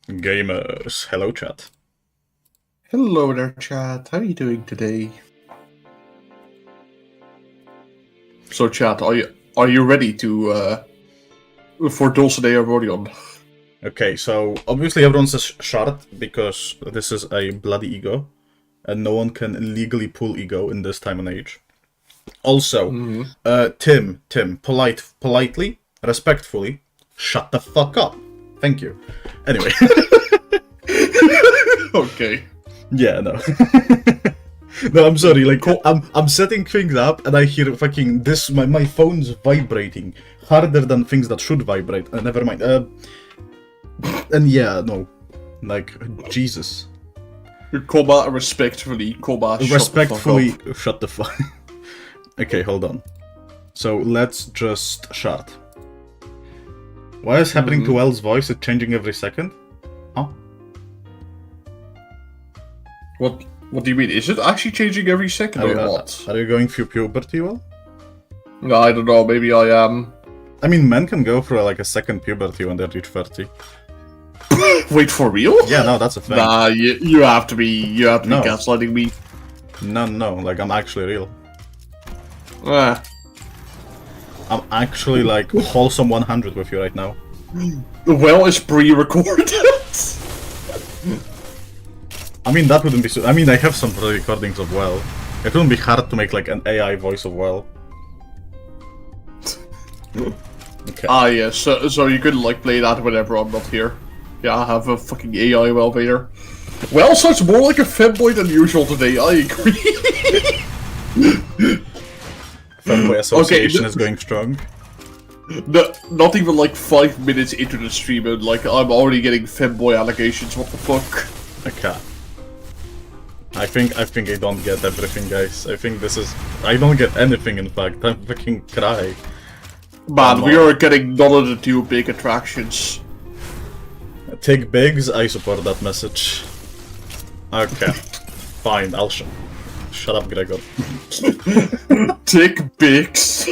Gamers, hello chat. Hello there, chat. How are you doing today? So, chat, are you ready to for Dulcinea Rodion? Okay, so obviously everyone says shard because this is a bloody ego, and no one can legally pull ego in this time and age. Also, Tim, politely, respectfully, shut the fuck up. Thank you. Anyway. Okay. Yeah, no. No, I'm sorry, like, I'm setting things up and I hear fucking this, my phone's vibrating harder than things that should vibrate. Never mind. And yeah, no. Like, Jesus. Comma, respectfully, comma, Respectfully, shut the fuck. Okay, hold on. So, let's just shard. What is happening to Elle's voice? It's changing every second? Huh? What do you mean? Is it actually changing every second or what? Are you going through puberty, Well? No, I don't know, maybe I am. I mean, men can go through like a second puberty when they reach 30. Wait, for real? Yeah, no, that's a thing. Nah, you have to be gaslighting me. No, like, I'm actually real. Ah. I'm actually, like, wholesome 100 with you right now. Well, it's pre-recorded. I mean, that wouldn't be so... I mean, I have some recordings of Well. It wouldn't be hard to make, like, an AI voice of Well. Okay. Ah, yeah, so you could, like, play that whenever I'm not here. Yeah, I have a fucking AI Well there. Well, sounds more like a femboy than usual today, I agree. Femboy association is going strong. No, not even like 5 minutes into the stream and like I'm already getting femboy allegations, what the fuck? Okay. I think I don't get everything, guys. I think this is... I don't get anything, in fact. I'm fucking cry. Man, we are getting none of the two big attractions. Take bigs, I support that message. Okay. Fine, I'll shut up, Gregor. Take bigs.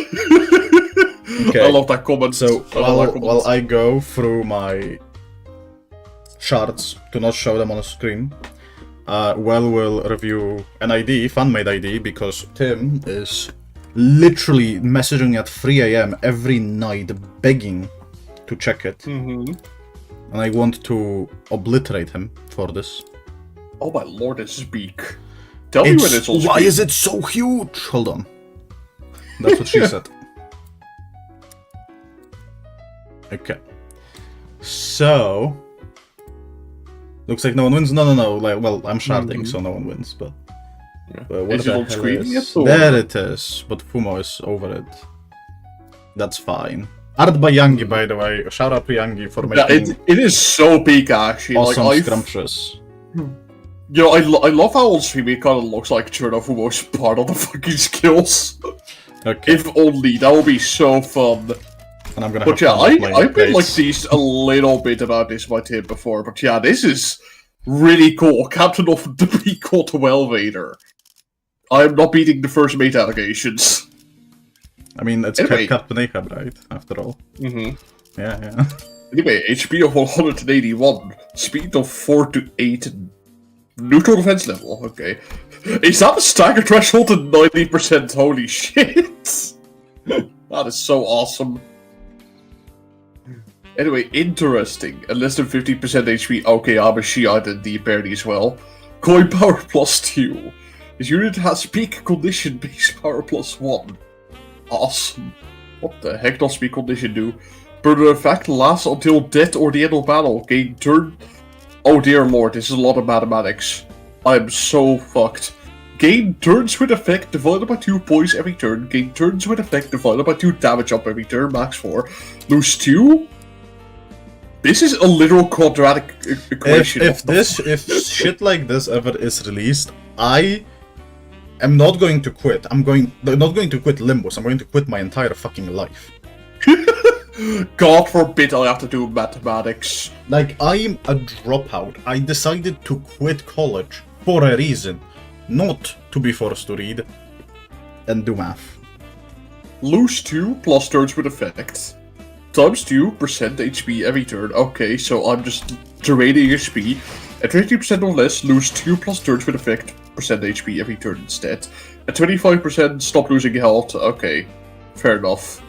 Okay. I love that comment. So love that while I go through my shards to not show them on the screen, we'll review an ID, fan-made ID, because Tim is literally messaging at 3 AM every night begging to check it. Mm-hmm. And I want to obliterate him for this. Oh my lord, it's big. Tell me when it's on Why screen. is it so huge? Hold on. That's what she said. Okay. So... Looks like no one wins. No. Like, well, I'm sharding, so no one wins, but... what Is it the on hell screen is... yet, or- There it is, but Fumo is over it. That's fine. Art by Yangi, by the way. Shout out to Yangi for Yeah, making it is so big actually. awesome Like, scrumptious. you know, I love how on stream it kind of looks like Chernobyl was part of the fucking skills. Okay, If only, that would be so fun. and I'm gonna But have yeah, fun playing I've been like Gates. teased a little bit about this by Tim before, but yeah, this is really cool. Captain of the Recall 12 Vader. I am not beating the first mate allegations. I mean, it's Anyway. Captain Ahab, right? After all. Mm-hmm. Yeah. Anyway, HP of 181, speed of 4 to 8, neutral defense level, okay. Is that a stagger threshold at 90%? Holy shit! That is so awesome. Anyway, interesting. And less than 50% HP. Okay, I'm a Shiite and D parry as well. Coin power plus 2. This unit has peak condition base power plus 1. Awesome. What the heck does peak condition do? Further effect lasts until death or the end of battle. Gain turn... Oh dear lord, this is a lot of mathematics. I'm so fucked. Gain turns with effect divided by 2 poise every turn. Gain turns with effect divided by 2 damage up every turn, max 4. Lose 2? This is a literal quadratic equation. If shit like this ever is released, I am not going to quit. I'm not going to quit Limbus. I'm going to quit my entire fucking life. God forbid I have to do mathematics. Like, I'm a dropout. I decided to quit college for a reason, not to be forced to read and do math. Lose 2 plus turns with effect. Times 2% HP every turn. Okay, so I'm just draining HP. At 20% or less, lose 2 plus turns with effect percent HP every turn instead. At 25%, stop losing health. Okay, fair enough.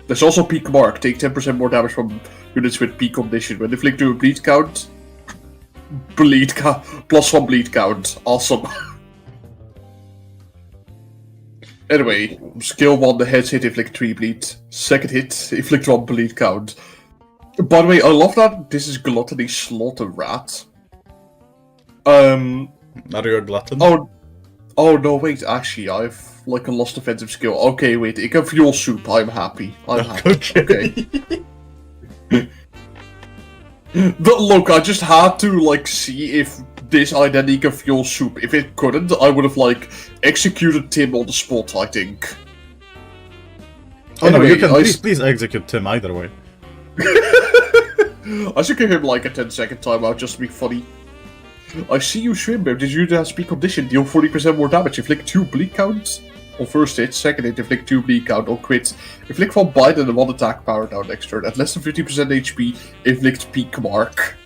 There's also peak mark. Take 10% more damage from units with peak condition. When inflict to a bleed count, plus 1 bleed count. Awesome. Anyway, skill 1, the heads hit, inflict 3 bleed. Second hit, inflict 1 bleed count. By the way, I love that this is Gluttony Slaughter Rat. Are you a glutton? Oh no, wait, actually, I've like a lost offensive skill. Okay, wait, ik heb fuel soup, I'm happy. I'm happy. Okay. But look, I just had to like see if this identical fuel soup, if it couldn't, I would have like executed Tim on the spot, I think. Oh no, Anyway, you can please execute Tim either way. I should give him like a 10-second timeout just to be funny. I see you, Shrimber. Did you have speed condition? Deal 40% more damage. Inflict 2 bleed counts on first hit. Second hit, inflict 2 bleed count on crit. Inflict 1 bite and 1 attack power down next turn. At less than 50% HP, inflict peak mark.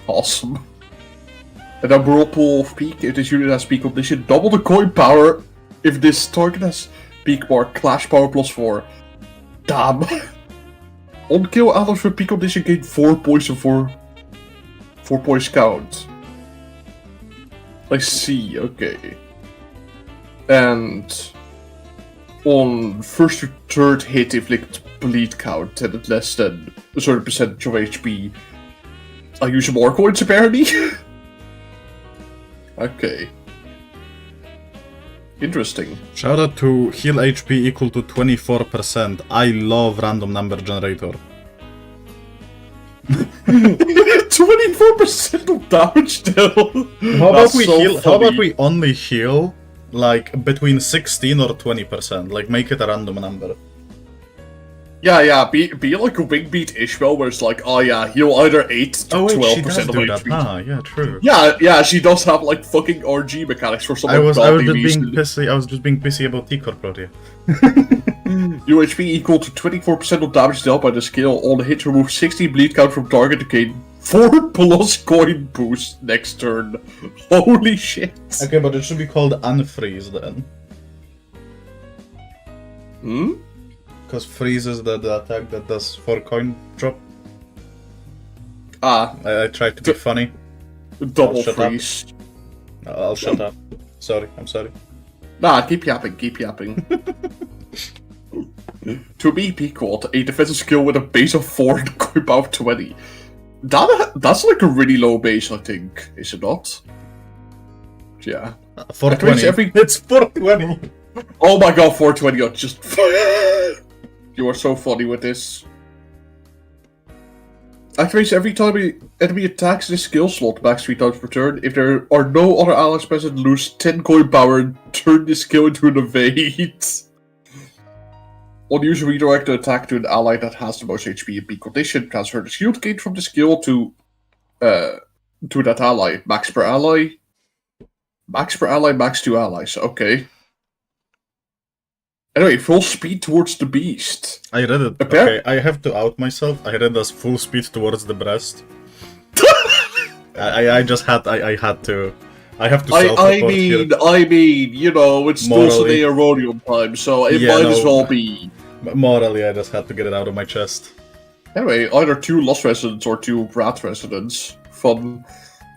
Awesome. And then whirlpool of peak. If this unit has peak condition, double the coin power. If this target has peak mark, clash power plus 4. Damn. On kill, allies with peak condition gain 4 poison for 4 points count. I see, okay. And on first to third hit, inflict bleed count, and at less than a certain percentage of HP, I use more coins apparently. Okay. Interesting. Shout out to heal HP equal to 24%. I love random number generator. 24% of damage still. How about That's we so heal? How funny. about we only heal like between 16 or 20%? Like make it a random number. Yeah, be like a wing beat Ishmael where it's like, oh yeah, heal either 8 to 12% of HP. Ah, yeah, true. Yeah, she does have like fucking RG mechanics for some I was godly just reason. being pissy. I was just being pissy about T-Corp earlier. Your HP equal to 24% of damage dealt by the skill. On the hit, remove 60 bleed count from target to gain 4 plus coin boost next turn. Holy shit. Okay, but it should be called unfreeze then. Hmm? Because freeze is the attack that does 4 coin drop. Ah, I tried to be funny. double shut freeze. I'll shut up. Sorry, I'm sorry. Nah, keep yapping, keep yapping. To be equal to a defensive skill with a base of 4 and coin power of 20. That's like a really low base, I think, is it not? Yeah. 420. It's 420! Oh my god, 420, I just... You are so funny with this. Activates every time an enemy attacks this skill slot max 3 times per turn. If there are no other allies present, lose 10 coin power and turn this skill into an evade. On use redirect the attack to an ally that has the most HP and B condition. Transfer the shield gain from the skill to that ally. Max per ally. Max per ally, max 2 allies. Okay. Anyway, full speed towards the beast. I read it. Okay, I have to out myself. I read as full speed towards the breast. I just had I had to. I have to self-report here. I mean, you know, it's still Sunday Aronium time, so it might as well be. Morally, I just had to get it out of my chest. Anyway, either 2 Lost Residents or 2 Rat Residents. Fun.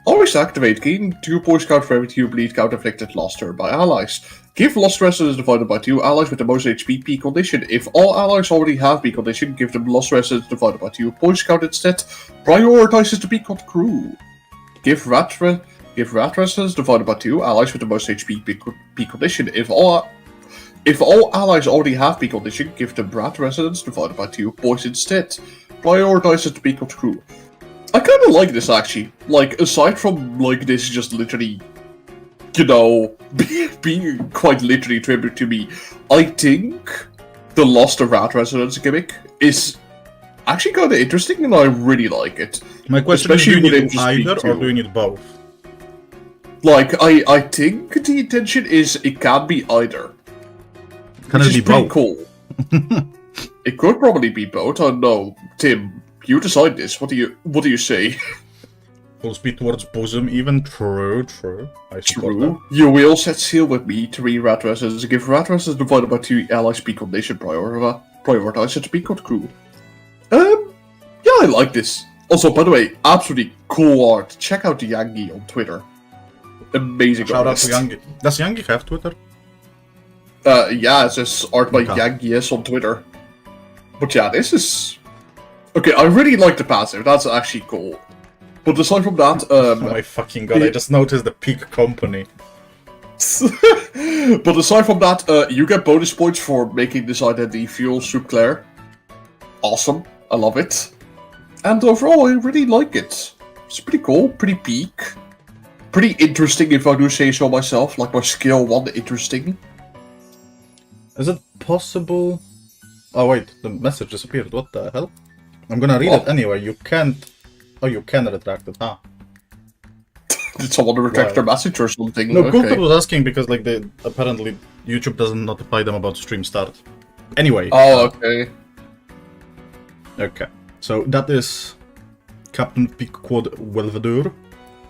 Always activate. Gain 2 poise count for every 2 bleed count inflicted last turn by allies. Give Lost Residents divided by 2 allies with the most HP P condition. If all allies already have P condition, give them Lost Residents divided by 2 poise count instead. Prioritizes the Peacock crew. Give Rat Residents divided by 2 allies with the most HP P condition. If all allies already have P condition, give them Rat Residents divided by 2 poise instead. Prioritizes the Peacock crew. I kind of like this actually. Like, aside from like this just literally, you know, being quite literally tribute to me, I think the Lost of Rat Residence gimmick is actually kind of interesting, and I really like it. My question is, do you need it either, or do you need both? Like, I think the intention is it can be either. Can it be both? Cool. It could probably be both. I don't know, Tim. You decide this. What do you say? Full speed towards bosom, even true. I support that. You will set sail with me, 3 Rat Residents. Give Rat Residents divided by 2 allies speed condition. Prioritize the Peacock crew. Yeah, I like this. Also, by the way, absolutely cool art. Check out the Yangi on Twitter. Amazing Shout artist. out to Yangi. Does Yangi have Twitter? Yeah, it says art by Yangi on Twitter. But yeah, this is... Okay, I really like the passive. That's actually cool. But aside from that, oh my fucking god! I just noticed the Peak Company. But aside from that, you get bonus points for making this identity feel super clear. Awesome, I love it. And overall, I really like it. It's pretty cool, pretty peak, pretty interesting if I do say so myself. Like my skill 1, interesting. Is it possible? Oh wait, the message disappeared. What the hell? I'm gonna read it anyway. You can't. Oh, you can retract it, huh? Did someone retract their message or something? No, Coulter was asking because, like, they apparently YouTube doesn't notify them about stream start. Anyway. Oh, okay. Okay. So that is Captain Pequod Welvedure.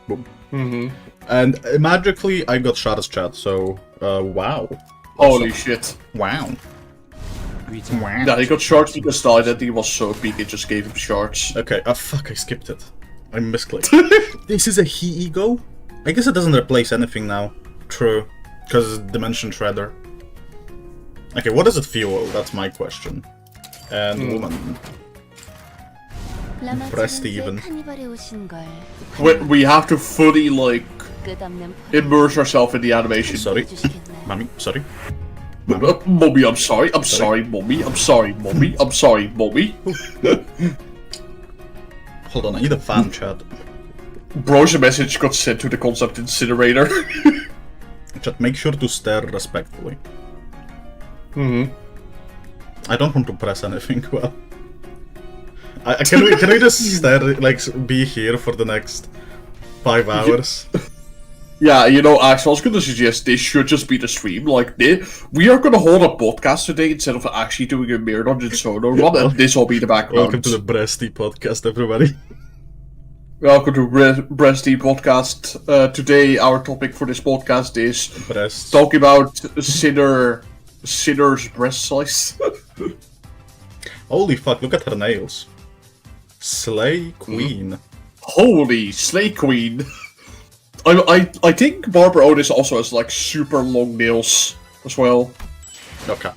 Boom. Mm-hmm. And magically, I got shot as chat. So, wow. Holy shit! Wow. Yeah, he got shards because the identity was so big it just gave him shards. Okay, fuck, I skipped it. I misclicked. This is a he ego? I guess it doesn't replace anything now. True. Because it's Dimension Shredder. Okay, what does it fuel? That's my question. And woman. Pressed even. We have to fully, like, immerse ourselves in the animation. Sorry. Mommy, sorry. Mommy, I'm sorry. I'm sorry, Mommy. I'm sorry, Mommy. I'm sorry, Mommy. Hold on, I need a fan chat. Bro's message got sent to the concept incinerator. Chat, make sure to stare respectfully. Mm-hmm. I don't want to press anything, well. Can we just stare, like, be here for the next 5 hours? Yeah, you know, actually, I was going to suggest this should just be the stream. Like, we are going to hold a podcast today instead of actually doing a Mirror Dungeon solo run, and this will be the background. Welcome to the Breasty podcast, everybody. Welcome to Breasty podcast. Today, our topic for this podcast is Breasts. talking about Sinner's breast size. Holy fuck, look at her nails. Slay Queen. Holy Slay Queen. I think Barbara Otis also has like super long nails as well. Okay.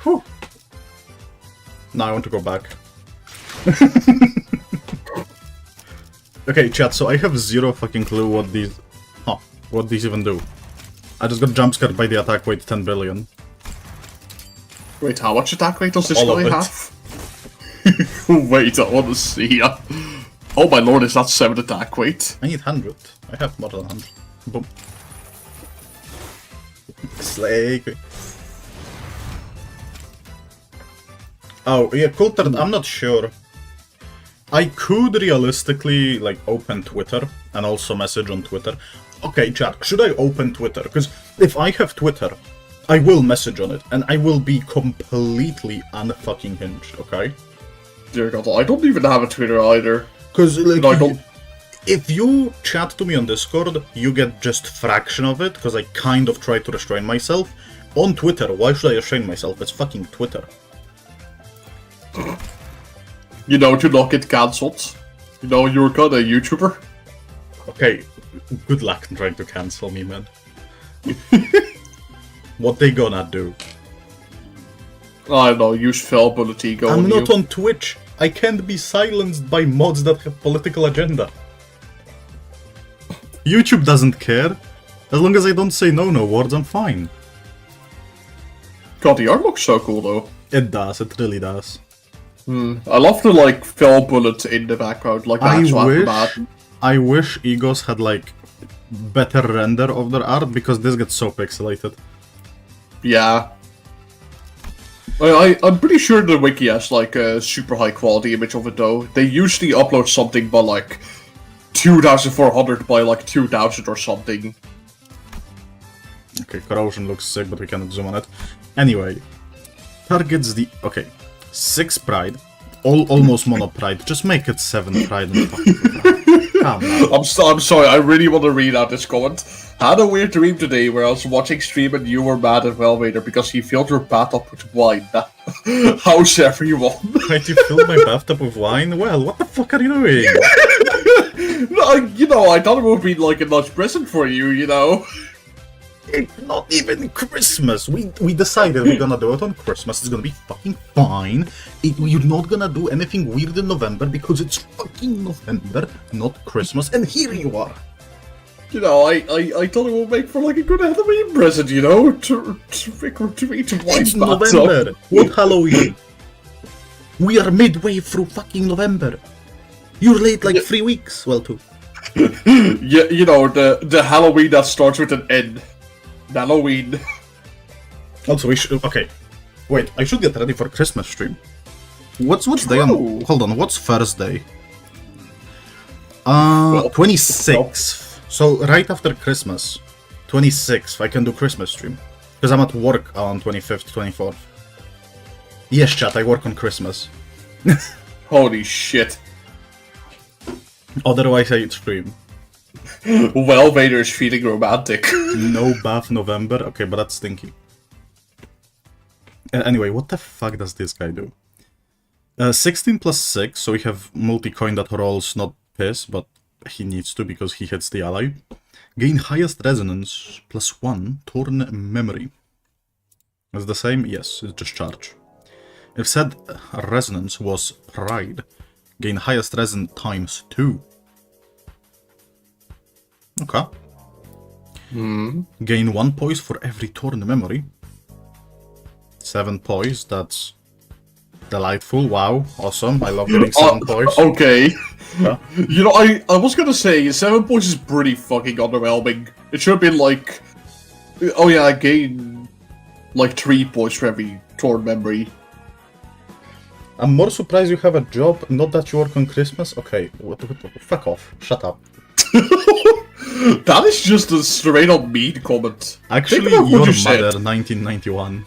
Whew. Now I want to go back. Okay, chat, so I have zero fucking clue what these even do. I just got jump scared by the attack weight 10 billion. Wait, how much attack weight does this All guy of it. have? Wait, I want to see. Oh my lord, is that 7 attack weight? I need 100. I have more than 100. Boom. Slay Queen. Oh, yeah, Coulter, I'm not sure. I could realistically, like, open Twitter and also message on Twitter. Okay, chat, should I open Twitter? Because if I have Twitter, I will message on it, and I will be completely unfucking hinged, okay? Dear God, I don't even have a Twitter either. Because, like, No, I don't. if you chat to me on Discord, you get just fraction of it, because I kind of try to restrain myself. On Twitter, why should I restrain myself? It's fucking Twitter. You know, to not get cancelled. You know, you're kind of a YouTuber. Okay, good luck trying to cancel me, man. What they gonna do? I don't know, use fallibility, go I'm on not you. on Twitch. I can't be silenced by mods that have political agenda. YouTube doesn't care. As long as I don't say no words, I'm fine. God, the art looks so cool though. It does, it really does. I love the like fell bullet in the background, like that's I wish Egos had like better render of their art because this gets so pixelated. Yeah. I'm pretty sure the wiki has like a super high quality image of it though. They usually upload something by like 2400 by like 2000 or something. Okay, Corrosion looks sick, but we cannot zoom on it. Anyway, targets the... Okay, 6 pride, almost mono pride. Just make it 7 pride and come on. I'm sorry, I really want to read out this comment. Had a weird dream today where I was watching stream and you were mad at Wellwader because he filled your bathtub with wine. How's everyone? Why'd you fill my bathtub with wine? Well, what the fuck are you doing? No, you know, I thought it would be like a nice present for you, you know? It's not even Christmas. We decided we're gonna do it on Christmas. It's gonna be fucking fine. You're not gonna do anything weird in November because it's fucking November, not Christmas. And here you are. You know, I thought it would make for like a good Halloween present, you know? To eat a wine It's bathtub. November. What Halloween? We are midway through fucking November. You're late like 3 weeks. Well, 2. Yeah, you know, the Halloween that starts with an N. Halloween. Also, we should... Okay. Wait, I should get ready for Christmas stream. What's day on... Hold on, what's Thursday? 26th. So, right after Christmas. 26th, I can do Christmas stream. Because I'm at work on 25th, 24th. Yes, chat, I work on Christmas. Holy shit. Otherwise, I stream. Well, Vader's feeling romantic. No bath November? Okay, but that's stinky. Anyway, what the fuck does this guy do? 16 plus 6, so we have multi-coin that rolls not piss, but he needs to because he hits the ally. Gain highest resonance plus 1 torn memory. Is the same? Yes, it's just charge. If said resonance was pride, gain highest resonance times 2. Okay. Gain 1 poise for every torn memory. 7 poise, that's delightful. Wow, awesome. I love getting 7 poise. Okay. Yeah. You know, I was gonna say, 7 points is pretty fucking underwhelming. It should have been like... Oh yeah, I gain like 3 points for every torn memory. I'm more surprised you have a job, not that you work on Christmas. Okay, fuck off. Shut up. That is just a straight up mean comment. Actually, Think about your what mother, you said. 1991.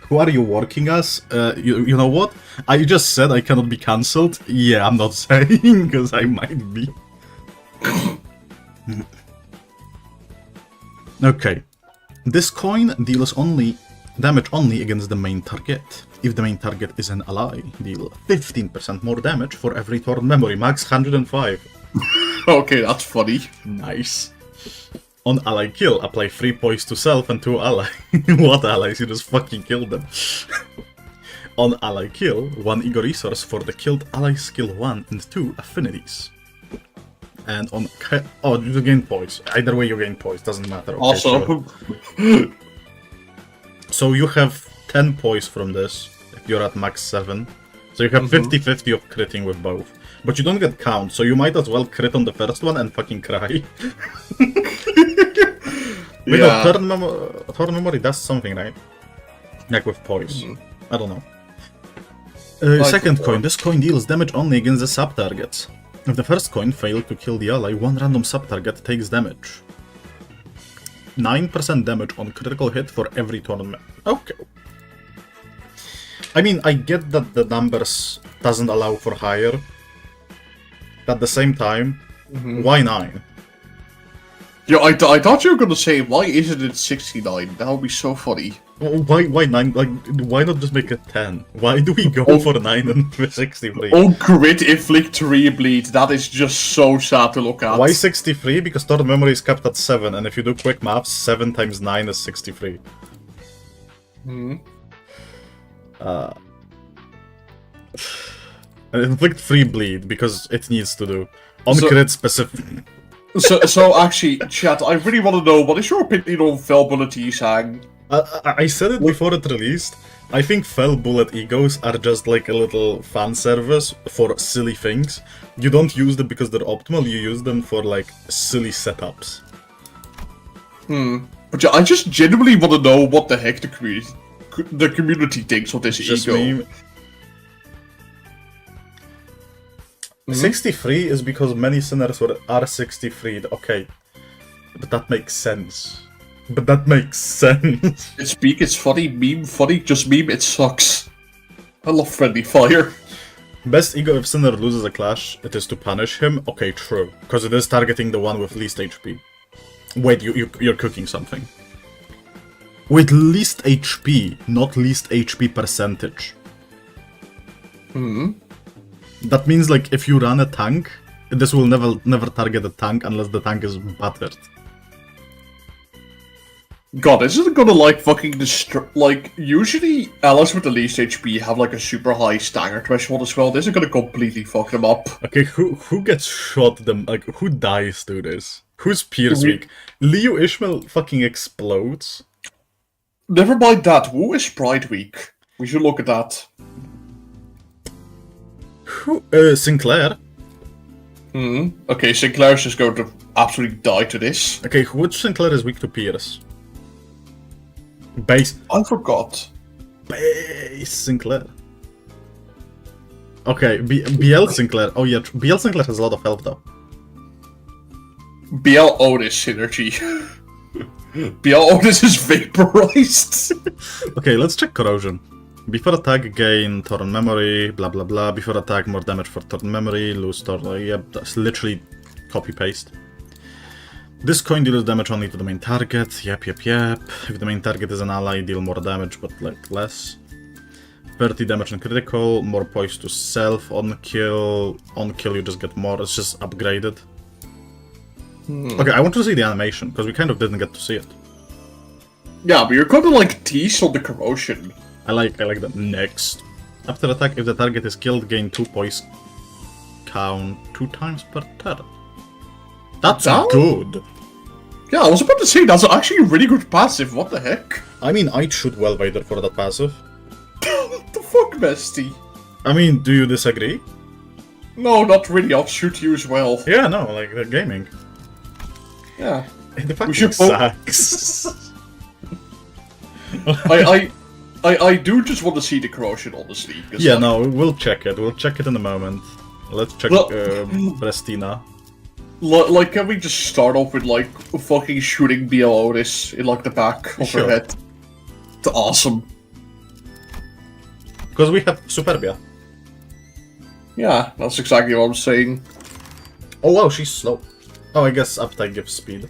Who are you working as? You know what? I just said I cannot be cancelled. Yeah, I'm not saying, because I might be. Okay. This coin deals damage only against the main target. If the main target is an ally, deal 15% more damage for every torn memory, max 105. Okay, that's funny. Nice. On ally kill, apply 3 poise to self and 2 ally. What allies? You just fucking killed them. On ally kill, 1 ego resource for the killed ally skill 1 and 2 affinities. And on oh, you gain poise. Either way you gain poise, doesn't matter. Okay, Also, sure. So you have 10 poise from this, if you're at max 7. So you have 50-50 of critting with both. But you don't get count, so you might as well crit on the first one and fucking cry. yeah. Torn memory does something, right? Like with poise. I don't know. Second coin. This coin deals damage only against the sub-targets. If the first coin failed to kill the ally, 1 random sub-target takes damage. 9% damage on critical hit for every tournament. Okay. I mean, I get that the numbers doesn't allow for higher. At the same time, why 9? Yeah, I thought you were gonna say, why isn't it 69? That would be so funny. Why 9? Like, why not just make it 10? Why do we go for 9 and 63? Oh, crit, inflict 3 bleed. That is just so sad to look at. Why 63? Because torn memory is capped at 7, and if you do quick maths, 7 times 9 is 63. Inflict 3 bleed, because it needs to do. On crit specific. So actually, chat, I really want to know, what is your opinion on Fell Bullet Sang? I said it before it released. I think Fell Bullet Egos are just like a little fan service for silly things. You don't use them because they're optimal, you use them for like silly setups. But yeah, I just genuinely want to know what the heck the community thinks of this Just ego. me. 63 is because many sinners are 63. Okay. But that makes sense. It's peak, it's funny, meme, funny, just meme, it sucks. I love friendly fire. Best ego if Sinner loses a clash, it is to punish him. Okay, true. Because it is targeting the one with least HP. Wait, you're cooking something. With least HP, not least HP percentage. That means, like, if you run a tank, this will never target a tank unless the tank is battered. God, isn't it gonna like fucking destroy? Like, usually allies with the least HP have like a super high stagger threshold as well. This is gonna completely fuck them up. Okay, who gets shot like, who dies through this? Who's Pierce weak? Leo Ishmael fucking explodes. Never mind that. Who is Pride Week? We should look at that. Who? Sinclair. Okay, Sinclair's just going to absolutely die to this. Okay, which Sinclair is weak to Pierce? Base. I forgot. Base Sinclair. Okay, BL Sinclair. Oh yeah, BL Sinclair has a lot of health though. BL Otis synergy. BL Otis is vaporized. Okay, let's check Corrosion. Before attack, gain torn memory, blah blah blah. Before attack, more damage for torn memory, lose torn. Yep, that's literally copy paste. This coin deals damage only to the main target. Yep. If the main target is an ally, deal more damage, but like less. 30 damage on critical, more poise to self on kill. On kill, you just get more. It's just upgraded. Okay, I want to see the animation because we kind of didn't get to see it. Yeah, but you're kind of like teased on the corrosion. I like that. Next. After attack, if the target is killed, gain 2 poise count 2 times per turn. That's good. Yeah, I was about to say, that's actually a really good passive, what the heck? I mean, I'd shoot well Vader for that passive. What the fuck, bestie? I mean, do you disagree? No, not really, I'll shoot you as well. Yeah, no, like, the gaming. Yeah. The fucking should sucks. I do just want to see the corrosion, honestly. Yeah, like, no, we'll check it. We'll check it in a moment. Let's check Well- Brestina. Like, can we just start off with, like, fucking shooting BL Otis in, like, the back of her head? It's awesome. Because we have Superbia. Yeah, that's exactly what I'm saying. Oh wow, she's slow. Oh, I guess Uptide gives speed.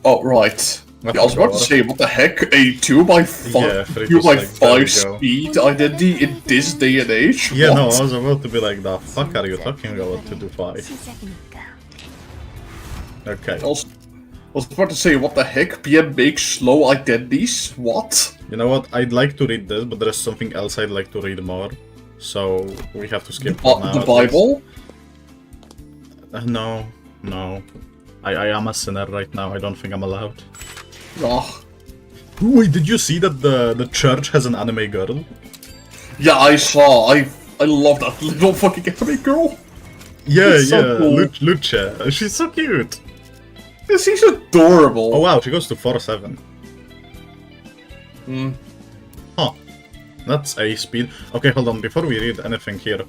Oh, right. Yeah, I was about to say, what the heck? A 2x5, 2x5 speed identity in this day and age? Yeah, what? no, I was about to be like, the fuck are you talking about to do 5? Okay. I was about to say, what the heck? PM makes slow identities? What? You know what? I'd like to read this, but there is something else I'd like to read more. So we have to skip for now. The Bible? No, no. I am a sinner right now. I don't think I'm allowed. Ugh. Wait, did you see that the church has an anime girl? Yeah, I saw. I love that little fucking anime girl. Yeah, It's so cool. Lucha. She's so cute. She's adorable. Oh wow, she goes to 4-7. Hmm. Huh. That's a speed. Okay, hold on. Before we read anything here,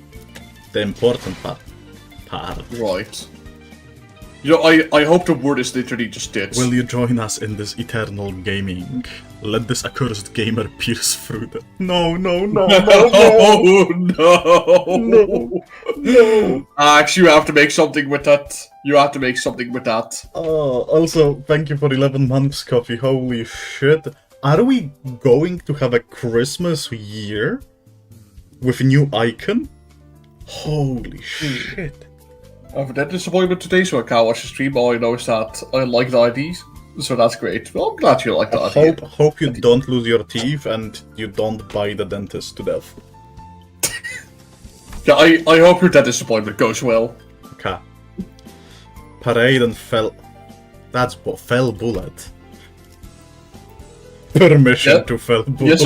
the important part. Right. You know, I hope the word is literally just it. Will you join us in this eternal gaming? Let this accursed gamer pierce through the... No. No. Actually, you have to make something with that. You have to make something with that. Oh, also, thank you for 11 months, Coffee. Holy shit. Are we going to have a Christmas year? With a new icon? Holy shit. I've had that disappointment today, so I can't watch the stream. All I know is that I like the IDs, so that's great. Well, I'm glad you like the IDs. Hope you don't lose your teeth and you don't buy the dentist to death. Yeah, I hope your that disappointment goes well. Okay. Parade and fell... That's fell bullet. Permission to fell bullet.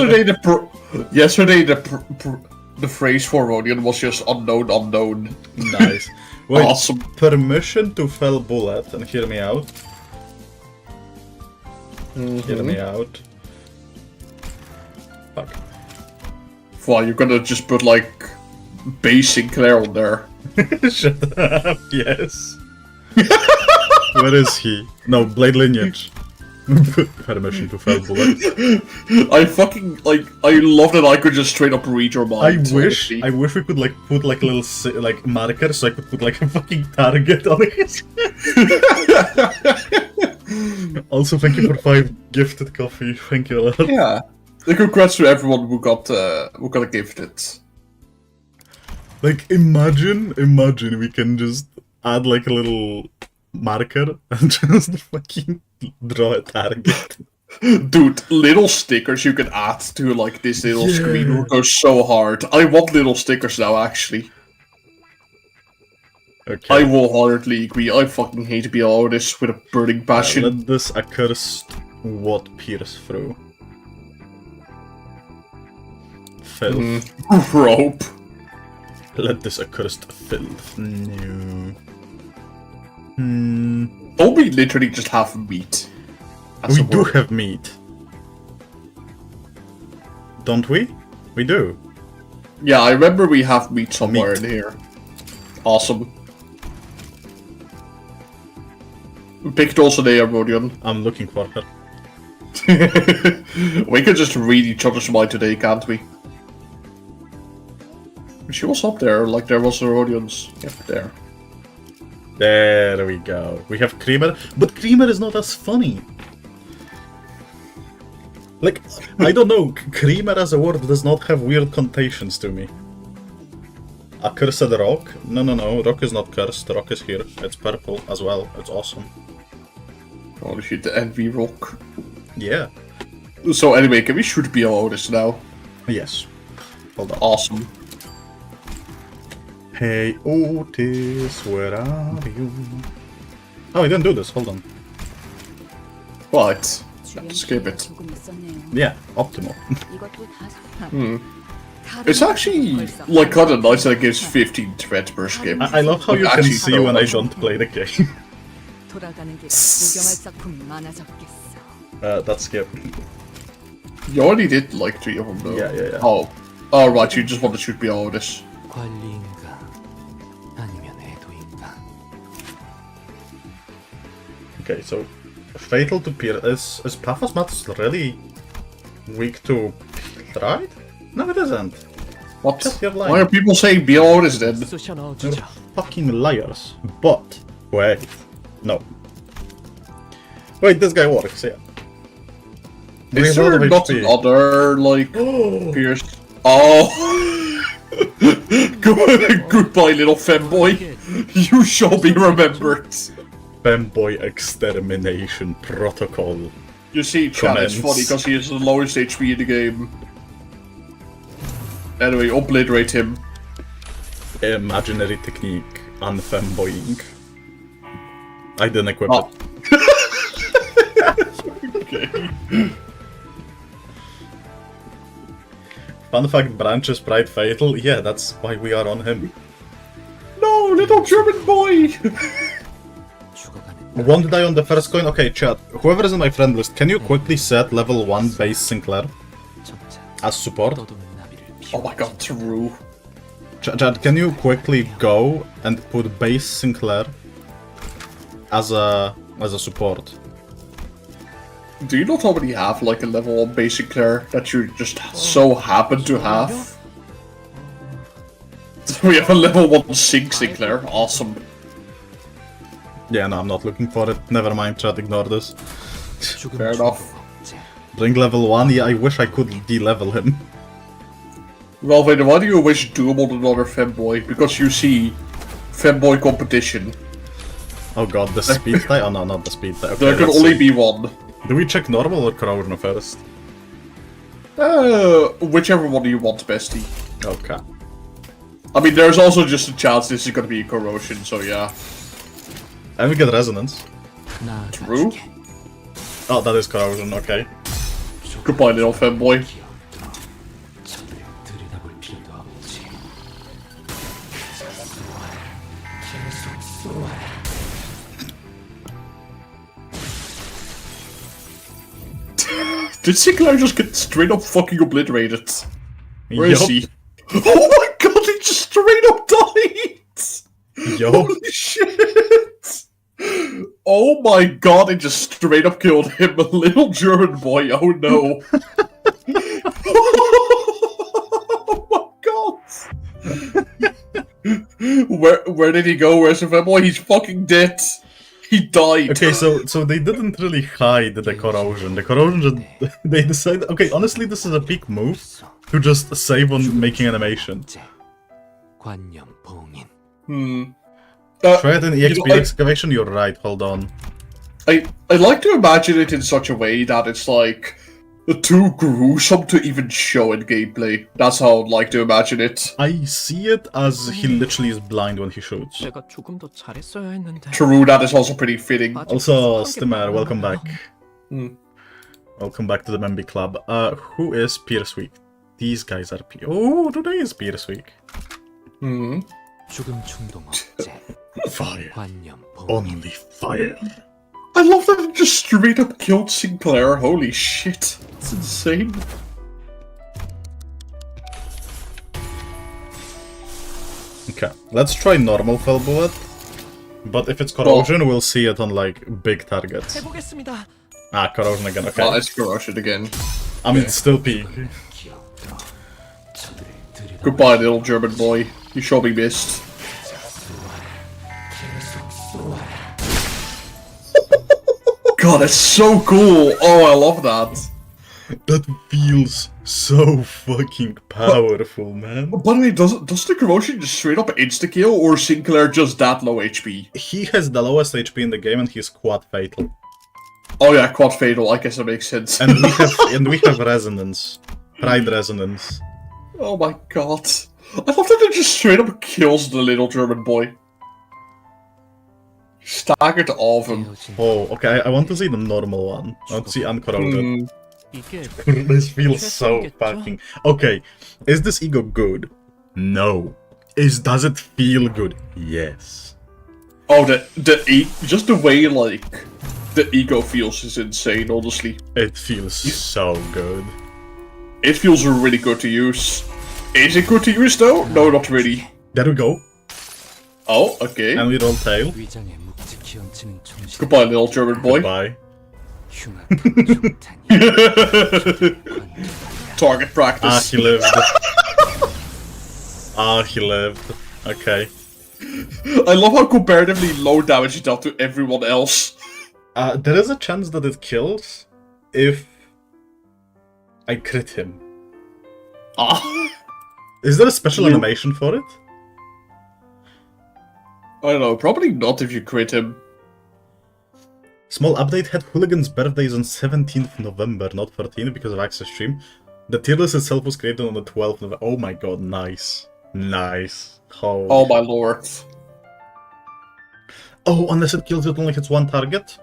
Yesterday the phrase for Rodion was just unknown. Nice. Wait, awesome. Permission to fell bullet, and hear me out. Hear me out. Fuck. Well, you're gonna just put like Base Sinclair on there. Shut up, yes. Where is he? No, Blade Lineage. Permission to fell bullet. I fucking like. I love that I could just straight up read your mind. I wish we could like put like little like markers so I could put like a fucking target on his. Also, thank you for 5 gifted coffee. Thank you a lot. Yeah. Congrats to everyone who got a gifted. Like imagine we can just add like a little marker and just fucking draw a target. Dude, little stickers you can add to like this little screen will go so hard. I want little stickers now, actually. Okay. I wholeheartedly agree. I fucking hate to be all this with a burning passion. Let this accursed what pierce through. Filth. Rope. Let this accursed filth. No. Don't we literally just have meat? We do have meat. Don't we? We do. Yeah, I remember we have meat somewhere in here. Awesome. Picked also there, Rodion. I'm looking for her. We can just read each other's mind today, can't we? She was up there, like there was a Rodion's. Yep, there. There we go. We have Creamer, but Creamer is not as funny. Like, I don't know, Creamer as a word does not have weird connotations to me. A cursed rock? No, rock is not cursed, rock is here. It's purple as well, it's awesome. Holy shit, the Envy Rock. Yeah. So anyway, can we shoot BL Otis now? Yes. Hold on. Awesome. Hey Otis, where are you? Oh, I didn't do this, hold on. Right. Skip it. Yeah, optimal. It's actually like kind of nice that it gives 15 threads per skip. I love how you can see when I don't play the game. That's skip. You already did like 3 of them though. Yeah. Oh right, you just want to shoot BL Otis. Okay, so fatal to Pierce. Is Paphos Matos really weak to right? No, it isn't. What? Just your line. Why are people saying BR is dead? You're fucking liars. But wait, no. Wait, this guy works. Yeah. Is Bring a lot there of not HP. another, like, Pierce? Oh! Goodbye, little femboy. You shall be remembered. Femboy extermination protocol. You see, Chad, it's Commence. funny because he has the lowest HP in the game. Anyway, obliterate him. Imaginary technique. Unfemboying. I didn't equip Oh. it. Okay. Fun fact, Branch's Pride Fatal? Yeah, that's why we are on him. No, little German boy! One die on the first coin? Okay, chat. Whoever is in my friend list, can you quickly set level 1 base Sinclair as support? Oh my god, true. Chad, can you quickly go and put base Sinclair as a support? Do you not already have like a level 1 basic Claire that you just so happen to have? We have a level 1 Sync Sinclair, awesome. Yeah, no, I'm not looking for it. Never mind, chat, ignore this. Fair enough. Bring level 1? Yeah, I wish I could de-level him. Well, Vader, why do you wish Doom on another femboy? Because you see femboy competition. Oh god, the speed tie? Oh no, not the speed tie. Okay, There can let's only see. be one. Do we check normal or corrosion first? Whichever one you want, bestie. Okay. I mean, there's also just a chance this is gonna be a corrosion, so yeah. And we get resonance. True. Oh, that is corrosion, okay. Goodbye, little femboy. Did Sinclair just get straight up fucking obliterated? Where is Yup. he? Oh my god, he just straight up died! Yup. Holy shit! Oh my god, it just straight up killed him, a little German boy, oh no. Oh my god! Where did he go? Where's the boy? He's fucking dead. He died. Okay, so they didn't really hide the corrosion. The corrosion just they decided. Okay, honestly, this is a peak move to just save on making animation. Hmm. Try it in EXP know, excavation. You're right. Hold on. I like to imagine it in such a way that it's like too gruesome to even show in gameplay. That's how I'd like to imagine it. I see it as he literally is blind when he shoots. 내가 조금 더 잘했어야 했는데. True, that is also pretty fitting. Also, Stimmer, welcome back. Hmm. Welcome back to the Memby Club. Who is Pierce Week? These guys are Oh, today is Pierce Week. Hmm. 죽음 충동 억제. Fire. 관념 봉인. Only fire. I love that it just straight up killed Sinclair. Holy shit. It's insane. Okay, let's try normal fell bullet. But if it's corrosion, we'll see it on like big targets. 해보겠습니다. Ah, corrosion again. Okay. Oh, it's corrosion again. I mean, it's still peak. Goodbye, little German boy. You shall be missed. God, that's so cool! Oh, I love that. That feels so fucking powerful, man. By the way, does the corrosion just straight up insta-kill, or is Sinclair just that low HP? He has the lowest HP in the game, and he's quad fatal. Oh yeah, quad fatal. I guess that makes sense. And we have resonance, pride resonance. Oh my god. I love that it just straight up kills the little German boy. Staggered all of them. Oh, okay. I want to see the normal one. I want to see uncorroded. 이게 This feels so fucking. Okay, is this ego good? No. Does it feel good? Yes. Oh, just the way like the ego feels is insane. Honestly, It feels so good. it feels really good to use. Is it good to use though? No, not really. There we go. Oh, okay. And we roll tail. 위장의 묵직히 기운치는 정신 Goodbye, little German boy. Goodbye. 흉악한 종탄이 Target Ah, practice. he lived. Ah, he lived. Okay. I love how comparatively low damage he dealt to everyone else. There is a chance that it kills if I crit him. Ah. Is there a special You- animation for it? I don't know, probably not if you crit him. Small update, had Hooligan's birthdays on 17th November, not 13th because of Axeiiyl stream. The tier list itself was created on the 12th November. Oh my god, nice. Nice. Oh my lord. Oh, unless it kills, it only hits one target?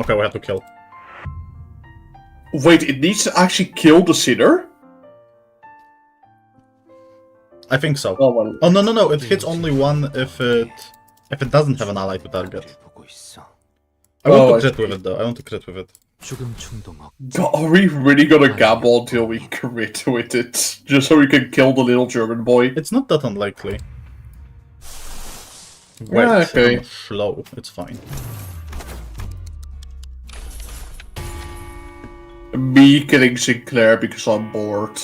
Okay, we have to kill. Wait, it needs to actually kill the sinner? I think so. Oh well. Oh, no, it hits only one if it doesn't have an ally to target. 보고 있어. I want Oh, to I crit with it though, I want to crit with it. 죽음 충동 억. God, are we really gonna gamble until we crit with it? Just so we can kill the little German boy? It's not that unlikely. Wait, Yeah, okay. I'm slow, it's fine. Me killing Sinclair because I'm bored.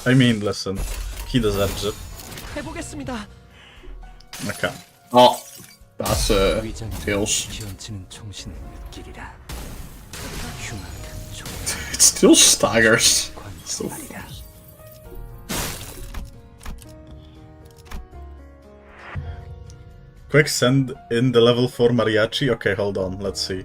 I mean, listen, he deserves it. 해보겠습니다. Okay. Oh, that's 위장이 Tails. 기운치는 정신을 느끼리라. 흉악한 종탄 It still staggers. 관통하리라. Quick send in the level 4 mariachi. Okay, hold on, let's see.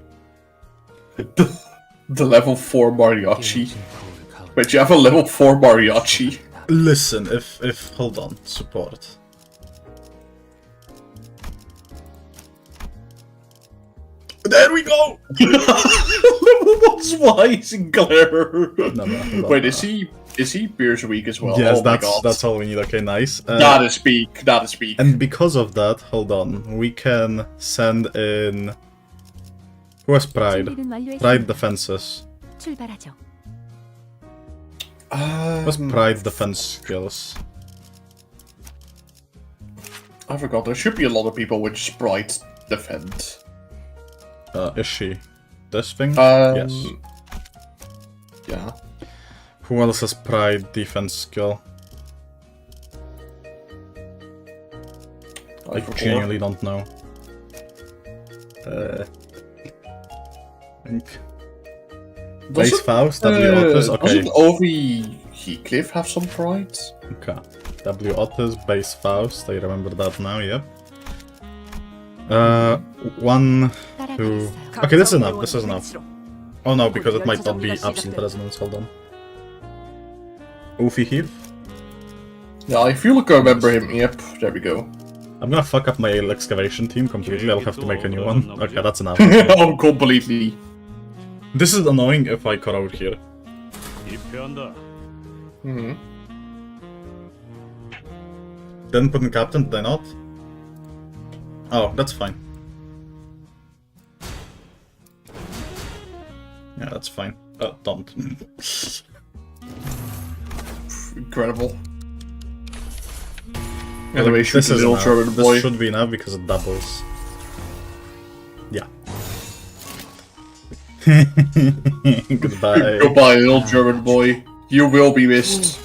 The level 4 mariachi. 깨어진 거울 가운데 Wait, you have a level 4 mariachi? Listen, if hold on, support. There we go! Level 1's why Sinclair? No, hold on. Wait, is he Beers Week as well? Yes, oh my god. that's all we need. Okay, nice. That is peak. That is peak. And because of that, hold on, we can send in. Who has pride? Pride defenses. 출발하죠. What's pride defense skills? I forgot. There should be a lot of people with Sprite defend. Is she? This thing? Um, Yes. Yeah. Who else has pride defense skill? I forgot. genuinely don't know. Think. Base Doesn't, Faust, W Otis, okay. Doesn't Ovi Heathcliff have some pride? Okay. W Otis, Base Faust, I remember that now, yep. 1, 2... Okay, this is enough, this is enough. Oh no, because it might not be Absolute Resonance, hold on. Oofy Heath? Yeah, I feel like I remember him. Yep, there we go. I'm gonna fuck up my excavation team completely, I'll have to make a new one. Okay, that's enough. Oh, completely. This is annoying if I corrode here. Hmm. Didn't put in captain, did I not? Oh, that's fine. Yeah, that's fine. Don't. Incredible. Anyway, Like, shoot the little enough. German boy. This should be enough because it doubles. Yeah. Goodbye. Goodbye, little German boy. You will be missed.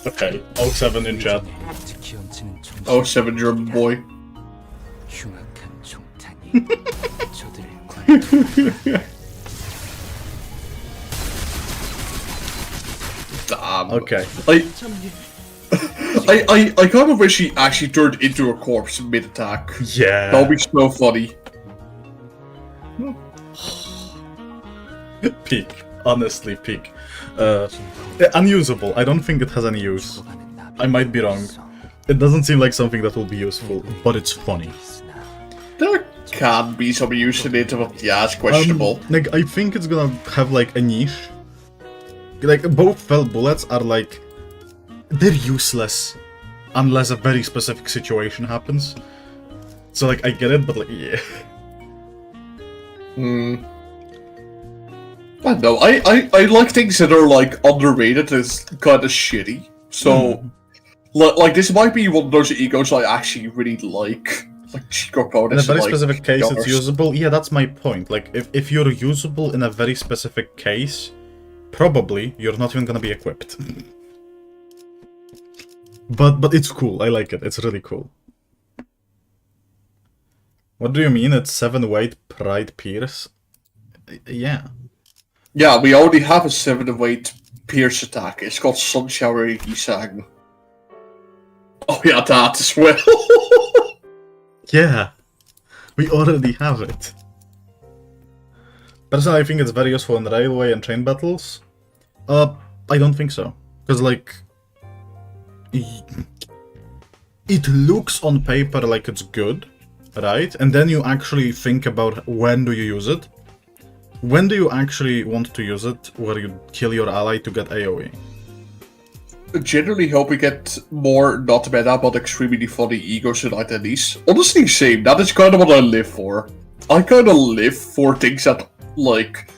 Okay, 07 in chat. 기운치는 정신 Oh, 7 German boy. 흉악한 종탄이 저들을 관통하리라. Damn. Okay. I kind of wish he actually turned into a corpse mid-attack. Yeah. That would be so funny. Peak. Honestly, peak. Unusable. I don't think it has any use. I might be wrong. It doesn't seem like something that will be useful, but it's funny. There can be some use in it, but yeah, it's questionable. Like, I think it's gonna have, like, a niche. Like, both fell bullets are, like... They're useless. Unless a very specific situation happens. So, like, I get it, but, like, yeah. I don't know. I like things that are, like, underrated as kind of shitty. So, like, this might be one of those egos I actually really like. Like cheaper In a opponents. very like, specific case, it's yours. usable. Yeah, that's my point. Like, if you're usable in a very specific case, probably you're not even gonna be equipped. But it's cool. I like it. It's really cool. What do you mean? It's 7-weight Pride Pierce? Yeah. Yeah, we already have a 7-weight Pierce attack. It's called Sun Shower Isang. Oh yeah, that as well. Yeah. We already have it. Personally, I think it's very useful in railway and train battles. I don't think so. Because, like... It looks on paper like it's good, right? And then you actually think about when do you use it. When do you actually want to use it, where you kill your ally to get AoE? Generally hope we get more not meta but extremely funny egos and identities. Honestly, same. That is kind of what I live for. I kind of live for things that, like,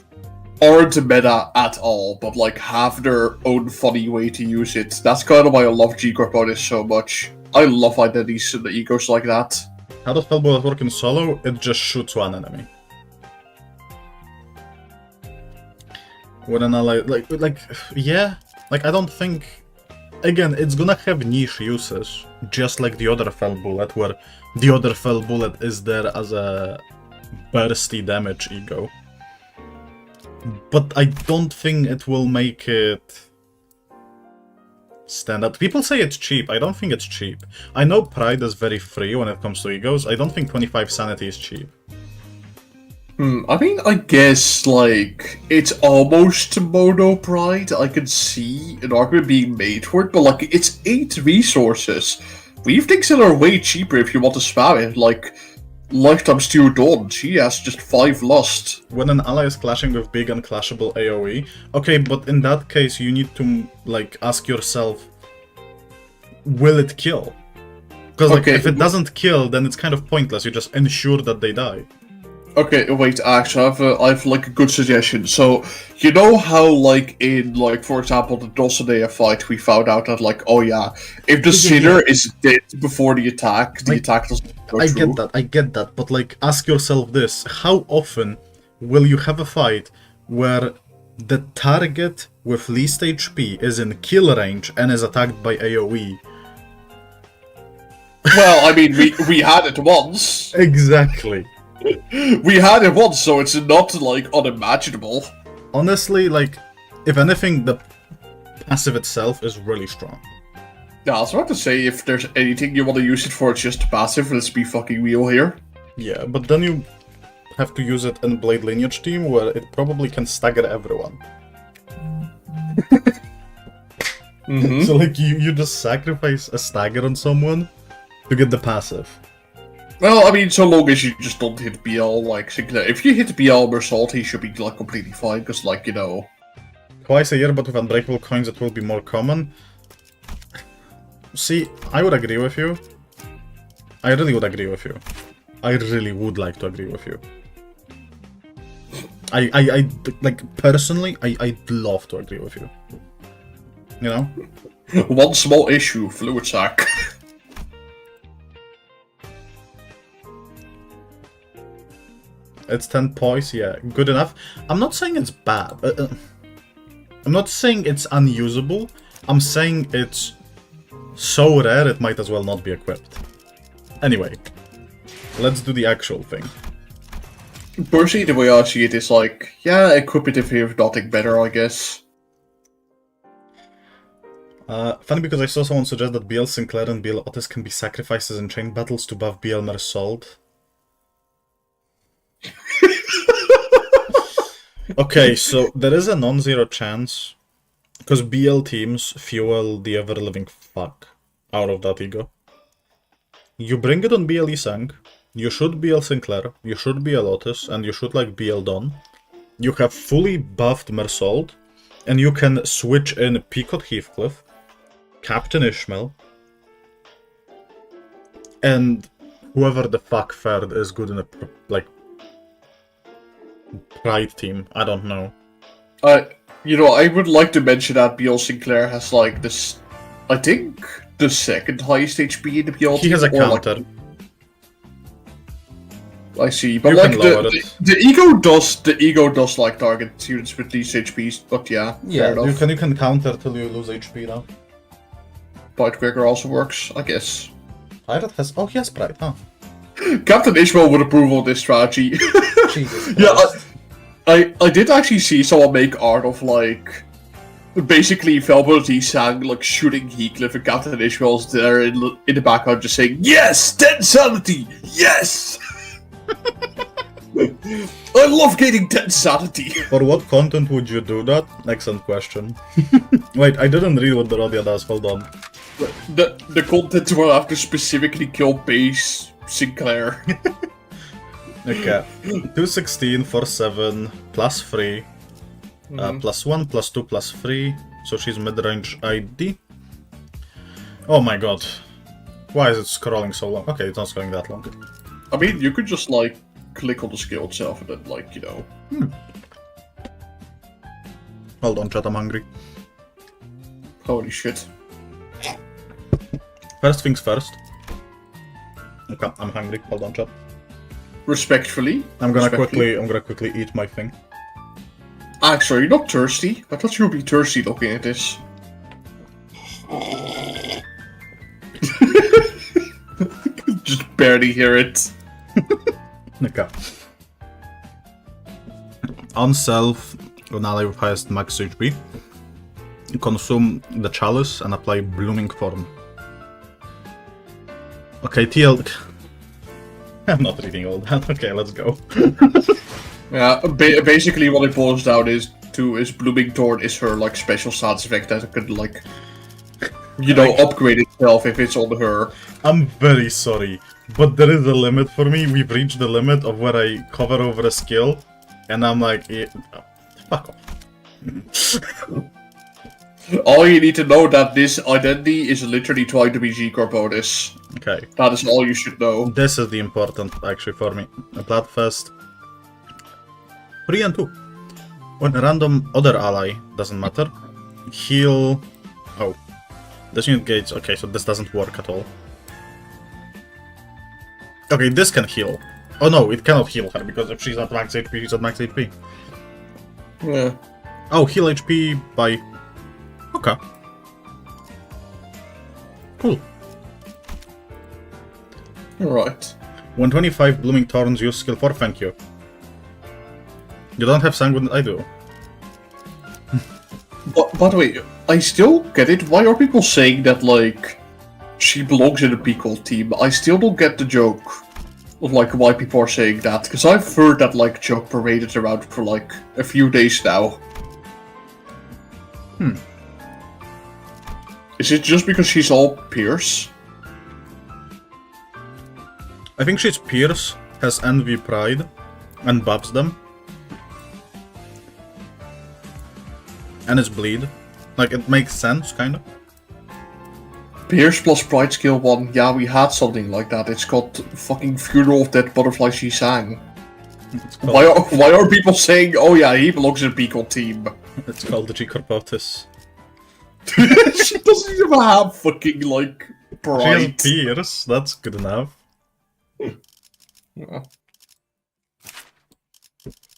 aren't meta at all, but, like, have their own funny way to use it. That's kind of why I love G-Corponis so much. I love identities and the egos like that. How does Spell Bullet work in solo? It just shoots one enemy. When an ally... yeah. Like, I don't think... Again, it's gonna have niche uses, just like the other Fell Bullet, where the other Fell Bullet is there as a bursty damage ego. But I don't think it will make it stand out. People say it's cheap. I don't think it's cheap. I know Pride is very free when it comes to egos. I don't think 25 sanity is cheap. I mean, I guess, like, it's almost Mono Pride. I can see an argument being made for it, but, like, it's 8 resources. We have things that are way cheaper if you want to spam it, like Lifetime Stew Dawn. She has just 5 lust. When an ally is clashing with big and clashable AoE, okay, but in that case you need to, like, ask yourself, will it kill? Because, like, if it doesn't kill, then it's kind of pointless. You just ensure that they die. Okay, wait, actually, I have like a good suggestion. So, you know how, like, in, like, for example, the Dulcinea fight, we found out that, like, oh yeah, if the sinner is dead before the attack doesn't go through. I get that, but, like, ask yourself this. How often will you have a fight where the target with least HP is in kill range and is attacked by AoE? Well, I mean, we had it once. Exactly. We had it once, so it's not, like, unimaginable. Honestly, like, if anything, the passive itself is really strong. Yeah, I was about to say, if there's anything you want to use it for, it's just passive. Let's be fucking real here. Yeah, but then you have to use it in Blade Lineage team, where it probably can stagger everyone. So, like, you just sacrifice a stagger on someone to get the passive. Well, I mean, so long as you just don't hit BL, like, if you hit BL Mersault, he should be, like, completely fine, because, like, you know... Twice a year, but with unbreakable coins it will be more common. See, I would agree with you. I really would agree with you. I really would like to agree with you. I like, personally, I'd love to agree with you. You know? One small issue, fluid sack. It's 10 poise, yeah, good enough. I'm not saying it's bad. I'm not saying it's unusable. I'm saying it's so rare it might as well not be equipped. Anyway, let's do the actual thing. Personally, the way I see it is like, yeah, equip it if you have nothing better, I guess. Funny because I saw someone suggest that BL Sinclair and BL Otis can be sacrifices in chain battles to buff BL Mersault. Okay, so there is a non-zero chance, because BL teams fuel the ever-living fuck out of that ego. You bring it on BL Isang, you shoot BL Sinclair, you shoot BL Otis, and you shoot like BL Don. You have fully buffed Mersault, and you can switch in Peacock Heathcliff, Captain Ishmael, and whoever the fuck third is good in a, like, Pride team. I don't know. You know, I would like to mention that BL Sinclair has, like, this, I think, the second highest HP in the BL team. He has a counter. Like, I see, but You like can lower it. the ego does like target units with these HPs, but yeah, fair Yeah, enough. you can counter till you lose HP now. Bite Quicker also works, I guess. Pirate has... Oh, he has Pride, huh? Captain Ishmael would approve of this strategy. Jesus Yeah, Christ. I did actually see someone make art of like basically Velberty sang like shooting Heathcliff and Captain Ishmael's there in the background just saying yes, 10 sanity, yes. I love getting 10 sanity. For what content would you do that? Excellent question. Wait, I didn't read what the Rodia does, hold on. The content where I have to specifically kill Base Sinclair. Okay. 216, 47, plus 3, plus 1, plus 2, plus 3. So she's mid-range ID. Oh my god. Why is it scrolling so long? Okay, it's not scrolling that long. I mean, you could just like click on the skill itself and then like, you know. Hold on, chat, I'm hungry. Holy shit. First things first. Okay, I'm hungry. Hold on, chat. Respectfully. I'm gonna Respectfully. quickly eat my thing. Actually, you're not thirsty. I thought you would be thirsty looking at this. Just barely hear it. Okay. On self, an ally with highest max HP. Consume the chalice and apply blooming form. Okay, TL. I'm not reading all that. Okay, let's go. Yeah, basically what it boils down is Blooming Thorn is her like special stats effect that could like, you know, upgrade itself if it's on her. I'm very sorry, but there is a limit for me. We've reached the limit of where I cover over a skill, and I'm like, fuck off. All you need to know that this identity is literally trying to be G-Core bonus. Okay. That is all you should know. This is the important, actually, for me. A Bloodfest. 3 and 2. When a random other ally, doesn't matter, heal... Oh. This unit gates... Okay, so this doesn't work at all. Okay, this can heal. Oh no, it cannot heal her, because if she's at max HP, she's at max HP. Yeah. Oh, heal HP by... Okay. Cool. Right. 125 Blooming Thorns, use skill 4, thank you. You don't have Sanguine, I do. But, by the way, I still get it. Why are people saying that, like, she belongs in the Pickle team? I still don't get the joke of, like, why people are saying that. Because I've heard that, like, joke paraded around for, like, a few days now. Is it just because she's all Pierce? I think she's Pierce, has Envy Pride, and buffs them. And is Bleed. Like, it makes sense, kinda. Pierce plus Pride skill 1. Yeah, we had something like that. It's called fucking Funeral of Dead Butterfly She Sang. It's called, Why are people saying, oh yeah, he belongs in the Pickle team? it's called the G-Corpotis. She doesn't even have fucking, like, She has Pride. Pierce, that's good enough. Yeah.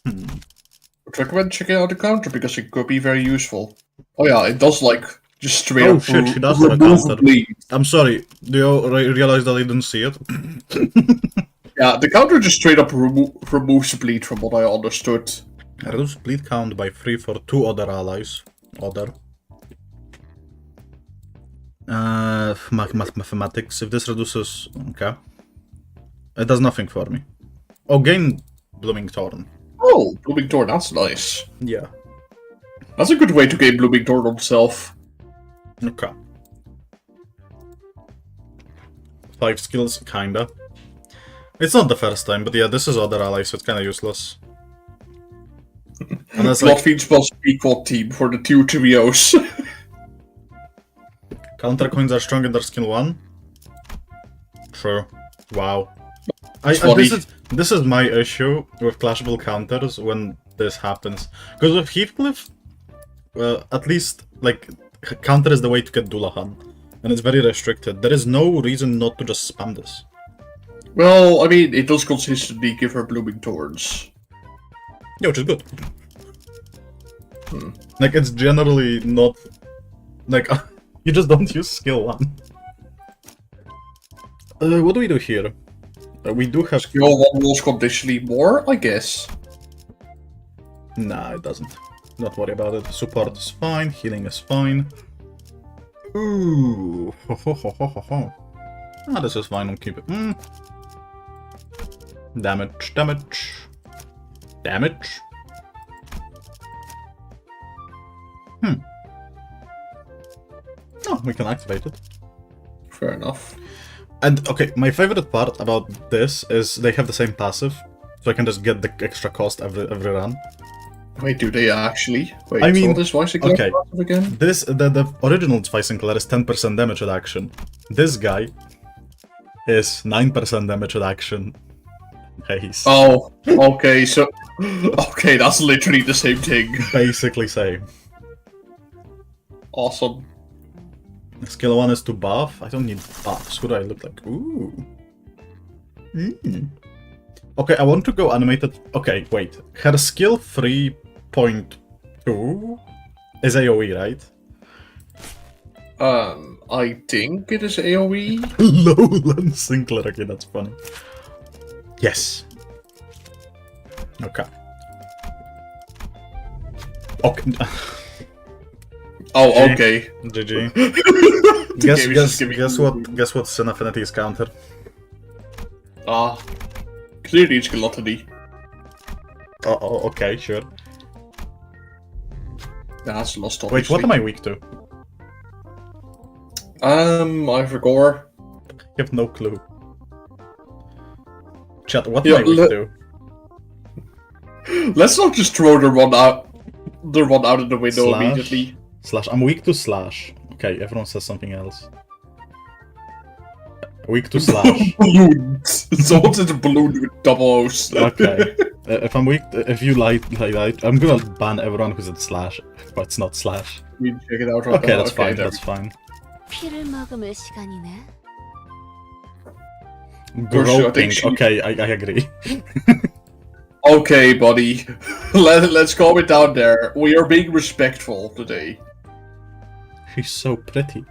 I'd recommend checking out the counter because it could be very useful. Oh yeah, it does like just straight Oh up shit, she does have a remove counter. bleed. I'm sorry, do you realize that I didn't see it? Yeah, the counter just straight up removes bleed from what I understood. Reduce bleed count by 3 for 2 other allies. Mathematics. If this reduces... Okay. It does nothing for me. Oh, gain Blooming Thorn. Oh, Blooming Thorn, that's nice. Yeah. That's a good way to gain Blooming Thorn on himself. Okay. 5 skills, kinda. It's not the first time, but yeah, this is other allies, so it's kinda useless. And that's like... Bloodfiends plus equal team for the 2 trios. Counter coins are strong in their skill 1? True. Wow. This is my issue with clashable counters when this happens. Because with Heathcliff, at least, like, counter is the way to get Dullahan. And it's very restricted. There is no reason not to just spam this. Well, I mean, it does consistently give her blooming thorns. Yeah, which is good. Like, it's generally not... Like, you just don't use skill 1. What do we do here? We do have... Skill 1 rolls conditionally more, I guess. Nah, it doesn't. Don't worry about it. Support is fine, healing is fine. Ooh. Ho, ho, ho, ho, ho, ho. Ah, this is fine, I'll keep it. Damage, damage. Damage. Oh, we can activate it. Fair enough. And, okay, my favorite part about this is they have the same passive, so I can just get the extra cost every run. Wait, do they actually? Wait, I mean, so this voice okay. again? This, the original Zweissinkler is 10% damage reduction. This guy is 9% damage reduction. Haste. Oh, okay, so... Okay, that's literally the same thing. Basically same. Awesome. Skill 1 is to buff. I don't need buffs. Who do I look like? Ooh. Okay, I want to go animated. Okay, wait. Her skill 3.2 is AoE, right? I think it is AoE. Lowland Sinclair. Okay, that's funny. Yes. Okay. Okay. Oh, okay. GG. Guess what Sin Affinity's counter? Ah. Clearly it's gluttony. Oh, okay, sure. That's lost, Wait, what am I weak to? I forgot. I have no clue. Chat, what am I weak to? Let's not just throw the run out of the window Slash? immediately. Slash. I'm weak to slash. Okay, everyone says something else. Weak to slash. Balloons. Someone said a balloon with double O's. Okay. If I'm weak, if you lie, I'm gonna ban everyone who said slash, but it's not slash. We check it out right Okay, now. that's fine. there That's fine. 피를 머금을 시간이네. For sure, I think Groping. she- Okay, I agree. Okay, buddy. Let's calm it down there. We are being respectful today. She's so pretty.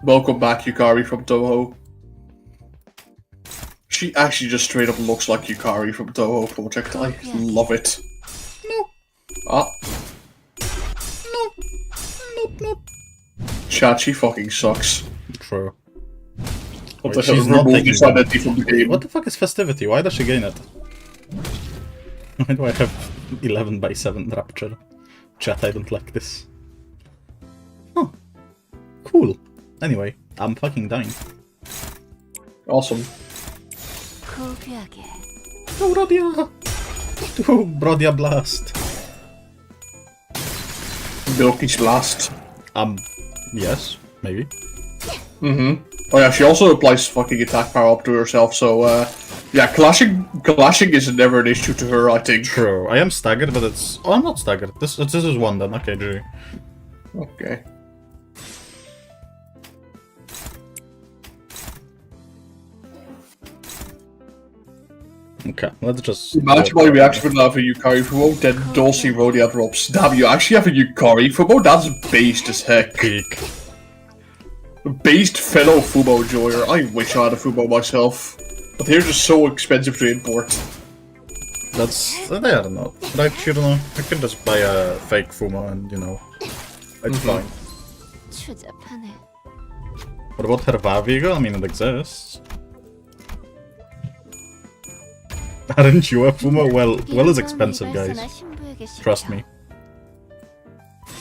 Welcome back, Yukari from Toho. She actually just straight up looks like Yukari from Toho Project. I love it. No. Ah. No. Chat, she fucking sucks. True. What Wait, the hell? she's not Remove taking this them. identity from the game. What the fuck is festivity? Why does she gain it? Why do I have 11/7 rapture? Chat, I don't like this. Huh. Cool. Anyway, I'm fucking dying. Awesome. 고귀하게. Oh, Brodia! Oh, Brodia Blast. Milky's Blast. Yes, maybe. Mm-hmm. Oh yeah, she also applies fucking attack power up to herself, so yeah, clashing is never an issue to her, I think. True. I am staggered, but it's... Oh, I'm not staggered. This is one then. Okay, GG. Okay. Okay, let's just... Imagine my reaction when I have a Yukari Fumo, then Dulcie Rodia drops. Damn, you actually have a Yukari Fumo? That's based as heck. Peak. Based fellow Fumo enjoyer. I wish I had a Fumo myself. But they're just so expensive to import. That's... I don't know. Like, you know, I can just buy a fake Fumo and, you know, it's fine. 추잡하네. What about her Vavigo? I mean, it exists. Aren't you a Fumo? Well is expensive, guys. Trust me.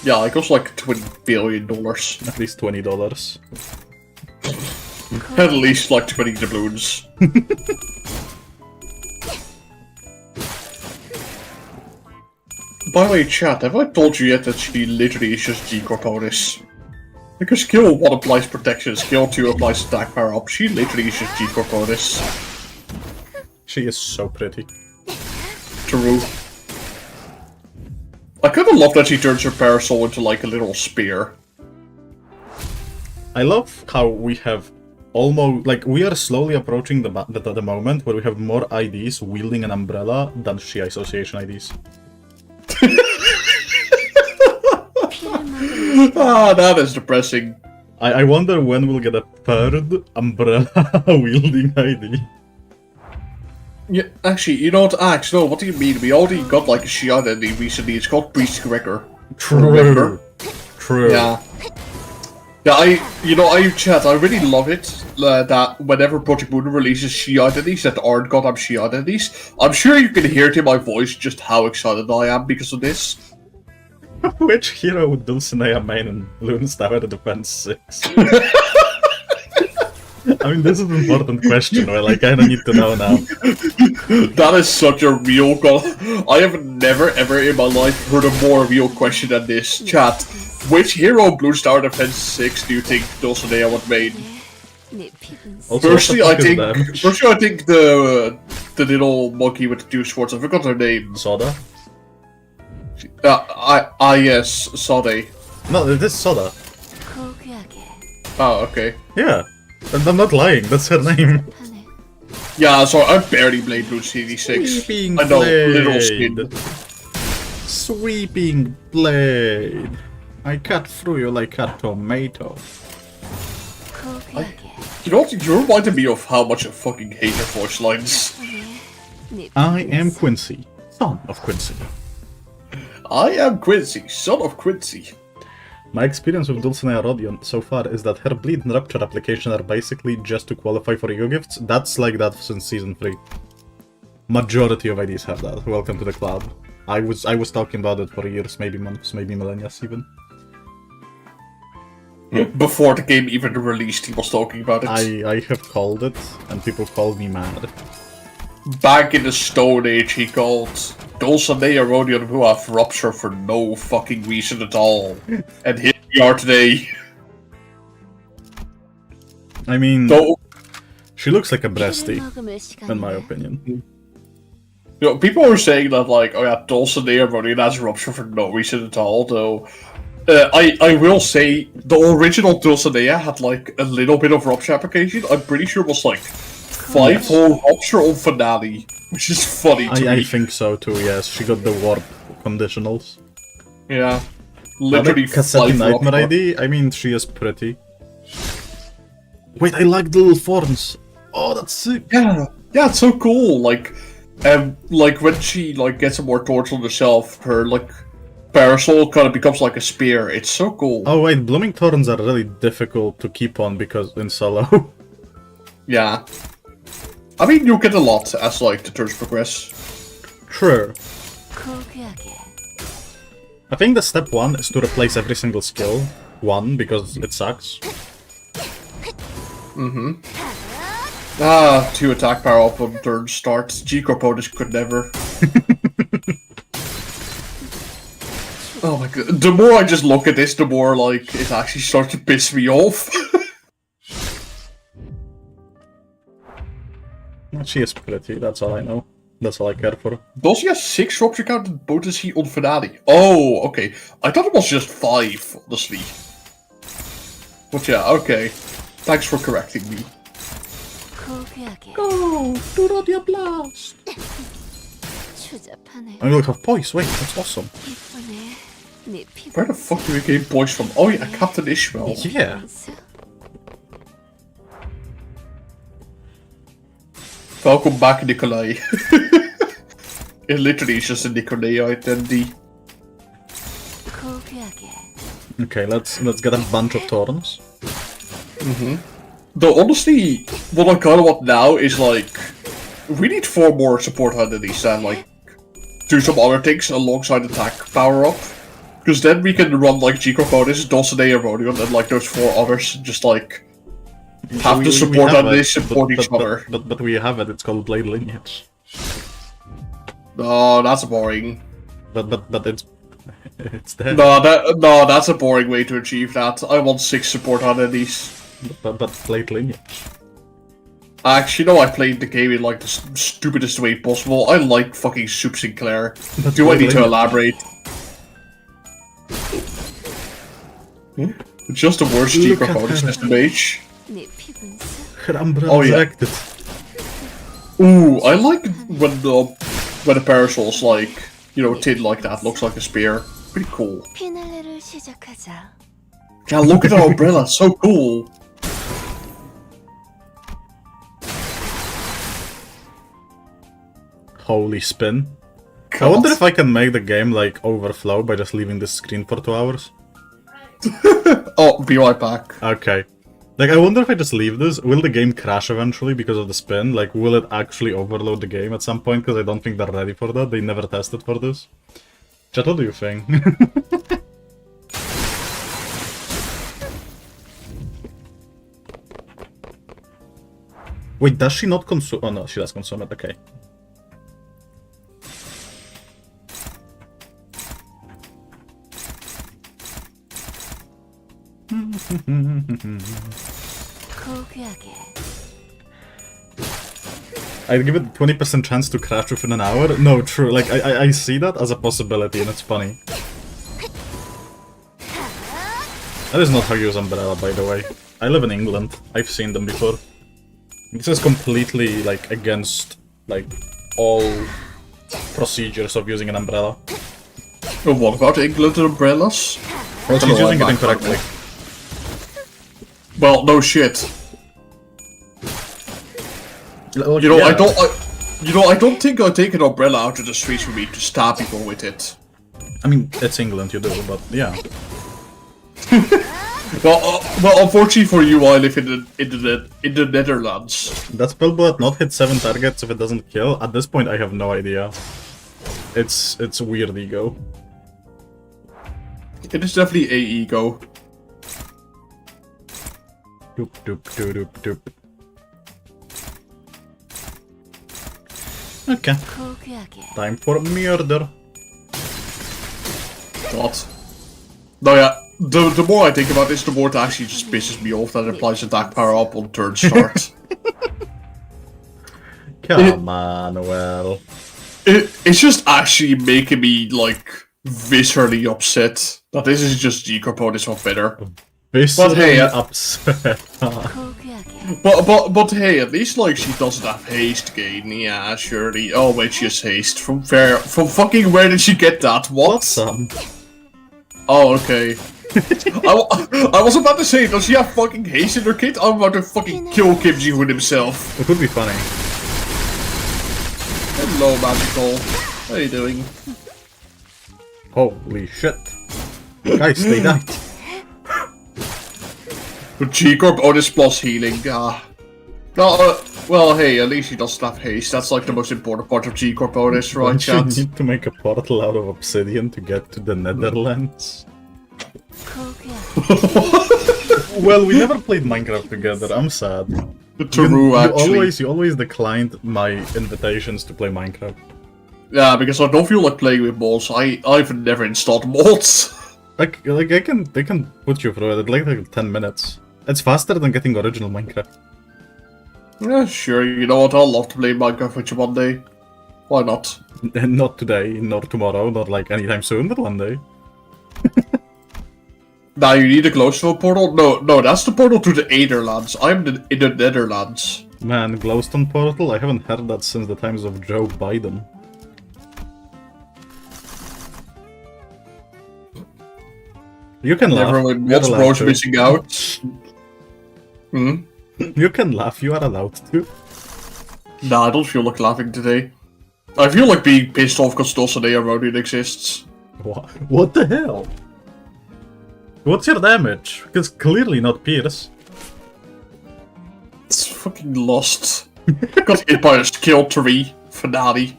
Yeah, it costs like $20 billion. At least $20. At least like 20 doubloons. By the way, chat, have I told you yet that she literally is just G-Corporis? Because skill 1 applies protection, skill 2 applies attack power up, she literally is just G-Corporis. She is so pretty. True. I kinda love that she turns her parasol into like a little spear. I love how we have almost like we are slowly approaching the moment where we have more IDs wielding an umbrella than Shia Association IDs. Ah, that is depressing. I wonder when we'll get a third umbrella wielding ID. Yeah, actually, you know what, Axe, no, what do you mean? We already got like a Shia identity recently, it's called Priest Corrector. True. True. Yeah. Yeah, chat, I really love it that whenever Project Moon releases Shia identities that aren't goddamn Shia identities, I'm sure you can hear it in my voice just how excited I am because of this. Which hero would Dulcinea main in Luna's Tower Defense 6? I mean, this is an important question, right? Like, I don't need to know now. That is such a real I have never ever in my life heard a more real question than this. Chat, which hero in Blue Star Defense 6 do you think Dulcinea would main? Also, Personally, I what the fuck is I think the little monkey with the two swords, I forgot her name. Soda? Yes, Sade. No, it is Soda. Oh, okay. Yeah. And I'm not lying, that's her name. Yeah, so I barely played Blue CD6. Sweeping I know, blade. little skin. Sweeping blade. I cut through you like a tomato. You know what, you reminded me of how much I fucking hate her voice lines. I am Quincy, son of Quincy. I am Quincy, son of Quincy. My experience with Dulcinea Rodion so far is that her Bleed and Rupture application are basically just to qualify for Ego gifts. That's like that since Season 3. Majority of IDs have that. Welcome to the club. I was talking about it for years, maybe months, maybe millennia even. Before the game even released, he was talking about it. I have called it, and people called me mad. Back in the Stone Age, he called Dulcinea Rodion who have Rupture for no fucking reason at all. And here we are today. I mean, So, she looks like a breasty, in my opinion. you know, people were saying that, like, oh yeah, Dulcinea Rodion has Rupture for no reason at all, though. I will say, the original Dulcinea had, like, a little bit of Rupture application. I'm pretty sure it was, like, 5 whole Rupture on Finale, which is funny to me. I think so too, yes. She got the warp conditionals. Yeah. Literally Cassette 5 Nightmare Rupture. ID? I mean, she is pretty. Wait, I like the little thorns. Oh, that's sick. Yeah, it's so cool. Like when she like gets some more torch on herself, her like parasol kind of becomes like a spear. It's so cool. Oh wait, blooming thorns are really difficult to keep on because in solo. Yeah. I mean, you get a lot as like the turns progress. True. I think the step 1 is to replace every single skill. 1, because it sucks. Ah, 2 attack power up on turn starts. G-Corponis could never. Oh my god. The more I just look at this, the more like it actually starts to piss me off. She is pretty, that's all I know. That's all I care for. Does he have 6 Rupture count and potency on Finale? Oh, okay. I thought it was just 5, honestly. But yeah, okay. Thanks for correcting me. Go! Do not your blast! I will have Poise, wait, that's awesome. Where the fuck do we get Poise from? Oh yeah, Captain Ishmael. Yeah. Welcome back, Nikolai. It literally is just a Nikolai identity. Okay, let's get a bunch of thorns. Though honestly, what I kinda want now is like, we need 4 more support identities and like, do some other things alongside attack power up. Because then we can run like G-Corponis, Dulcinea Rodion, and like those 4 others, just like, have the support identities support each other. But we have it, it's called Blade Lineage. No, that's boring. But it's there. No, that's a boring way to achieve that. I want 6 support identities. But Blade Lineage. Actually, no, I played the game in like the stupidest way possible. I like fucking Soup Sinclair. But Do I Blade need to Lineage. elaborate? Just the worst Look at G-Corponis her. system H. Her umbrella's yeah. erected. Ooh, I like when the parasol's like, you know, tin like that, looks like a spear. Pretty cool. 피날레를 시작하자. Yeah, look at the umbrella, it's so cool. Holy spin. I God. wonder if I can make the game like overflow by just leaving this screen for 2 hours. Oh, be right back. Okay. Like, I wonder if I just leave this, will the game crash eventually because of the spin? Like, will it actually overload the game at some point? Because I don't think they're ready for that. They never tested for this. Chat, what do you think? Wait, does she not consume? Oh no, she does consume it, okay. 고귀하게. I'd give it 20% chance to crash within an hour? No, true. Like, I see that as a possibility, and it's funny. That is not how you use Umbrella, by the way. I live in England. I've seen them before. This is completely, like, against, like, all procedures of using an umbrella. Oh, what about England and umbrellas? Well, she's using it incorrectly. Well, no shit. Well, You know, yeah. I don't think I'll take an umbrella out of the streets for me to stab people with it. I mean, it's England, you do, but yeah. Well, unfortunately for you, I live in the Netherlands. That spell will not hit 7 targets if it doesn't kill. At this point, I have no idea. It's weird ego. It is definitely a ego. Doop doop doop doop doop. Okay, 고귀하게. time for murder. God. No, yeah. The more I think about this, the more it actually just pisses me off that it applies attack power up on turn start. Come on, well. It's just actually making me, like, viscerally upset that this is just G-Components one better. Viscerally hey, upset. 고귀하게. But hey, at least, like, she doesn't have haste gain. Yeah, surely. Oh, wait, she has haste. From fucking where did she get that? What? Some. Oh, okay. I was about to say, does she have fucking haste in her kit? I'm about to fucking kill Kim Ji-hoon himself. It would be funny. Hello, Magical. How are you doing? Holy shit. Guys, they died. G-Corp Otis plus healing. No, well, hey, at least he doesn't have haste. That's like the most important part of G-Corp Otis, right, Don't you chat? need to make a portal out of obsidian to get to the Netherlands? 고귀하게. Well, we never played Minecraft together, I'm sad. True, actually. You always declined my invitations to play Minecraft. Yeah, because I don't feel like playing with mods. I've never installed mods. Like they can put you through it in like 10 minutes. It's faster than getting original Minecraft. Yeah, sure. You know what? I'll love to play Minecraft with you one day. Why not? And not today, nor tomorrow, not like anytime soon, but one day. Now you need a glowstone portal? No, that's the portal to the Netherlands. I'm in the Netherlands. Man, glowstone portal? I haven't heard that since the times of Joe Biden. You can laugh. Everyone You're what's allowed Bros to. missing out? Hmm? You can laugh, you are allowed to. Nah, I don't feel like laughing today. I feel like being pissed off because Dulcinea Ronin exists. What the hell? What's your damage? It's clearly not Pierce. It's fucking lost. Got hit by a skill tree finale.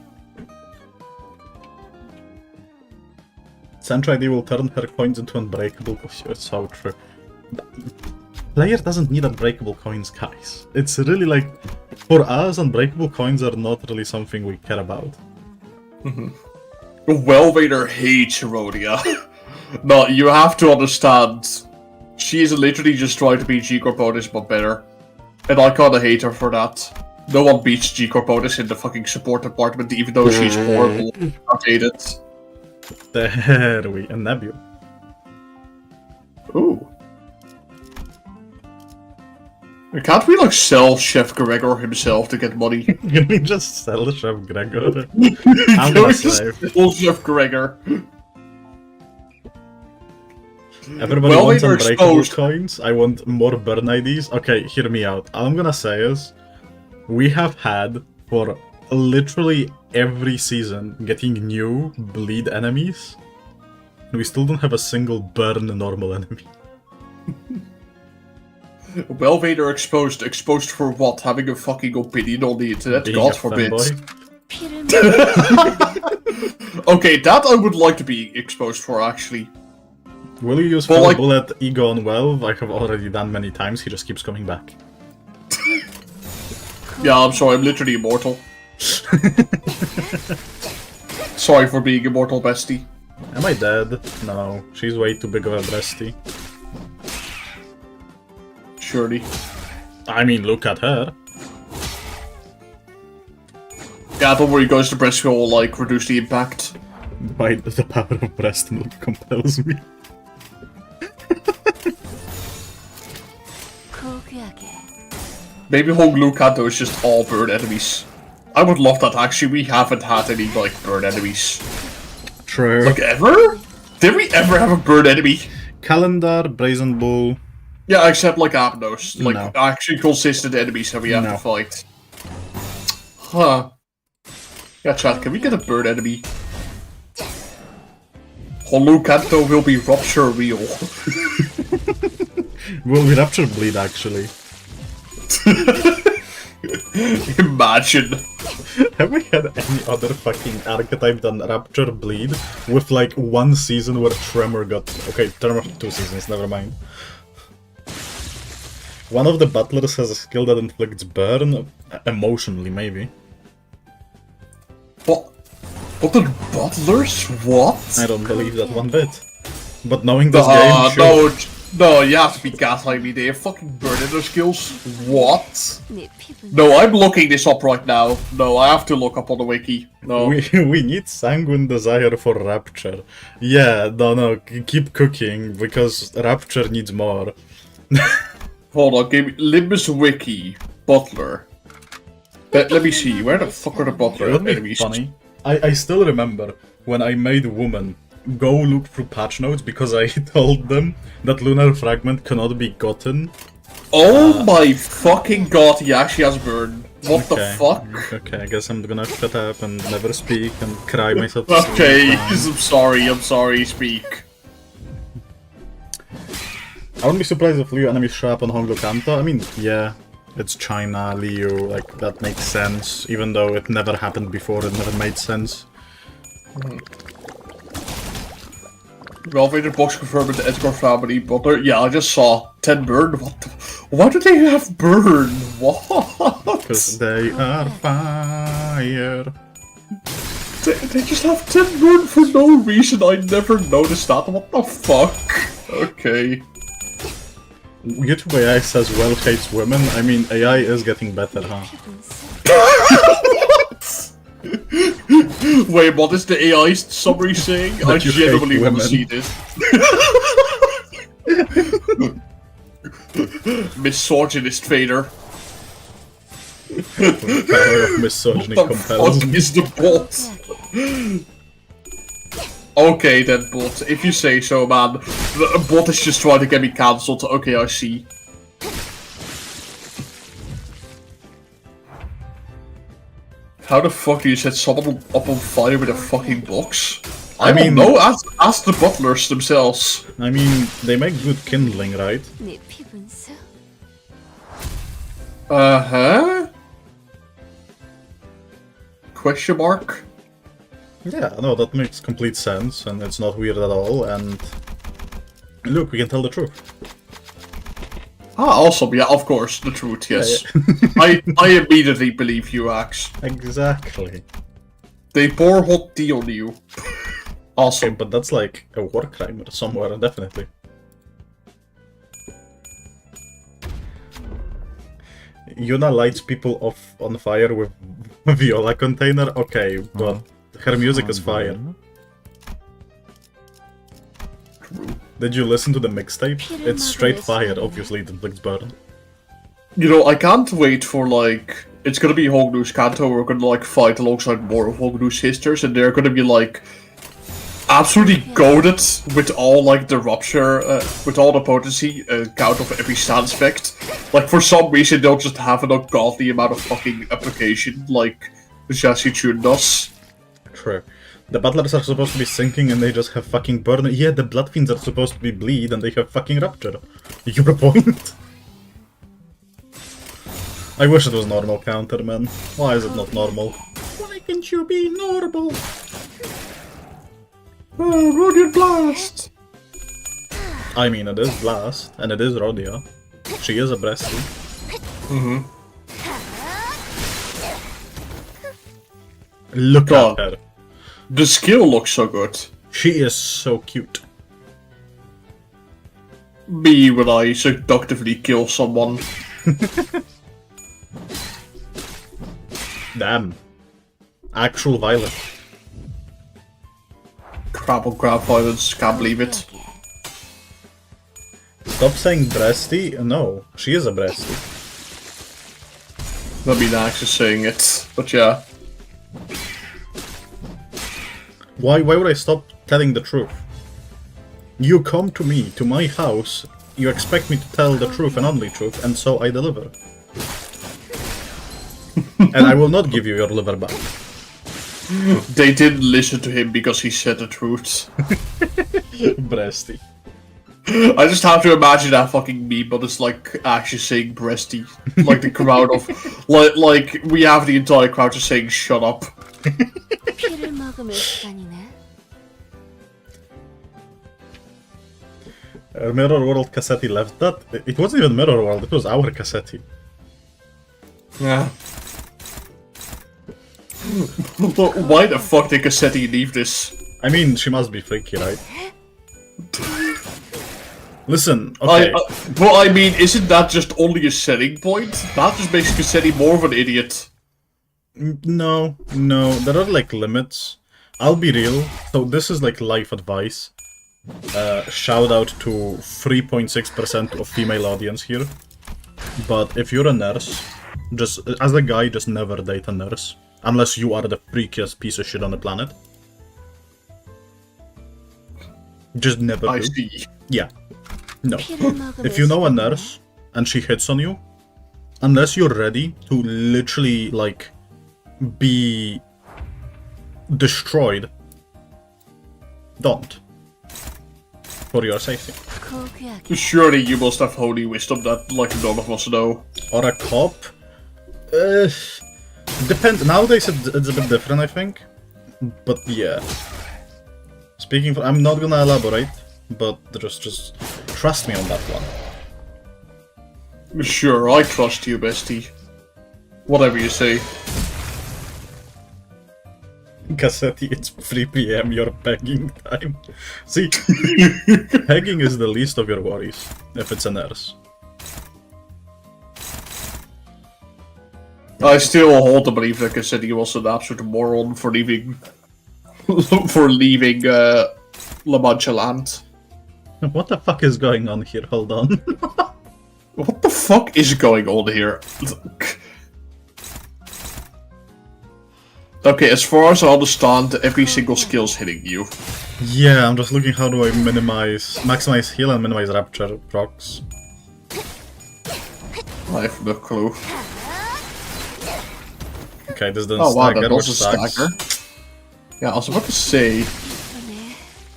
Sandra ID will turn her coins into unbreakable. It's so true. Player doesn't need unbreakable coins, guys. It's really like, for us, unbreakable coins are not really something we care about. Well, Vader hates Herodia. No, you have to understand. She is literally just trying to beat G-Corponis, but better. And I kinda hate her for that. No one beats G-Corponis in the fucking support department, even though she's horrible. I hate it. There we a Nebula. Ooh. Can't we like sell Chef Gregor himself to get money? Can we just sell Chef Gregor? I'm Can gonna we just save. sell Chef Gregor? Everybody Well, wants they were unbreakable exposed. coins. I want more burn IDs. Okay, hear me out. All I'm gonna say is, we have had for literally every season getting new bleed enemies. And we still don't have a single burn normal enemy. Well, Vader exposed. Exposed for what? Having a fucking opinion on the internet? Being God a forbid. fanboy. 피를 Okay, that I would like to be exposed for, actually. Will you use But, Fell like- Bullet Ego on Welv? I have already done many times, he just keeps coming back. Yeah, I'm sorry, I'm literally immortal. Sorry for being immortal, bestie. Am I dead? No, she's way too big of a bestie. Surely. I mean, look at her. Yeah, don't worry guys, the breast will, like, reduce the impact. By the power of breast milk compels me. 고귀하게 Maybe Hong Lu Kanto is just all bird enemies. I would love that, actually. We haven't had any, like, bird enemies. True. Like, ever? Did we ever have a bird enemy? Calendar, Brazen Bull. Yeah, except, like, Abnos. Like, No. actually consistent enemies that we have No. to fight. Huh. Yeah, chat, can we get a bird enemy? Hong Lu Kanto will be Rupture Wheel. Will we Rapture Bleed, actually? Imagine. Have we had any other fucking archetype than Rapture Bleed with like one season where Tremor got... Okay, Tremor 2 seasons, never mind. One of the butlers has a skill that inflicts burn, emotionally maybe. What? What the butlers? What? I don't believe that one bit. But knowing this game, sure. No, you have to be gaslighting me. They have fucking burn in their skills. What? 내 피부는 No, I'm looking this up right now. No, I have to look up on the wiki. No. We need Sanguine Desire for Rapture. Yeah, no, keep cooking, because Rapture needs more. Hold on, give me Limbus wiki. Butler. Let me see, where the fuck are the butler It would be enemies? funny. I still remember when I made Woman go look through patch notes because I told them that Lunar Fragment cannot be gotten. Oh my fucking god, yeah, she has burn. What the Okay, fuck? Okay, I guess I'm gonna shut up and never speak and cry myself to sleep. Okay, Fine. I'm sorry, speak. I wouldn't be surprised if Liu enemies show up on Honglo Kanto. I mean, yeah, it's China, Liu, like, that makes sense. Even though it never happened before, it never made sense. Well, Vader box confirmed with the Edgar family butler. Yeah, I just saw 10 burn. What the... Why do they have burn? What? Because they are fire. They just have 10 burn for no reason. I never noticed that. What the fuck? Okay. YouTube AI says well hates women. I mean, AI is getting better, huh? Wait, what is the AI summary saying? I That you genuinely hate want to see this. Misogynist Vader. The power of misogyny What the compels fuck me. is the bot? Okay then, bot. If you say so, man. The bot is just trying to get me cancelled. Okay, I see. How the fuck do you set someone up on fire with a fucking box? I mean- mean, no. Ask the butlers themselves. I mean, they make good kindling, right? 내 피분수 Uh-huh? Question mark? Yeah, no, that makes complete sense, and it's not weird at all, and... Look, we can tell the truth. Ah, awesome. Yeah, of course. The truth, yes. I immediately believe you, Axe. Exactly. They pour hot tea on you. Okay, Awesome. but that's like a war crime somewhere, definitely. Yuna lights people off on fire with Viola container? Okay, but her music is fire. Did you listen to the mixtape? It's straight fire, obviously it inflicts burn. You know, I can't wait for, like... It's gonna be Hognu's Kanto, we're gonna, like, fight alongside more of Hognu's sisters, and they're gonna be, like... absolutely goaded with all, like, the rupture, with all the potency, count of every stance effect. Like, for some reason, they'll just have an ungodly amount of fucking application, like Jashichun does. True. The battlers are supposed to be sinking and they just have fucking burn. Yeah, the blood fiends are supposed to be bleed and they have fucking rupture. Your point? I wish it was normal counter, man. Why is it not normal? Why can't you be normal? Oh, Rodian Blast! I mean, it is Blast, and it is Rodia. She is a breastie. Mm-hmm. Look God. at her. The skill looks so good. She is so cute. Me when I seductively kill someone. Damn. Actual violence. Crap on crap violence, can't believe it. Stop saying breastie. No, she is a breastie. That'd be nice just saying it, but yeah. Why would I stop telling the truth? You come to me, to my house, you expect me to tell the truth and only truth, and so I deliver. And I will not give you your liver back. They didn't listen to him because he said the truth. Breastie. I just have to imagine that fucking meme, but it's like actually saying breasty. Like the crowd of... like we have the entire crowd just saying shut up. 피를 머금을 시간이네. Mirror World Cassetti left that. It wasn't even Mirror World, it was our Cassetti. Yeah. Why the fuck did Cassetti leave this? I mean, she must be freaky, right? Listen, okay. But I mean, isn't that just only a selling point? That just makes Cassetti more of an idiot. No, there are like limits. I'll be real, so this is like life advice. Shout out to 3.6% of female audience here. But if you're a nurse, just as a guy, just never date a nurse. Unless you are the freakiest piece of shit on the planet. Just never I do. see. Yeah. No. 피를 머금을 If you know a 시간이네. nurse, and she hits on you, unless you're ready to literally, like, be destroyed, don't. For your safety. 고귀하게. Surely you must have holy wisdom that, like, none of us know. Or a cop? Depends. Nowadays it's a bit different, I think. But yeah. Speaking for... I'm not gonna elaborate, but just trust me on that one. Sure, I trust you, bestie. Whatever you say. Cassetti, it's 3 PM, your pegging time. See, pegging is the least of your worries, if it's a nurse. I still hold the belief that Cassetti was an absolute moron for leaving... for leaving, La Mancha land. What the fuck is going on here? Hold on. What the fuck is going on here? Okay, as far as I understand, every single skill's hitting you. Yeah, I'm just looking how do I maximize heal and minimize rapture procs. I have no clue. Okay, this doesn't Oh wow, stagger, that which also sucks. stagger. Yeah, I was about to say...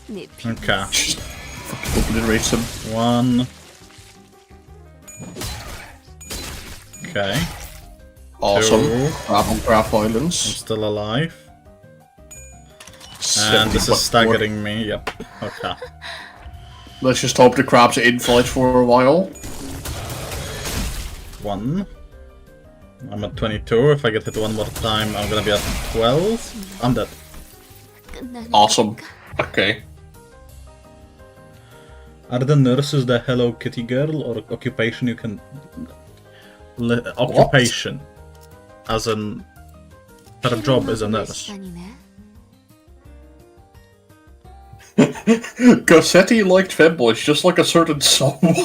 내 피부는 Okay. Just fucking obliterate him. 1. Okay. Awesome. 2. Grab on grab I'm violence. still alive. And 70 this is plus staggering me, yep. Okay. 4. Let's just hope the crabs are in flight for a while. 1. I'm at 22. If I get hit one more time, I'm gonna be at 12. I'm dead. 끝나는 Awesome. Okay. Are the nurses the Hello Kitty girl or occupation you can... occupation. As in... Her job is a nurse. Cassetti liked femboys just like a certain someone.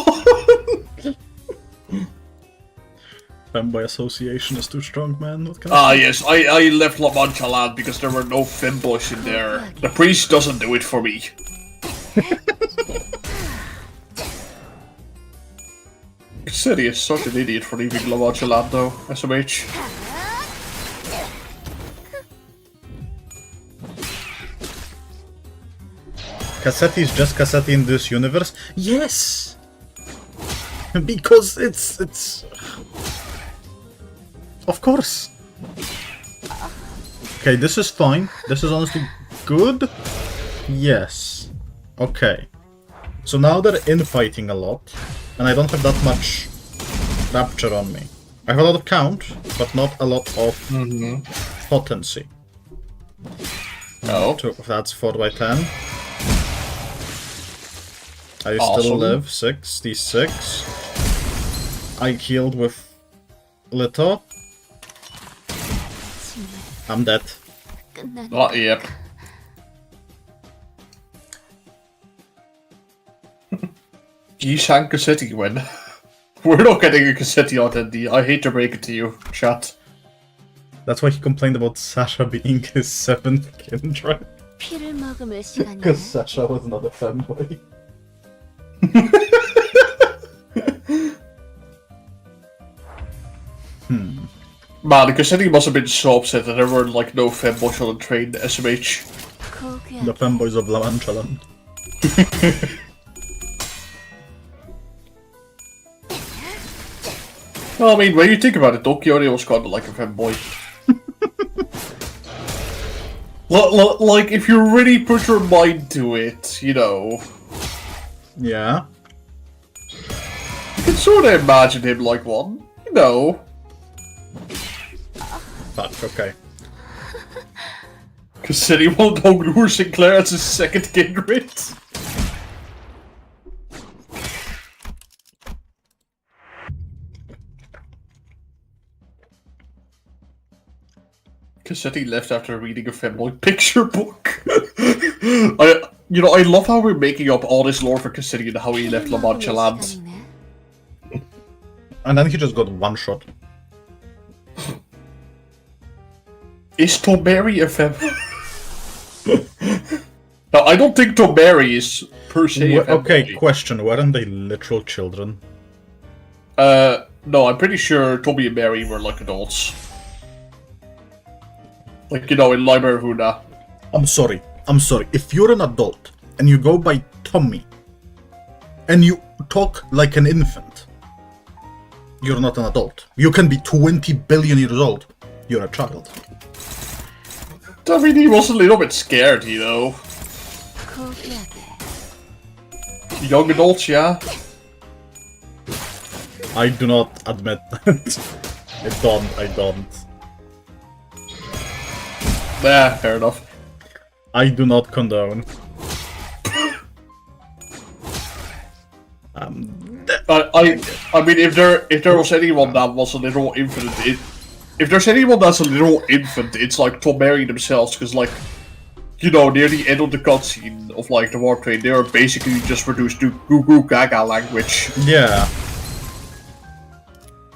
Femboy association is too strong, man. What can I say? Yes, I left La Mancha land because there were no femboys in there. The priest doesn't do it for me. City is such an idiot for leaving La Mancha land though, SMH. Cassetti is just Cassetti in this universe? Yes! Because it's... Of course! Okay, this is fine. This is honestly good. Yes. Okay. So now they're infighting a lot, and I don't have that much rapture on me. I have a lot of count, but not a lot of potency. Oh. That's 4 by 10. I still Awesome. live 66. I healed with Lito. I'm dead. 끝나는 Not yet. G-Shan Cassetti win. We're not getting a Cassetti on ND. I hate to break it to you, chat. That's why he complained about Sasha being his 7th kindred. 피를 머금을 시간이네. Because Sasha was not a fanboy. Man, the Cassetti must have been so upset that there were like no femboys on the train, SMH. 고귀하게 The fanboys of La Mancha Land. Well, I mean, when you think about it, Dokiori was kind of like a femboy. Like, if you really put your mind to it, you know, Yeah. you can sort of imagine him like one, you know. Fuck, okay. Cassetti won't ignore Sinclair as his second kindred. Cassetti left after reading a femboy picture book. I love how we're making up all this lore for Cassetti and how he left La Mancha land. 시간이네. And then he just got one shot. Is Tomberry a femboy? No, I don't think Tomberry is per se a femboy. Okay, question. Weren't they literal children? No, I'm pretty sure Tommy and Mary were like adults. Like, you know, in Library Huna. I'm sorry. If you're an adult and you go by Tommy and you talk like an infant, you're not an adult. You can be 20 billion years old. You're a child. I mean, he was a little bit scared, you know. 고귀하게 Young adults, yeah. I do not admit that. I don't. Nah, fair enough. I do not condone. I mean, if there was anyone that was a literal infant, if there's anyone that's a literal infant, it's like Tom Mary themselves, because like, you know, near the end of the cutscene of like the warp train, they are basically just reduced to Goo Goo Gaga language. Yeah.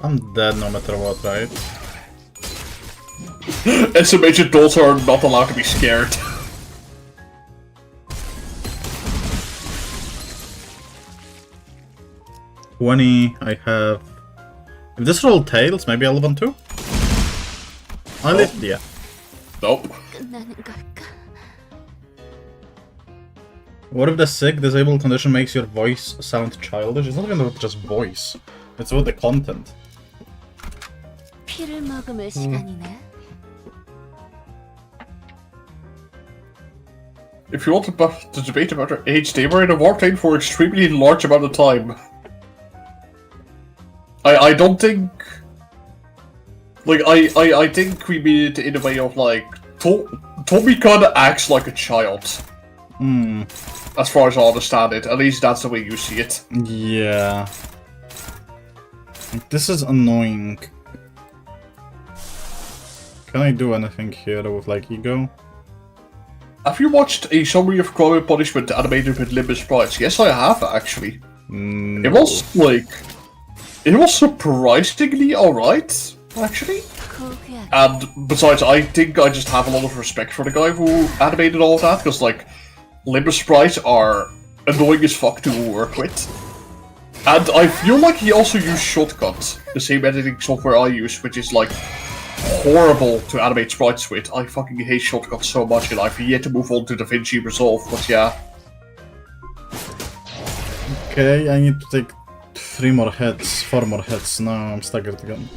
I'm dead no matter what, right? SMH adults are not allowed to be scared. I have... If this roll tails, maybe I'll level 2? I lived, yeah. Nope. 끝나는 걸까? What if the sick disabled condition makes your voice sound childish? It's not even about just voice. It's about the content. 피를 머금을 시간이네. If you want to debate about her age, they were in a warp train for an extremely large amount of time. I don't think... Like, I think we mean it in a way of, like... Tommy kinda acts like a child. As far as I understand it. At least that's the way you see it. Yeah. This is annoying. Can I do anything here with, like, ego? Have you watched a summary of Crime and Punishment animated with Limbus sprites? Yes, I have, actually. It was, like... It was surprisingly alright, actually. 고귀하게 And besides, I think I just have a lot of respect for the guy who animated all of that, because, like, Limbus sprites are annoying as fuck to work with. And I feel like he also used Shotcut, the same editing software I use, which is, like, horrible to animate sprites with. I fucking hate Shotcut so much, and I've yet to move on to DaVinci Resolve, but yeah. Okay, I need to take 4 more hits. Now I'm staggered again.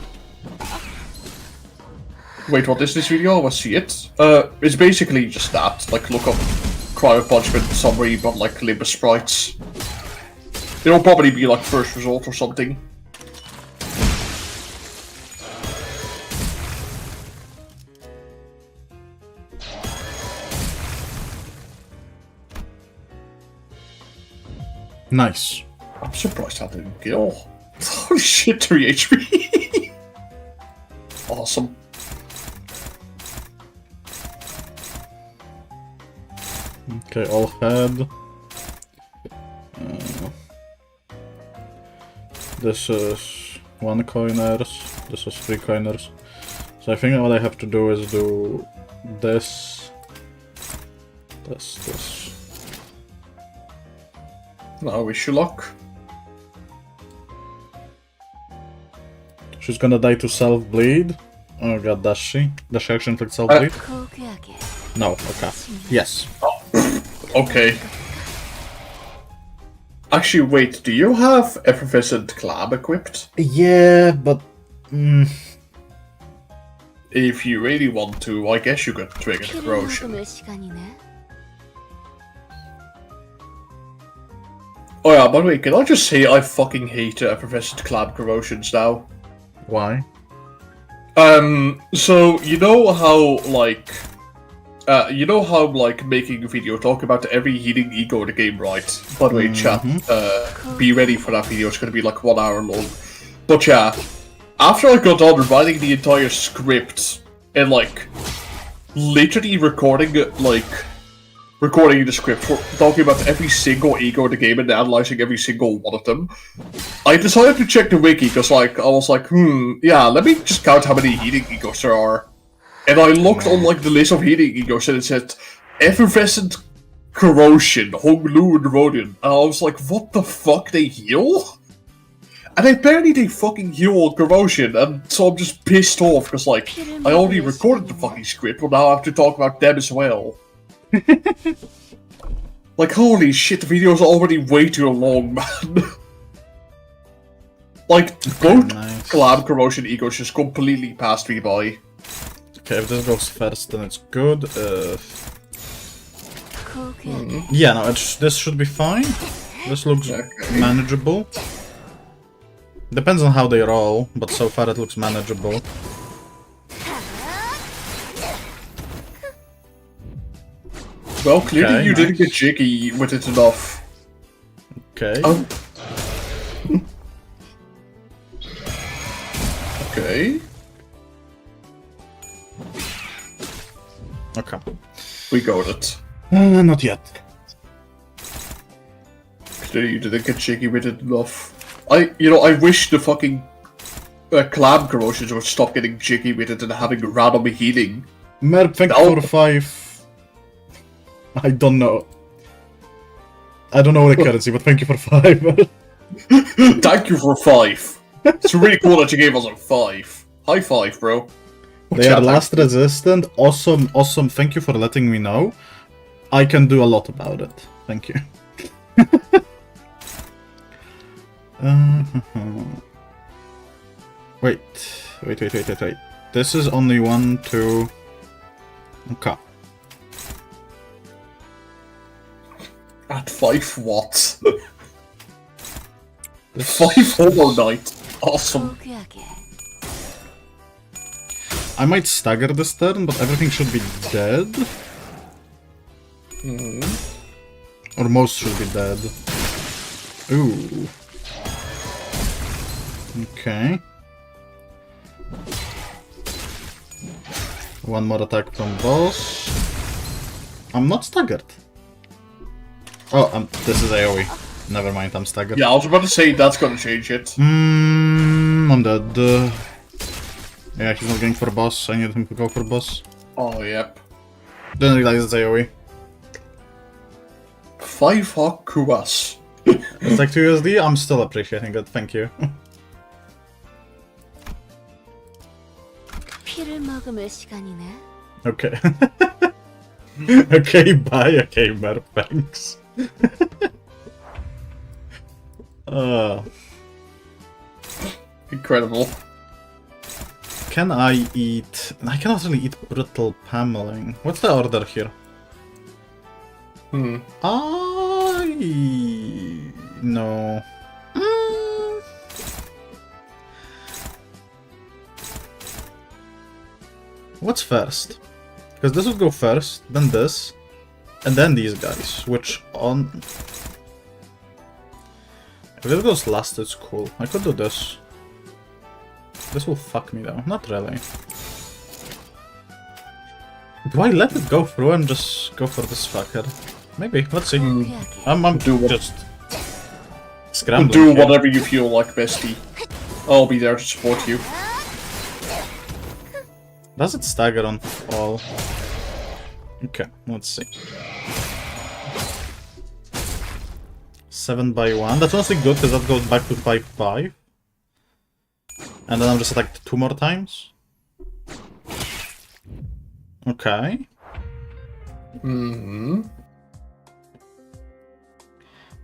Wait, what is this video? Let's see it. It's basically just that. Like, look up Cryo Punishment summary, but like Limbus sprites. It'll probably be like first result or something. Nice. I'm surprised that didn't kill. Holy shit, 3 HP. Awesome. Okay, all head. This is 1 coiners. This is 3 coiners. So I think what I have to do is do this. This. Now wish you luck. She's gonna die to self-bleed. Oh god, does she? Does she actually inflict self-bleed? 고귀하게 No, okay. Yes. Okay. Actually, wait, do you have Effervescent Clab equipped? Yeah, but... If you really want to, I guess you could trigger 피를 Corrosion. 머금을 시간이네. Oh yeah, by the way, can I just say I fucking hate Effervescent Clab Corrosions now? Why? So, you know how, making a video talk about every healing ego in the game, right? By the way, chat, be ready for that video, it's gonna be like 1 hour long. But yeah, after I got done writing the entire script, and like, literally recording the script for talking about every single ego in the game and analyzing every single one of them, I decided to check the wiki because, like, I was like, yeah, let me just count how many healing egos there are. And I looked on, like, the list of healing egos and it said Effervescent, Corrosion, Honglu, and Rodian. And I was like, what the fuck, they heal? And apparently they fucking heal on Corrosion, and so I'm just pissed off because, like, I already recorded the fucking script, but now I have to talk about them as well. Like, holy shit, the video's already way too long, man. Like, both Nice. Collab Corrosion egos just completely passed me by. Okay, if this goes first, then it's good. 고귀하게 Yeah, no, this should be fine. This looks manageable. Depends on how they roll, but so far it looks manageable. Well, clearly Okay, you didn't nice. get jiggy with it enough. Okay. Oh. Okay. Okay. We got it. Not yet. Clearly you didn't get jiggy with it enough. I wish the fucking collab corrosions would stop getting jiggy with it and having random healing. Merp, thank you for 5. I don't know. I don't know the currency, but thank you for 5. Thank you for 5. It's really cool that you gave us a 5. High 5, bro. They are last resistant. Awesome, awesome. Thank you for letting me know. I can do a lot about it. Thank you. Wait. This is only 1, 2... Okay. At 5 what? 5 Homo Knight. Awesome. 고귀하게 I might stagger this turn, but everything should be dead. Or most should be dead. Ooh. Okay. One more attack from boss. I'm not staggered. Oh, this is AoE. Never mind, I'm staggered. Yeah, I was about to say that's gonna change it. I'm dead. Yeah, he's not going for boss. I need him to go for boss. Oh, yep. Didn't realize it's AoE. 5 hawk kubas. It's like 2 USD. I'm still appreciating it. Thank you. 피를 머금을 시간이네. Okay. Okay, bye. Okay, Merp. Thanks. Incredible. Can I eat... I cannot really eat brittle pummeling. What's the order here? No. What's first? Because this would go first, then this, and then these guys, which on... If this goes last, it's cool. I could do this. This will fuck me though. Not really. Do I let it go through and just go for this fucker? Maybe. Let's see. I'm just scrambling. Do here. whatever you feel like, bestie. I'll be there to support you. Does it stagger on all? Okay, let's see. 7 by 1. That's honestly good because that goes back to 5-5. And then I'm just attacked 2 more times. Okay.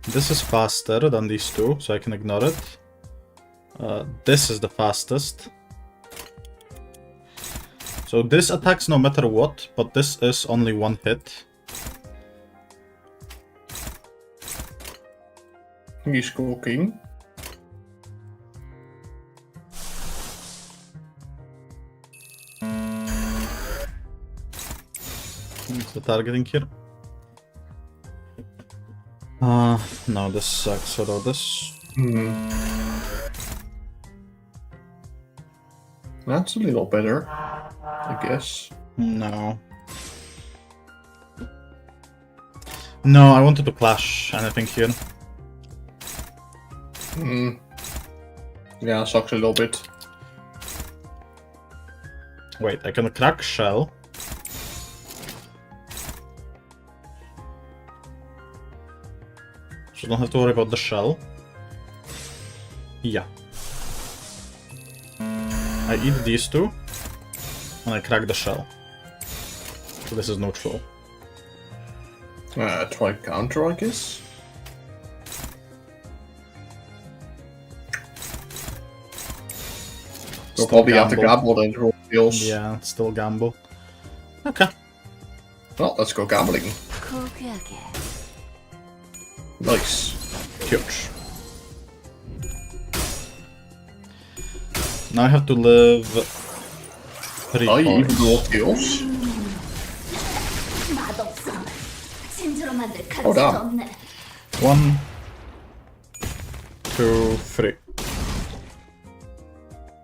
This is faster than these two, so I can ignore it. This is the fastest. So this attacks no matter what, but this is only 1 hit. He's cooking. What's the targeting here? No, this sucks. So this. That's a little better, I guess. No. No, I wanted to clash anything here. Yeah, sucks a little bit. Wait, I can crack shell. So don't have to worry about the shell. Yeah. I eat these two, and I crack the shell. So this is neutral. Try counter, I guess. We'll probably have to gamble then roll deals. Yeah, still gamble. Okay. Well, let's go gambling. 고귀하게. Nice. Huge. Now I have to live 3 I even points. roll deals. 맛없어. 진주로 만들 Oh, 가치도 damn. 없네. 1, 2, 3.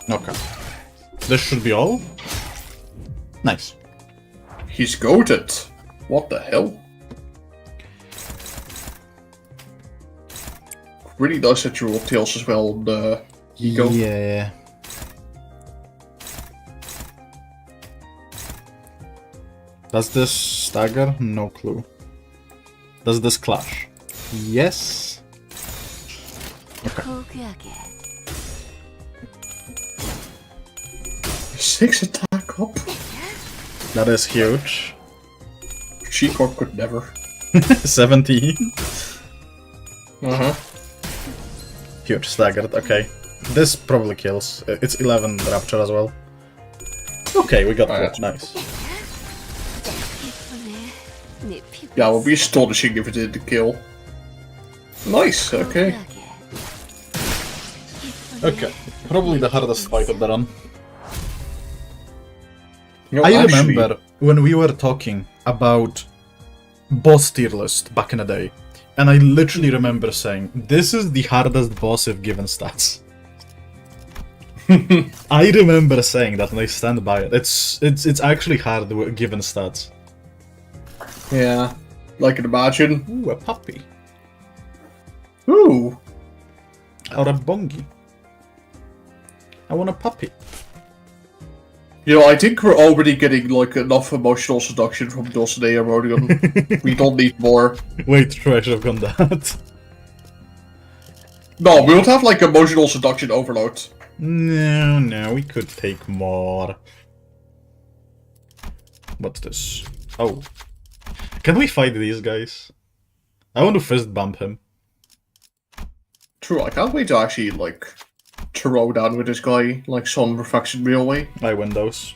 Okay. This should be all. Nice. He's goated. What the hell? Really nice that you roll tails as well on the ego. Yeah. Does this stagger? No clue. Does this clash? Yes. 고귀하게. 6 attack up. That is huge. She-Corp could never. 17. Uh-huh. Huge staggered, okay. This probably kills. It's 11 rapture as well. Okay, we got Alright. it. Nice. 예쁘네. 네 피부. Yeah, it would be astonishing if it did the kill. Nice, okay. 고귀하게. 예쁘네. Okay. Probably the hardest fight of the run. You know, I actually- remember when we were talking about boss tier list back in the day, and I literally remember saying, this is the hardest boss if given stats. I remember saying that and I stand by it. It's actually hard given stats. Yeah, I can imagine. Ooh, a puppy. Ooh, Or a bongi. I want a puppy. You know, I think we're already getting like enough emotional seduction from Dulcinea Rodion. We don't need more. Wait, true, I should have gone that. No, we don't have like emotional seduction overload. No, we could take more. What's this? Oh. Can we fight these guys? I want to fist bump him. True, I can't wait to actually like throw down with this guy like some Reflection Railway. My Windows.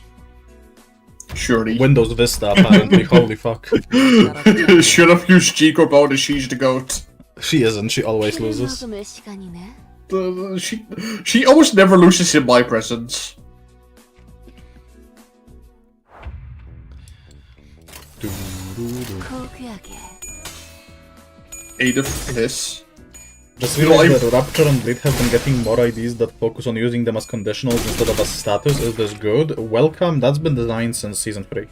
Surely. Windows Vista, apparently. Holy fuck. Should have used G-Corp out as she's the goat. She isn't, she always loses. 먹음을 시간이네. She almost never loses in my presence. 고귀하게. Adolf this. Just realized that Rapture and Bleed have been getting more IDs that focus on using them as conditionals instead of as status. Is this good? Welcome, that's been designed since Season 3.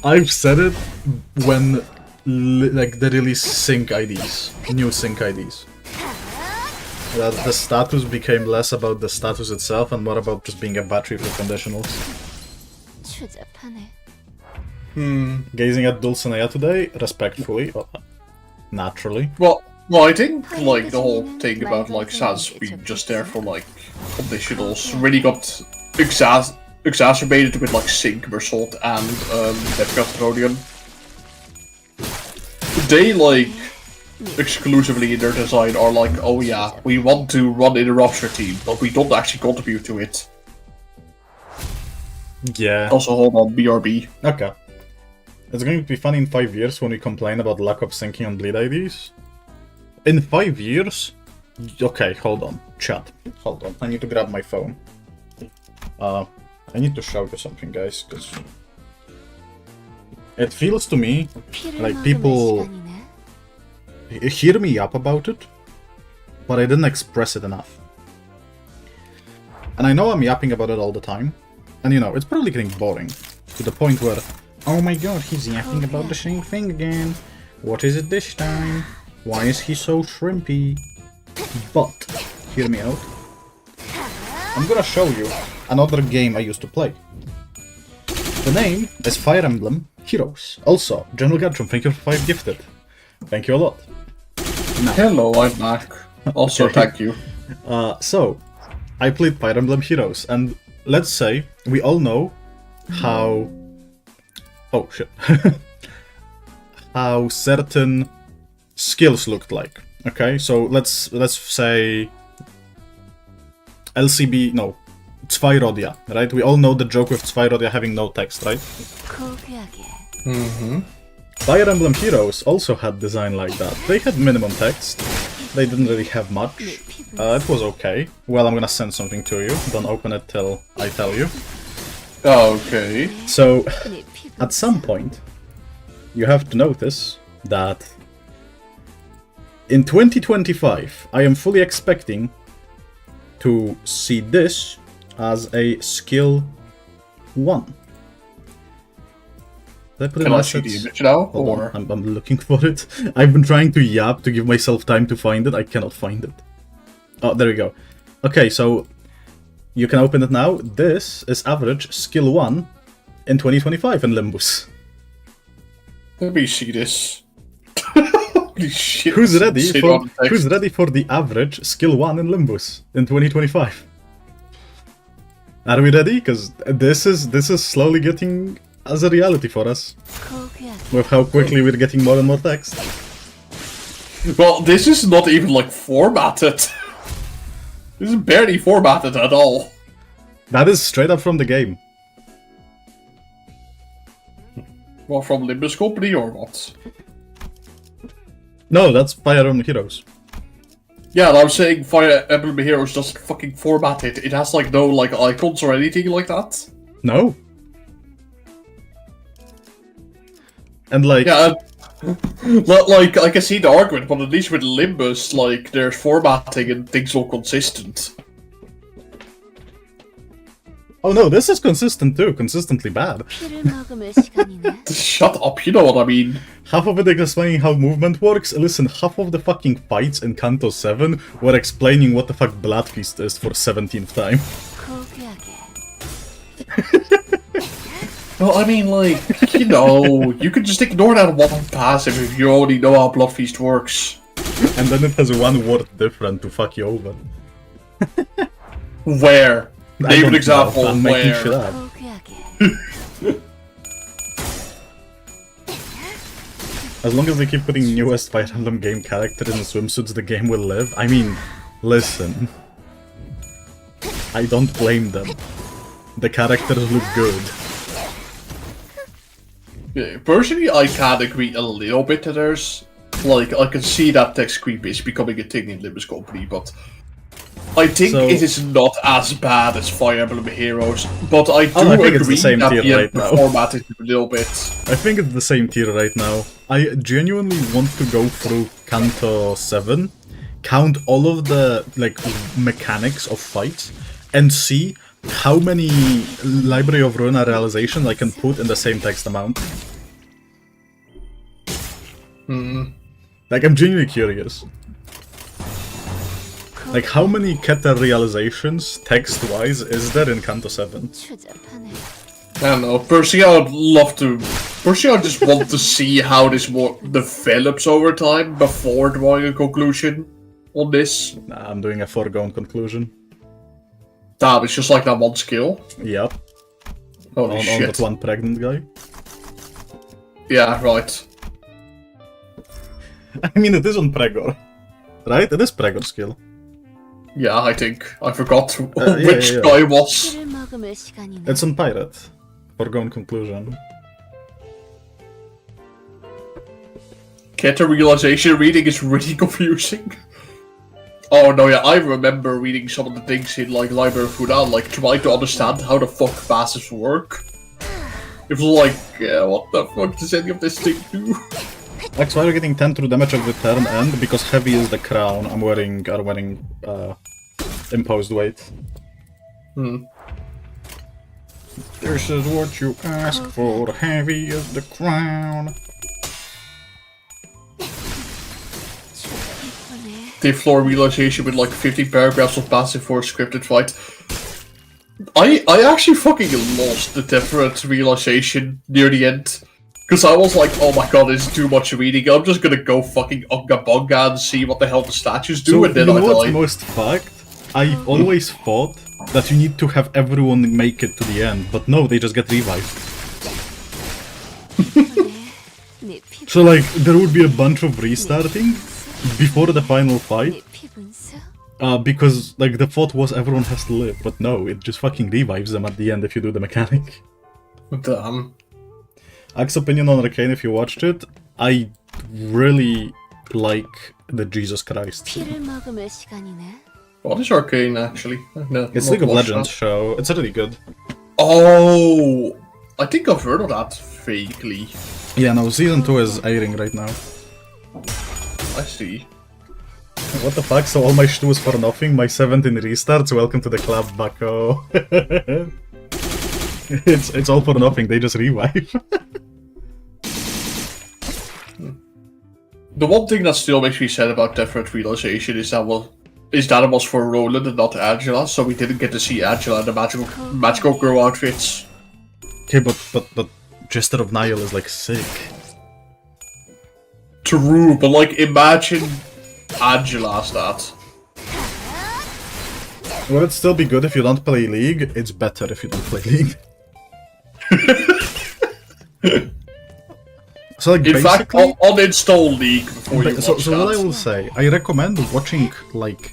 I've said it when, they release sync IDs. New sync IDs. That the status became less about the status itself and more about just being a battery for conditionals. 추잡하네. Gazing at Dulcinea today, respectfully, naturally. Well, I think like the whole thing about like Sans being just there for like conditionals really got exacerbated with like Sync, Mersault, and Deathcast Rodion. They like exclusively in their design are like, oh yeah, we want to run in a roster team, but we don't actually contribute to it. Yeah. Also, hold on, BRB. Okay. It's going to be fun in 5 years when we complain about lack of syncing on bleed IDs. In 5 years? Okay, hold on. Chat. Hold on. I need to grab my phone. I need to show you something, guys, because it feels to me like people hear me up about it, but I didn't express it enough. And I know I'm yapping about it all the time, and you know, it's probably getting boring, to the point where, oh my god, he's yapping about the same thing again. What is it this time? Why is he so shrimpy? But, hear me out. I'm gonna show you another game I used to play. The name is Fire Emblem Heroes. Also, General Gatrum, thank you for 5 gifted. Thank you a lot. Now, Hello, I'm back. Also, okay. thank you. So, I played Fire Emblem Heroes, and let's say we all know how... Oh, shit. how certain skills looked like. Okay, so let's say... LCB... No. Zweirodia, right? We all know the joke with Zweirodia having no text, right? Mm-hmm. Fire Emblem Heroes also had design like that. They had minimum text. They didn't really have much. It was okay. Well, I'm gonna send something to you. Don't open it till I tell you. Okay. So, at some point, you have to notice that in 2025, I am fully expecting to see this as a skill 1. Did I put Can in I see the assets? image now? Hold Or... on, I'm looking for it. I've been trying to yap to give myself time to find it. I cannot find it. Oh, there we go. Okay, so you can open it now. This is average skill 1 in 2025 in Limbus. Let me see this. Holy shit. Who's ready for the average skill 1 in Limbus in 2025? Are we ready? Because this is slowly getting as a reality for us. With how quickly we're getting more and more text. Well, this is not even like formatted. This is barely formatted at all. That is straight up from the game. Well, from Limbus Company or what? No, that's Fire Emblem Heroes. Yeah, and I'm saying Fire Emblem Heroes doesn't fucking format it. It has like no like icons or anything like that. No. And like... Yeah, like I can see the argument, but at least with Limbus, like, there's formatting and things look consistent. Oh no, this is consistent too, consistently bad. 피를 머금을 시간이네. Shut up, you know what I mean. Half of it explaining how movement works. Listen, half of the fucking fights in Kanto 7 were explaining what the fuck Blood Feast is for 17th time. 고귀하게. Well, I mean, like, you know, you can just ignore that one passive if you already know how Blood Feast works. And then it has one word different to fuck you over. Where? I Name don't an example. know, I'm making shit Where? up. 고귀하게. As long as they keep putting newest Fire Emblem game character in the swimsuits, the game will live. I mean, listen. I don't blame them. The characters look good. Yeah, personally, I can agree a little bit to theirs. Like, I can see that text creep is becoming a thing in Limbus Company, but I think So- it is not as bad as Fire Emblem Heroes. But I do I think it's agree the same that tier the right now. format is a little bit. I think it's the same tier right now. I genuinely want to go through Kanto 7, count all of the like mechanics of fights, and see how many Library of Ruina realizations I can put in the same text amount. Like, I'm genuinely curious. Like, how many Keter realizations, text-wise, is there in Kanto 7? 추잡하네. I don't know. Personally, I would love to. Personally, I just want to see how this more develops over time before drawing a conclusion on this. Nah, I'm doing a foregone conclusion. Damn, it's just like that one skill. Yep. Holy On shit. that one pregnant guy. Yeah, right. I mean, it is on Pregor. Right? It is Pregor skill. Yeah, I think. I forgot yeah, which yeah. guy was. 피를 머금을 시간이네. It's on Pirate. Foregone conclusion. Get a realization reading is really confusing. Oh no, yeah, I remember reading some of the things in like Library of Fudan, like trying to understand how the fuck passives work. It was like, yeah, what the fuck does any of this thing do? Axeiiyl, you're getting 10 through damage of the turn, and because heavy is the crown, I'm wearing imposed weight. This is what you ask for, heavy is the crown. 추잡하네. Day floor realization with like 50 paragraphs of passive for a scripted fight. I actually fucking lost the different realization near the end. Because I was like, oh my god, this is too much reading. I'm just gonna go fucking Unga Bunga and see what the hell the statues do, So, and then you I know what's died. most fucked? I always thought that you need to have everyone make it to the end, but no, they just get revived. 내 피부. So like, there would be a bunch of restarting before the final fight, 내 피분수. because like the thought was everyone has to live, but no, it just fucking revives them at the end if you do the mechanic. Damn. Axe's opinion on Arcane, if you watched it, I really like the Jesus Christ. 피를 머금을 시간이네. What is Arcane actually? No, It's not League of watched Legends that. show. It's really good. Oh, I think I've heard of that vaguely. Yeah, no, season 2 is airing right now. I see. What the fuck? So all my shit was for nothing? My 17 restarts? Welcome to the club, bucko. It's all for nothing, they just revive. The one thing that still makes me sad about Different Realization is that it was for Roland and not Angela, so we didn't get to see Angela in the magical girl outfits. Okay, but Jester of Nile is like sick. True, but like imagine Angela as that. Will it still be good if you don't play League? It's better if you don't play League. So like In fact, basically, uninstall League before you watch so that. what I will say, I recommend watching like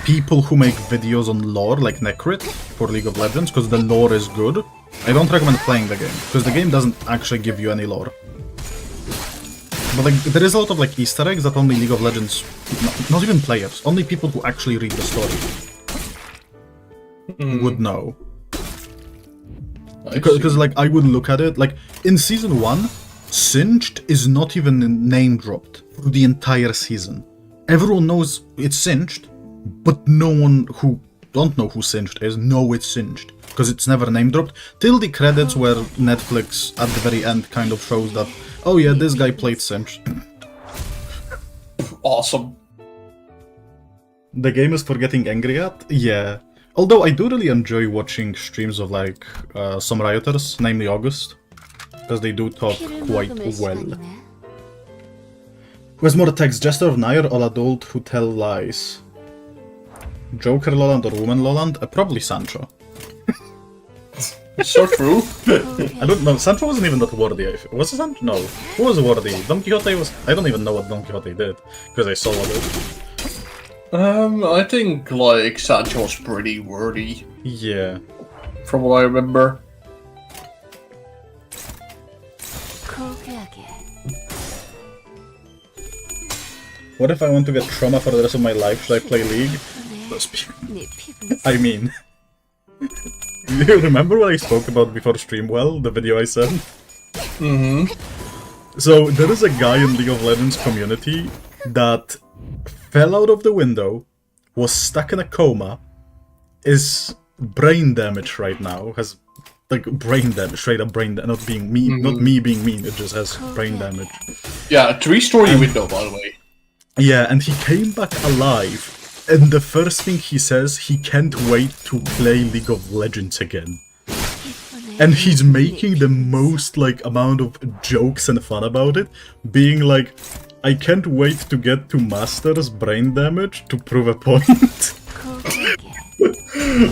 people who make videos on lore, like Necrit for League of Legends, because the lore is good. I don't recommend playing the game because the game doesn't actually give you any lore. But like, there is a lot of like Easter eggs that only League of Legends, not even players, only people who actually read the story would know. Because like I would look at it like in season 1, Singed is not even name dropped through the entire season. Everyone knows it's Singed, but no one who don't know who Singed is know it's Singed. Because it's never name dropped. Till the credits where Netflix at the very end kind of shows that, oh yeah, this guy played Singed. Awesome. The game is for getting angry at? Yeah. Although I do really enjoy watching streams of like some rioters, namely August. Because they do talk quite well. Where's more text, Jester of Nair or adult who tell lies? Joker Loland or Woman Loland? Probably Sancho. So true. I don't know, Sancho wasn't even that worthy. Was it Sancho? No. Who was worthy? Don Quixote was... I don't even know what Don Quixote did. Because I saw it. I think, like, Sancho was pretty worthy. Yeah. From what I remember. What if I want to get trauma for the rest of my life? Should I play League? I mean... Do you remember what I spoke about before Streamwell? The video I sent? Mm-hmm. So, there is a guy in League of Legends community that fell out of the window, was stuck in a coma, is brain damaged right now, has like brain damage, straight up brain damage, not being mean, not me being mean, it just has brain damage. Yeah, a 3-story window, by the way. Yeah, and he came back alive, and the first thing he says, he can't wait to play League of Legends again. And he's making the most, like, amount of jokes and fun about it, being like, I can't wait to get to Masters brain damage to prove a point.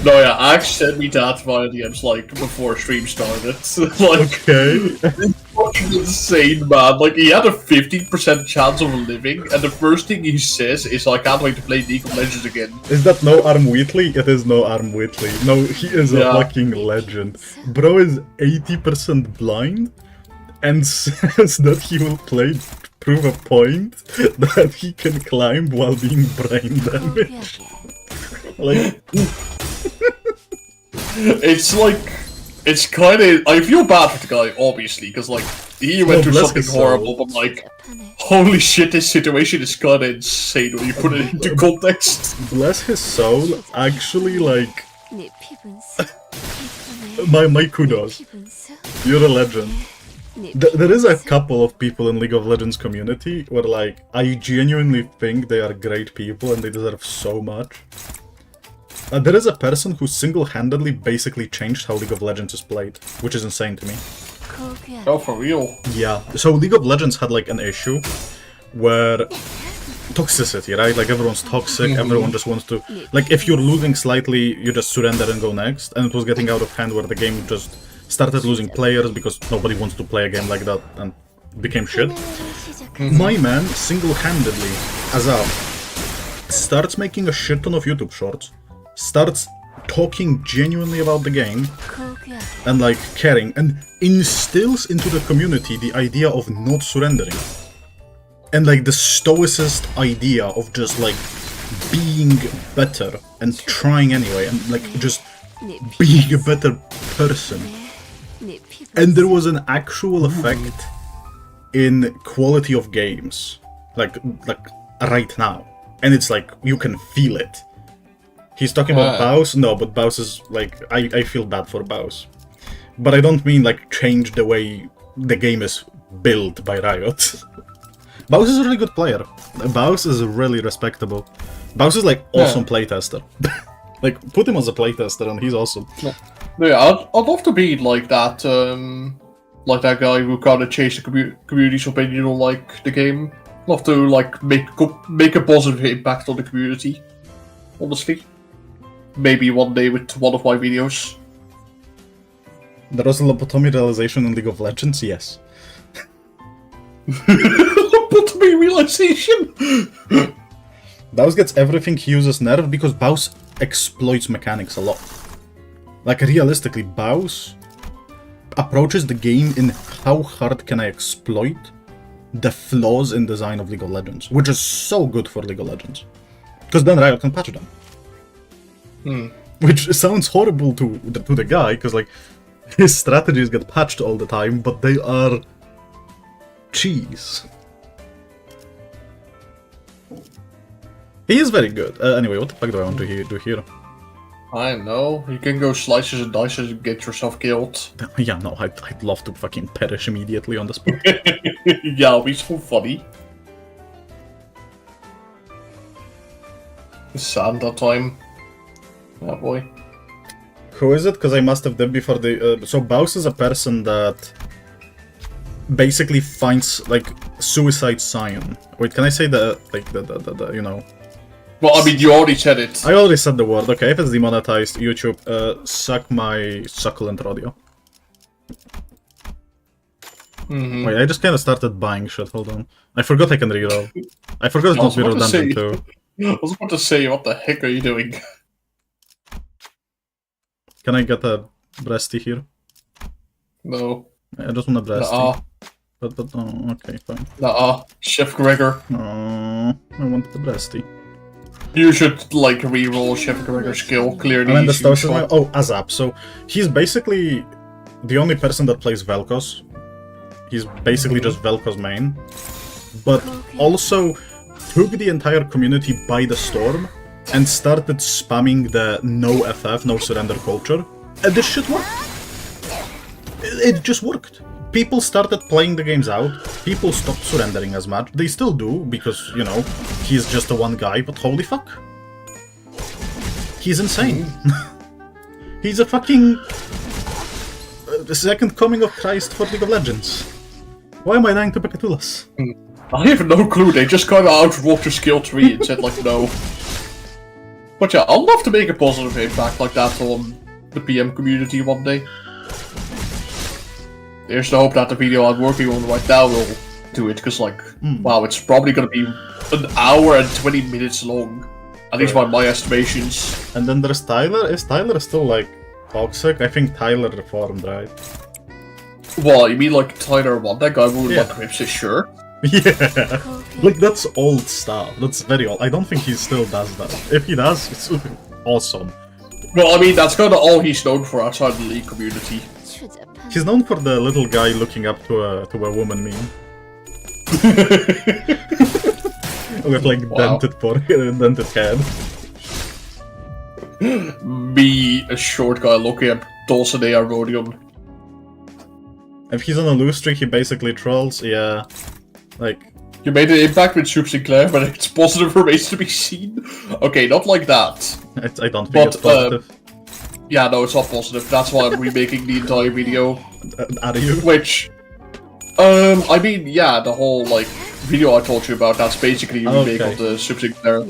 No, yeah, Axe sent me that via DMs, like, before stream started. Like, Okay. it's fucking insane, man. Like, he had a 15% chance of living, and the first thing he says is, I can't wait to play League of Legends again. Is that no Arm Wheatley? It is no Arm Wheatley. No, he is a fucking legend. Bro is 80% blind, and says that he will play prove a point that he can climb while being brain damaged. Like... It's like, it's kind of, I feel bad for the guy, obviously, because, like, he went through bless something his soul. horrible, but, like, holy shit, this situation is kind of insane when you put it into context. Bless his soul, actually, like... my kudos. You're a legend. There is a couple of people in League of Legends community where, like, I genuinely think they are great people and they deserve so much. There is a person who single-handedly basically changed how League of Legends is played, which is insane to me. Oh, for real? Yeah, so League of Legends had, like, an issue where... toxicity, right? Like, everyone's toxic, everyone just wants to... Like, if you're losing slightly, you just surrender and go next, and it was getting out of hand where the game just started losing players because nobody wants to play a game like that and became shit. My man, single-handedly, Azar, starts making a shit ton of YouTube shorts, starts talking genuinely about the game, and like caring, and instills into the community the idea of not surrendering. And like the stoicist idea of just like being better and trying anyway, and like just being a better person. And there was an actual effect in quality of games, like right now. And it's like, you can feel it. He's talking about Poise? No, but Poise is like, I feel bad for Poise. But I don't mean like change the way the game is built by Riot. Poise is a really good player. Poise is really respectable. Poise is like awesome playtester. Like, put him as a playtester and he's awesome. Yeah, I'd love to be like that guy who kind of changed the community's opinion on like the game. Love to like make a positive impact on the community. Honestly, maybe one day with one of my videos. There was a lobotomy realization in League of Legends, yes. Lobotomy realization. Baus gets everything he uses nerf because Baus exploits mechanics a lot. Like, realistically, Baus approaches the game in how hard can I exploit the flaws in design of League of Legends, which is so good for League of Legends. Because then Riot can patch them. Which sounds horrible to the guy, because like, his strategies get patched all the time, but they are cheese. He is very good. Anyway, what the fuck do I want to do here? I know. You can go slices and dices and get yourself killed. Yeah, no, I'd love to fucking perish immediately on the spot. Yeah, it'll be so funny. Santa time. Oh boy. Who is it? Because I must have done before the... so Baus is a person that basically finds, like, suicide sign. Wait, can I say the you know... Well, I mean, you already said it. I already said the word. Okay, if it's demonetized, YouTube, suck my succulent rodeo. Wait, I just kind of started buying shit. Hold on. I forgot I can reroll. I forgot it's not be redundant too. I was about to say, what the heck are you doing? Can I get a breasty here? No. I just want a breasty. Nuh-uh. But oh, okay, fine. Nuh-uh. Chef Gregor. Oh, I want the breasty. You should, like, re-roll Chef Gregor's skill. Clearly, And then the he's Stoic is shot. oh, Azap. So he's basically the only person that plays Vel'Koz. He's basically just Vel'Koz main. But also took the entire community by the storm and started spamming the no FF, no surrender culture. And this shit worked. It just worked. People started playing the games out. People stopped surrendering as much. They still do, because, you know, he's just the one guy, but holy fuck. He's insane. He's a fucking... the second coming of Christ for League of Legends. Why am I dying to Pekatulas? I have no clue. They just kind of outrocked your skill tree and said, like, no. But yeah, I'd love to make a positive impact like that on the PM community one day. There's the hope that the video I'm working on right now will do it, because, like, wow, it's probably gonna be an hour and 20 minutes long. At least by my estimations. And then there's Tyler. Is Tyler still, like, toxic? I think Tyler reformed, right? Well, you mean like Tyler what? That guy who Yeah. like rips his shirt? Yeah. Like, that's old stuff. That's very old. I don't think he still does that. If he does, it's awesome. Well, I mean, that's kind of all he's known for outside the League community. He's known for the little guy looking up to a woman meme. With, like, Wow. dented head. Me, a short guy looking at Dulcinea Rodion. If he's on a loose streak, he basically trolls. Yeah. Like, You made an impact with Soup Sinclair, but it's positive remains to be seen. Okay, not like that. I don't think But, it's positive. Yeah, no, it's not positive. That's why I'm remaking the entire video. Are you? Which, I mean, yeah, the whole, like, video I told you about, that's basically a remake Okay. of the Soup Sinclair.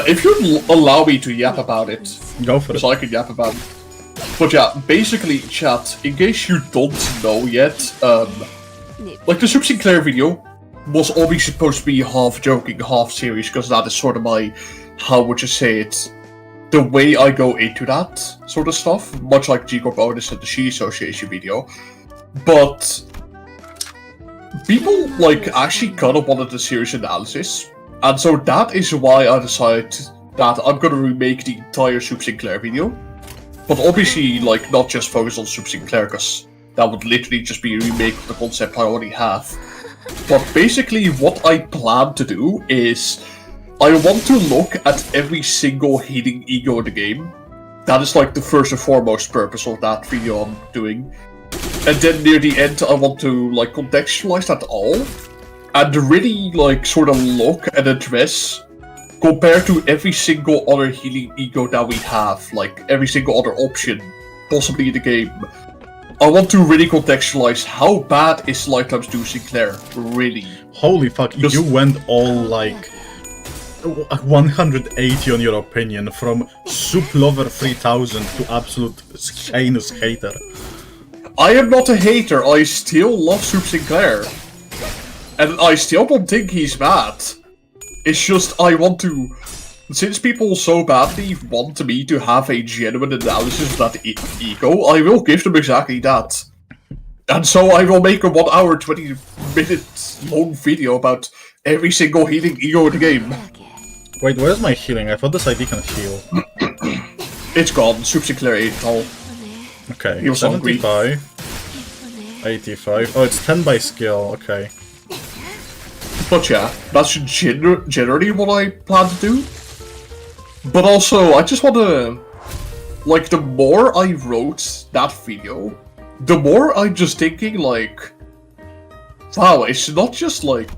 If you'd allow me to yap about it, Go for it. so I can yap about it. But yeah, basically, chat, in case you don't know yet, like the Soup Sinclair video was always supposed to be half joking, half serious, because that is sort of my, how would you say it, the way I go into that sort of stuff, much like G-Corp Bonus and the She Association video. But people, like, actually kind of wanted a serious analysis, and so that is why I decided that I'm gonna remake the entire Soup Sinclair video. But obviously, like, not just focus on Soup Sinclair, because that would literally just be a remake of the concept I already have. But basically, what I plan to do is, I want to look at every single hidden ego in the game. That is, like, the first and foremost purpose of that video I'm doing. And then near the end, I want to, like, contextualize that all, and really, like, sort of look and address, compared to every single other healing ego that we have, like every single other option possibly in the game, I want to really contextualize how bad is Lifetime's Do Sinclair, really. Holy fuck, Just- you went all, like, 180 on your opinion, from Soup Lover 3000 to absolute heinous hater. I am not a hater, I still love Soup Sinclair. And I still don't think he's bad. It's just I want to... Since people so badly want me to have a genuine analysis of that ego, I will give them exactly that. And so I will make a 1 hour 20 minute long video about every single healing ego in the game. Wait, where's my healing? I thought this ID can heal. It's gone, Soup Sinclair ate it all. Okay, He was hungry. 75, 85. Oh, it's 10 by skill, okay. But yeah, that's generally what I plan to do. But also, I just want to like, the more I wrote that video, the more I'm just thinking, like, wow, it's not just, like,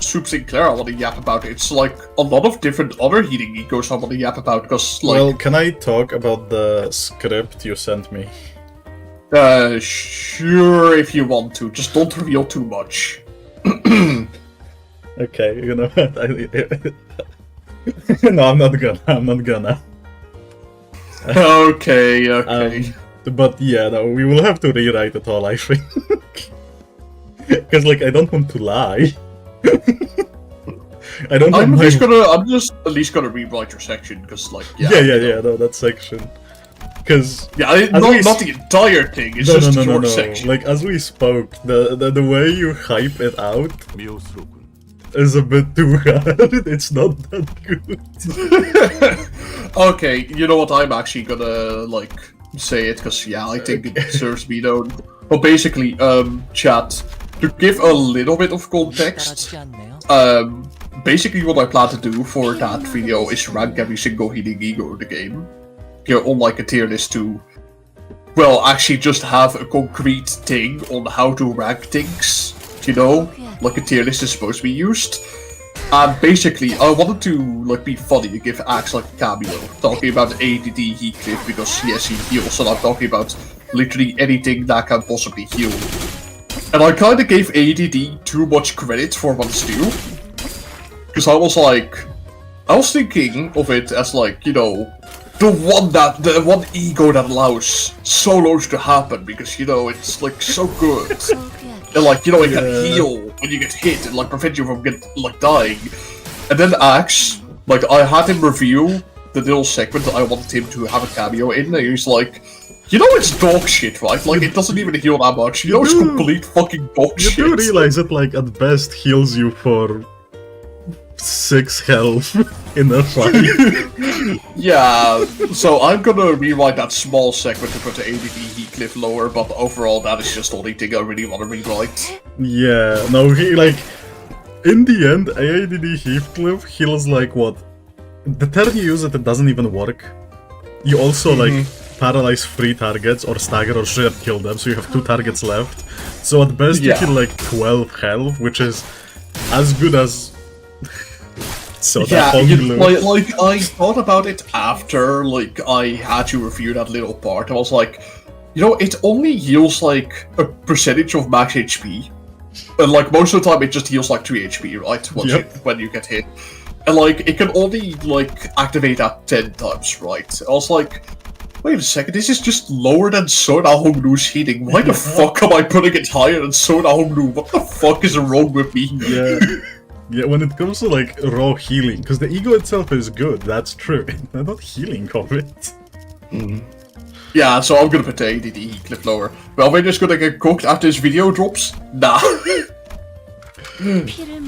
Soup Sinclair I want to yap about, it's, like, a lot of different other heating egos I want to yap about, because, like... Well, can I talk about the script you sent me? Sure, if you want to. Just don't reveal too much. Okay, you know what? No, I'm not gonna. Okay. But yeah, no, we will have to rewrite it all, I think. Because, like, I don't want to lie. I don't. I'm just at least gonna rewrite your section, because, like, yeah, no, that section. Because not the entire thing. It's just your section. Like, as we spoke, the way you hype it out is a bit too hard. It's not that good. Okay, you know what? I'm actually gonna like say it because I think it deserves to be known. Well, basically, chat, to give a little bit of context. Basically, what I plan to do for that video is rank every single healing ego in the game. On like a tier list to, well, actually just have a concrete thing on how to rank things, you know, like a tier list is supposed to be used. And basically, I wanted to like be funny and give Axe like a cameo, talking about ADD Heathcliff because yes, he heals, and I'm talking about literally anything that can possibly heal. And I kind of gave ADD too much credit for what it's due, because I was thinking of it as like, you know, the one ego that allows solos to happen, because, you know, it's, like, so good. And, like, you know, it can heal when you get hit and, like, prevent you from dying. And then Axe, like, I had him review the little segment that I wanted him to have a cameo in, and he's like, you know it's dog shit, right? Like, it doesn't even heal that much. You know it's complete fucking dog shit. You do realize it, like, at best heals you for 6 health in a fight. Yeah, so I'm gonna rewrite that small segment to put the ADD Heathcliff lower, but overall that is just the only thing I really want to rewrite. Yeah, no, he, like, in the end, ADD Heathcliff heals, like, what? The turn you use it, it doesn't even work. You also, like, paralyze 3 targets, or stagger or shared kill them, so you have 2 targets left. So at best you heal, like, 12 health, which is as good as... So yeah, like I thought about it after, like, I had you review that little part. I was like, you know, it only heals, like, a percentage of max HP. And, like, most of the time it just heals, like, 3 HP, right? When you get hit. And, like, it can only, like, activate that 10 times, right? I was like, wait a second, this is just lower than Sona Hongnu's healing. Why the fuck am I putting it higher than Sona Hongnu? What the fuck is wrong with me? Yeah. Yeah, when it comes to, like, raw healing, because the ego itself is good, that's true. They're not healing of it. Yeah, so I'm gonna put the ADD Heathcliff lower. Well, we're just gonna get cooked after this video drops? Nah.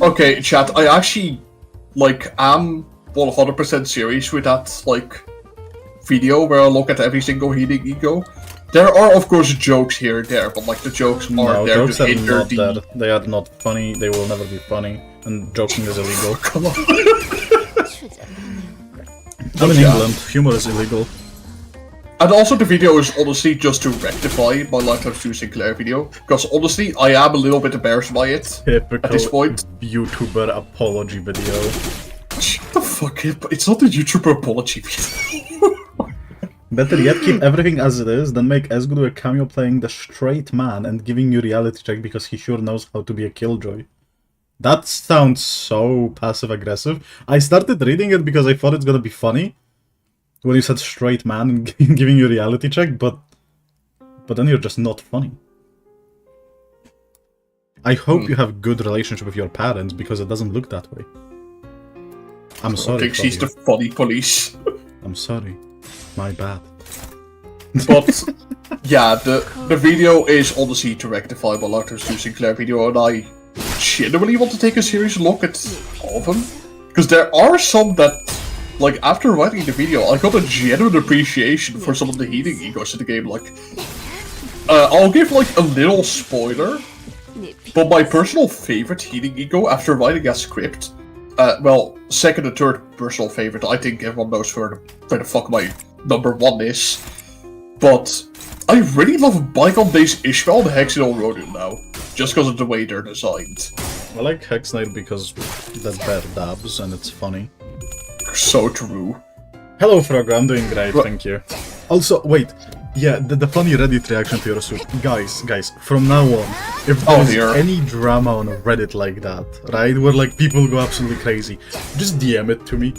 Okay, chat, I actually, like, am 100% serious with that, like, video where I look at every single healing ego. There are, of course, jokes here and there, but, like, the jokes are there to hinder the... They are not funny, they will never be funny, and joking is illegal. Come on. I'm in England, humor is illegal. And also the video is honestly just to rectify my Lifetime Stu Sinclair video, because honestly, I am a little bit embarrassed by it Typical at this point. YouTuber apology video. Shut the fuck up, it's not a YouTuber apology video. Better yet, keep everything as it is, then make Esgudu a cameo playing the straight man and giving you reality check because he sure knows how to be a killjoy. That sounds so passive-aggressive. I started reading it because I thought it's gonna be funny when you said straight man and giving you reality check, but then you're just not funny. I hope you have good relationship with your parents because it doesn't look that way. I'm sorry. I think she's the funny police. I'm sorry. My bad. But yeah, the video is honestly to rectify my Lifetime Stu Sinclair video, and I genuinely want to take a serious look at all of them. Because there are some that, like, after writing the video, I got a genuine appreciation for some of the healing egos in the game. Like, I'll give, like, a little spoiler, but my personal favorite healing ego after writing a script, well, second and third personal favorite, I think everyone knows where the fuck my number 1 is. But I really love Bygone Days Ishmael and Hexenol Rhodium now, just because of the way they're designed. I like Hexnite because that's better dabs and it's funny. So true. Hello, Frogger, I'm doing great, thank you. Also, wait, yeah, the funny Reddit reaction to your suit. Guys, from now on, if there's any drama on Reddit like that, right, where like people go absolutely crazy, just DM it to me.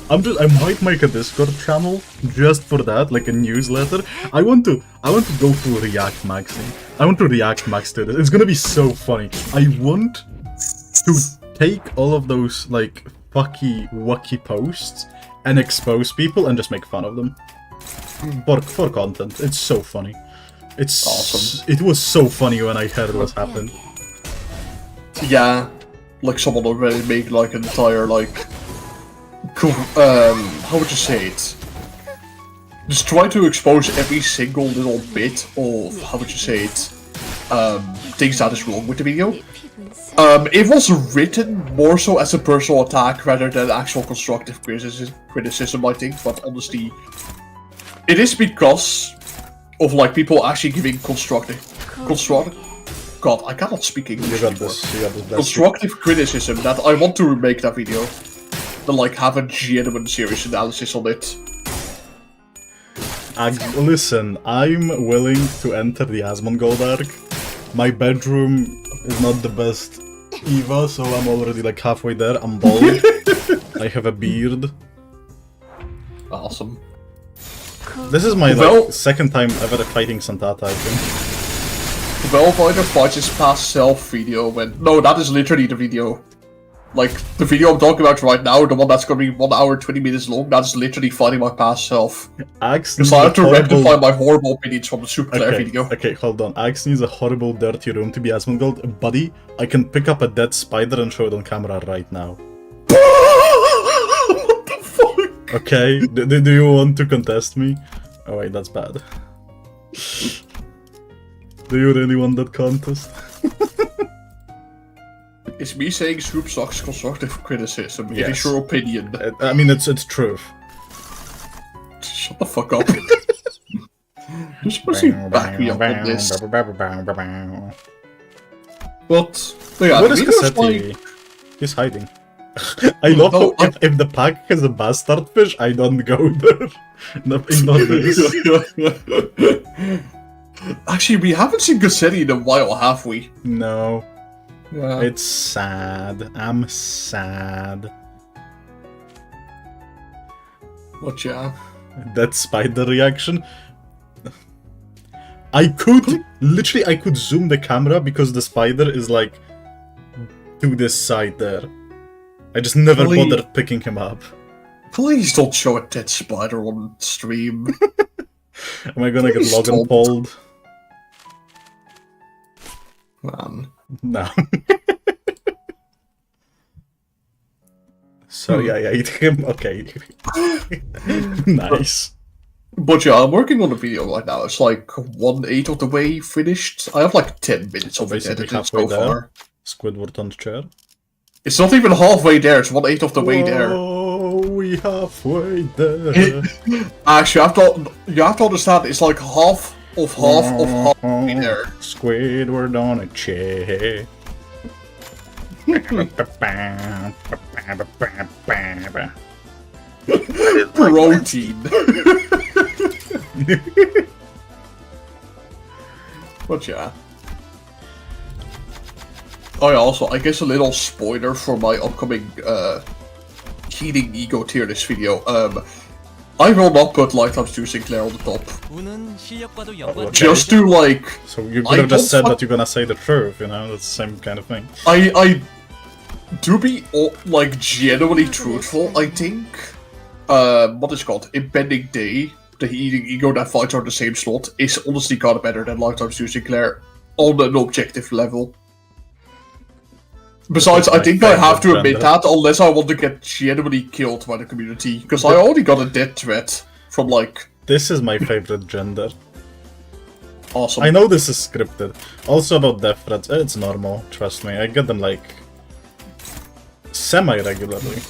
I might make a Discord channel just for that, like a newsletter. I want to go full React Maxing. I want to React Max to this. It's gonna be so funny. I want to take all of those like fucky wacky posts and expose people and just make fun of them for content. It's so funny. It's awesome. It was so funny when I heard what happened. Yeah, like someone already made like an entire like. How would you say it? Just try to expose every single little bit of, how would you say it, things that is wrong with the video. It was written more so as a personal attack rather than actual constructive criticism, I think, but honestly, it is because of like people actually giving constructive, God, I cannot speak English. You got this. Constructive criticism that I want to remake that video. To like have a genuine serious analysis on it. Listen, I'm willing to enter the Asmongold arc. My bedroom is not the best Eva, so I'm already like halfway there. I'm bald. I have a beard. Awesome. This is my like, second time ever fighting Santata, I think. Velvider fights his past self video when... No, that is literally the video. Like, the video I'm talking about right now, the one that's gonna be 1 hour 20 minutes long, that's literally fighting my past self. Because I have to rectify my horrible opinions from the Super Claire video. Okay, hold on. Axe needs a horrible, dirty room to be Asmongold. Buddy, I can pick up a dead spider and show it on camera right now. What the fuck? Okay, do you want to contest me? Oh wait, that's bad. Do you really want that contest? It's me saying Swoop sucks constructive criticism. Yes. It is your opinion. I mean, it's truth. Shut the fuck up. You're supposed to back me up on this. But, yeah, what is Cassetti? Like... He's hiding. I love how if the pack has a bastard fish, I don't go there. Nothing not this. Actually, we haven't seen Cassetti in a while, have we? No. Yeah. It's sad. I'm sad. What, yeah? That spider reaction. I could zoom the camera because the spider is like to this side there. I just never bothered picking him up. Please don't show a dead spider on stream. Am I gonna get Logan pulled? Man. No. So yeah, eat him. Okay. Nice. But yeah, I'm working on a video right now. It's like 1/8 of the way finished. I have like 10 minutes of it edited so far. Squidward on the chair. It's not even halfway there. It's 1/8 of the way there. Oh, we halfway there. Actually, you have to understand. It's like half of halfway there. Squidward on a chair. Protein. But yeah. Oh yeah, also, I guess a little spoiler for my upcoming Healing Ego tier list video. I will not put Lifetime's 2 Sinclair on the top. Just to like... So you could have just said that you're gonna say the truth, you know? That's the same kind of thing. To be like genuinely truthful, I think what is it called? Impending Day, the Healing Ego that fights on the same slot, is honestly kinda better than Lifetime's 2 Sinclair on an objective level. Besides, I think I have to admit that, unless I want to get genuinely killed by the community, because I already got a death threat from like... This is my favorite gender. Awesome. I know this is scripted. Also about death threats, it's normal, trust me. I get them like... semi-regularly.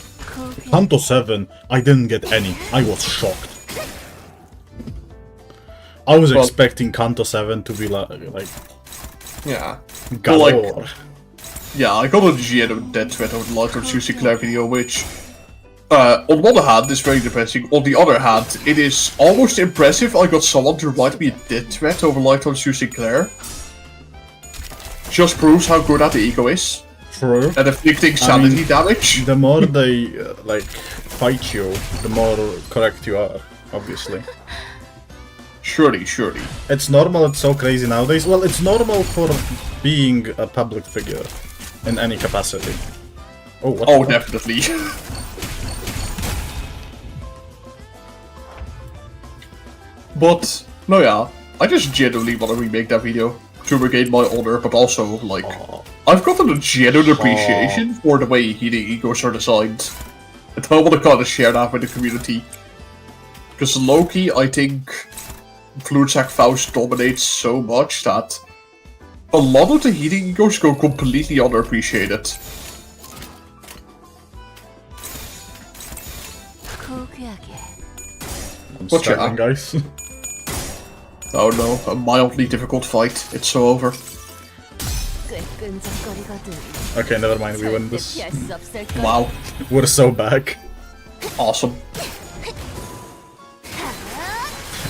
Kanto 7, I didn't get any. I was shocked. I was Well- expecting Kanto 7 to be like Yeah. galore. Yeah, I got a genuine death threat over the Light on Sinclair video, which, on one hand, is very depressing. On the other hand, it is almost impressive I got someone to write me a death threat over Light on Sinclair. Just proves how good at the ego is. True. And inflicting sanity damage. The more they like fight you, the more correct you are. Obviously, Surely. it's normal. It's so crazy nowadays. Well, it's normal for being a public figure in any capacity. Oh, what Oh, the fuck? definitely. But, no yeah, I just genuinely want to remake that video to regain my honor, but also, like, I've gotten a genuine appreciation for the way heating egos are designed. And I want to kind of share that with the community. Because Loki, I think, Fluidsack Faust dominates so much that a lot of the heating egos go completely underappreciated. 고귀하게 I'm What's your- struggling, guys. Oh no, a mildly difficult fight. It's so over. 꽤 끈적거리거든. Okay, never mind. We win this. 피할 수 없을걸? Wow, We're so back. awesome.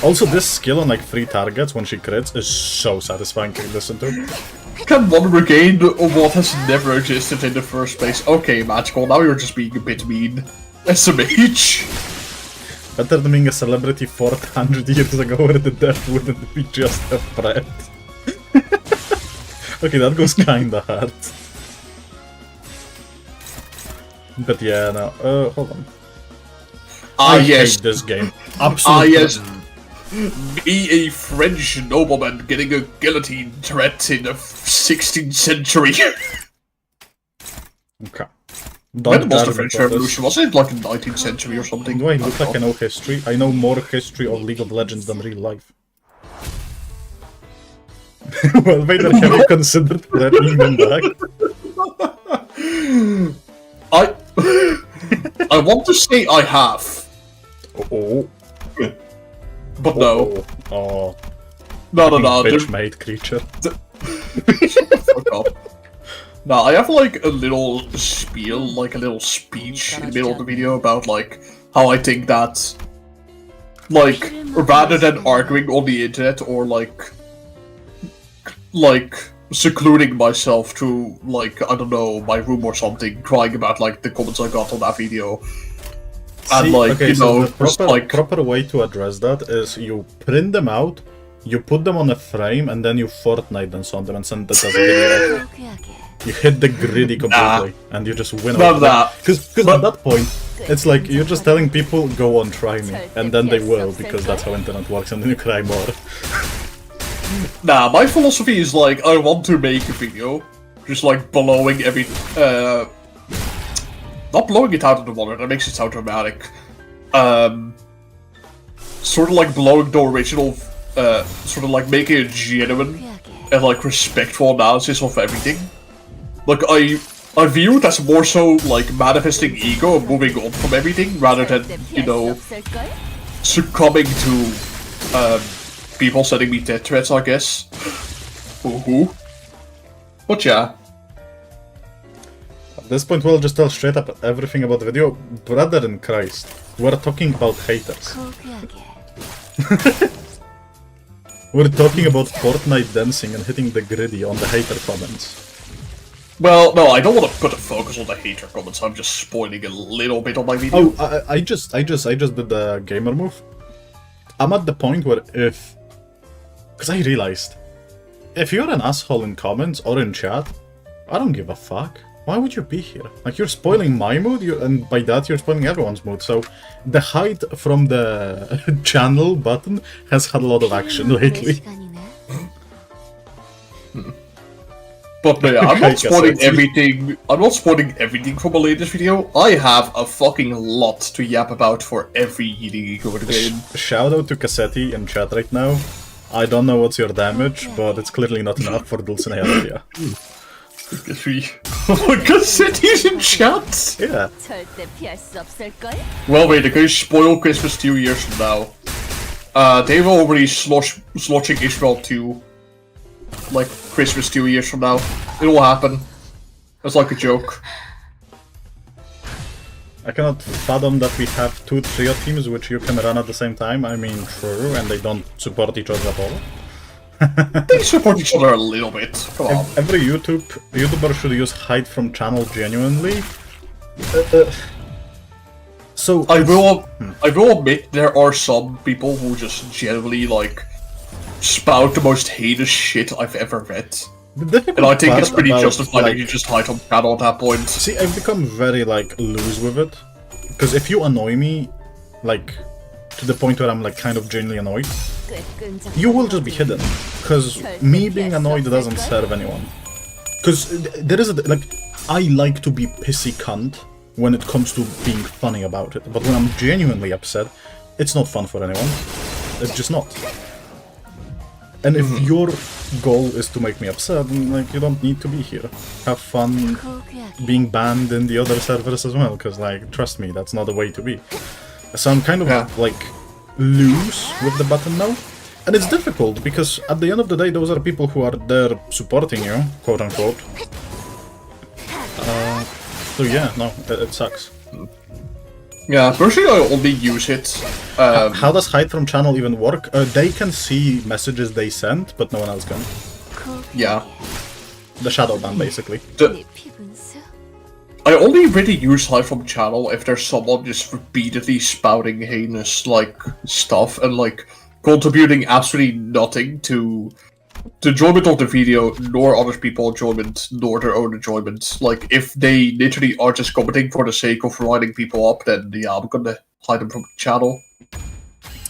Also, this skill on like 3 targets when she crits is so satisfying to listen to. Can one regain what has never existed in the first place? Okay, Magical, now you're just being a bit mean. As a mage. Better than being a celebrity 400 years ago where the death wouldn't be just a threat. Okay, that goes kinda hard. But yeah, no. Hold on. I Yes. hate this game. Absolutely. Yes. Me, a French nobleman, getting a guillotine threat in the 16th century. Okay. When Don't was tell the me French about this. Revolution? Was it like in the 19th century or something? Do I look like I know history? I know more history of League of Legends than real life. Well, Vader, have you considered threatening them back? I want to say I have, Oh. but no. Oh. No. Bitch made creature. Fuck off. Now, I have like a little spiel, like a little speech in the middle of the video about like how I think that, like, rather than arguing on the internet or like secluding myself to like, I don't know, my room or something, crying about like the comments I got on that video. And like, okay, you so know, the just proper, like, proper way to address that is you print them out, you put them on a frame, and then you Fortnite dance on them and send that as a video. 고귀하게 You hit the gritty completely, and you just win Not over that. Because at that point, it's like you're just telling people, go on, try me, and then they will, because that's how internet works, and then you cry more. nah, my philosophy is like, I want to make a video, just like blowing every, not blowing it out of the water, that makes it sound dramatic. Sort of like blowing the original, sort of like making a genuine 고귀하게 and like respectful analysis of everything. Like I view it as more so like manifesting ego and moving on from everything rather than, you know, 없을걸? succumbing to people sending me death threats, I guess. Ooh. But yeah. At this point, we'll just tell straight up everything about the video. Brother in Christ, we're talking about haters. 고귀하게 We're talking about Fortnite dancing and hitting the gritty on the hater comments. Well, no, I don't want to put a focus on the hater comments. I'm just spoiling a little bit on my video. Oh, I just did the gamer move. I'm at the point where because I realized, if you're an asshole in comments or in chat, I don't give a fuck. Why would you be here? Like, you're spoiling my mood, and by that you're spoiling everyone's mood. So the hide from the channel button has had a lot of action lately. 시간이네. But no, yeah, I'm I not guess spoiling that's- everything. I'm not spoiling everything from my latest video. I have a fucking lot to yap about for every eating ego in the game. Shout out to Cassetti in chat right now. I don't know what's your damage, but it's clearly not enough for Dulcinea area. Oh my god, City's in chat! 절대 피할 수 없을걸? Well, wait, can you spoil Christmas 2 years from now? They were already sloshing Israel to like Christmas 2 years from now. It will happen. It's like a joke. I cannot fathom that we have 2 trio teams which you can run at the same time. I mean, true, and they don't support each other at all. They support each other a little bit. Come on. Every YouTuber should use hide from channel genuinely. So I will admit there are some people who just generally like spout the most heinous shit I've ever read. And I think it's pretty justified that you just hide on channel at that point. See, I've become very like loose with it. Because if you annoy me, like to the point where I'm like kind of genuinely annoyed, you will just be hidden. Because me being annoyed doesn't serve anyone. Because there is like, I like to be pissy cunt when it comes to being funny about it. But when I'm genuinely upset, it's not fun for anyone. It's just not. And if your goal is to make me upset, then like you don't need to be here. Have fun being banned in the other servers as well, because like trust me, that's not the way to be. So I'm kind of like loose with the button now. And it's difficult because at the end of the day those are people who are there supporting you, quote unquote. So yeah, no, it sucks. Yeah, personally I only use it. How does hide from channel even work? They can see messages they sent, but no one else can. Yeah. The shadow ban, basically. I only really use hide from channel if there's someone just repeatedly spouting heinous like stuff and like contributing absolutely nothing to the enjoyment of the video, nor other people's enjoyment, nor their own enjoyment. Like, if they literally are just commenting for the sake of riding people up, then yeah, I'm gonna hide them from the channel.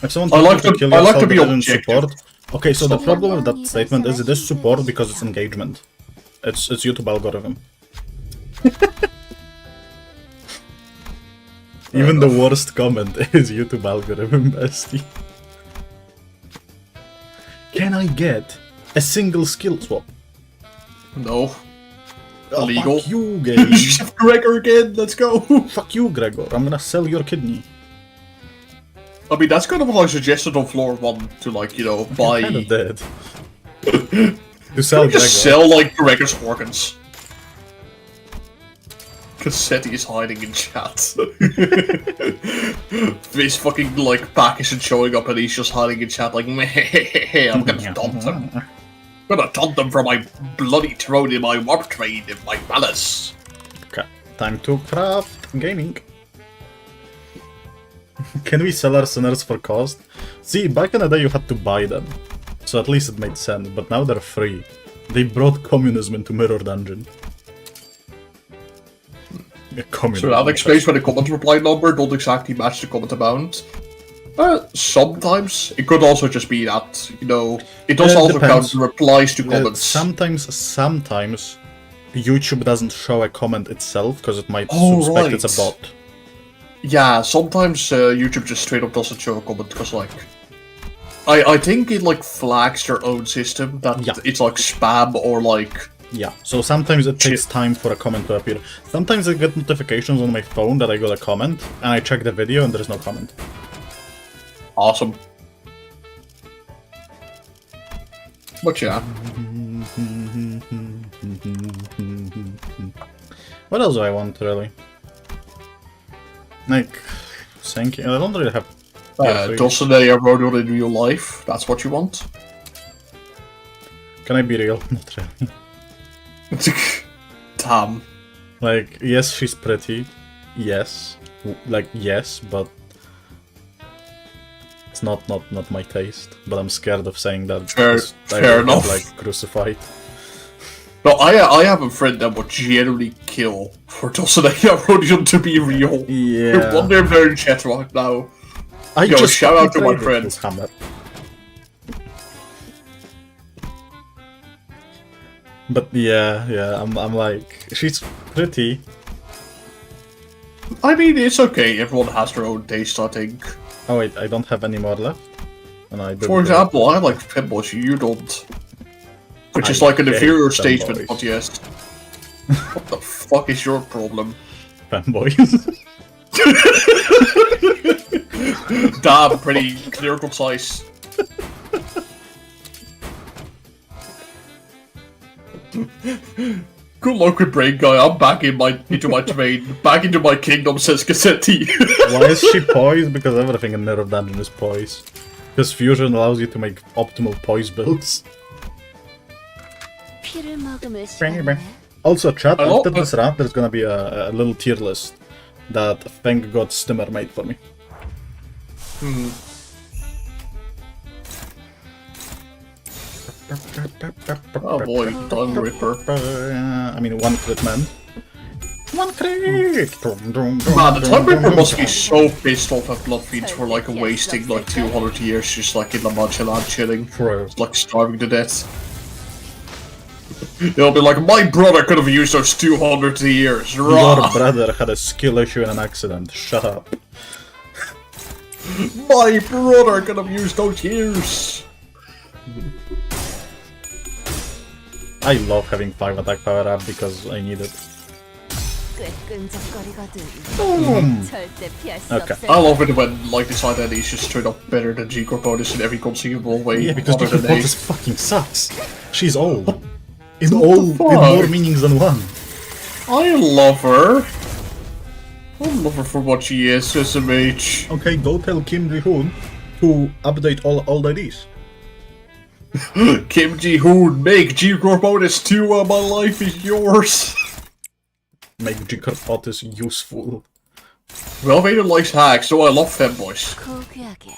If someone tells you to kill yourself but doesn't support... Okay, so the problem with that statement is it is support because it's engagement. It's YouTube algorithm. Even the worst comment is YouTube algorithm, bestie. Can I get a single skill swap? No. Illegal. Fuck you, game. Gregor again, let's go. Fuck you, Gregor. I'm gonna sell your kidney. I mean, that's kind of what I suggested on floor 1 to, like, you know, buy. I'm kind of dead. To sell Gregor. Just sell, like, Gregor's organs. Cassetti is hiding in chat. This fucking, like, pack isn't showing up and he's just hiding in chat like, meh, I'm gonna taunt them. I'm gonna taunt them for my bloody throne in my warp train in my malice. Okay, time to craft gaming. Can we sell our sinners for cost? See, back in the day you had to buy them. So at least it made sense, but now they're free. They brought communism into Mirror Dungeon. So that explains why the comment reply number don't exactly match the comment amount. Sometimes. It could also just be that, you know, it does also count the replies to comments. Sometimes YouTube doesn't show a comment itself because it might suspect it's a bot. Yeah, sometimes YouTube just straight up doesn't show a comment because, like, I think it, like, flags their own system that it's, like, spam or, like... Yeah, so sometimes it takes time for a comment to appear. Sometimes I get notifications on my phone that I got a comment, and I check the video and there's no comment. Awesome. But yeah. What else do I want, really? Like, thank you. I don't really have... Dulcinea Rodeo in real life, that's what you want? Can I be real? Not really. Damn. Like, yes, she's pretty. Yes. Like, yes, but... It's not my taste. But I'm scared of saying that. Fair enough. Get, like, crucified. No, I have a friend that would generally kill for Dulcinea Rodeo to be real. Yeah. I wonder if they're in chat right now. I Yo, just shout out to my friend. But yeah, I'm like, she's pretty. I mean, it's okay. Everyone has their own taste, I think. Oh wait, I don't have any more left. And For example, I like femboys, you don't. Which is like an inferior statement, but yes. What the fuck is your problem? Fanboys. Damn, pretty clear, concise. Good luck with Brain Guy. I'm back into my terrain, back into my kingdom, says Cassetti. Why is she Poise? Because everything in Mirror Dungeon is Poise. Because Fusion allows you to make optimal Poise builds. 피를 먹음을 시작해. Also, chat, Hello? after this rant, there's gonna be a little tier list that thank God Stimmer made for me. Oh boy, Tongue Ripper. I mean, one crit man. One crit! Man, the Tongue Ripper must be so pissed off at Bloodfiends for like wasting like 200 years just like in La Mancha land chilling. True. Like starving to death. They'll be like, my brother could have used those 200 years. Your Rah! brother had a skill issue in an accident. Shut up. My brother could have used those years. I love having 5 attack power up because I need it. 꽤 끈적거리거든. Boom! 절대 피할 수 Okay. 없을 I love it when like this identity is just straight up better than G-Corp bonus in every conceivable way. Yeah, because other Jigglypuff than just fucking sucks. She's old. In What all, the in fuck? more meanings than one. I love her. I love her for what she is, SMH. Okay, go tell Kim Ji-hoon to update all IDs. Kim Ji-hoon, make G-Corp bonus 2 my life is yours. Make G-Corp Otis useful. Well, Vader likes hacks, so I love femboys. 고귀하게.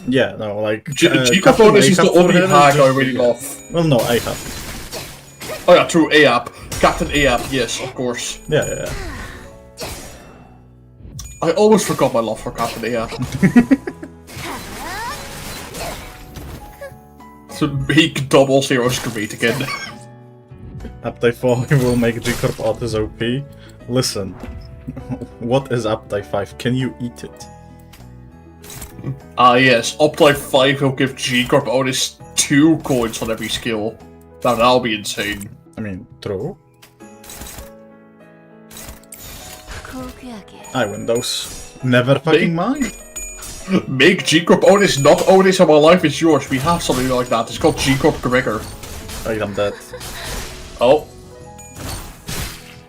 Yeah, no, like... G-Corp Captain bonus is the Ahab for only her is hack I just- really yeah. love. Well, no, Ahab. Oh yeah, true, Ahab. Captain Ahab, yes, of course. Yeah, yeah, yeah. I almost forgot my love for Captain Ahab. To make double zeros great again. Update 4 will make G-Corp Otis OP. Listen, what is Update 5? Can you eat it? Ah yes, Update 5 will give G-Corp bonus 2 coins on every skill. Now that'll be insane. I mean, true. 고귀하게. I win those. Never fucking mind. Make G-Corp Otis not Otis and my life is yours. We have something like that. It's called G-Corp Gregor. Right, I'm dead. Oh.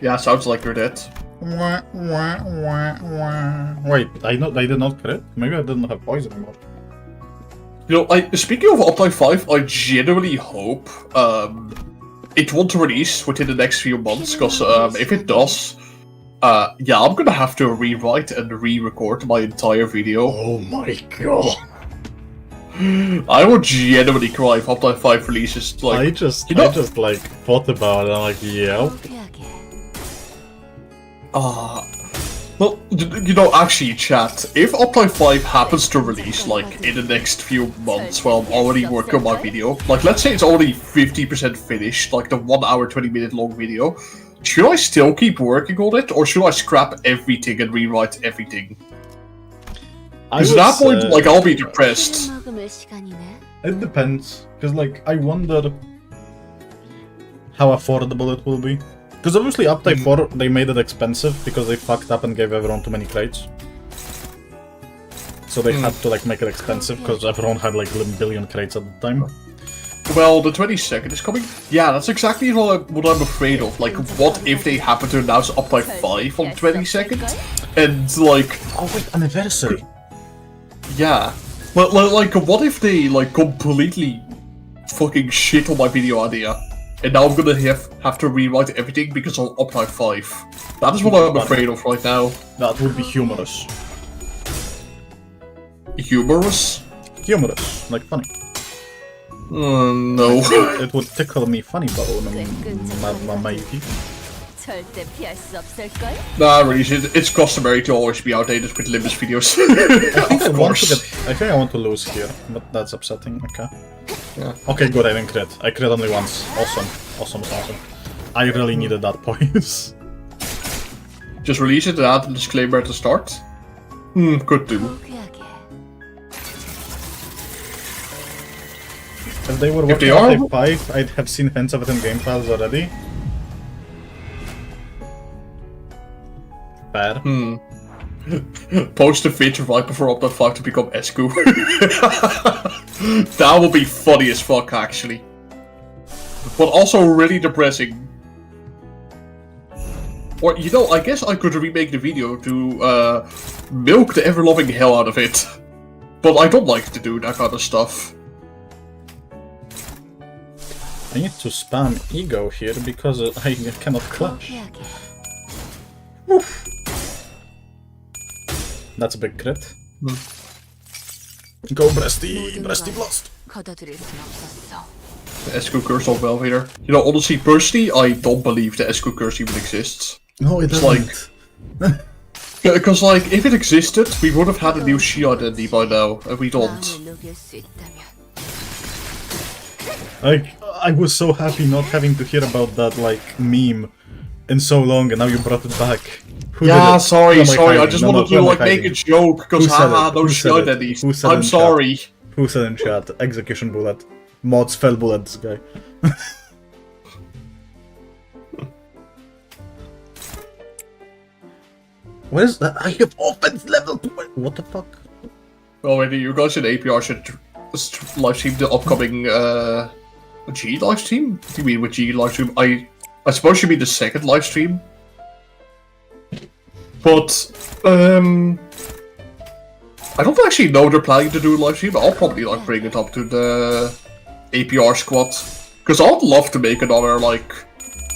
Yeah, sounds like you're dead. Wah, wah, wah, wah. Wait, I did not crit? Maybe I didn't have poison anymore. You know, speaking of Update 5, I genuinely hope it won't release within the next few months, because if it does, yeah, I'm gonna have to rewrite and re-record my entire video. Oh my god. I would genuinely cry if Update 5 releases, like... I just like thought about it and I'm like, yeah. 고귀하게. Well, you know, actually, chat, if Update 5 happens to release, like, in the next few months while I'm already working on my video, like, let's say it's already 50% finished, like the 1 hour, 20-minute long video, should I still keep working on it, or should I scrap everything and rewrite everything? Because at that point, like, I'll be depressed. 피를 먹음을 시간이네. It depends, because like I wonder how affordable it will be. Because obviously Update 4 they made it expensive because they fucked up and gave everyone too many crates. So they had to like make it expensive because everyone had like a billion crates at the time. Well, the 22nd is coming. Yeah, that's exactly what I'm afraid of. Like, what if they happen to announce Update 5 on 22nd? And, like... Oh wait, anniversary! Yeah. Like, what if they, like, completely fucking shit on my video idea? And now I'm gonna have to rewrite everything because of Update 5. That is what I'm afraid of right now. That would be humorous. Humorous? Humorous, like funny. No. It would tickle me funny bone, my matey. 절대 피할 수 없을걸? Nah, really, it's customary to always be outdated with Limbus videos. Of course. I think I want to lose here, but that's upsetting. Okay. Yeah. Okay, good. I didn't crit. I crit only once. Awesome. Awesome. I really needed that points. Just release it and add the disclaimer at the start. Could do. 고귀하게. If they were If they working are- on 5, I'd have seen hints of it in game files already. Fair. Post a feature right before upload 5 to become Esku. That would be funny as fuck, actually. But also really depressing. Or, you know, I guess I could remake the video to milk the ever-loving hell out of it. But I don't like to do that kind of stuff. I need to spam ego here because I cannot clutch. 포기하게. That's a big crit. Go Breasty! Breasty Blast! 걷어들일 순 없었어. The Esku curse of Velvader. You know, honestly, personally, I don't believe the Esku curse even exists. No, it It's doesn't. Because, like, if it existed, we would have had a new Shi identity by now, and we don't. 마음을 녹일 수 있다면. I was so happy not having to hear about that, like, meme in so long, and now you brought it back. Who Yeah, did it? sorry, Who am I sorry, I hiding? just No, wanted who to, am I like, make hiding? a joke, because Who said haha, it? those Who Shi said it? identities. Who said I'm in chat? sorry. Who said in chat? Execution bullet. Mods fell bullet, this guy. What is that? I have offense level 20. What the fuck? Oh, wait, you guys in APR should live stream the upcoming G live stream? What do you mean with G live stream? I suppose you mean the second live stream. But I don't actually know they're planning to do a live stream, but I'll probably like bring it up to the APR squad. Because I'd love to make another like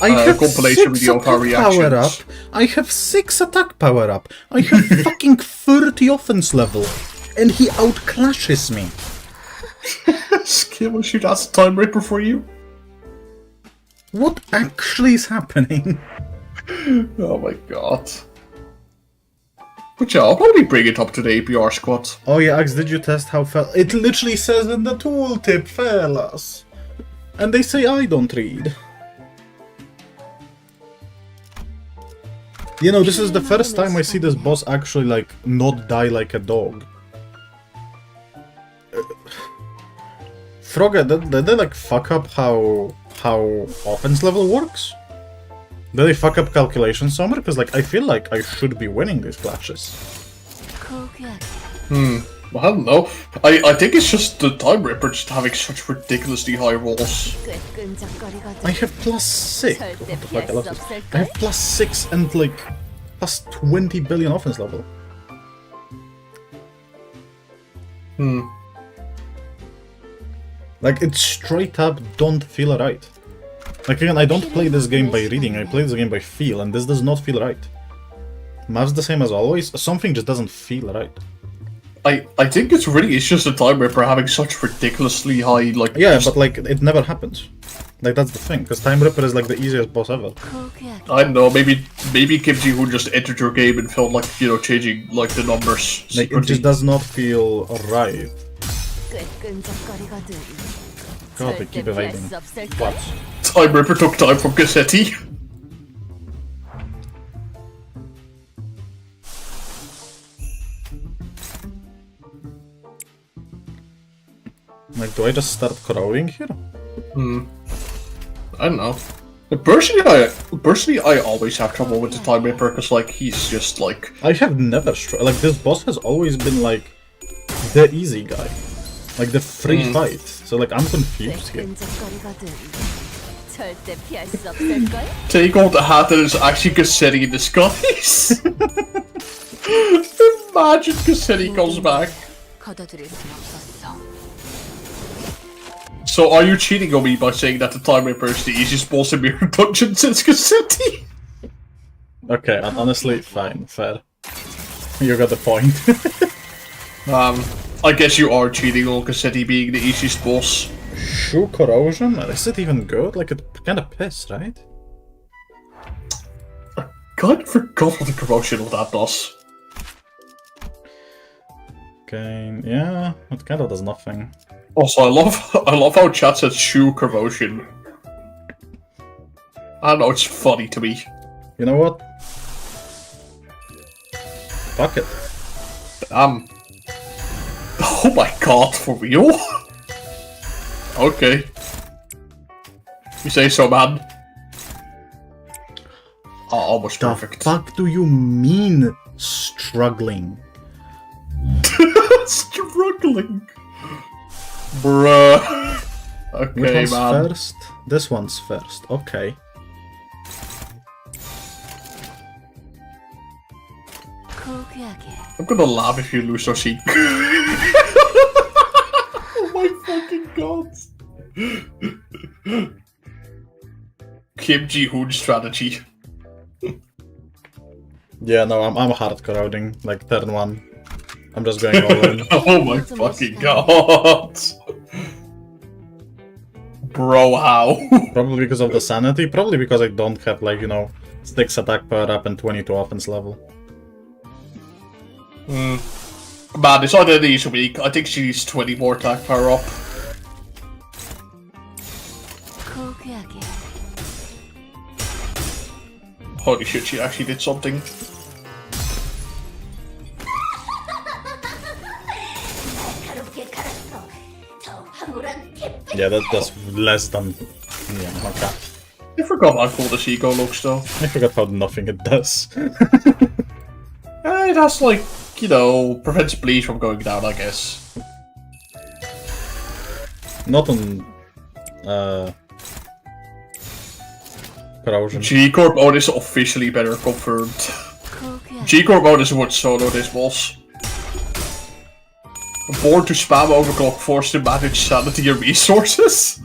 I have compilation 6 video of our attack power up. reactions. I have 6 attack power up. I have fucking 30 offense level. And he outclashes me. Skill shoot, that's a time ripper for you. What actually is happening? Oh my god. But yeah, I'll probably bring it up to the APR squad. Oh yeah, Axe, did you test how fell? It literally says in the tooltip, fellas. And they say I don't read. You know, this is the first time I see this boss actually, like, not die like a dog. Frogger, did they, like, fuck up how offense level works? Did they fuck up calculations somewhere? Because, like, I feel like I should be winning these clashes. 포기하게. I don't know. I think it's just the time ripper just having such ridiculously high rolls. 꽤 끈적거리거든. I have +6. What 절대 the fuck? 피할 I love 수 this. 없을걸? I have +6 and like +20 billion offense level. Like, it straight up don't feel right. Like, again, I don't play this game by reading, I play this game by feel, and this does not feel right. Math's the same as always, something just doesn't feel right. I think it's just the time ripper having such ridiculously high like. Yeah, just- but like, it never happens. Like, that's the thing, because Time Ripper is like the easiest boss ever. 포기하게. I don't know. Maybe Kim Ji Hoon just entered your game and felt like changing like the numbers. Like, it secretly. just does not feel right. 꽤 끈적거리거든. God, they 절대 keep 피할 evading. 수 없을걸? What? Time Ripper took time from Cassetti. Like, do I just start corroding here? I don't know. Personally, I always have trouble with the Time Ripper because like he's just like. I have never like, this boss has always been like the easy guy. Like the free fight. So like, I'm 꽤 confused here. 끈적거리거든. 절대 피할 수 없을걸? Take off the hat that is actually Cassetti in disguise. Imagine Cassetti comes back. 걷어들일 순 없었어. So are you cheating on me by saying that the Time Ripper is the easiest boss in Mirror Dungeon since Cassetti? Okay, honestly, fine, fair. You got the point. I guess you are cheating on Cassetti being the easiest boss. Shoe Corrosion? Is it even good? Like, it kinda piss, right? God, I forgot what the corrosion of that does. Okay, yeah, it kinda does nothing. Also, I love how chat says shoe corrosion. I don't know, it's funny to me. You know what? Fuck it. Oh my god, for real? Okay. You say so, man. Oh, almost The perfect. fuck do you mean struggling. Struggling. Bruh. Which Okay, one's man. first? This one's first. Okay. I'm gonna laugh if you lose your seat. Oh my fucking god. Kim Ji-hoon strategy. Yeah, no, I'm hard corroding. Like turn 1. I'm just going all in. Oh my fucking god. Bro, how? Probably because of the sanity. Probably because I don't have, like, you know, 6 attack power up and 22 offense level. Man, this identity is weak. I think she needs 20 more attack power up. Holy shit, she actually did something. Yeah, that's less than... Yeah, okay. I forgot how cool this ego looks though. I forgot how nothing it does. It has like, you know, prevents bleach from going down, I guess. Not on... Corrosion. G-Corp mode is officially better confirmed. G-Corp mode is what solo this boss. Born to spam overclock, forced to manage sanity and resources?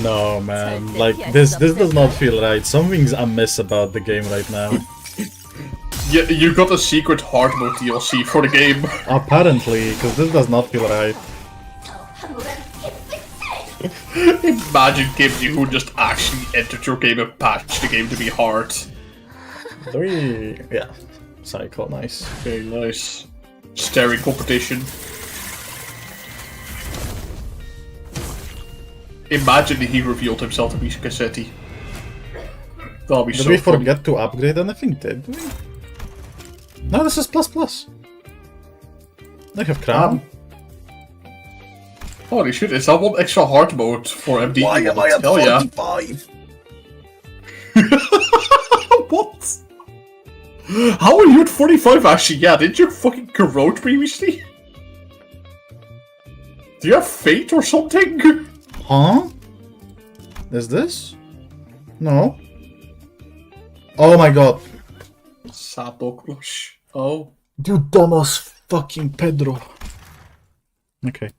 No, man. Like, this does not feel right. Something's amiss about the game right now. Yeah, you got a secret hard mode DLC for the game. Apparently, because this does not feel right. Imagine Kim Ji-hoon who just actually entered your game and patched the game to be hard. Do we... Yeah. Cycle, nice. Okay, nice. Staring competition. Imagine he revealed himself to be Cassetti. That'll be Did so we funny. forget to upgrade anything, did we? No, this is ++. I have crown. Holy shit, is that one extra hard mode for MD? Why am I at Hell yeah. 45? What? How are you at 45 actually? Yeah, did you fucking corrode previously? Do you have fate or something? Huh? Is this? No. Oh my god. Sad dog blush. Oh. You dumbass fucking Pedro. Okay.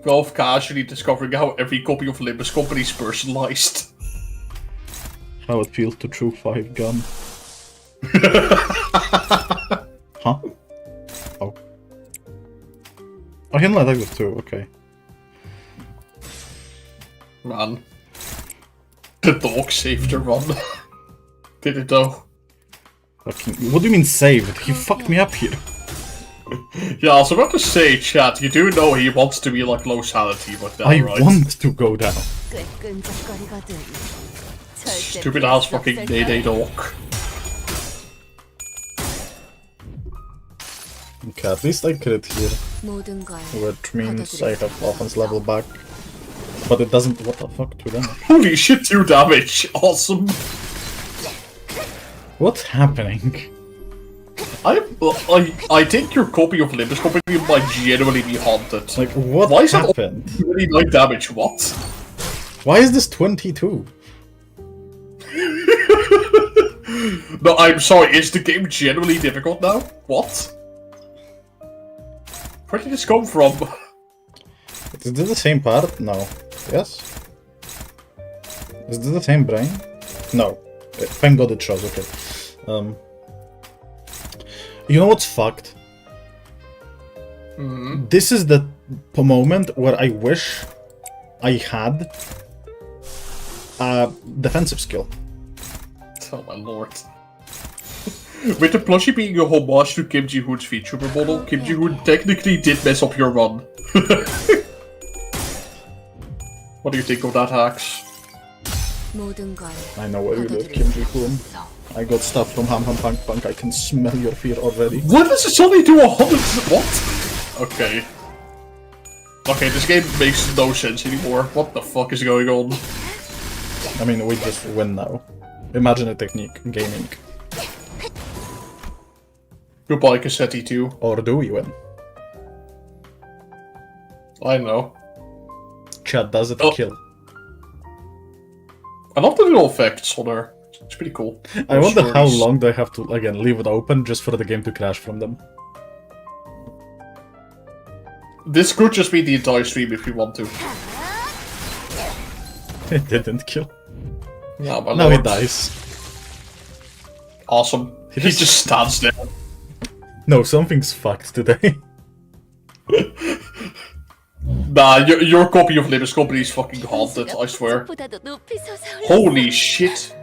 Golf casually discovering how every copy of Limbus Company is personalized. How it feels to chew 5 gun. Huh? Oh. Oh, he only attacked with 2, okay. Man. The dog saved the run. Did it though? Fucking, what do you mean saved? He fucked me up here. Yeah, I was about to say, chat, you do know he wants to be like low sanity, but that's I right. want to go down. Stupid ass fucking Day dog. Okay, at least I crit here. Which means I have offense level back. But it doesn't... What the fuck, 2 damage? Holy shit, 2 damage! Awesome! What's happening? I think your copy of Limbus Company might genuinely be haunted. Like, what Why is it happened? 29 damage? What? Why is this 22? No, I'm sorry, is the game genuinely difficult now? What? Where did this come from? Is this the same part? No. Yes? Is this the same brain? No. Thank god it shows, okay. You know what's fucked? This is the moment where I wish I had a defensive skill. Oh my lord. With the plushie being a homage to Kim Ji-hoon's VTuber model, Kim Ji-hoon technically did mess up your run. What do you think of that, Axe? I know where you live, Kim Ji-hoon. I got stuff from Ham Ham Punk Punk. I can smell your fear already. What does this only do 100? What? Okay. Okay, this game makes no sense anymore. What the fuck is going on? I mean, we just win now. Imagine a technique gaming. Goodbye, Cassetti 2. Or do we win? I know. Chat, does it Oh. kill? I love the little effects on her. It's pretty cool. I wonder how Stories. long they have to, again, leave it open just for the game to crash from them. This could just be the entire stream if you want to. It didn't kill. Yeah, my Now he lord. dies. Awesome. He just stands there. No, something's fucked today. Nah, your copy of Limbus Company is fucking haunted, I swear. 보다도 높이 솟아올랐어. Holy shit.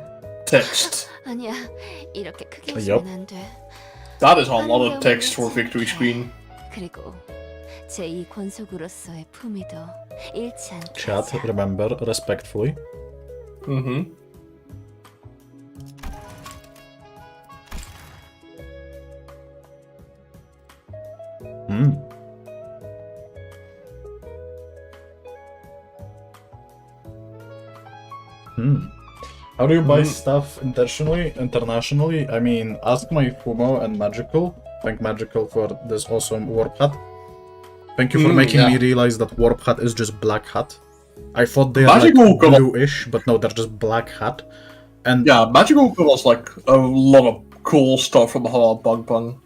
Text. 아니야, 이렇게 크게 Yup. 웃으면 안 돼. That is a lot of text for victory screen. 그리고 제2 권속으로서의 품위도 잃지 않게 Chat, 하자. remember, respectfully. Mm-hmm. Hmm. How do you buy stuff internationally? I mean, ask my Fumo and Magical. Thank Magical for this awesome warp hat. Thank you for making me realize that warp hat is just black hat. I thought they are like Magical, come on. bluish, but no, they're just black hat. And Yeah, Magical was like a lot of cool stuff from Hama Bug Bung.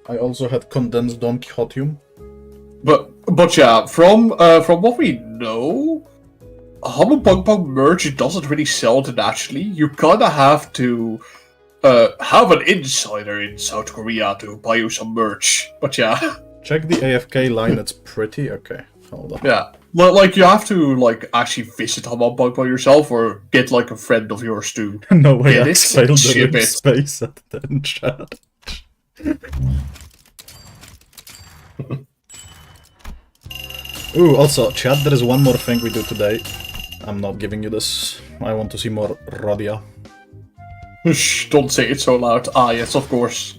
I also had condensed Don Quixotium. But yeah, from what we know, Hama Bug Bug merch doesn't really sell internationally. You kinda have to have an insider in South Korea to buy you some merch. But yeah. Check the AFK line, it's pretty. Okay, hold on. Yeah. Like you have to like actually visit Hama Bug Bug yourself or get like a friend of yours to No way, get it, Axeiiyl the ship rim it. space at 10 chat. Ooh, also, chat, there is one more thing we do today. I'm not giving you this. I want to see more Rodia. Shh, don't say it so loud. Ah yes, of course.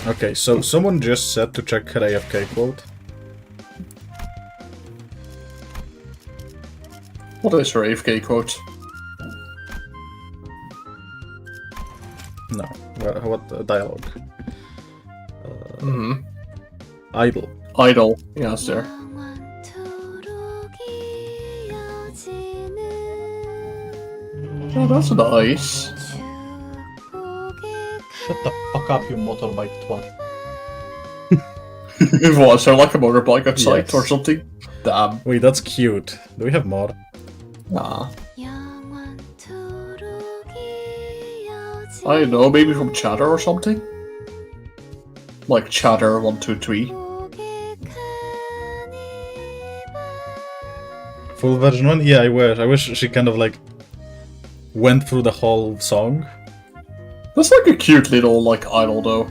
Okay, so someone just said to check her AFK quote. What is her AFK quote? No, what dialogue? Mm-hmm. Idle. Idol. Yeah, it's there. 영원토록 이어지는 Oh, that's nice. 축복의 Shut the fuck up, you motorbike twat. What, so like a motorbike outside Yes. or something? Damn. Wait, that's cute. Do we have more? Nah. 영원토록 이어지는 I don't know, maybe from Chatter or something? Like Chatter 123. 고객하니 Full version 1? Yeah, I wish. I wish she kind of like went through the whole song. That's like a cute little like idol though.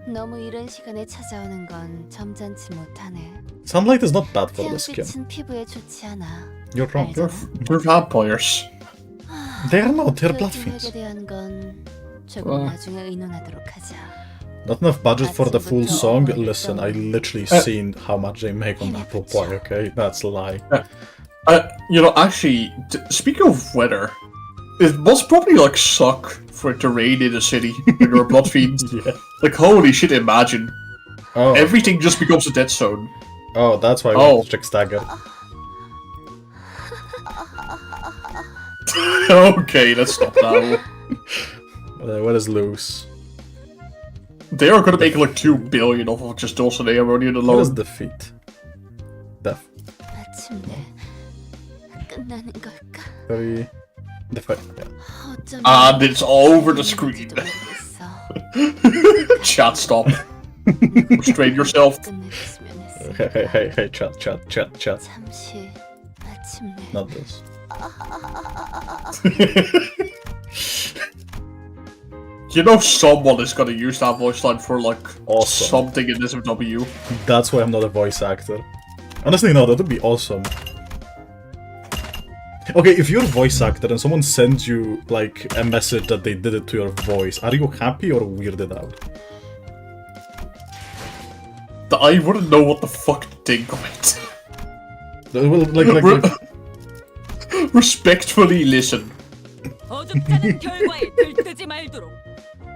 너무 이른 시간에 찾아오는 건 점잖지 못하네. Sunlight is not bad for the skin. 태양빛은 피부에 좋지 않아. You're wrong. They're vampires. They are not, they're blood 그들에게 fiends. 대한 건 조금 나중에 의논하도록 하자. Not enough budget for the full song? Listen, I literally seen how much they make on Apple Pie, okay? That's a lie. You know, actually, speaking of weather, it must probably like suck for it to rain in a city when you're a blood fiend. Yeah. Like holy shit, imagine. Oh, Everything just becomes a dead zone. oh, that's why Oh. we check stagger. Okay, let's stop now. What is loose? They are gonna make like 2 billion off of just Dawson Aaronian What alone. is defeat? Def. 마침내 끝나는 걸까? 3. Defeat. Yeah. 어쩌면 And it's all over the screen. 모르겠어. Chat, stop. Restrain yourself. 끝내줬으면 했어. Hey, chat. 잠시 마침내 Not this. You know someone is gonna use that voice line for like Awesome. something in SMW. That's why I'm not a voice actor. Honestly, no, that would be awesome. Okay, if you're a voice actor and someone sends you, like, a message that they did it to your voice, are you happy or weirded out? I wouldn't know what the fuck to think of it. Well, Respectfully listen. 어줍잖은 결과에 들뜨지 말도록.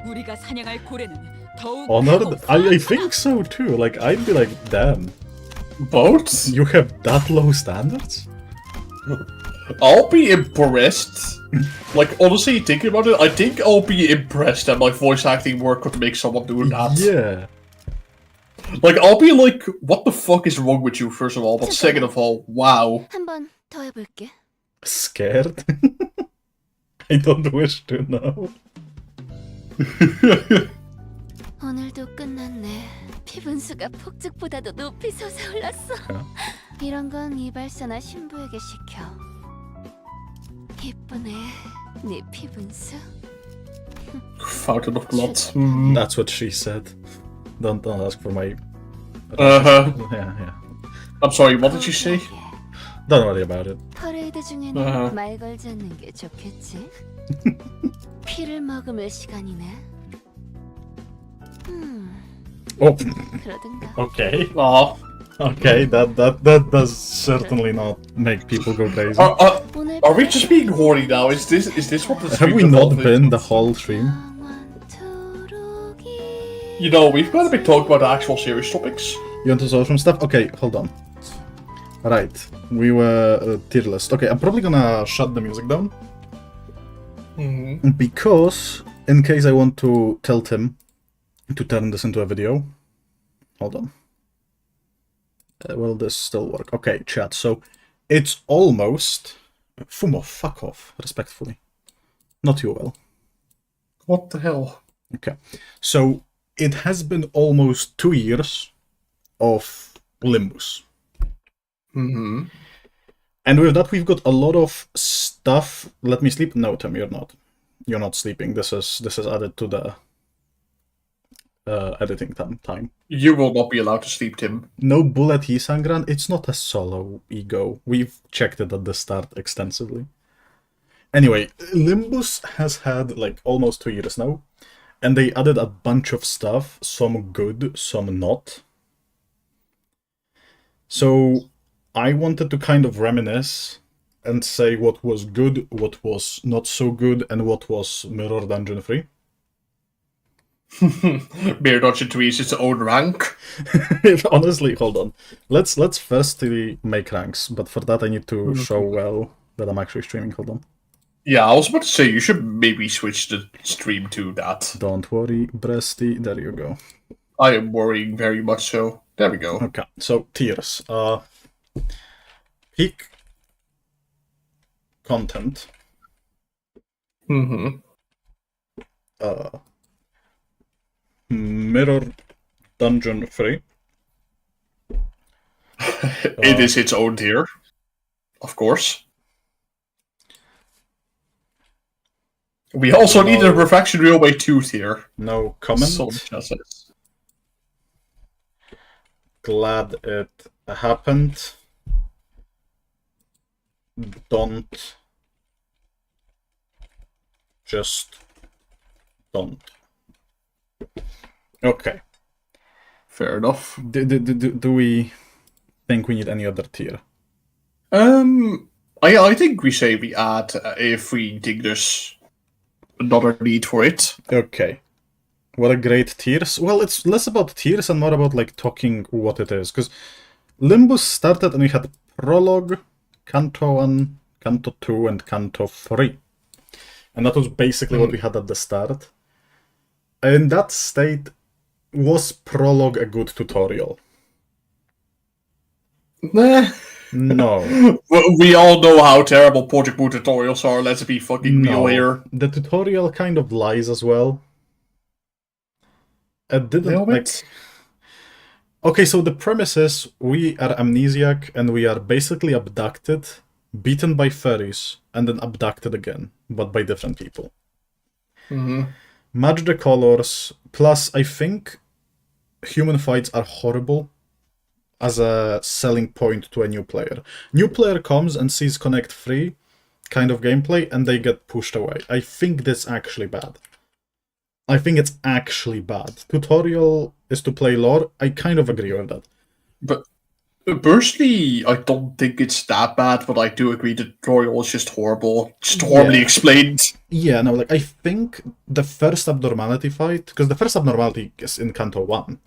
우리가 사냥할 고래는 더욱 honored? 크고 I think so too. Like, I'd be like, damn, Both? you have that low standards? I'll be impressed. Like, honestly, thinking about it, I think I'll be impressed that my voice acting work could make someone do that. Yeah. Like, I'll be like, what the fuck is wrong with you, first of all, but second of all, wow. 한 번 더 해볼게. Scared? I don't wish to know. 오늘도 끝났네. 피분수가 폭죽보다도 높이 솟아올랐어. 이런 건 이발사나 신부에게 시켜. 이쁘네, 네 피분수. Fountain of blood. That's what she said. Don't ask for my... Uh-huh. Yeah. I'm sorry, what did you say? Don't worry about it. 퍼레이드 중에는 말 걸지 않는 게 좋겠지. 피를 머금을 시간이네. Oh, 그러든가. okay. Aw. Okay, that does certainly not make people go crazy. 오늘 Are we just being horny now? Is this what the Have stream we not evolved been into? the whole stream? 영원토록이 You know, we've got to be talking about actual serious topics. You want to solve some stuff? Okay, hold on. Right, we were tier list. Okay, I'm probably gonna shut the music down. Because, in case I want to tell Tim to turn this into a video. Hold on. Will this still work? Okay, chat, so it's almost... Fumo, fuck off, respectfully. Not you, well. What the hell? Okay, so it has been almost 2 years of Limbus. And with that, we've got a lot of stuff. Let me sleep. No, Tim, you're not. You're not sleeping. This is added to the editing time. You will not be allowed to sleep, Tim. No bullet Sangran. It's not a solo ego. We've checked it at the start extensively. Anyway, Limbus has had like almost 2 years now, and they added a bunch of stuff. Some good, some not. So I wanted to kind of reminisce and say what was good, what was not so good, and what was Mirror Dungeon free. Mirror Dungeon 3 is its own rank. Honestly, hold on. Let's firstly make ranks, but for that I need to show well that I'm actually streaming. Hold on. Yeah, I was about to say, you should maybe switch the stream to that. Don't worry, Breasty. There you go. I am worrying very much so. There we go. Okay, so tiers. Peak content. Mirror Dungeon free. It is its own tier. Of course. We also need a Refraction Railway 2 tier. No comment. So just says. Glad it happened. Don't. Just don't. Okay. Fair enough. Do we think we need any other tier? I think we say we add if we think there's another need for it. Okay. What a great tiers. Well, it's less about tiers and more about like talking what it is. Because Limbus started and we had Prologue, Canto 1, Canto 2, and Canto 3. And that was basically what we had at the start. In that state, was Prologue a good tutorial? Nah. No. We all know how terrible Project Moon tutorials are, let's be fucking real here. The tutorial kind of lies as well. It didn't like... Okay, so the premise is we are amnesiac and we are basically abducted, beaten by fairies, and then abducted again, but by different people. Match the colors, plus I think human fights are horrible as a selling point to a new player. New player comes and sees Connect 3 kind of gameplay and they get pushed away. I think that's actually bad. I think it's actually bad. Tutorial is to play lore. I kind of agree with that. Personally, I don't think it's that bad, but I do agree the tutorial is just horrible. Just horribly Yeah. explained. Yeah, no, like, I think the first abnormality fight, because the first abnormality is in Kanto 1,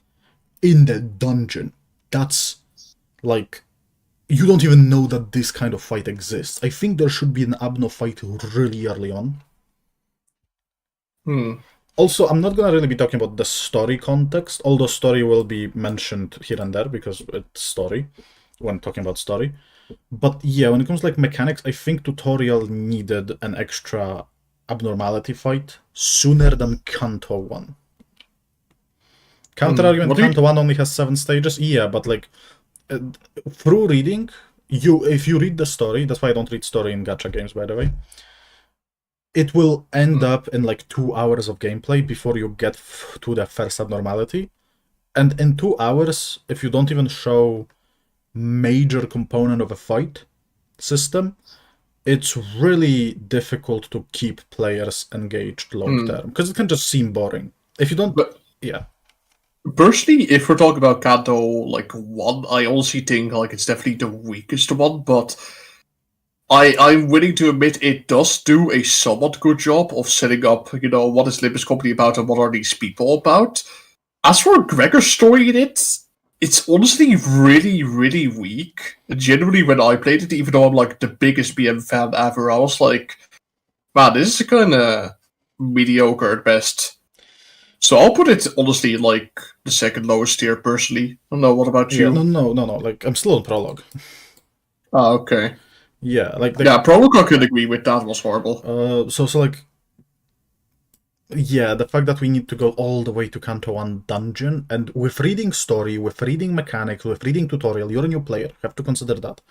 in the dungeon, that's, like, you don't even know that this kind of fight exists. I think there should be an abno fight really early on. Also, I'm not gonna really be talking about the story context, although story will be mentioned here and there because it's story when talking about story. But yeah, when it comes to like mechanics, I think tutorial needed an extra abnormality fight sooner than Kanto 1. Counter argument, Kanto 1 only has 7 stages. Yeah, but like through reading, if you read the story, that's why I don't read story in gacha games, by the way. It will end up in like 2 hours of gameplay before you get to the first abnormality. And in 2 hours, if you don't even show major component of a fight system, it's really difficult to keep players engaged long term because it can just seem boring. If you don't, yeah. Personally, if we're talking about Kanto like 1, I honestly think like it's definitely the weakest one, but I'm willing to admit it does do a somewhat good job of setting up, what is Limbus Company about and what are these people about. As for Gregor's story in it, it's honestly really, really weak. Generally, when I played it, even though I'm like the biggest BM fan ever, I was like, man, this is kind of mediocre at best. So I'll put it honestly like the second lowest tier personally. I don't know, what about you? No. Like I'm still on prologue. Oh, okay. Yeah, like prologue I could agree with. That was horrible. So like, yeah, the fact that we need to go all the way to Kanto 1 dungeon, and with reading story, with reading mechanics, with reading tutorial, you're a new player. You have to consider that.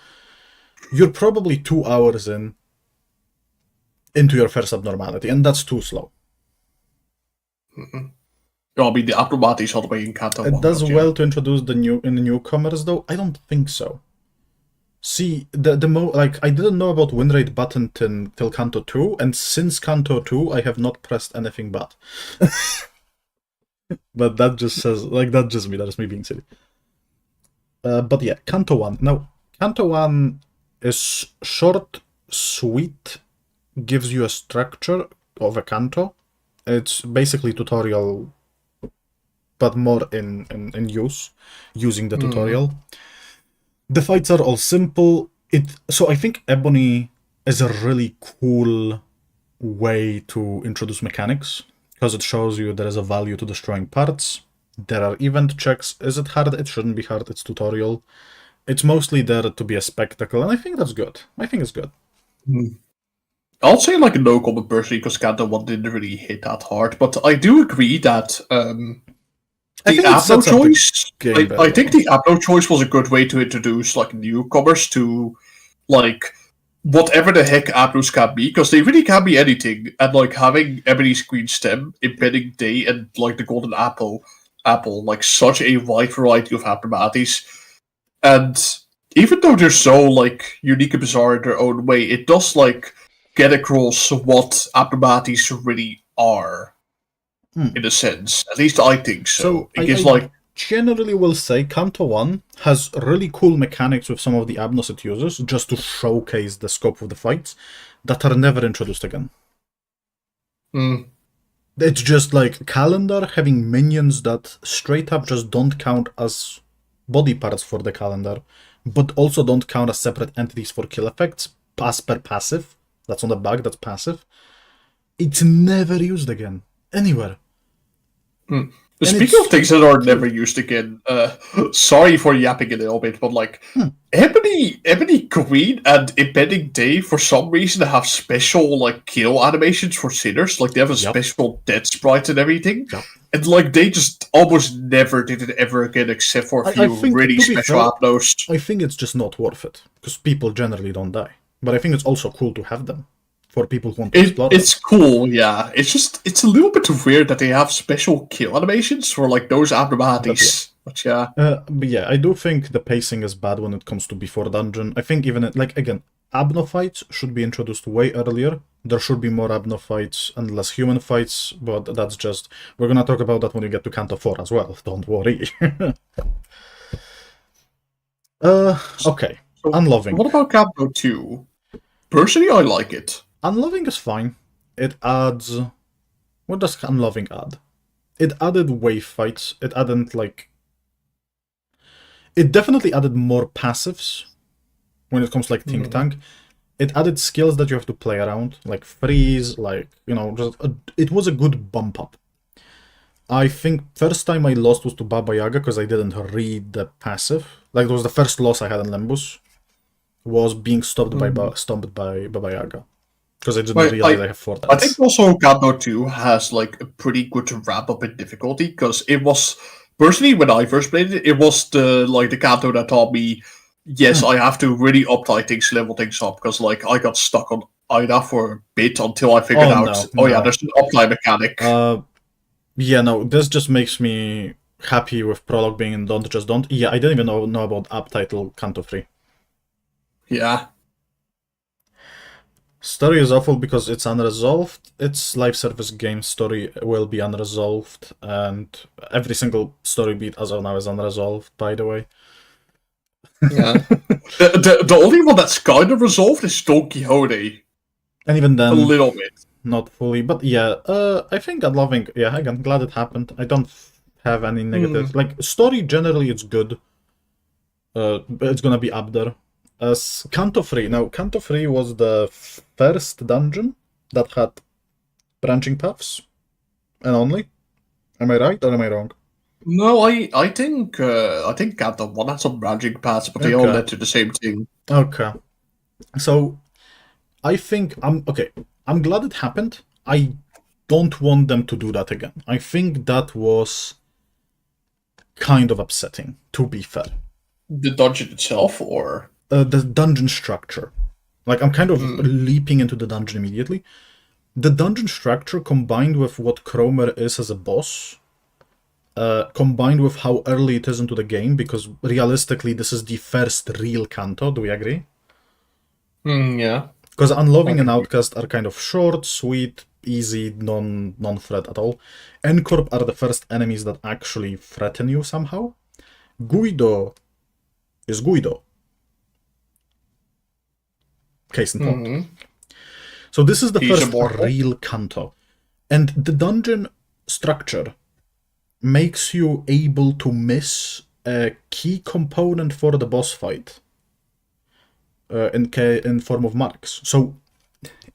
You're probably 2 hours into your first abnormality, and that's too slow. I mean, the abnormalities all the way in Kanto 1. It does well to introduce the newcomers, though. I don't think so. See, like I didn't know about win rate button till Kanto 2, and since Kanto 2, I have not pressed anything but. But that just says, like, that's just me. That is me being silly. But yeah, Kanto 1. Now, Kanto 1 is short, sweet, gives you a structure of a Kanto. It's basically tutorial, but more in use, using the tutorial. The fights are all simple. So I think Ebony is a really cool way to introduce mechanics, because it shows you there is a value to destroying parts. There are event checks. Is it hard? It shouldn't be hard. It's tutorial. It's mostly there to be a spectacle, and I think that's good. I think it's good. I'll say like a no comment personally, because Kanto 1 didn't really hit that hard, but I do agree that the Abno choice, I think the Abno choice was a good way to introduce like newcomers to like whatever the heck Abnos can be, because they really can be anything. And like having Ebony's Green Stem, Impending Day, and like the Golden Apple, like such a wide variety of abnormalities. And even though they're so like unique and bizarre in their own way, it does like get across what abnormalities really are. In a sense, at least I think so. I generally will say Kanto 1 has really cool mechanics with some of the abnos it uses, just to showcase the scope of the fights, that are never introduced again. It's just like calendar having minions that straight up just don't count as body parts for the calendar, but also don't count as separate entities for kill effects, as per passive. That's not a bug, that's passive. It's never used again. Anywhere. Speaking of things that are never used again, sorry for yapping a little bit, but like Ebony Queen and Impending Day for some reason have special like kill animations for sinners. Like they have a special death sprite and everything. And like they just almost never did it ever again, except for a few really special abnos. I think it's just not worth it, because people generally don't die. But I think it's also cool to have them. For people who want to explore. It's cool, yeah. It's a little bit weird that they have special kill animations for like those abnormalities. But yeah. But yeah, I do think the pacing is bad when it comes to before dungeon. I think even like again, abno fights should be introduced way earlier. There should be more abno fights and less human fights, but that's just, we're gonna talk about that when we get to Kanto 4 as well. Don't worry. Okay. So, Unloving. What about Capcom 2? Personally, I like it. Unloving is fine. It adds... What does Unloving add? It added wave fights. It added, like... It definitely added more passives when it comes to, like, Think Tank. It added skills that you have to play around, like freeze, like, you know, it was a good bump up. I think first time I lost was to Baba Yaga because I didn't read the passive. Like, it was the first loss I had in Limbus, was being stomped by Baba Yaga. Because I didn't realize I have 4 I think also Capcom 2 has like a pretty good ramp up in difficulty, because it was, personally, when I first played it, it was the Kanto that taught me, yes, I have to really uptight things, level things up, because like I got stuck on Ida for a bit until I figured out, yeah, there's an uptime mechanic. Yeah, no, this just makes me happy with Prologue being in Don't Just Don't. Yeah, I didn't even know about Uptitle Kanto 3. Yeah. Story is awful because it's unresolved. Its live service game story will be unresolved, and every single story beat as of now is unresolved, by the way. Yeah. the only one that's kind of resolved is Don Quixote. And even then, a little bit. Not fully, but yeah, I think Unloving, yeah, I'm glad it happened. I don't have any negative. Like, story generally it's good. It's gonna be up there. As Kanto 3. Now, Kanto 3 was the first dungeon that had branching paths. And only. Am I right or am I wrong? No, I think Kanto 1 had some branching paths, but they all led to the same thing. Okay. So, I think I'm glad it happened. I don't want them to do that again. I think that was kind of upsetting, to be fair. The dungeon itself, or? The dungeon structure. Like, I'm kind of leaping into the dungeon immediately. The dungeon structure, combined with what Cromer is as a boss, combined with how early it is into the game, because realistically this is the first real Kanto, do we agree? Yeah. Because Unloving and Outcast are kind of short, sweet, easy, non-threat at all. Encorp are the first enemies that actually threaten you somehow. Guido is Guido. Case in point. So this is the first real Kanto. And the dungeon structure makes you able to miss a key component for the boss fight. In form of marks. So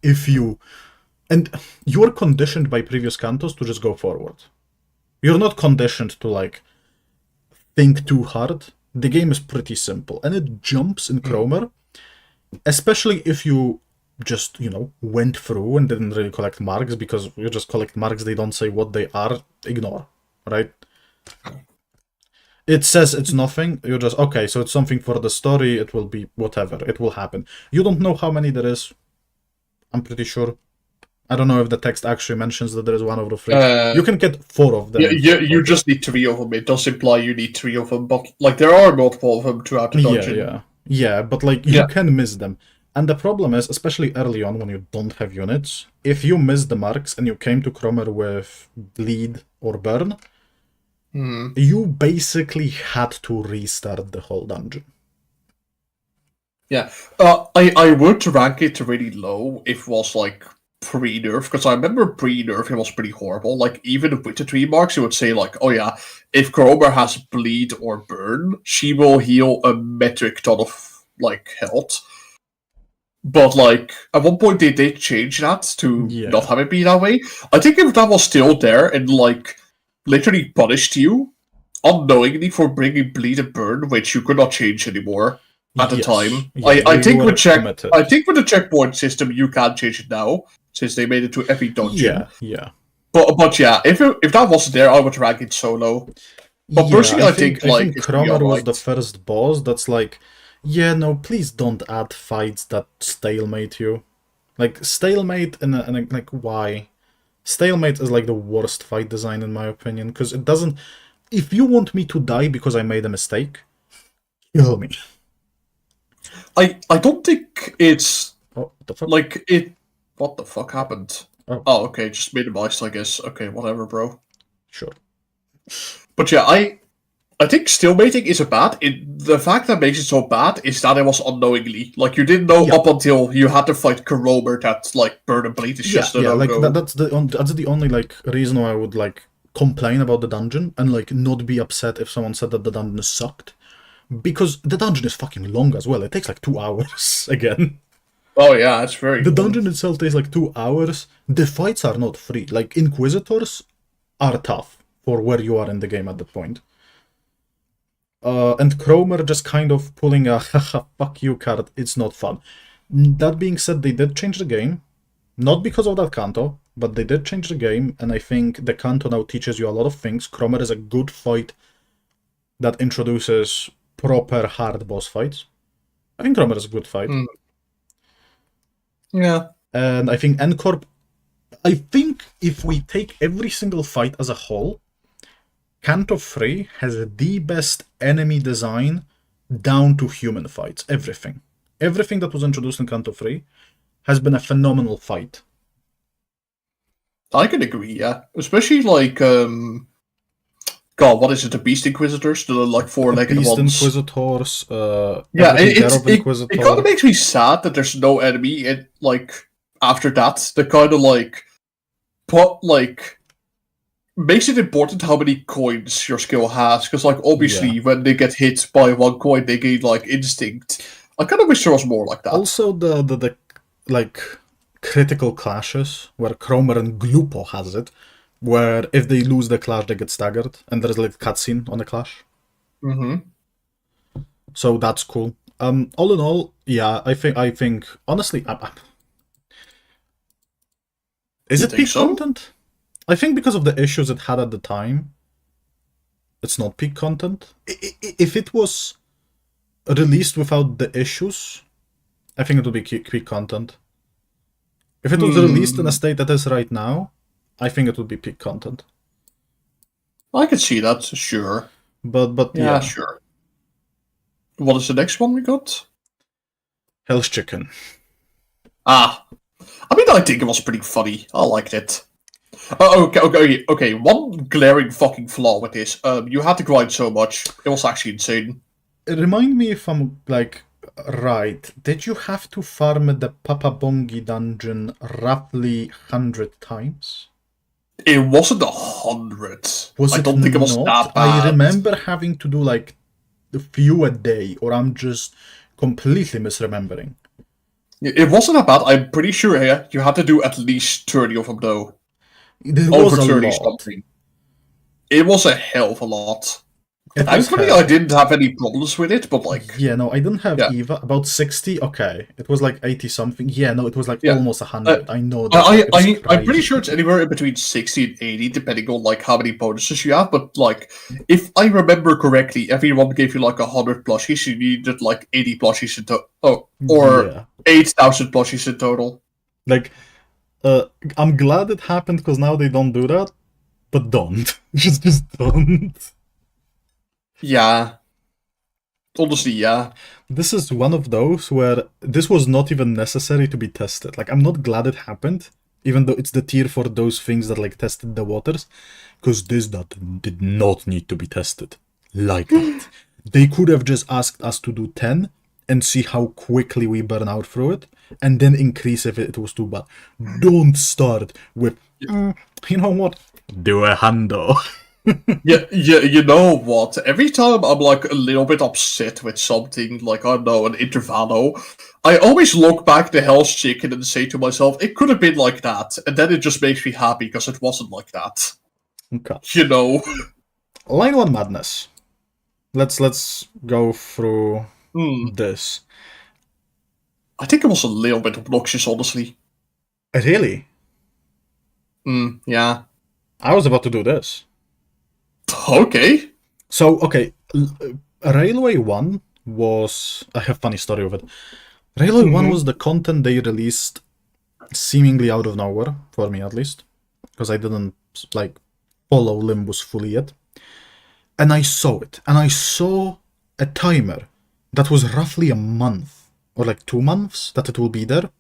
if you... And you're conditioned by previous Kantos to just go forward. You're not conditioned to, like, think too hard. The game is pretty simple. And it jumps in Cromer. Especially if you just, you know, went through and didn't really collect marks, because you just collect marks, they don't say what they are, ignore, right? It says it's nothing, you're just, okay, so it's something for the story, it will be whatever, it will happen. You don't know how many there is, I'm pretty sure. I don't know if the text actually mentions that there is 1 over 3. You can get 4 of them. Yeah, you just need 3 of them. It does imply you need 3 of them, but like there are multiple of them throughout the dungeon. Yeah, but like you can miss them. And the problem is, especially early on when you don't have units, if you miss the marks and you came to Cromer with bleed or burn, you basically had to restart the whole dungeon. Yeah, I would rank it really low if it was like pre-nerf, because I remember pre-nerf it was pretty horrible. Like, even with the 3 marks, you would say like, oh yeah, if Cromer has bleed or burn, she will heal a metric ton of like health. But like, at one point they did change that to not have it be that way. I think if that was still there and like literally punished you unknowingly for bringing bleed and burn, which you could not change anymore at the time. I think with the checkpoint system you can change it now, since they made it to every dungeon. Yeah. But yeah, if that wasn't there, I would rank it so low. But personally, I think Cromer was the first boss that's like, yeah, no, please don't add fights that stalemate you. Like, stalemate and like, why? Stalemate is like the worst fight design in my opinion, because it doesn't... If you want me to die because I made a mistake, kill me. I don't think it's... Oh, what the fuck? Like, it... What the fuck happened? Oh, okay, just minimized, I guess. Okay, whatever, bro. Sure. But yeah, I think stillmating isn't bad. The fact that makes it so bad is that it was unknowingly. Like, you didn't know up until you had to fight Corrosion that, like, Burn and Bleed is just a like no-go. that's the only like reason why I would like complain about the dungeon and like not be upset if someone said that the dungeon sucked, because the dungeon is fucking long as well. It takes like 2 hours again. Oh yeah, it's very. The dungeon itself takes like 2 hours. The fights are not free. Like Inquisitors are tough for where you are in the game at that point. And Cromer just kind of pulling a haha fuck you card. It's not fun. That being said, they did change the game. Not because of that Kanto, but they did change the game, and I think the Kanto now teaches you a lot of things. Cromer is a good fight that introduces proper hard boss fights. I think Cromer is a good fight. Yeah. And I think N-Corp... I think if we take every single fight as a whole, Kanto 3 has the best enemy design down to human fights. Everything. Everything that was introduced in Kanto 3 has been a phenomenal fight. I can agree, yeah. Especially like, God, what is it? The Beast Inquisitors? The like four-legged Beast ones. Inquisitors, Yeah, Inquisitor. it kind of makes me sad that there's no enemy. It like after that, they kind of like makes it important how many coins your skill has, because like obviously when they get hit by 1 coin, they gain like instinct. I kind of wish there was more like that. Also, the like critical clashes where Cromer and Glupo has it, where if they lose the clash, they get staggered, and there's like cutscene on the clash. So that's cool. All in all, yeah, I think honestly, is it peak content? I think because of the issues it had at the time, it's not peak content. If it was released without the issues, I think it would be peak content. If it was released in a state that is right now, I think it would be peak content. I can see that, sure. But yeah, sure. What is the next one we got? Hell's Chicken. I mean, I think it was pretty funny. I liked it. Okay. One glaring fucking flaw with this. You had to grind so much. It was actually insane. Remind me if I'm like right. Did you have to farm the Papabongi dungeon roughly 100 times? It wasn't 100. I don't think it was that bad. I remember having to do like a few a day, or I'm just completely misremembering. It wasn't that bad. I'm pretty sure you had to do at least 30 of them though. There Over was 30 a lot. something. It was a hell of a lot. It was Thankfully, hell. I didn't have any problems with it, but like... Yeah, no, I didn't have either. About 60? Okay. It was like 80 something. Yeah, no, it was like almost 100. I know that. I'm pretty sure it's anywhere in between 60 and 80, depending on like how many bonuses you have, but like, if I remember correctly, everyone gave you like 100 plushies, you needed like 80 plushies in total. Or 8,000 plushies in total. Like, I'm glad it happened, because now they don't do that, but don't. just don't. Yeah. Honestly, yeah. This is one of those where this was not even necessary to be tested. Like, I'm not glad it happened, even though it's the tier for those things that, like, tested the waters, because this did not need to be tested like that. They could have just asked us to do 10 and see how quickly we burn out through it, and then increase if it was too bad. Don't start with, you know what? Do a hundo. Yeah, you know what? Every time I'm like a little bit upset with something, like I don't know, an intervalo, I always look back to Hell's Chicken and say to myself, it could have been like that, and then it just makes me happy because it wasn't like that. Okay. You know. Line 1 madness. Let's go through this. I think it was a little bit obnoxious, honestly. Really? Yeah. I was about to do this. Okay. So, okay, Railway 1 was... I have a funny story of it. Railway 1 was the content they released seemingly out of nowhere, for me at least, because I didn't, like, follow Limbus fully yet. And I saw it, and I saw a timer that was roughly a month, or like 2 months, that it will be there.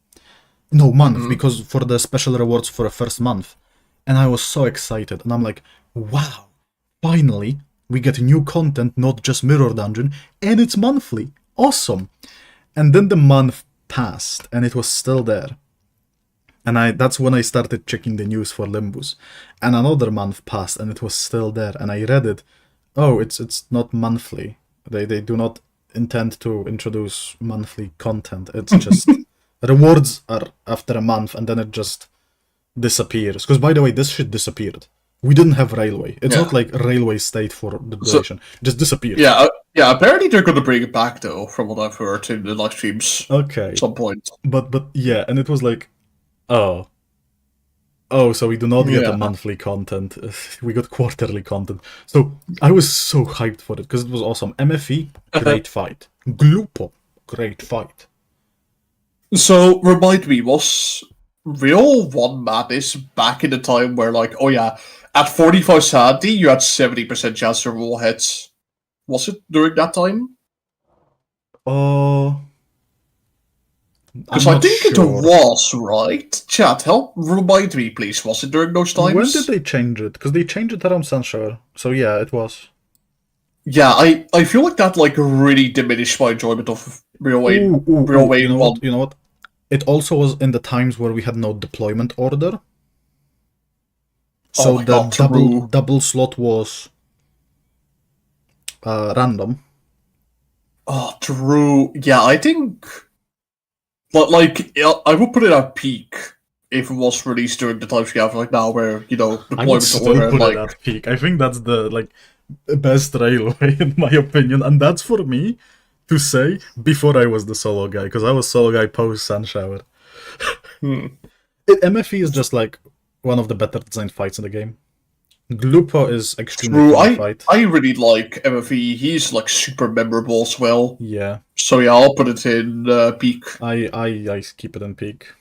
No, month, because for the special rewards for the first month. And I was so excited, and I'm like, wow. Finally, We get new content, not just Mirror Dungeon, and it's monthly. Awesome. And then the month passed, and it was still there. And that's when I started checking the news for Limbus. And another month passed, and it was still there. And I read it. Oh, it's not monthly. They do not intend to introduce monthly content. It's just rewards are after a month, and then it just disappears. Because, by the way, this shit disappeared. We didn't have Railway. It's not like Railway stayed for the duration. Just disappeared. Yeah, apparently they're going to bring it back, though, from what I've heard in the live streams. Okay. At some point. But yeah, and it was like, oh, so we do not get a monthly content. We got quarterly content. So I was so hyped for it, because it was awesome. MFE, great fight. Glupo, great fight. So, remind me, was Real 1 Madness back in the time where, like, oh yeah, at 45 sanity, you had 70% chance to roll hits. Was it during that time? Because I think it was, right? Chat, remind me, please. Was it during those times? When did they change it? Because they changed it around Sunshower. So yeah, it was. Yeah, I feel like that like really diminished my enjoyment of Real Wayne 1. You know what? It also was in the times where we had no deployment order. So the double slot was random. Oh, true. Yeah, I think... Like, I would put it at peak if it was released during the times we have like now, where, you know, deployment order and like... at peak. I think that's the best railway, in my opinion. And that's for me to say before I was the solo guy, because I was solo guy post Sunshower. MFE is just like one of the better designed fights in the game. Glupo is extremely fun fight. I really like MFE. He's like super memorable as well. Yeah. So yeah, I'll put it in peak. I keep it in peak.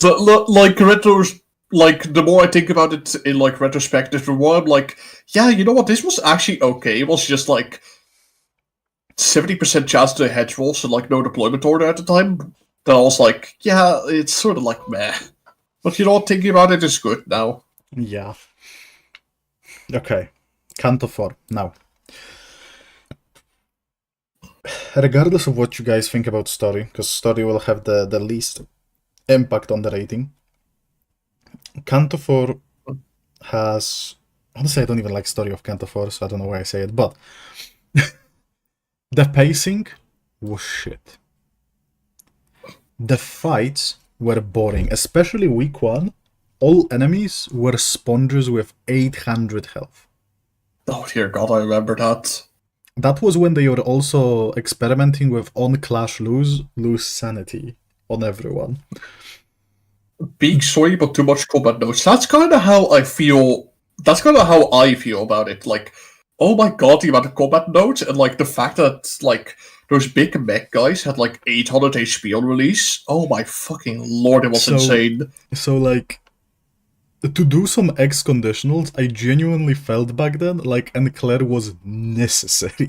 But like the more I think about it in like retrospective, the more I'm like, yeah, you know what? This was actually okay. It was just like 70% chance to hedge rolls and like no deployment order at the time. Then I was like, yeah, it's sort of like meh. But you know what? Thinking about it is good now. Yeah. Okay. Canto 4. Now. Regardless of what you guys think about story, because story will have the least impact on the rating, Canto 4 has... Honestly, I don't even like story of Canto 4, so I don't know why I say it, but... the pacing was shit. The fights were boring, especially week 1. All enemies were sponges with 800 health. Oh dear God, I remember that. That was when they were also experimenting with on-clash lose sanity on everyone. Big sorry, but too much combat notes. That's kind of how I feel. That's kind of how I feel about it. Like, oh my God, the amount of combat notes and like the fact that like those big mech guys had like 800 HP on release. Oh my fucking lord, it was insane. So like, to do some X conditionals, I genuinely felt back then like Enclair was necessary.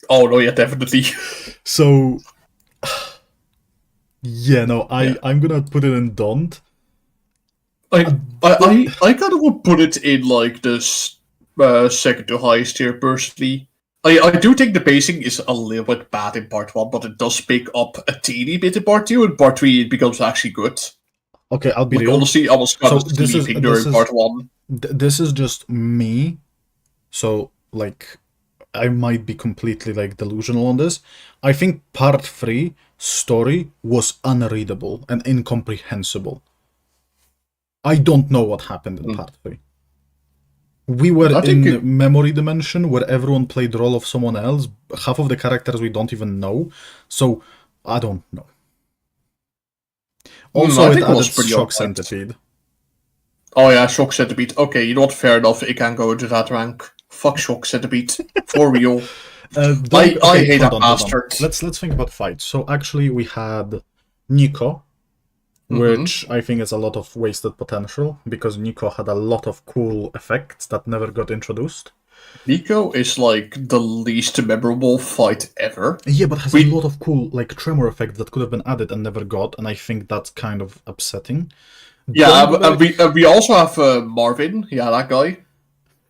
Oh no, yeah, definitely. So, yeah, no, I'm gonna put it in Don't. I kind of would put it in like this second to highest tier personally. I do think the pacing is a little bit bad in part 1, but it does pick up a teeny bit in part 2, and part 3 it becomes actually good. Okay, I'll be real. Honestly, I was kind of sleeping during part 1. This is just me, so like I might be completely like delusional on this. I think part 3 story was unreadable and incomprehensible. I don't know what happened in part 3. We were in memory dimension where everyone played the role of someone else. Half of the characters we don't even know, so I don't know. Also, it added Shock Centipede. Oh yeah, Shock Centipede. Okay, you know what? Fair enough. It can go into that rank. Fuck Shock Centipede. For real. I hate that bastard. Let's think about fights. So actually we had Nico, which I think is a lot of wasted potential, because Nico had a lot of cool effects that never got introduced. Nico is like the least memorable fight ever. Yeah, but has a lot of cool like tremor effects that could have been added and never got, and I think that's kind of upsetting. Yeah, and we also have Marvin. Yeah, that guy.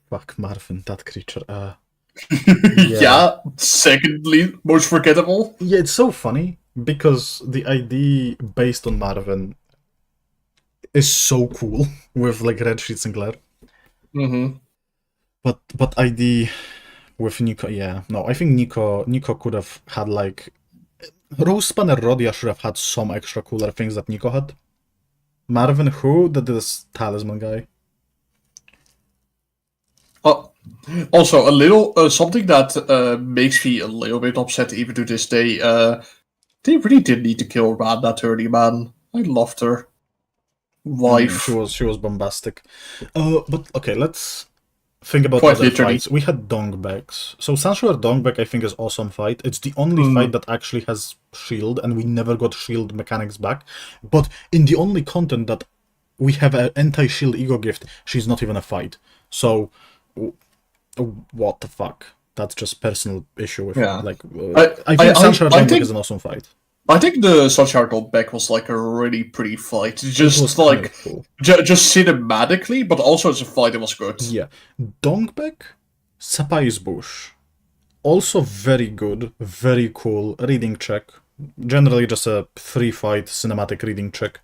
Fuck, Marvin, that creature. Yeah. Secondly, most forgettable. Yeah, it's so funny because the ID based on Marvin is so cool with like red sheets and glare. Mm-hmm. But ID with Nico, yeah, no, I think Nico could have had like Rospan and Rodia should have had some extra cooler things that Nico had. Marvin, who? This talisman guy. Also, a little something that makes me a little bit upset even to this day. They really did need to kill Ran that early, man. I loved her. Wife. She was bombastic. But okay, let's think about Quite other literally. fights. We had Dongbacks. So Sanshouer Dongback I think is awesome fight. It's the only fight that actually has shield, and we never got shield mechanics back. But in the only content that we have an anti-shield ego gift, she's not even a fight. So what the fuck? That's just personal issue with like. I think Sanshouer Dongback is an awesome fight. I think the Sunshine Back was like a really pretty fight. Just like cool. just cinematically, but also as a fight, it was good. Yeah, Dongbek, Sapai's Bush, also very good, very cool reading check. Generally, just a free fight cinematic reading check.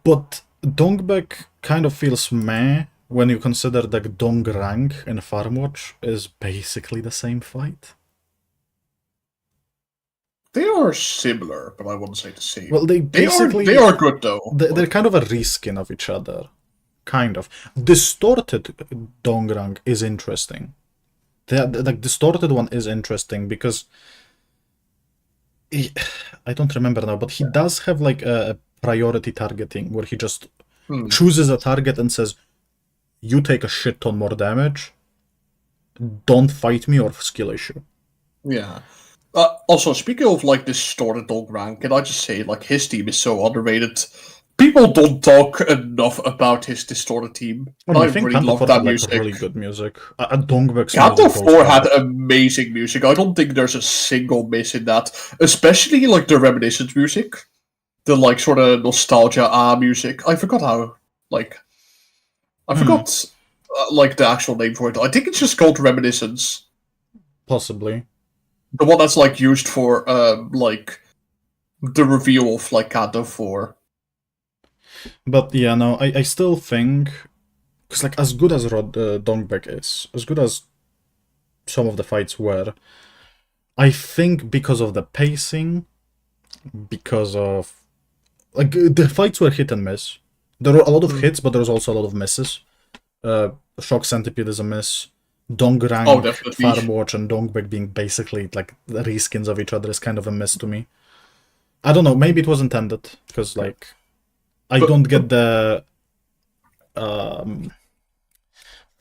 But Dongbek kind of feels meh when you consider that Dongrang in Farmwatch is basically the same fight. They are similar, but I wouldn't say the same. Well, they are good though. They're kind of a reskin of each other, kind of. Distorted Dongrang is interesting. The distorted one is interesting because I don't remember now, but he does have like a priority targeting where he just chooses a target and says, "You take a shit ton more damage. Don't fight me or skill issue." Yeah. Also, speaking of like distorted Dongrang, can I just say like his team is so underrated. People don't talk enough about his distorted team. I really love that music. Really good music. Dongbek's Canto 4 had amazing music. I don't think there's a single miss in that. Especially like the reminiscence music. The like sort of nostalgia music. I forgot how like I forgot like the actual name for it. I think it's just called Reminiscence. Possibly. The one that's like used for like the reveal of like Canto 4. But yeah, no, I still think, because like as good as Dongbek is, as good as some of the fights were, I think because of the pacing, because of like the fights were hit and miss. There were a lot of hits, but there was also a lot of misses. Shock Centipede is a miss. Dongrang, Farmwatch, and Dongbek being basically like the reskins of each other is kind of a miss to me. I don't know, maybe it was intended, because like I don't get the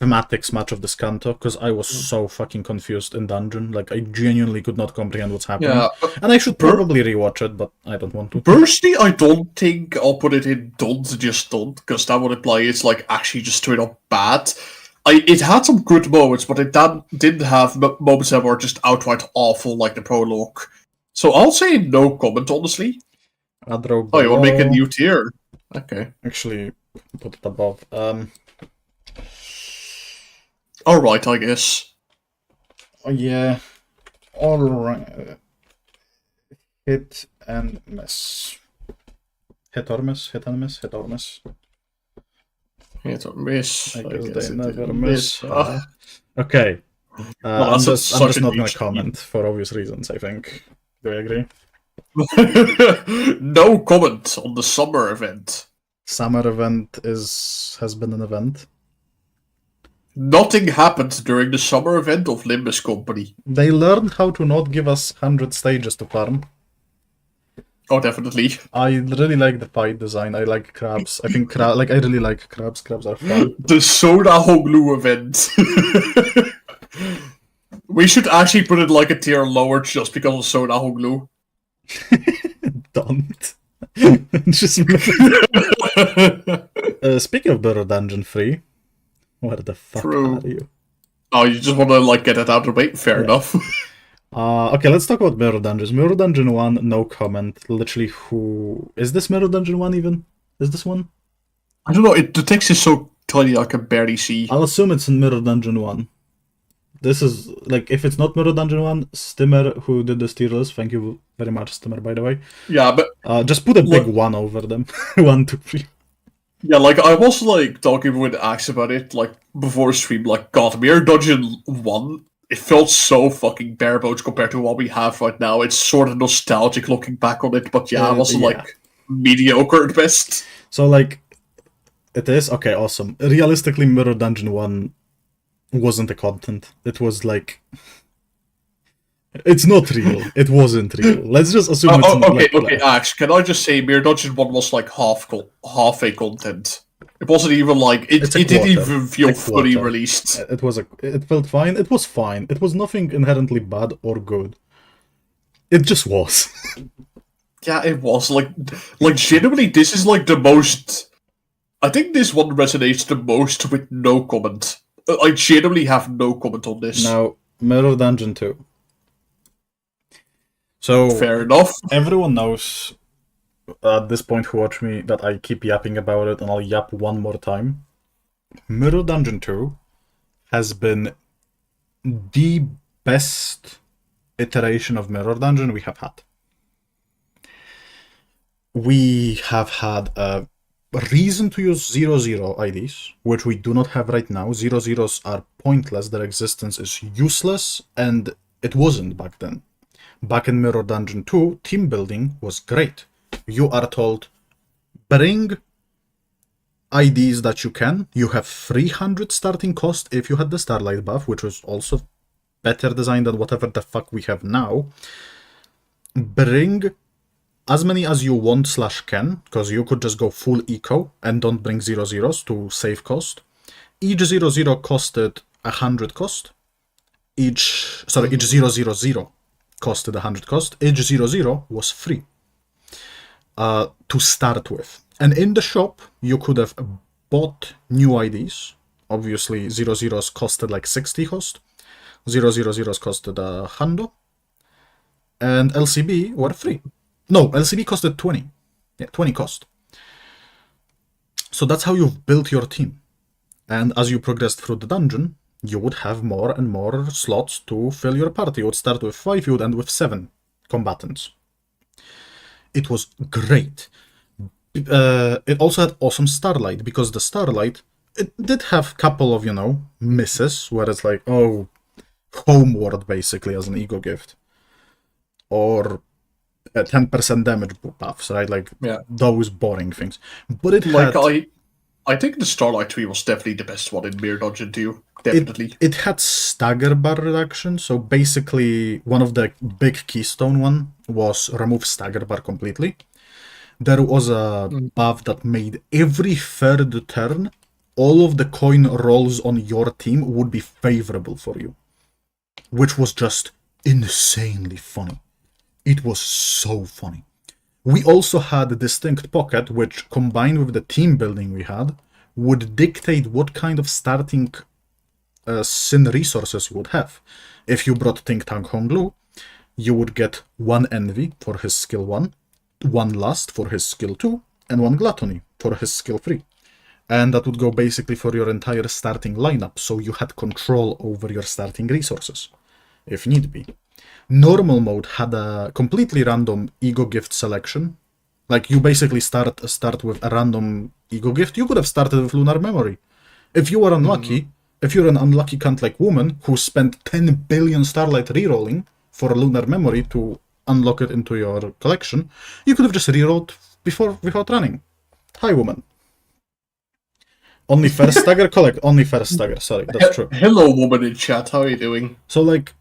thematics much of this Canto, because I was so fucking confused in dungeon. Like I genuinely could not comprehend what's happening. Yeah, and I should probably rewatch it, but I don't want to. Personally, I don't think I'll put it in don't, just don't, because that would imply it's like actually just straight up bad. It had some good moments, but it didn't have moments that were just outright awful, like the prologue. So I'll say no comment, honestly. You want to make a new tier? Okay. Actually, put it above. Alright, I guess. Yeah. Alright. Hit and miss. Hit or miss? Hit and miss? Hit or miss? Hit or miss. I guess they never miss. Okay. Well, I'm just not going to comment for obvious reasons, I think. Do you agree? No comment on the summer event. Summer event has been an event. Nothing happened during the summer event of Limbus Company. They learned how to not give us 100 stages to farm. Oh, definitely. I really like the fight design. I like crabs. I think I really like crabs. Crabs are fun. The Soda Hoglu event. We should actually put it like a tier lower just because of Soda Hoglu. Don't. Just speaking of Burrow Dungeon 3, where the fuck are you? Oh, you just want to like get it out of the way? Fair enough. Okay, let's talk about Mirror Dungeons. Mirror Dungeon 1, no comment. Literally, who... Is this Mirror Dungeon 1 even? Is this one? I don't know, the text is so tiny I can barely see. I'll assume it's in Mirror Dungeon 1. This is, like, if it's not Mirror Dungeon 1, Stimmer, who did the tier list, thank you very much, Stimmer, by the way. Yeah, but Just put a big 1 over them. 1, 2, 3. yeah, like I was like talking with Axe about it, like before stream. Like, God, Mirror Dungeon 1, it felt so fucking bare bones compared to what we have right now. It's sort of nostalgic looking back on it, but yeah, it was like mediocre at best. So, like, it is? Okay, awesome. Realistically, Mirror Dungeon 1 wasn't the content. It was like... It's not real. It wasn't real. Let's just assume it's okay, Axe, can I just say Mirror Dungeon 1 was like half a content. It wasn't even like... It didn't even feel fully released. It felt fine. It was fine. It was nothing inherently bad or good. It just was. Yeah, it was. Like genuinely, this is like the most... I think this one resonates the most with no comment. I genuinely have no comment on this. Now, Mirror Dungeon 2. So, fair enough. Everyone knows at this point who watch me that I keep yapping about it, and I'll yap one more time. Mirror Dungeon 2 has been the best iteration of Mirror Dungeon we have had. We have had a reason to use 00 IDs, which we do not have right now. 00s are pointless, their existence is useless, and it wasn't back then. Back in Mirror Dungeon 2, team building was great. You are told, bring IDs that you can. You have 300 starting cost if you had the Starlight buff, which was also better designed than whatever the fuck we have now. Bring as many as you want / can, because you could just go full eco and don't bring 00s to save cost. Each 00 costed 100 cost. Each 000 costed 100 cost. Each 00 was free to start with. And in the shop, you could have bought new IDs. Obviously, 00s costed like 60 cost. 000s costed 100. And LCB were free. No, LCB costed 20. Yeah, 20 cost. So that's how you've built your team. And as you progressed through the dungeon, you would have more and more slots to fill your party. You would start with 5, you would end with 7 combatants. It was great. It also had awesome Starlight, because the Starlight, it did have a couple of, misses, where it's like, oh, Homeward, basically, as an ego gift. Or 10% damage buffs, right? Like, those boring things. But it had... I think the Starlight tree was definitely the best one in Mirror Dungeon 2. Definitely. It had stagger bar reduction, so basically one of the big keystone one was remove stagger bar completely. There was a buff that made every third turn, all of the coin rolls on your team would be favorable for you. Which was just insanely funny. It was so funny. We also had a distinct pocket, which combined with the team building we had, would dictate what kind of starting sin resources you would have. If you brought Think Tank Honglu, you would get 1 Envy for his skill 1, 1 Lust for his skill 2, and 1 Gluttony for his skill 3. And that would go basically for your entire starting lineup, so you had control over your starting resources, if need be. Normal mode had a completely random ego gift selection. Like, you basically start with a random ego gift. You could have started with Lunar Memory. If you were unlucky, if you're an unlucky cunt like woman who spent 10 billion Starlight rerolling for Lunar Memory to unlock it into your collection, you could have just rerolled without running. Hi, woman. Only first stagger collect. Only first stagger. Sorry, that's true. Hello, woman in chat. How are you doing? So, like,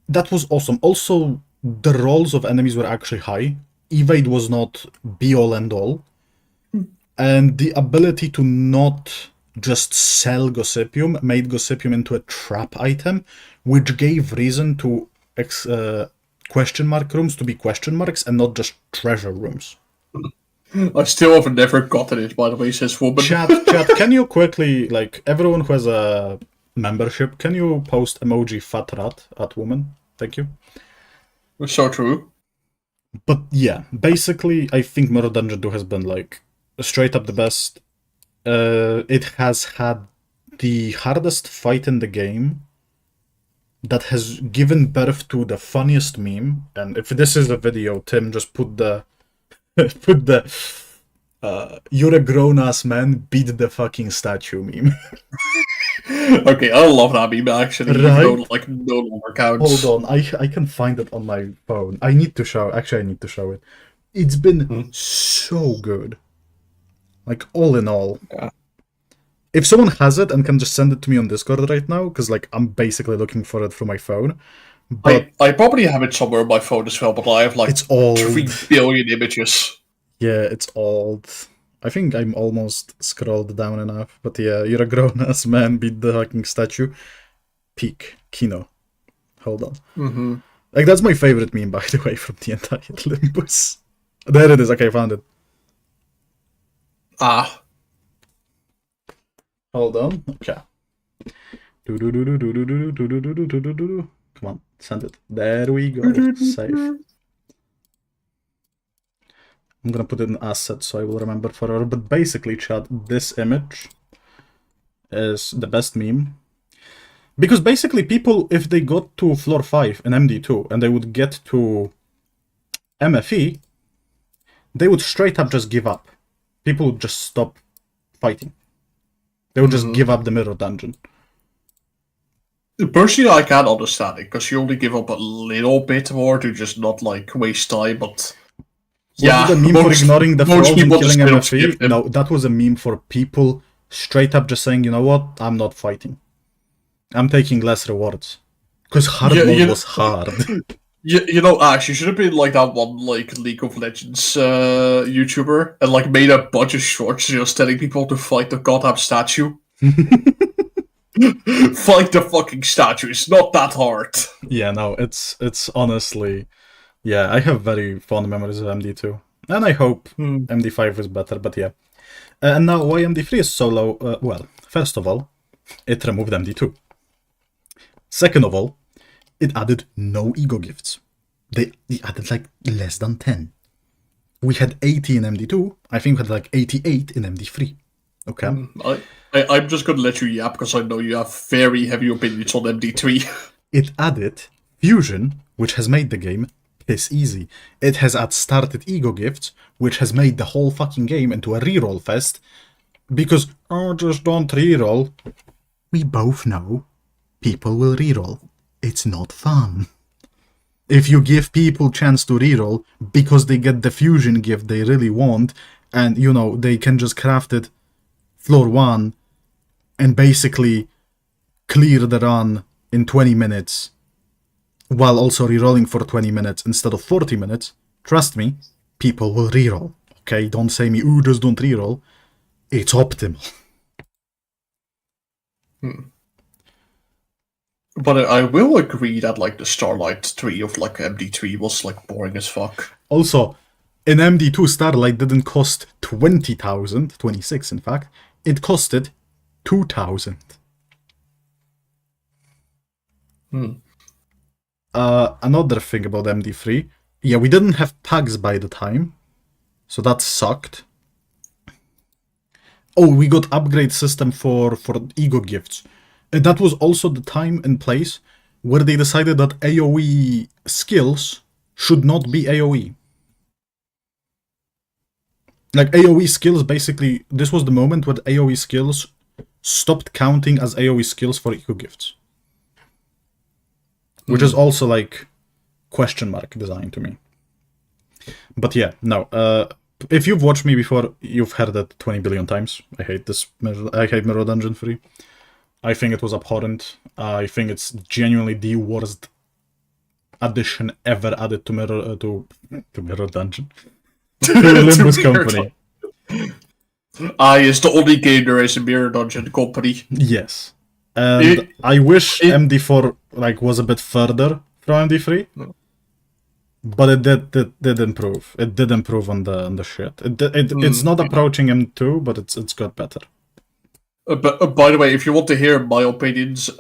that was awesome. Also, the rolls of enemies were actually high. Evade was not be-all and all. And the ability to not just sell Gossipium made Gossipium into a trap item, which gave reason to question mark rooms to be question marks and not just treasure rooms. I still have never gotten it, by the way, says woman. Chat, can you quickly, like, everyone who has a membership, can you post emoji fat rat at woman? Thank you. So true. But yeah, basically, I think Mirror Dungeon 2 has been, like, straight up the best it has had the hardest fight in the game that has given birth to the funniest meme. And if this is a video, Tim, just put the you're a grown-ass man, beat the fucking statue meme. Okay, I love that meme actually. Right? Even though, like, no longer counts. Hold on, I can find it on my phone. I need to show it. It's been so good. Like, all in all. Yeah. If someone has it and can just send it to me on Discord right now, because like I'm basically looking for it through my phone. But I probably have it somewhere on my phone as well, but I have like it's old. 3 billion images. Yeah, it's old. I think I'm almost scrolled down enough. But yeah, you're a grown-ass man, beat the fucking statue. Peak. Kino. Hold on. Mm-hmm. Like, that's my favorite meme, by the way, from the entire Limbus. There it is. Okay, I found it. Ah. Hold on. Okay. Come on, send it. There we go. Save. I'm gonna put it in assets so I will remember forever. But basically, chat, this image is the best meme. Because basically, people, if they got to floor 5 in MD2 and they would get to MFE, they would straight up just give up. People would just stop fighting. They would just give up the mirror dungeon. Personally, I can't understand it, because you only give up a little bit more to just not, like, waste time, but... Was it a meme for ignoring the flaws and people killing just MFE? skip them. No, that was a meme for people straight up just saying, you know what, I'm not fighting. I'm taking less rewards. Because hard mode was hard. You know, Ash, you should have been like that one, like, League of Legends YouTuber, and, like, made a bunch of shorts just telling people to fight the goddamn statue. Fight the fucking statue, it's not that hard. Yeah, no, it's honestly... Yeah, I have very fond memories of MD2. And I hope MD5 is better, but yeah. And now, why MD3 is so low? Well, first of all, it removed MD2. Second of all, it added no ego gifts. They added like less than 10. We had 80 in MD2. I think we had like 88 in MD3. Okay. I'm just gonna let you yap because I know you have very heavy opinions on MD3. It added fusion, which has made the game piss easy. It has started ego gifts, which has made the whole fucking game into a reroll fest. Because, just don't reroll. We both know people will reroll. It's not fun. If you give people chance to reroll because they get the fusion gift they really want, and you know they can just craft it floor 1 and basically clear the run in 20 minutes while also rerolling for 20 minutes instead of 40 minutes, trust me, people will reroll. Okay, don't say me, ooh, just don't reroll. It's optimal. But I will agree that, like, the Starlight 3 of, like, MD3 was, like, boring as fuck. Also, in MD2, Starlight didn't cost 20,000, 26 in fact, it costed 2,000. Another thing about MD3, yeah, we didn't have tags by the time, so that sucked. Oh, we got upgrade system for ego gifts. And that was also the time and place where they decided that AoE skills should not be AoE. Like, AoE skills, basically, this was the moment where AoE skills stopped counting as AoE skills for ego gifts. Which is also, like, question mark design to me. But yeah, no. If you've watched me before, you've heard it 20 billion times. I hate Mirror Dungeon 3. I think it was abhorrent. I think it's genuinely the worst addition ever added to Mirror Dungeon. To Limbus Company. It's the only game there is a Mirror Dungeon company. Yes. And I wish MD4 like was a bit further from MD3. But it did improve. It did improve on the shit. It's not approaching M2, but it's got better. But by the way, if you want to hear my opinions,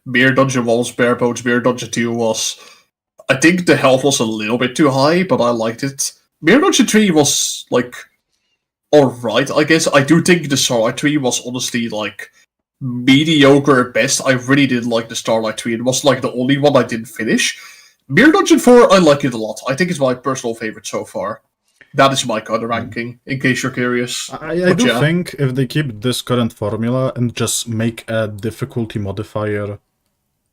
Mirror Dungeon 1 was bare bones. Mirror Dungeon 2 was... I think the health was a little bit too high, but I liked it. Mirror Dungeon 3 was, like... alright, I guess. I do think the Starlight Tree was honestly, like, mediocre at best. I really did like the Starlight Tree. It was, like, the only one I didn't finish. Mirror Dungeon 4, I like it a lot. I think it's my personal favorite so far. That is my kind of ranking, in case you're curious. I do think if they keep this current formula and just make a difficulty modifier,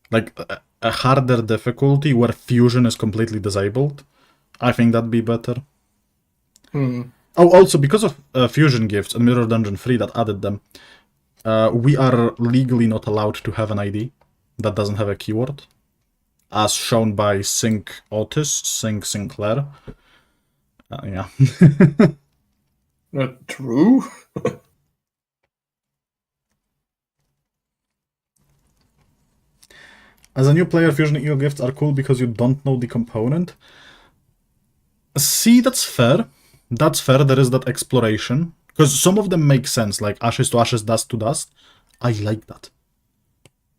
like a harder difficulty where fusion is completely disabled, I think that'd be better. Oh, also, because of fusion gifts and Mirror Dungeon 3 that added them, we are legally not allowed to have an ID that doesn't have a keyword, as shown by Sync Otis, Sync Sinclair. Yeah. True. As a new player, Fusion Ego gifts are cool because you don't know the component. See, that's fair. That's fair. There is that exploration. Because some of them make sense, like ashes to ashes, dust to dust. I like that.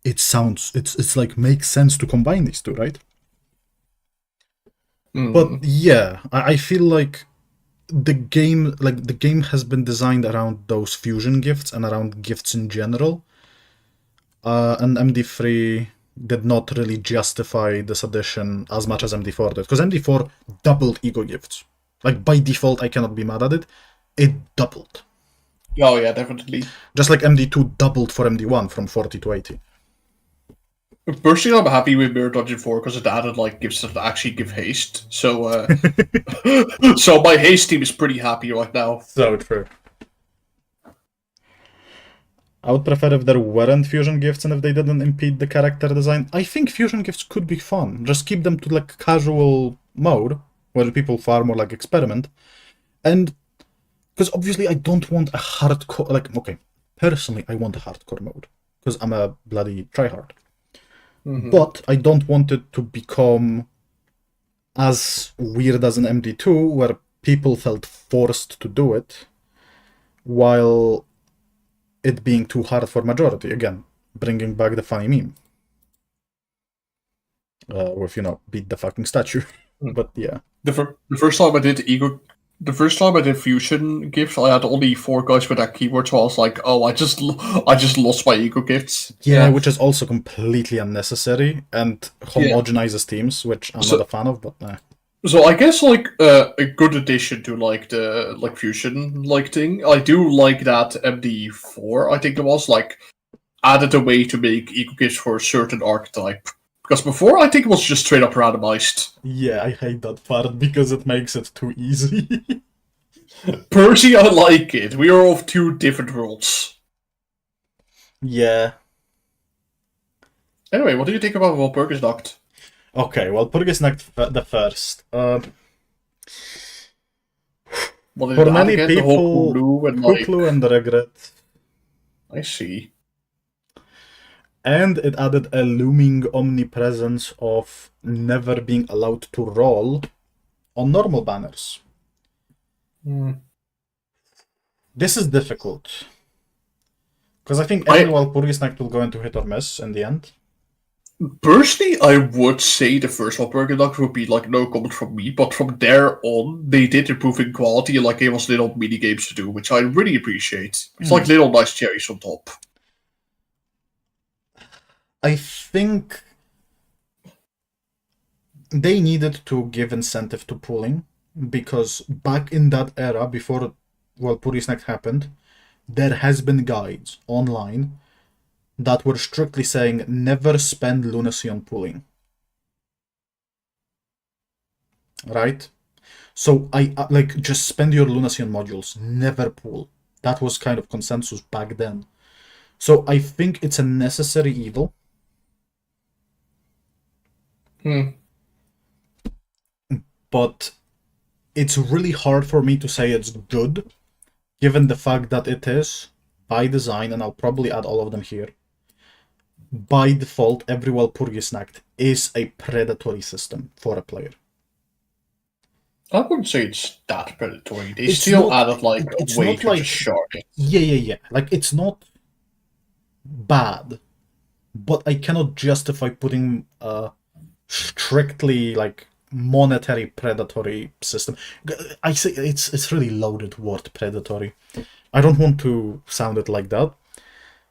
It sounds, it's like makes sense to combine these two, right? But yeah, I feel like the game has been designed around those fusion gifts and around gifts in general. And MD3 did not really justify this addition as much as MD4 did. Because MD4 doubled ego gifts. Like, by default, I cannot be mad at it. It doubled. Oh yeah, definitely. Just like MD2 doubled for MD1 from 40 to 80. Personally, I'm happy with Mirror Dungeon 4 because it added like gifts that actually give haste. So, so my haste team is pretty happy right now. So true. I would prefer if there weren't fusion gifts and if they didn't impede the character design. I think fusion gifts could be fun. Just keep them to like casual mode where people farm or like experiment. And because obviously I don't want a hardcore, like, okay, personally I want a hardcore mode because I'm a bloody tryhard. But I don't want it to become as weird as an MD2 where people felt forced to do it while it being too hard for majority. Again, bringing back the funny meme. With, you know, beat the fucking statue. But yeah. The first time I did fusion gifts, I had only 4 guys with that keyword, so I was like, oh, I just lost my ego gifts. Yeah, which is also completely unnecessary and homogenizes teams, which I'm not a fan of, but nah. So I guess like a good addition to like the like fusion like thing. I do like that MD4. I think it was like added a way to make ego gifts for a certain archetype. Because before, I think it was just straight up randomized. Yeah, I hate that part because it makes it too easy. Percy, I like it. We are of 2 different worlds. Yeah. Anyway, what do you think about Walpurgis Nacht? Okay, well, Purgis Nacht the first. For many people, Kuklu and Regret. I see. And it added a looming omnipresence of never being allowed to roll on normal banners. This is difficult. Because I think every Walpurgis Nacht will go into hit or miss in the end. Personally, I would say the first Walpurgis Nacht would be like no comment from me, but from there on, they did improve in quality and like gave us little mini games to do, which I really appreciate. It's like little nice cherries on top. I think they needed to give incentive to pooling because back in that era, before Walpurgis Nacht happened, there has been guides online that were strictly saying never spend lunacy on pooling. Right? So I like just spend your lunacy on modules, never pool. That was kind of consensus back then. So I think it's a necessary evil. But it's really hard for me to say it's good, given the fact that it is, by design, and I'll probably add all of them here, by default, every Walpurgis Nacht is a predatory system for a player. I wouldn't say it's that predatory. They still added like a way to just shard it. Yeah. Like, it's not bad, but I cannot justify putting strictly like monetary predatory system. I say it's really loaded word, predatory. I don't want to sound it like that,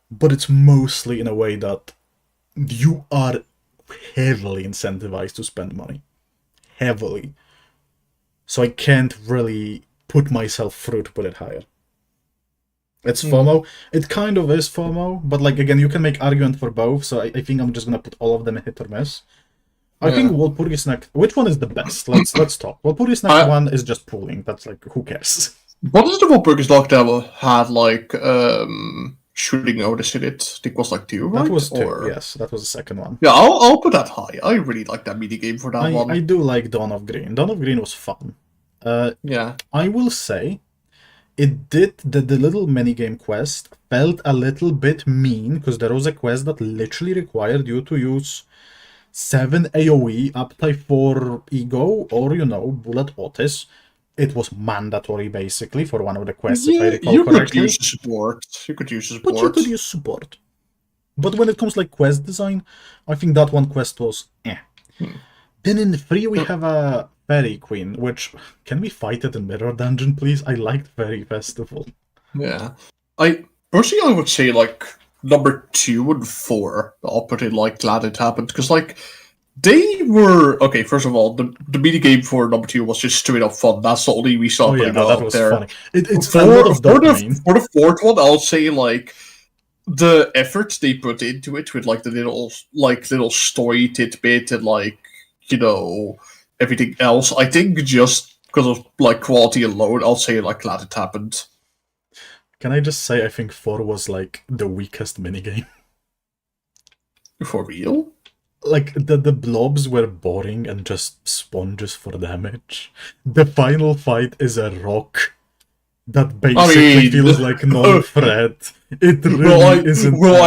but it's mostly in a way that you are heavily incentivized to spend money. Heavily. So I can't really put myself through to put it higher. It's FOMO. It kind of is FOMO, but like again, you can make argument for both, so I think I'm just gonna put all of them hit or miss. I think Walpurgisnacht, which one is the best? Let's talk. Walpurgisnacht one is just pooling. That's like, who cares? What is the Walpurgisnacht that had like shooting notice in it? I think it was like 2, right? That was 2, yes. That was the second one. Yeah, I'll put that high. I really like that mini game for that one. I do like Dawn of Green. Dawn of Green was fun. Yeah. I will say, it did the little minigame quest felt a little bit mean, because there was a quest that literally required you to use 7 AoE, uptype 4 ego, or Bullet Otis. It was mandatory, basically, for one of the quests, if I recall correctly. You could use support. But you could use support. But when it comes like quest design, I think that one quest was eh. Then in 3 we have a Fairy Queen, which... Can we fight it in Mirror Dungeon, please? I liked Fairy Festival. Yeah. Personally, I would say, like, number 2 and 4, I'll put in, like, glad it happened, because, like, they were... Okay, first of all, the mini game for number 2 was just straight up fun. That's the only we saw that was there. Funny. It's a lot of dopamine. For the 4th one, I'll say, like, the effort they put into it with, like, the little story tidbit and, like, everything else, I think just because of, like, quality alone, I'll say, like, glad it happened. Can I just say I think 4 was, like, the weakest minigame? For real? Like, the blobs were boring and just sponges for damage. The final fight is a rock that basically feels like non-threat. It really isn't. Well,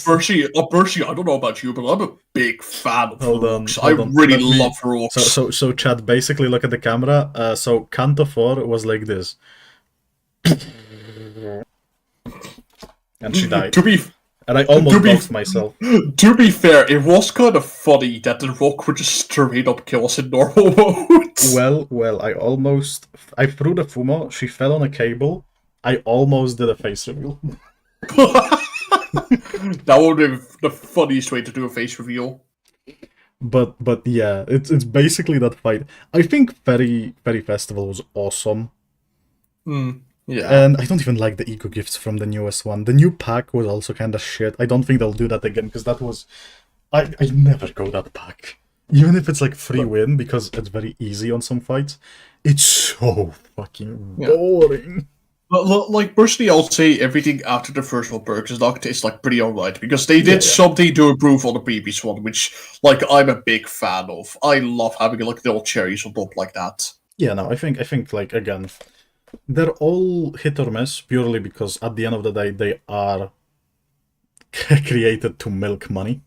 personally, I don't know about you, but I'm a big fan of rocks. I really love rocks. So, Chad, basically look at the camera. So, Canto 4 was like this. And she died. And I almost lost myself. To be fair, it was kind of funny that the rock would just straight up kill us in normal mode. Well, I threw the Fumo, she fell on a cable, I almost did a face reveal. That would be the funniest way to do a face reveal. But yeah, it's basically that fight. I think Fairy Festival was awesome. Yeah. And I don't even like the ego gifts from the newest one. The new pack was also kind of shit. I don't think they'll do that again, because that was... I never go that pack. Even if it's like free win, because it's very easy on some fights. It's so fucking boring. Like, personally, I'll say everything after the first one Walpurgisnacht is, like, pretty alright, because they did something to improve on the previous one, which, like, I'm a big fan of. I love having, like, little cherries on top like that. Yeah, no, I think, like, again... They're all hit or miss, purely because at the end of the day, they are created to milk money.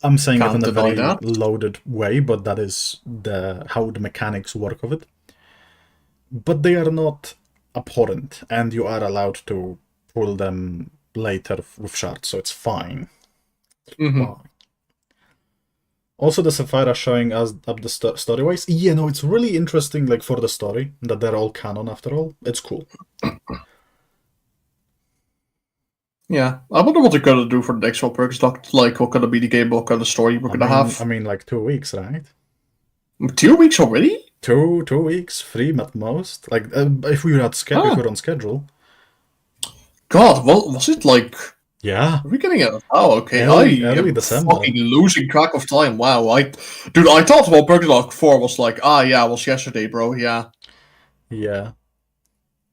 I'm saying it in a very loaded way, but that is how the mechanics work of it. But they are not abhorrent, and you are allowed to pull them later with shards, so it's fine. Fine. Also, the Sapphira showing us up the story-wise. Yeah, no, it's really interesting, like, for the story, that they're all canon after all. It's cool. Yeah, I wonder what they're gonna do for the next Walpurgisnacht. Like, what kind of mini game, what kind of story we're gonna have. I mean, like, 2 weeks, right? 2 weeks already? 2 weeks, 3 at most. Like, if we were on schedule. God, what was it like? Yeah. Are we getting it? Oh, okay. Early December. Fucking losing track of time. Wow. I thought Walpurgisnacht 4 was like, it was yesterday, bro. Yeah. Yeah.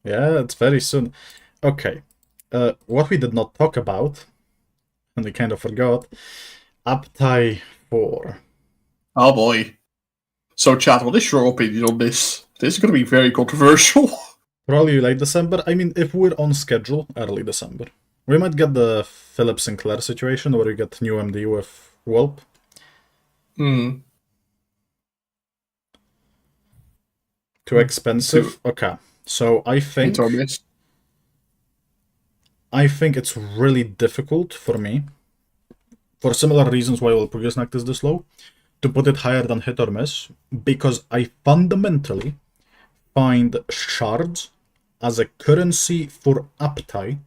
Yeah, it's very soon. Okay. What we did not talk about, and we kind of forgot, Uptai 4. Oh boy. So, chat, what is your opinion on this? This is going to be very controversial. Probably late December. I mean, if we're on schedule, early December. We might get the Philip Sinclair situation, where we get new MD with Whelp. Too expensive? Okay. So I think it's really difficult for me, for similar reasons why Walpurgisnacht is this low, to put it higher than hit or miss because I fundamentally find shards as a currency for uptie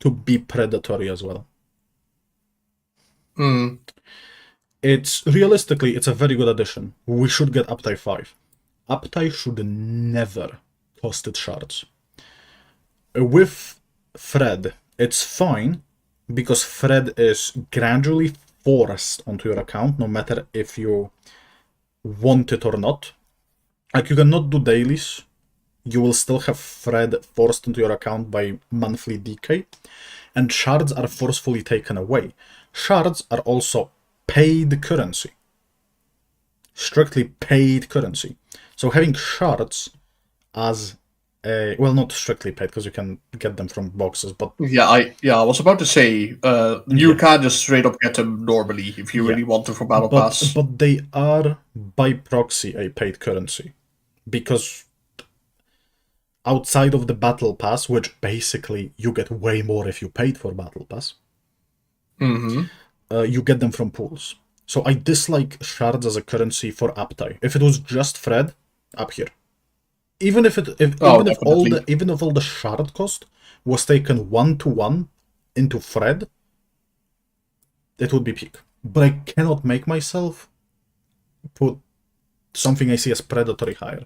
to be predatory as well. It's realistically, it's a very good addition. We should get uptie 5. Uptie should never cost it shards. With Fred, it's fine because Fred is gradually forced onto your account, no matter if you want it or not. Like, you cannot do dailies. You will still have Fred forced into your account by monthly decay, and shards are forcefully taken away. Shards are also paid currency. Strictly paid currency. So having shards as a... Well, not strictly paid, because you can get them from boxes, but... Yeah, I was about to say, you can just straight up get them normally if you really want to for Battle Pass. But they are, by proxy, a paid currency. Because outside of the Battle Pass, which basically you get way more if you paid for Battle Pass, you get them from pools. So I dislike shards as a currency for uptie. If it was just Fred, up here. Even if all the shard cost was taken 1-to-1 into Fred, it would be peak. But I cannot make myself put something I see as predatory higher.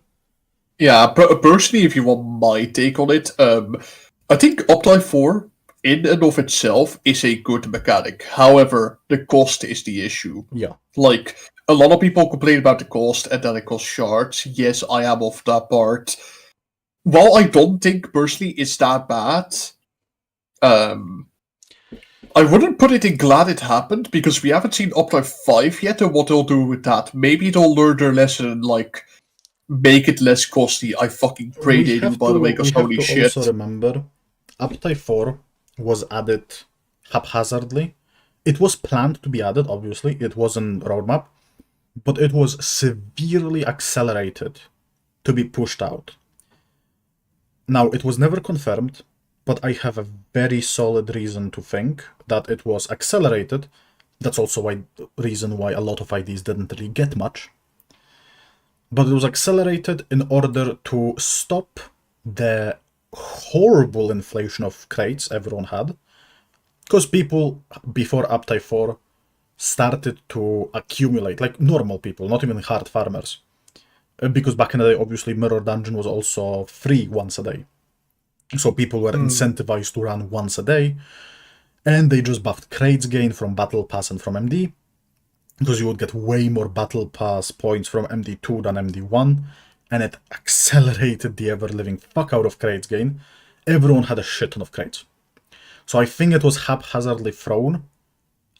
Yeah, personally, if you want my take on it, I think Uptie 4 in and of itself is a good mechanic. However, the cost is the issue. Yeah. Like, a lot of people complain about the cost and that it costs shards. Yes, I am of that part. While I don't think personally it's that bad, I wouldn't put it in glad it happened because we haven't seen Uptie 5 yet and what they'll do with that. Maybe they'll learn their lesson and, like, make it less costly. I fucking pray they do, by the way, because holy shit. We have to also remember, Uptie 4 was added haphazardly. It was planned to be added, obviously. It wasn't roadmap. But it was severely accelerated to be pushed out. Now, it was never confirmed, but I have a very solid reason to think that it was accelerated. That's also a reason why a lot of IDs didn't really get much. But it was accelerated in order to stop the horrible inflation of crates everyone had. Because people, before Uptie 4, started to accumulate, like normal people, not even hard farmers. Because back in the day, obviously, Mirror Dungeon was also free once a day. So people were incentivized to run once a day. And they just buffed crates gain from Battle Pass and from MD. Because you would get way more Battle Pass points from MD2 than MD1. And it accelerated the ever-living fuck out of crates gain. Everyone had a shit ton of crates. So I think it was haphazardly thrown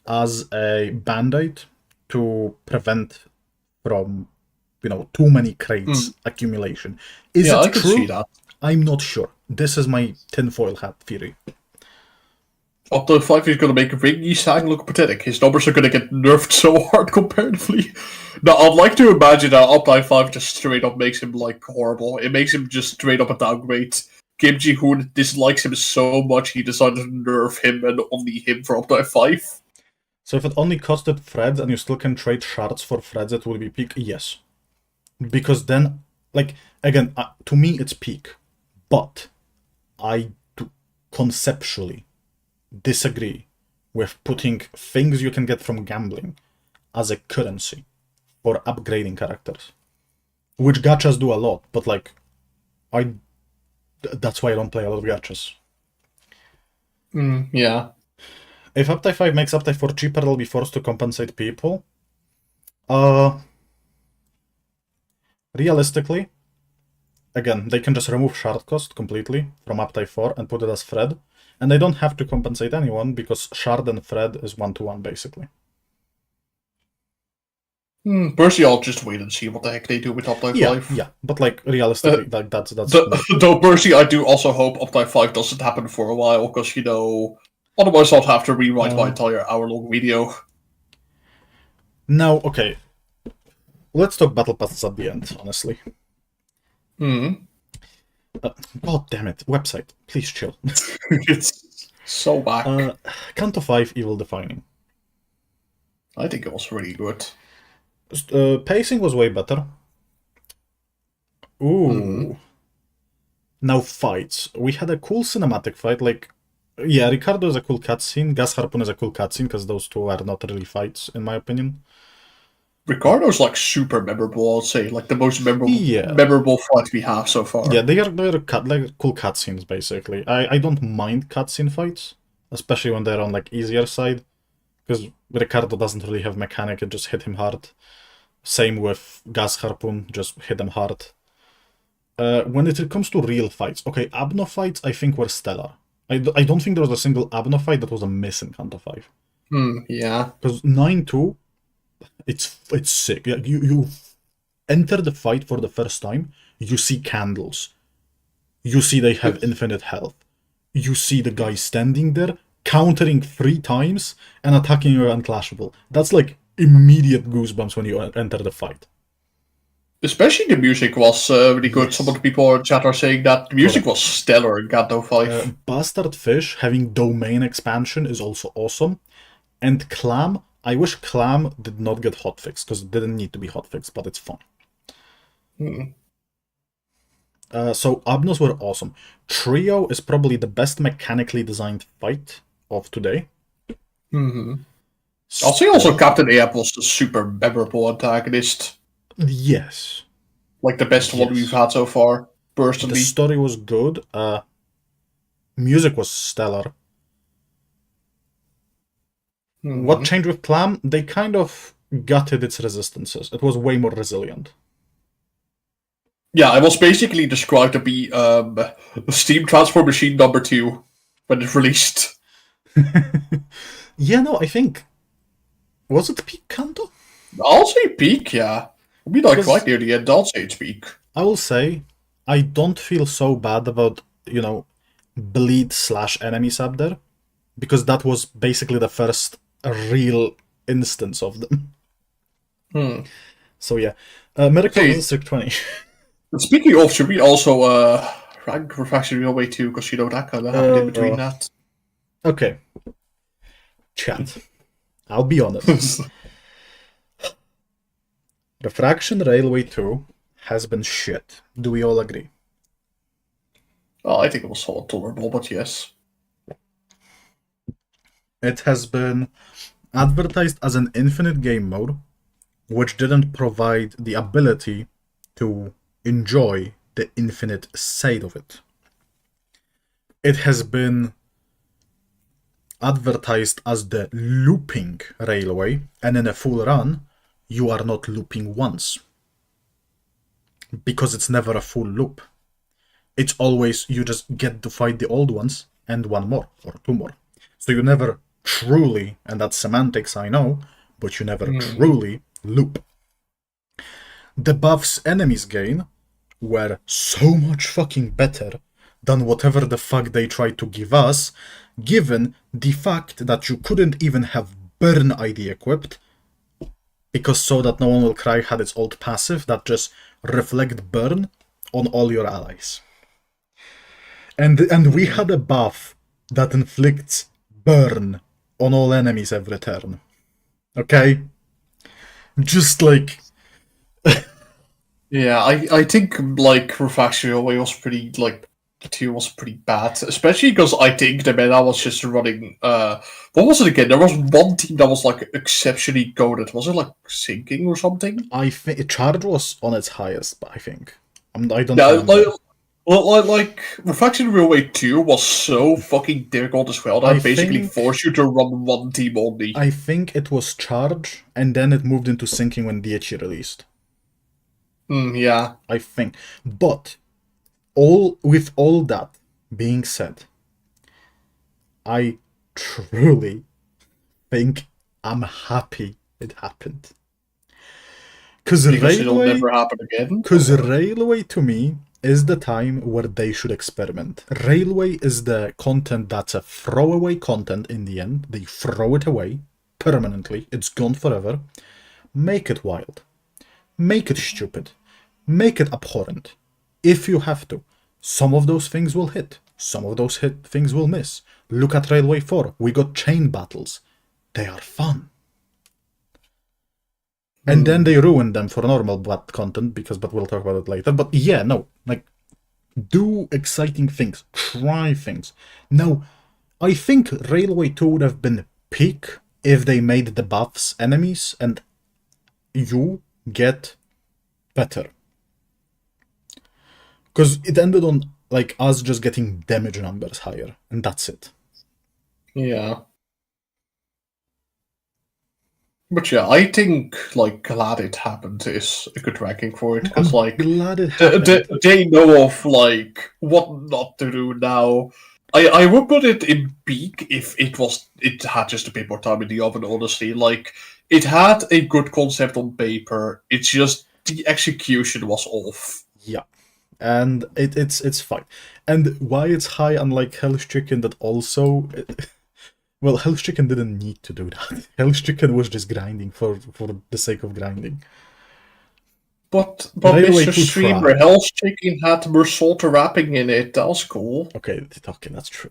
as a band-aid to prevent from, too many crates accumulation. Is it I can true? see that. I'm not sure. This is my tinfoil hat theory. Uptie 5 is going to make Ringy Sang look pathetic. His numbers are going to get nerfed so hard comparatively. Now, I'd like to imagine that Uptie 5 just straight up makes him, horrible. It makes him just straight up a downgrade. Kim Ji-hoon dislikes him so much he decided to nerf him and only him for Uptie 5. So if it only costed Freds and you still can trade shards for Freds, it would be peak? Yes. Because then, again, to me it's peak. But I do conceptually disagree with putting things you can get from gambling as a currency for upgrading characters. Which gachas do a lot, but that's why I don't play a lot of gachas. Yeah. If Uptie 5 makes Uptie 4 cheaper, they'll be forced to compensate people. Realistically, again, they can just remove shard cost completely from Uptie 4 and put it as Fred. And they don't have to compensate anyone because shard and Fred is 1-to-1 basically. Personally, I'll just wait and see what the heck they do with Uptie 5. Yeah, but realistically, that's... Though personally, I do also hope Uptie 5 doesn't happen for a while, because, otherwise I'll have to rewrite my entire hour-long video. Now, okay. Let's talk Battle Passes at the end, honestly. God damn it. Website. Please chill. It's so back. Count to 5 evil defining. I think it was really good. Pacing was way better. Ooh. Now fights. We had a cool cinematic fight. Like, yeah, Ricardo is a cool cutscene. Gas Harpoon is a cool cutscene because those two are not really fights, in my opinion. Ricardo's like super memorable, I'd say. Like the most memorable Yeah. memorable fight we have so far. Yeah, they're like cool cutscenes basically. I don't mind cutscene fights, especially when they're on like easier side, because Ricardo doesn't really have mechanic. It just hit him hard. Same with Gas Harpoon, just hit them hard. When it comes to real fights, okay, Abno fights I think were stellar. I don't think there was a single Abno fight that was a miss in Kanto 5. Yeah. Because 9-2, it's sick. Yeah, you enter the fight for the first time, you see candles. You see they have infinite health. You see the guy standing there, countering 3 times, and attacking you unclashable. That's like immediate goosebumps when you enter the fight. Especially the music was really good. Yes. Some of the people in chat are saying that the music was stellar in Kanto 5. Bastard Fish having domain expansion is also awesome. And Clam, I wish Clam did not get hotfixed, because it didn't need to be hotfixed, but it's fun. So Abnos were awesome. Trio is probably the best mechanically designed fight of today. I'll say also Captain Ahab was the super memorable antagonist. Yes. Like the best one we've had so far, personally. The story was good. Music was stellar. What changed with Clam? They kind of gutted its resistances. It was way more resilient. Yeah, it was basically described to be Steam Transfer Machine number 2 when it released. Yeah, no, I think... Was it peak Kanto? I'll say peak, yeah. I mean, like, Because- right near the end, I'll say it's peak. I will say, I don't feel so bad about, bleed/enemies up there, because that was basically the first real instance of them. So yeah. Miracle Okay. is District 20. And speaking of, should we also rank Refraction Railway 2? Because, that kind of happened in between that. Okay. Chat. I'll be honest. Refraction Railway 2 has been shit. Do we all agree? Oh, I think it was somewhat tolerable, but yes. It has been advertised as an infinite game mode, which didn't provide the ability to enjoy the infinite side of it. It has been advertised as the looping railway, and in a full run, you are not looping once. Because it's never a full loop. It's always, you just get to fight the old ones, and one more, or 2 more. So you never truly, and that's semantics, I know, but you never truly loop. The buffs enemies gain were so much fucking better than whatever the fuck they tried to give us, given the fact that you couldn't even have Burn ID equipped, because So That No One Will Cry had its old passive that just reflect burn on all your allies. And we had a buff that inflicts burn on all enemies every turn. Okay? Just like... Yeah, I think, like, Refraction Railway was pretty, like, the 2 was pretty bad. Especially because I think the meta was just running, what was it again? There was one team that was, like, exceptionally goated. Was it, like, Sinking or something? I think Charge was on its highest, I think. I don't Yeah, remember. like Refraction Railway 2 was so fucking difficult as well that I it basically think- forced you to run one team only. I think it was Charge, and then it moved into Sinking when DHE released. Yeah. I think. But with all that being said, I truly think I'm happy it happened. Because It'll Railway, never happen again. Railway to me is the time where they should experiment. Railway is the content that's a throwaway content in the end. They throw it away permanently. It's gone forever. Make it wild. Make it stupid. Make it abhorrent. If you have to. Some of those things will hit. Some of those things will miss. Look at Railway 4. We got chain battles. They are fun. And then they ruin them for normal butt content, but we'll talk about it later. But yeah, no, like, do exciting things, try things. Now, I think Railway 2 would have been peak if they made the buffs enemies and you get better. Because it ended on, like, us just getting damage numbers higher, and that's it. Yeah. But yeah, I think, like, glad it happened is a good ranking for it, because, like, Glad it happened. they know of, like, what not to do now. I would put it in peak if it had just a bit more time in the oven, honestly. Like, it had a good concept on paper, it's just the execution was off. Yeah. And it's fine. And why it's high, unlike Hell's Chicken, that also... Well, Hell's Chicken didn't need to do that. Hell's Chicken was just grinding for the sake of grinding. But Railway Mr. 2 Streamer, tried. Hell's Chicken had more salty wrapping in it. That was cool. Okay, that's true.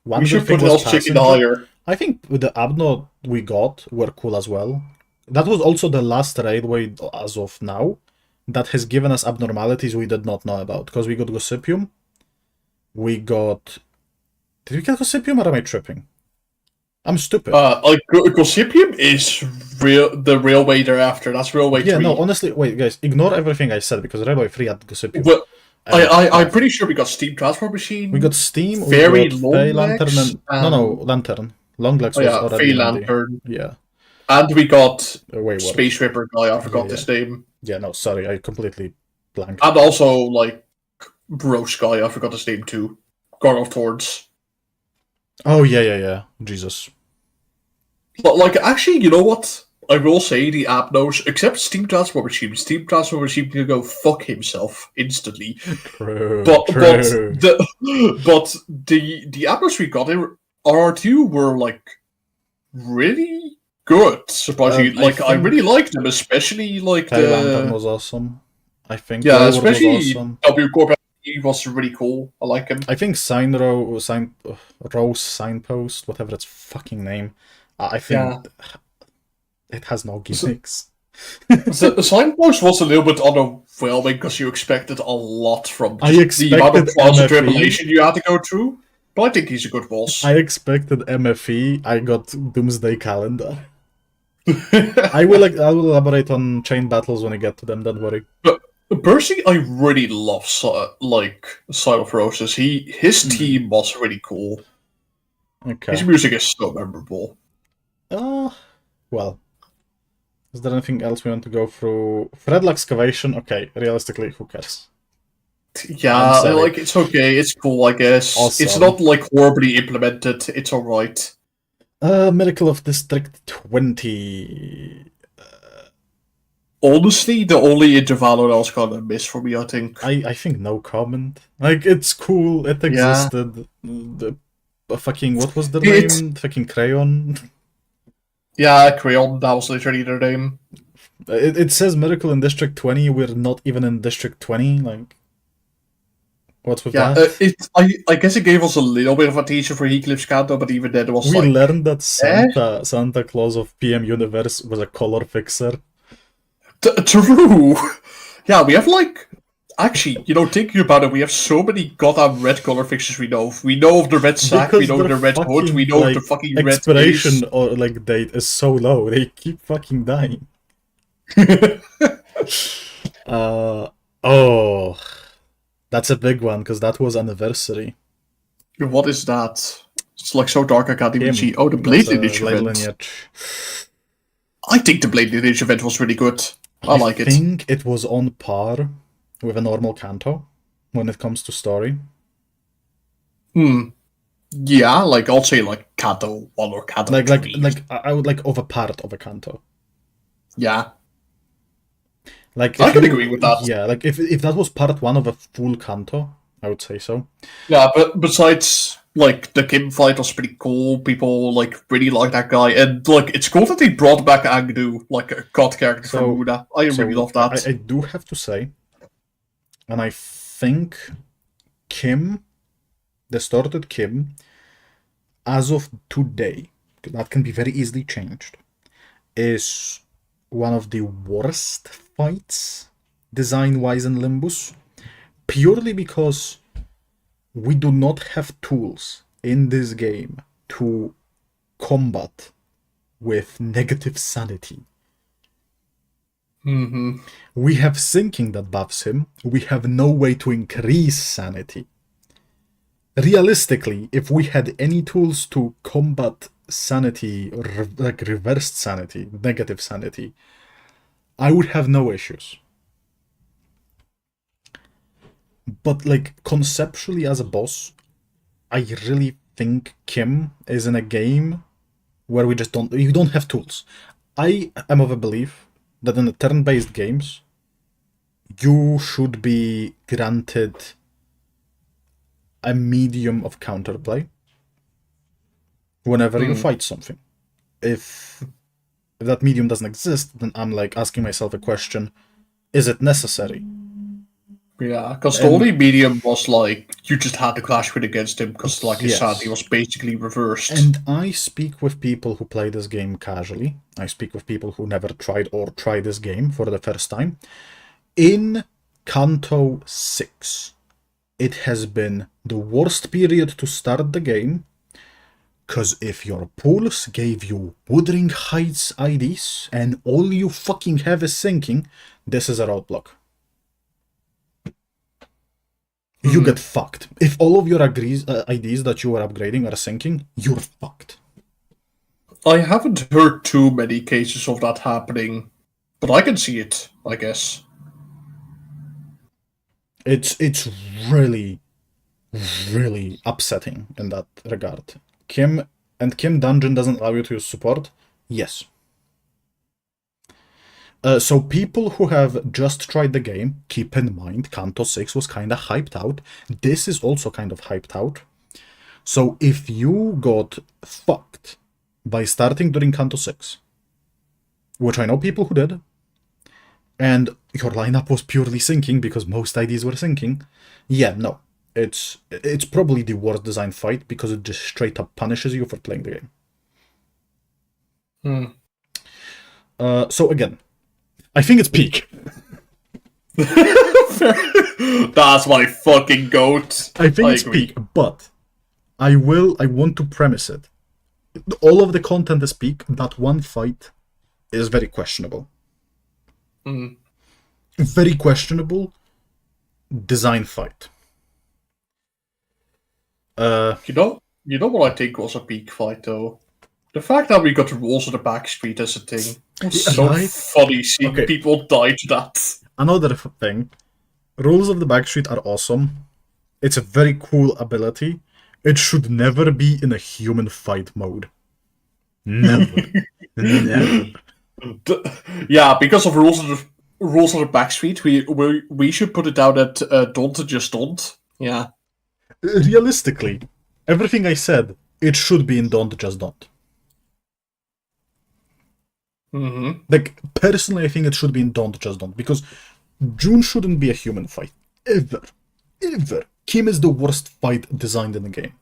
We should put Hell's Chicken higher. I think with the Abno we got were cool as well. That was also the last railway as of now that has given us abnormalities we did not know about. Because we got Gossipium. We got... Did we get Gossipium or am I tripping? I'm stupid. Like, Gossipium is the railway thereafter. That's Railway 3. Yeah, no, honestly, wait, guys, ignore everything I said because Railway 3 had Gossipium. Well, I'm pretty sure we got Steam Transport Machine. We got Steam, Fairy we got Fey Longlegs, Lantern, and... No, Lantern. Longlegs was already Fey in the- Lantern. Yeah. And we got Wait, what? Space Ripper guy, I forgot Yeah. his name. Yeah, no, sorry, I completely blanked. And also, like, Roche guy, I forgot his name too. God of Thorns. Oh, yeah. Jesus. But, like, actually, you know what? I will say the app knows, except Steam Transport Machine. Steam Transport Machine can go fuck himself instantly. True. But true. the app knows we got in RR2 were, like, really good. Surprisingly, I really liked them, especially like Fey Lantern was awesome. I think. Yeah, Railroad especially was awesome. W Corp. He was really cool. I like him. I think Rose Signpost, whatever its fucking name. I think it has no gimmicks. The Signpost was a little bit underwhelming because you expected a lot from I the expected amount of trials and MFE. tribulation you had to go through. But I think he's a good boss. I expected MFE. I got Doomsday Calendar. I will elaborate on chain battles when I get to them. Don't worry. But personally, I really love Side of Roses. His team was really cool. Okay. His music is so memorable. Well. Is there anything else we want to go through? Thread excavation. Okay. Realistically, who cares? Yeah, like it's okay. It's cool, I guess. Awesome. It's not like horribly implemented. It's alright. Miracle of District 20. Honestly, the only intervalo that was gonna miss for me, I think. I think no comment. Like, it's cool. It existed. The fucking... What was the name? Fucking Crayon? Yeah, Crayon, that was literally their name. It says Miracle in District 20. We're not even in District 20. Like, what's with that? I guess it gave us a little bit of a teaser for Eclipse Kanto, but even then it was we like... learned that Santa Claus of PM Universe was a color fixer. True! Yeah, we have like... Actually, thinking about it, we have so many goddamn red color fixtures we know of. We know of the red sack, we know of the red hood, we know of the fucking red expiration case. or like date is so low. They keep fucking dying. Oh, that's a big one because that was anniversary. What is that? It's like so dark I can't even see. Oh, the Blade Lineage event. I think the Blade Lineage event was really good. I like it. I think it was on par with a normal Kanto when it comes to story. Yeah, like I'll say like Kanto 1 or Kanto 3. Like I would like over part of a Kanto. Yeah. Like I can agree with that. Yeah, like if that was part 1 of a full Kanto, I would say so. Yeah, but besides like the Kim fight was pretty cool. People like really like that guy, and like it's cool that they brought back Agnew, like a god character from Muda. I really love that. I do have to say, and I think Kim, distorted Kim, as of today, that can be very easily changed, is one of the worst fights design-wise in Limbus, purely because we do not have tools in this game to combat with negative sanity. We have sinking that buffs him. We have no way to increase sanity. Realistically, if we had any tools to combat sanity, like reversed sanity, negative sanity, I would have no issues. But like conceptually as a boss, I really think Kim is in a game where you don't have tools. I am of a belief that in the turn-based games, you should be granted a medium of counterplay whenever you fight something. If that medium doesn't exist, then I'm like asking myself a question, is it necessary? Yeah, because the only medium was like, you just had to clash with against him because like his sanity was basically reversed. And I speak with people who play this game casually. I speak with people who never tried or try this game for the first time. In Kanto 6, it has been the worst period to start the game, because if your pools gave you Wuthering Heights IDs and all you fucking have is sinking, this is a roadblock. You get fucked. If all of your IDs that you are upgrading are sinking, you're fucked. I haven't heard too many cases of that happening, but I can see it, I guess. It's really, really upsetting in that regard. Kim Dungeon doesn't allow you to use support? Yes. So people who have just tried the game, keep in mind, Kanto 6 was kind of hyped out. This is also kind of hyped out. So if you got fucked by starting during Kanto 6, which I know people who did, and your lineup was purely sinking because most IDs were sinking, yeah, no. It's probably the worst design fight because it just straight up punishes you for playing the game. So again, I think it's peak. That's my fucking goat. I think it's agree. peak, but I want to premise it. All of the content is peak. That one fight is very questionable. Very questionable design fight. You know what I think was a peak fight though? The fact that we got the rules of the backstreet as a thing was so Right? funny seeing people die to that. Another thing, rules of the backstreet are awesome. It's a very cool ability. It should never be in a human fight mode. Never. Never. Yeah, because of rules of the backstreet, we should put it down at don't just don't. Yeah. Realistically, everything I said, it should be in Don't Just Don't. Like, personally, I think it should be in Don't Just Don't, because June shouldn't be a human fight. Ever. Ever. Kim is the worst fight designed in the game.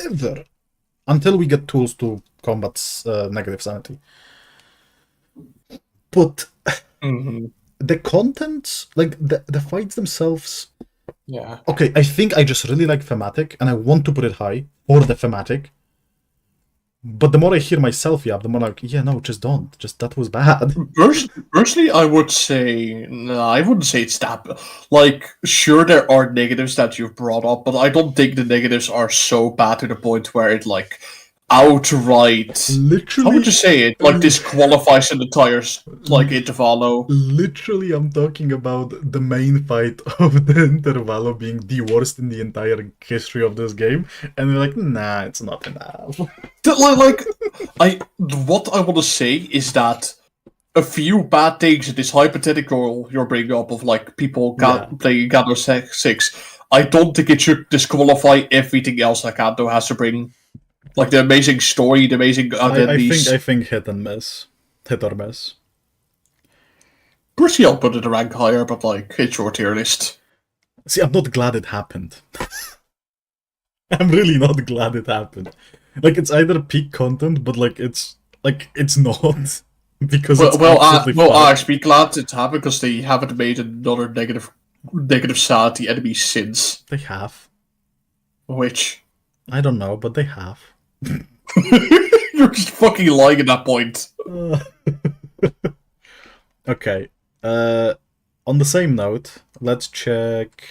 Ever. Until we get tools to combat negative sanity. But the content, like, the fights themselves... Yeah. Okay, I think I just really like thematic, and I want to put it high for the thematic. But the more I hear myself the more like, yeah, no, just don't. Just, that was bad. Personally, I would say, no, I wouldn't say it's that. Like, sure, there are negatives that you've brought up, but I don't think the negatives are so bad to the point where it, like, outright... Literally... How would you say it? Like, disqualifies an entire, like, intervallo. Literally, I'm talking about the main fight of the intervallo being the worst in the entire history of this game, and they're like, nah, it's not enough. What I want to say is that a few bad things in this hypothetical you're bringing up of, like, people playing Kanto 6, I don't think it should disqualify everything else that Kanto has to bring. Like, the amazing story, the amazing identities. I think hit or miss. Personally, I'll put it a rank higher, but, like, it's your tier list. See, I'm not glad it happened. I'm really not glad it happened. Like, it's either peak content, but, like, it's not. because it's absolutely fine. Ash, be glad it's happened because they haven't made another negative sanity enemy since. They have. Which? I don't know, but they have. You're just fucking lying at that point. Okay. On the same note, let's check.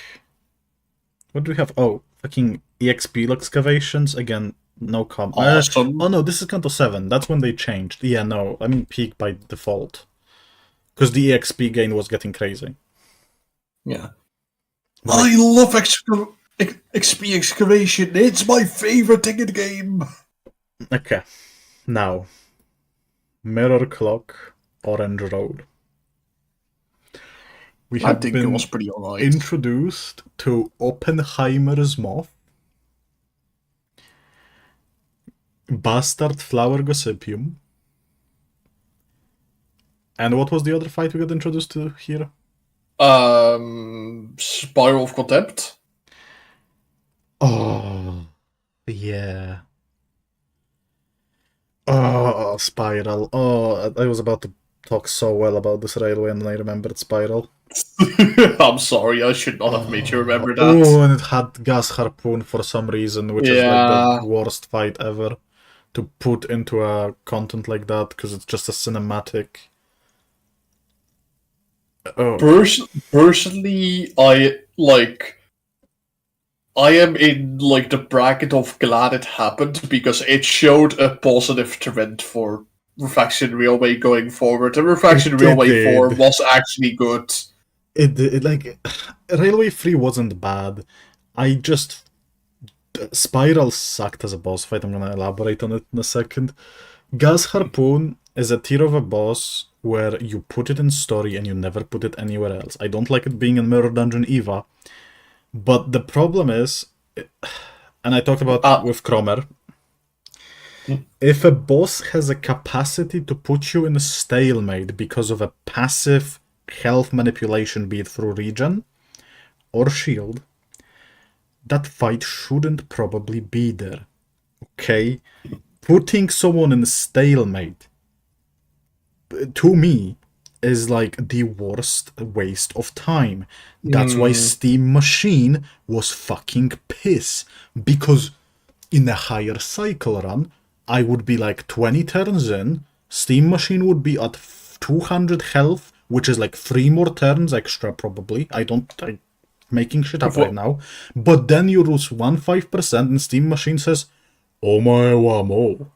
What do we have? Oh, fucking EXP excavations again. No comment. Awesome. Oh no, this is Kanto 7. That's when they changed. Yeah, no, I mean peak by default, because the EXP gain was getting crazy. Yeah. I love XP excavation. It's my favorite thing in the game. Okay, now Mirror Clock, Orange Road. We I have think it been was pretty alright. introduced to Oppenheimer's Moth, Bastard Flower Gossypium, and what was the other fight we got introduced to here? Spiral of Contempt. Oh, yeah. Oh, Spiral. Oh, I was about to talk so well about this railway and then I remembered Spiral. I'm sorry, I should not have made you remember that. Oh, and it had Gas Harpoon for some reason, which is like Yeah. the worst fight ever to put into a content like that, because it's just a cinematic. Oh, Personally, I am in like the bracket of glad it happened because it showed a positive trend for Refraction Railway going forward. The Refraction It Railway did. 4 was actually good. it like Railway 3 wasn't bad. I just Spiral sucked as a boss fight. I'm gonna elaborate on it in a second. Gas Harpoon is a tier of a boss where you put it in story and you never put it anywhere else. I don't like it being in Mirror Dungeon Eva, but the problem is, and I talked about with Cromer, if a boss has a capacity to put you in a stalemate because of a passive health manipulation, be it through regen or shield, that fight shouldn't probably be there. Okay? Putting someone in a stalemate, to me, is like the worst waste of time. That's why Steam Machine was fucking piss. Because in a higher cycle run, I would be like 20 turns in, Steam Machine would be at 200 health, which is like 3 more turns extra probably. I'm making shit up right now. But then you lose 1-5% and Steam Machine says, Omae wa mo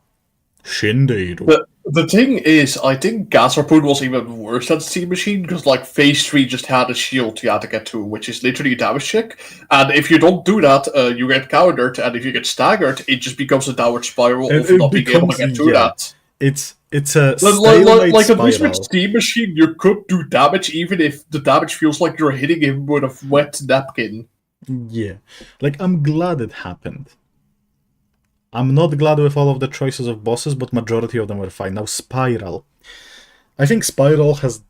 shindeiru. The thing is, I think Gas Harpoon was even worse than Steam Machine because, like, Phase 3 just had a shield you had to get to, which is literally a damage check. And if you don't do that, you get countered, and if you get staggered, it just becomes a downward spiral of not being able to get through that. It's a like at spiral. least with Steam Machine, you could do damage even if the damage feels like you're hitting him with a wet napkin. Yeah. Like, I'm glad it happened. I'm not glad with all of the choices of bosses, but majority of them were fine. Now, Spiral. I think Spiral has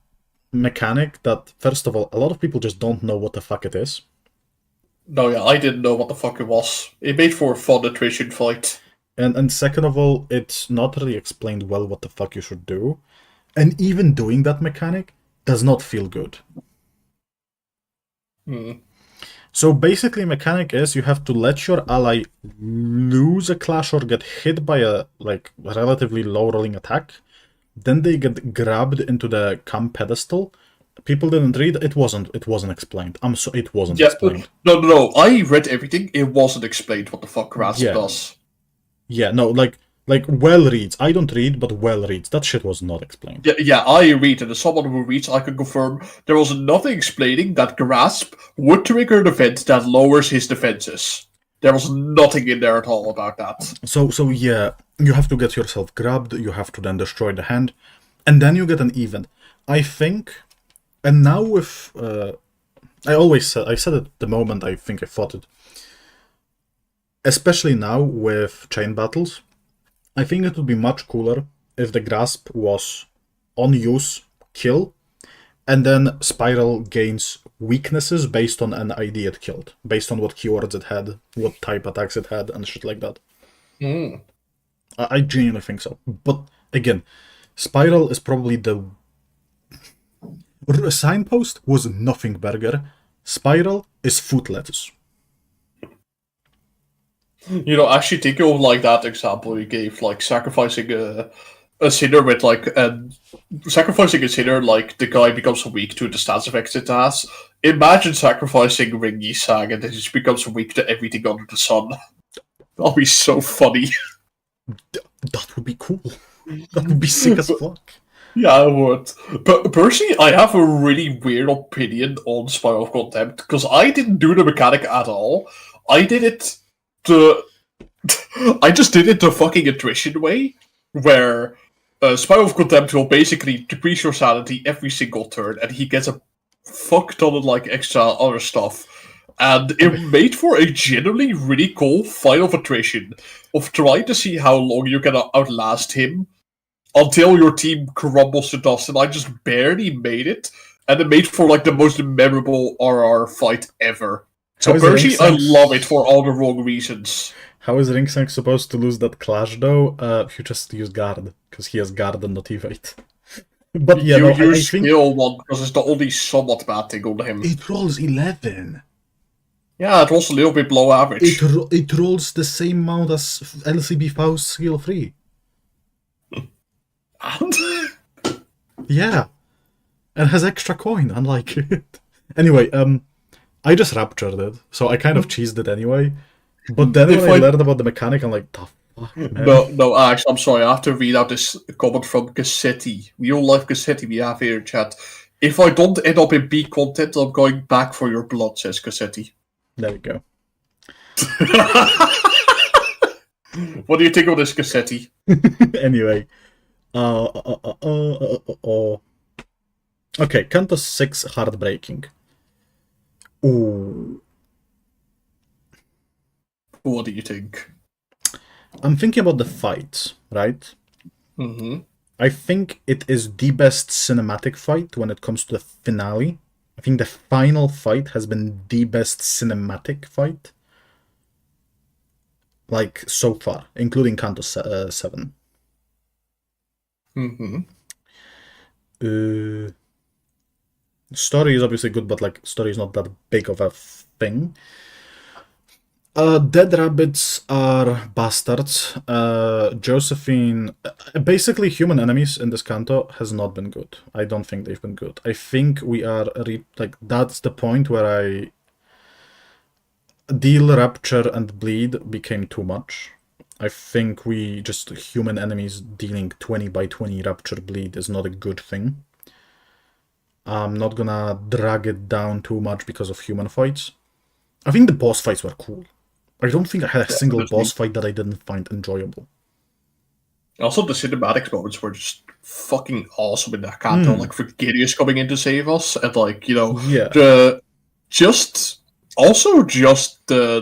mechanic that, first of all, a lot of people just don't know what the fuck it is. No, yeah, I didn't know what the fuck it was. It made for a fun attrition fight. And second of all, it's not really explained well what the fuck you should do. And even doing that mechanic does not feel good. So basically, mechanic is you have to let your ally lose a clash or get hit by a relatively low rolling attack. Then they get grabbed into the camp pedestal. People didn't read. It wasn't explained. It wasn't explained. No. I read everything. It wasn't explained what the fuck Grasp does. Yeah, no, like well reads. I don't read, but well reads. That shit was not explained. Yeah, I read, and as someone who reads, I can confirm there was nothing explaining that Grasp would trigger an event that lowers his defenses. There was nothing in there at all about that. So yeah, you have to get yourself grabbed, you have to then destroy the hand, and then you get an event. I think, and now with... I said it the moment I think I thought it. Especially now with chain battles, I think it would be much cooler if the Grasp was on use, kill, and then Spiral gains weaknesses based on an ID it killed, based on what keywords it had, what type attacks it had, and shit like that. I genuinely think so. But again, Spiral is probably the... Signpost was nothing burger. Spiral is foot lettuce. You know, actually thinking of like that example you gave, like sacrificing a sinner with like sacrificing a sinner, like the guy becomes weak to the stats effects it has. Imagine sacrificing Ring Yi-sang and it just becomes weak to everything under the sun. That'll be so funny. That would be cool. That would be sick as fuck. Yeah, I would. But personally, I have a really weird opinion on Spiral of Contempt because I didn't do the mechanic at all. I did it I just did it the fucking attrition way, where Spiral of Contempt will basically decrease your sanity every single turn, and he gets a fuck ton of like extra other stuff. And it made for a genuinely really cool fight of attrition of trying to see how long you can outlast him until your team crumbles to dust, and I just barely made it, and it made for like the most memorable RR fight ever. So personally, I love it for all the wrong reasons. How is Ringsang supposed to lose that clash though? You just use guard, because he has guard and not evade. But yeah, you no, use I think skill one because it's the only somewhat bad thing on him. it rolls 11. Yeah, it was a little bit below average. It rolls the same amount as LCB Faust skill 3. And Yeah. And has extra coin, unlike it. Anyway, I just raptured it, so I kind of cheesed it anyway. But then when I learned about the mechanic, I'm like, the fuck, man? no, Ash, I'm sorry, I have to read out this comment from Cassetti. Real life Cassetti we have here in chat. If I don't end up in B content, I'm going back for your blood, says Cassetti. There we go. What do you think of this, Cassetti? Anyway. Okay, Kanto 6 Heartbreaking. Ooh. What do you think? I'm thinking about the fight, right? Mm-hmm. I think it is the best cinematic fight when it comes to the finale. I think the final fight has been the best cinematic fight. Like, so far, including Kanto 7. Mm-hmm. Story is obviously good, but like story is not that big of a thing. Dead rabbits are bastards. Josephine, basically human enemies in this Kanto has not been good. I don't think they've been good. I think we are like that's the point where I deal rapture and bleed became too much. I think we just human enemies dealing 20 by 20 rapture bleed is not a good thing. I'm not gonna drag it down too much because of human fights. I think the boss fights were cool. I don't think I had a single boss fight that I didn't find enjoyable. Also, the cinematics moments were just fucking awesome in that Kanto. Like, Virginius coming in to save us, and like, you know, the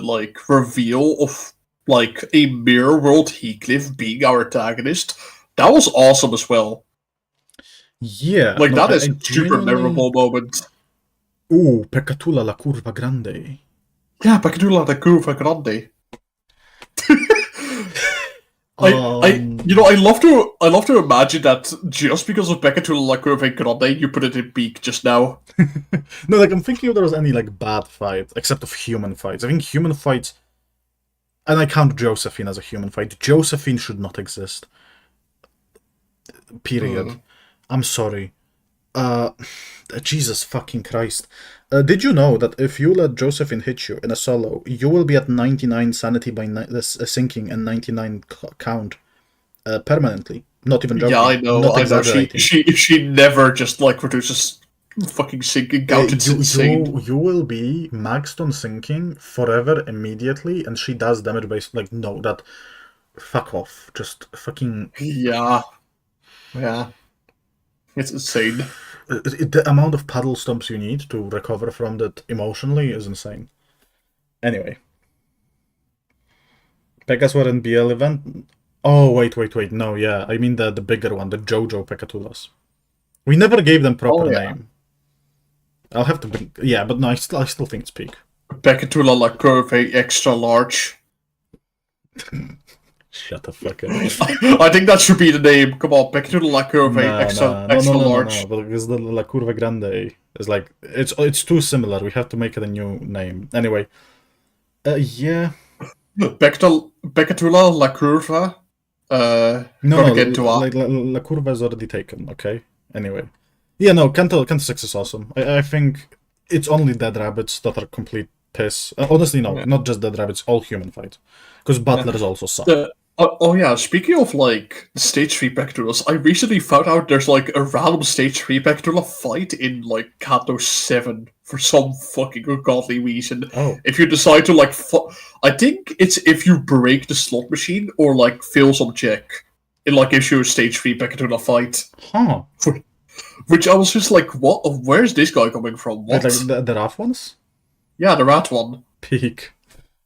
like reveal of like a mirror world Heathcliff being our antagonist. That was awesome as well. Yeah, like that is a super memorable moment. Ooh, Peccatula la curva grande. Yeah, Peccatula la curva grande. I love to imagine that just because of Peccatula la curva grande, you put it in peak just now. No, like I'm thinking if there was any like bad fight except of human fights. I think human fights, and I count Josephine as a human fight. Josephine should not exist. Period. I'm sorry. Jesus fucking Christ. Did you know that if you let Josephine hit you in a solo, you will be at 99 sanity by sinking and 99 count permanently? Not even joking. Yeah, I know. Not I know. exaggerating. She never just like reduces fucking sinking count. It's insane. You will be maxed on sinking forever immediately, and she does damage based. Like, no, that. Fuck off. Just fucking. Yeah. It's insane. The amount of paddle stomps you need to recover from that emotionally is insane. Anyway. Pegas were in BL event. Oh, wait. No, yeah. I mean the bigger one, the JoJo Peccatulas. We never gave them proper name. I'll have to bring... Yeah, but no, I still think it's peak. Peccatula la curve extra large. Shut the fuck up. I think that should be the name. Come on, back to the La Curve extra large. But because the La Curva Grande is like it's too similar. We have to make it a new name. Anyway, yeah. Back to La Curva. No, like La Curva is already taken. Okay. Anyway, yeah, no, Canto 6 is awesome. I think it's only Dead Rabbits that are complete piss. Honestly, no, not just Dead Rabbits, all human fight. Because Butlers also suck. Oh yeah, speaking of like stage 3 Pectorals, I recently found out there's like a random stage 3 Pectoral fight in like Kanto 7 for some fucking ungodly reason. Oh. If you decide to like, I think it's if you break the slot machine or like fail some check, it like gives you a stage 3 Pectoral fight. Huh. Which I was just like, what? Where's this guy coming from? What? Like the rough ones? Yeah, the rat one. Peak.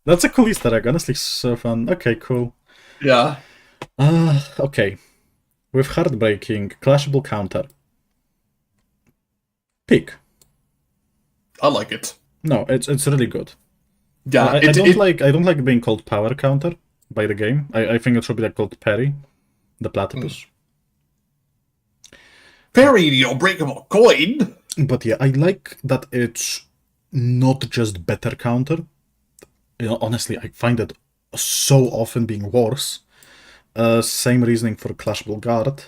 That's a cool Easter egg, honestly, so fun. Okay, cool. Yeah. Okay. With Heartbreaking, Clashable Counter. Peak. I like it. No, it's really good. Yeah, I don't like being called Power Counter by the game. I think it should be like called Perry, the platypus. Perry, the unbreakable coin! But yeah, I like that it's not just better counter. You know, honestly, I find it so often being worse. Same reasoning for Clashable Guard.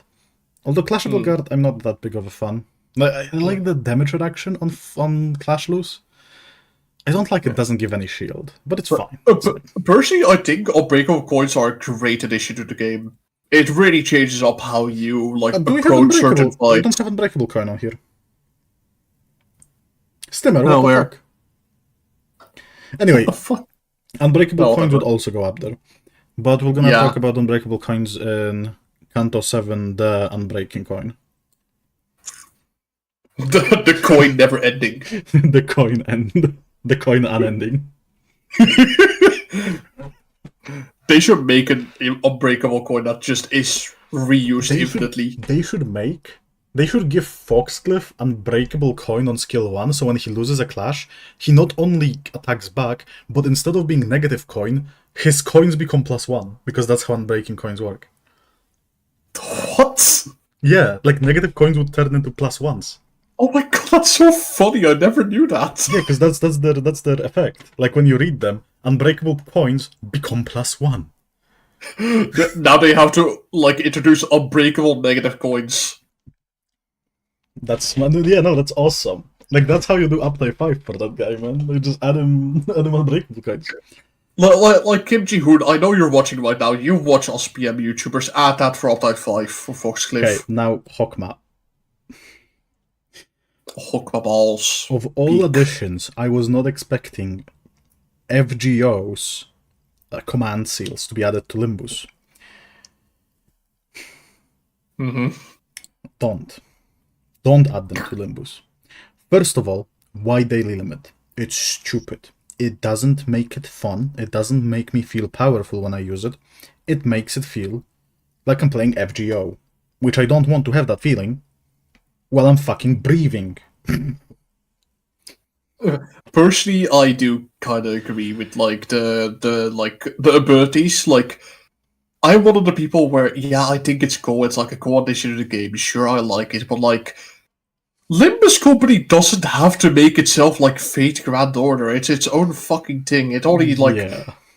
Although Clashable Guard, I'm not that big of a fan. I like the damage reduction on Clash Loose. I don't like it doesn't give any shield, but it's fine. Personally, I think unbreakable coins are a great addition to the game. It really changes up how you like approach certain fights. I don't have Unbreakable coin on here. Stimmer, what the where? fuck? Anyway, What the fuck? Unbreakable coins would also go up there. But we're gonna talk about Unbreakable coins in Kanto 7, the Unbreaking coin. The coin never ending. The coin end. The coin unending. They should make an unbreakable coin that just is reused infinitely. They should give Foxcliff Unbreakable coin on skill 1, so when he loses a clash, he not only attacks back, but instead of being negative coin, his coins become +1, because that's how Unbreaking coins work. What? Yeah, like negative coins would turn into +1s. Oh my god, that's so funny! I never knew that. Yeah, because that's their effect. Like when you read them, Unbreakable coins become +1. Now they have to like introduce unbreakable negative coins. That's awesome. Like that's how you do Update 5 for that guy, man. You just add him Unbreakable coins. Like Kim Ji-hoon, I know you're watching right now. You watch us PM YouTubers. Add that for Update 5 for Foxcliff. Okay, now Hokma. Hokma balls. Of all additions, I was not expecting FGO's command seals to be added to Limbus. Don't add them to Limbus. First of all, why daily limit? It's stupid. It doesn't make it fun. It doesn't make me feel powerful when I use it. It makes it feel like I'm playing FGO, which I don't want to have that feeling while I'm fucking breathing. Personally, I do kind of agree with like the abilities. Like, I'm one of the people where I think it's cool. It's like a cool addition to the game. Sure, I like it, but like, Limbus Company doesn't have to make itself like Fate Grand Order. It's its own fucking thing. It only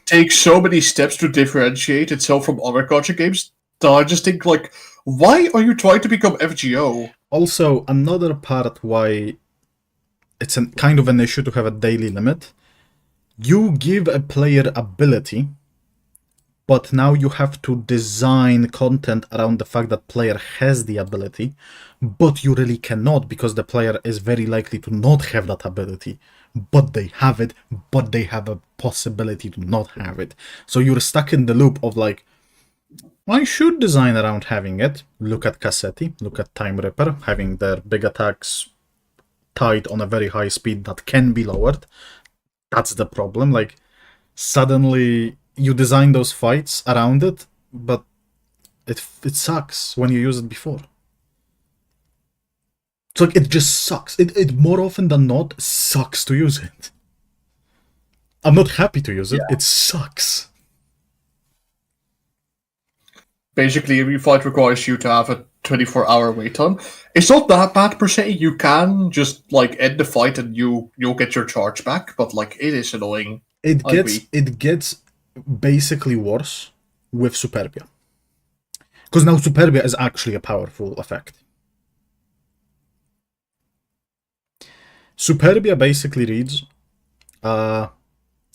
takes so many steps to differentiate itself from other gacha games that I just think like, why are you trying to become FGO? Also, another part why it's kind of an issue to have a daily limit. You give a player ability, but now you have to design content around the fact that player has the ability, but you really cannot because the player is very likely to not have that ability, but they have it, but they have a possibility to not have it. So you're stuck in the loop of like, I should design around having it. Look at Cassetti, look at Time Ripper, having their big attacks tied on a very high speed that can be lowered. That's the problem. Like, suddenly you design those fights around it, but it sucks when you use it before. So like, it just sucks. It more often than not sucks to use it. I'm not happy to use it. It sucks. Basically, every fight requires you to have a 24-hour wait time. It's not that bad per se. You can just like end the fight and you'll get your charge back, but like it is annoying. It I agree. gets basically worse with Superbia. Because now Superbia is actually a powerful effect. Superbia basically reads,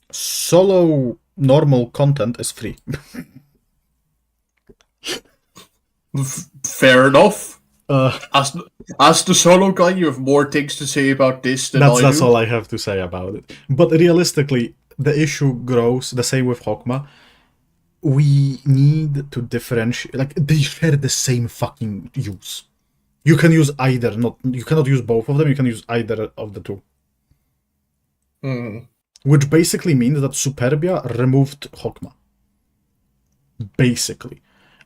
solo normal content is free. Fair enough. Uh, As the solo guy, you have more things to say about this than I that's do. all I have to say about it. But realistically, the issue grows the same with Hokma. We need to differentiate. Like, they share the same fucking use. You can use either. You cannot use both of them. You can use either of the two. Which basically means that Superbia removed Hokma. Basically,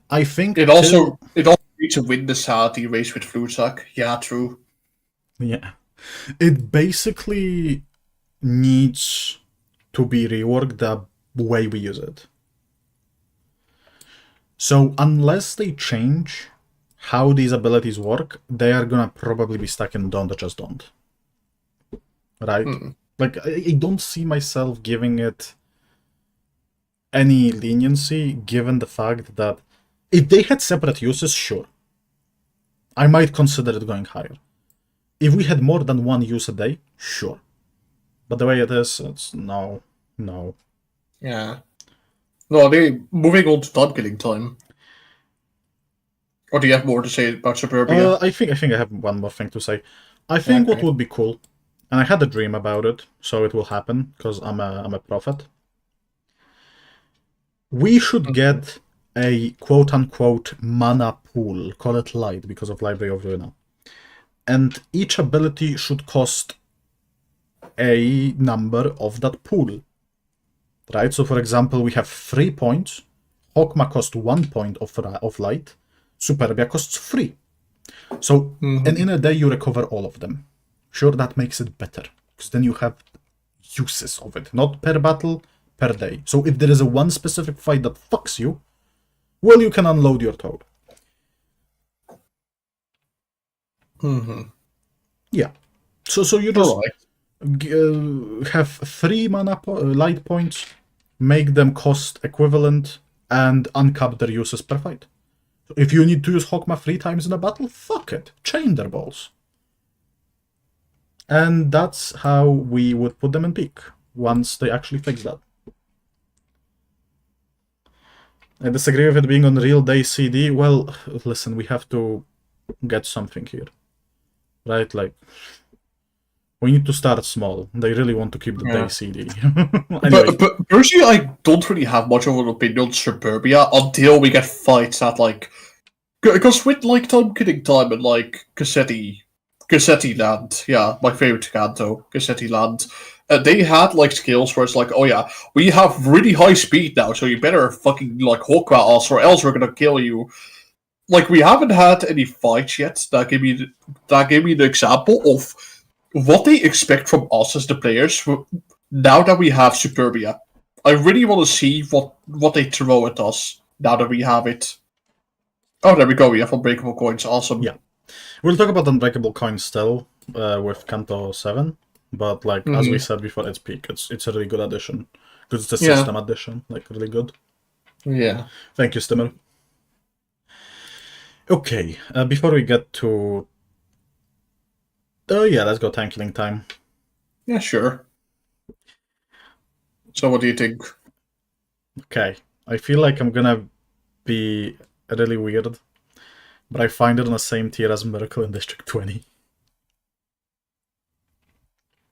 I think It also needs to win the sanity race with Fluidsack. Yeah, true. Yeah. It basically needs to be reworked the way we use it. So unless they change how these abilities work, they are gonna probably be stuck in don't or just don't. Right? Like, I don't see myself giving it any leniency, given the fact that if they had separate uses, sure. I might consider it going higher. If we had more than one use a day, sure. But the way it is, it's no. Yeah. No, moving on to time killing time. Or do you have more to say about Suburbia? I think I have one more thing to say. I think what Okay. would be cool, and I had a dream about it, so it will happen because I'm a prophet. We should get a quote-unquote mana pool, call it light because of Library of Ruina. And each ability should cost a number of that pool. Right? So for example, we have 3 points. Hokma costs 1 point of light. Superbia costs 3. So, and in a day you recover all of them. Sure, that makes it better. Because then you have uses of it. Not per battle, per day. So if there is a one specific fight that fucks you, well, you can unload your toad. Yeah. So you just have 3 mana light points, make them cost equivalent, and uncap their uses per fight. If you need to use Hokma 3 times in a battle, fuck it. Chain their balls. And that's how we would put them in peak, once they actually fix that. I disagree with it being on real day CD. Well, listen, we have to get something here. Right? Like, we need to start small. They really want to keep the day CD. Anyway. But personally, I don't really have much of an opinion on Suburbia until we get fights at, like... Because with, like, time killing time and, like, Cassetti Land, yeah, my favorite Kanto, Cassetti Land, they had, like, skills where it's like, oh yeah, we have really high speed now, so you better fucking, like, Hokma us, or else we're gonna kill you. Like, we haven't had any fights yet that gave me the example of what they expect from us as the players now that we have Superbia. I really want to see what they throw at us now that we have it. Oh, there we go. We have unbreakable coins. Awesome. Yeah. We'll talk about unbreakable coins still with Kanto 7, but like as we said before, it's peak. It's a really good addition because it's a system addition, like really good. Yeah. Thank you, Stimmer. Okay, before we get to... Oh yeah, let's go time killing time. Yeah, sure. So what do you think? Okay, I feel like I'm gonna be really weird, but I find it on the same tier as Miracle in District 20.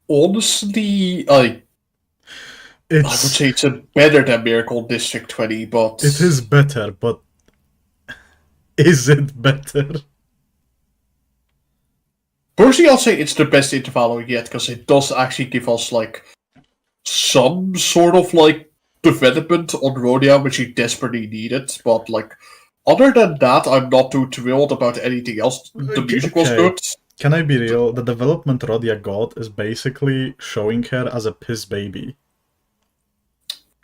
Honestly, I would say it's better than Miracle District 20, but... It is better, but... Is it better? Personally, I'll say it's the best intervalo yet, because it does actually give us, like, some sort of, like, development on Rodia, which we desperately needed, but, like, other than that, I'm not too thrilled about anything else. The music was good. Can I be real? The development Rodia got is basically showing her as a piss baby.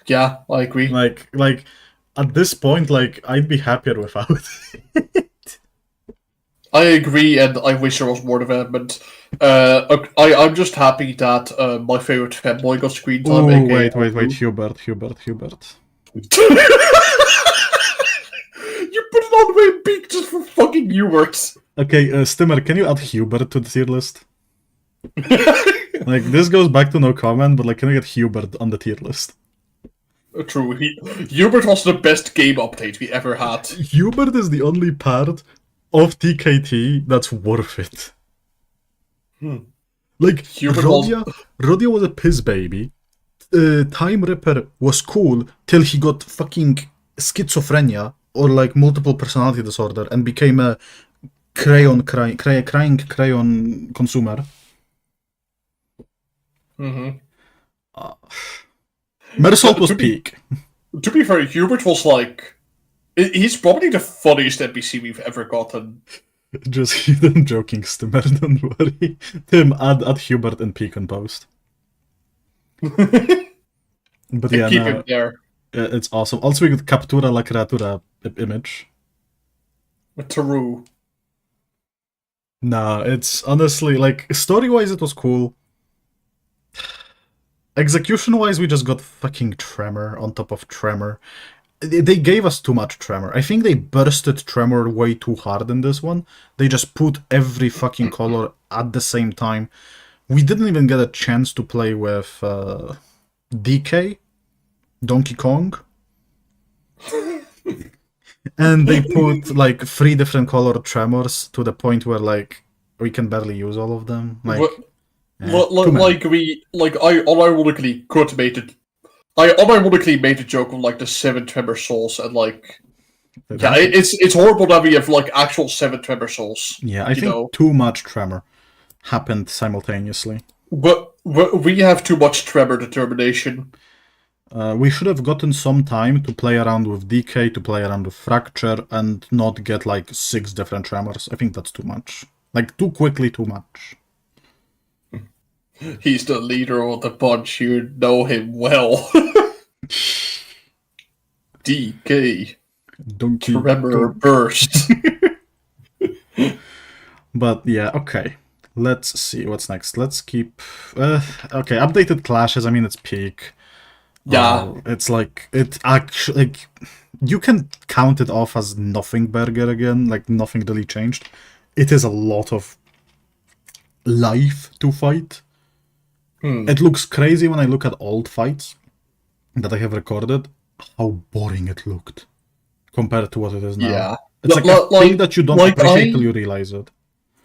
Yeah, I agree. Like at this point, like, I'd be happier without it. I agree, and I wish there was more development. I'm just happy that my favorite fanboy got screen time. Oh, aka wait, Hubert. You put it on my beak just for fucking Hubert. Okay, Stimmer, can you add Hubert to the tier list? Like, this goes back to no comment, but like, can I get Hubert on the tier list? True, Hubert was the best game update we ever had. Hubert is the only part of TKT that's worth it. Like, Hubert Rodia was a piss baby. Time Ripper was cool till he got fucking schizophrenia or like multiple personality disorder and became a crying crayon consumer. Mersalt was peak. To be fair, Hubert was like... He's probably the funniest NPC we've ever gotten. Just I'm joking, Stimmer, don't worry. Tim, add Hubert and peak on post. But yeah, Keep him there. It's awesome. Also, we got Captura la Creatura image. True. Nah, it's honestly, like, story-wise it was cool. Execution-wise, we just got fucking Tremor on top of Tremor. They gave us too much Tremor. I think they bursted Tremor way too hard in this one. They just put every fucking color at the same time. We didn't even get a chance to play with DK, Donkey Kong. And they put like 3 different color Tremors to the point where like we can barely use all of them. Like, I unironically could made it. I unironically made a joke of like the 7 Tremor souls and like, yeah, it's horrible that we have like actual 7 Tremor souls. Yeah, I think too much Tremor happened simultaneously. But we have too much Tremor determination. We should have gotten some time to play around with DK, to play around with Fracture, and not get like 6 different Tremors. I think that's too much. Like, too quickly, too much. He's the leader of the bunch. You know him well. DK. Donkey Tremor burst. But yeah, okay. Let's see what's next. Let's keep... okay, updated clashes. I mean, it's peak. Yeah. It's like... It actually... Like, you can count it off as nothing burger again. Like, nothing really changed. It is a lot of life to fight. It looks crazy when I look at old fights that I have recorded, how boring it looked compared to what it is now. Yeah. It's like a thing that you don't appreciate till you realize it.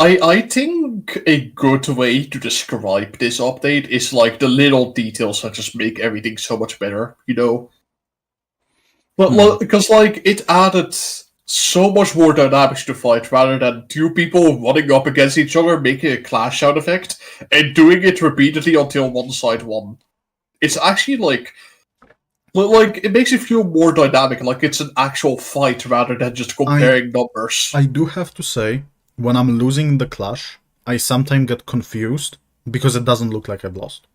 I think a good way to describe this update is like the little details that just make everything so much better, you know? But because like it added so much more dynamics to fight rather than 2 people running up against each other, making a clash sound effect, and doing it repeatedly until one side won. It's actually like it makes it feel more dynamic, like it's an actual fight rather than just comparing numbers. I do have to say, when I'm losing the clash, I sometimes get confused because it doesn't look like I've lost.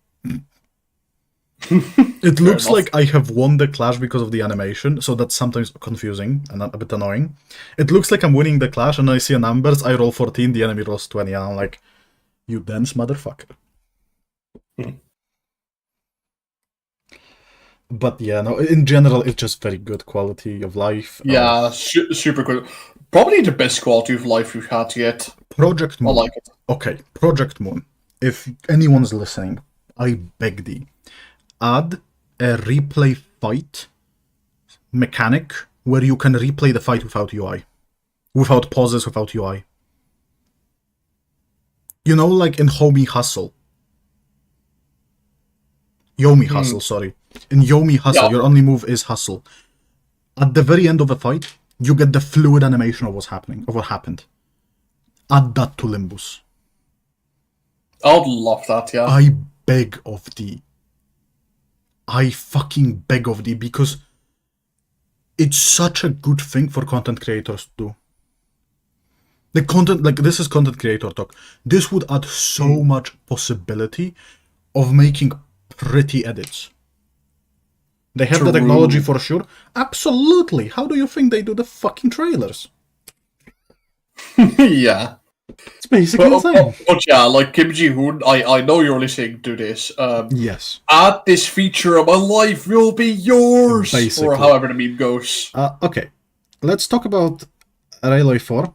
It looks like I have won the clash because of the animation, so that's sometimes confusing and a bit annoying. It looks like I'm winning the clash and I see a numbers, I roll 14, the enemy rolls 20, and I'm like, you dense motherfucker. But yeah, no, in general, it's just very good quality of life. Yeah, super good. Probably the best quality of life we've had yet. Project Moon. I like it. Okay, Project Moon. If anyone's listening, I beg thee. Add a replay fight mechanic where you can replay the fight without UI. Without pauses, without UI. You know, like in Yomi Hustle. Sorry. In Yomi Hustle, your only move is Hustle. At the very end of a fight, you get the fluid animation of what's happening, of what happened. Add that to Limbus. I would love that, yeah. I beg of thee. I fucking beg of thee, because it's such a good thing for content creators to do. The content, like, this is content creator talk. This would add so much possibility of making pretty edits. They have the technology for sure. Absolutely. How do you think they do the fucking trailers? Yeah. It's basically the same. But yeah, like Kim Ji-hoon, I know you're listening to this. Yes. Add this feature and my life will be yours! Basically. Or however the meme goes. Okay. Let's talk about Railway 4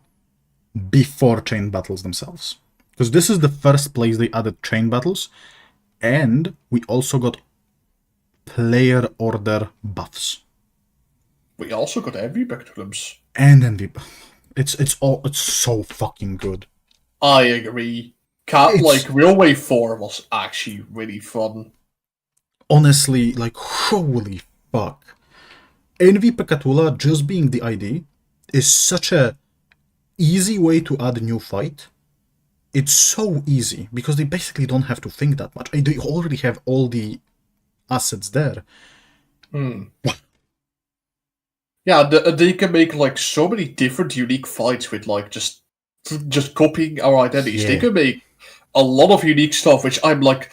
before chain battles themselves. Because this is the first place they added chain battles. And we also got player order buffs. We also got envy spectrums. And envy. It's so fucking good. I agree. Railway 4 was actually really fun. Honestly, like, holy fuck. Envy Pekatula just being the ID is such a easy way to add a new fight. It's so easy, because they basically don't have to think that much. They already have all the assets there. Yeah, they can make like so many different unique fights with like just copying our identities. Yeah. They can make a lot of unique stuff, which I'm like,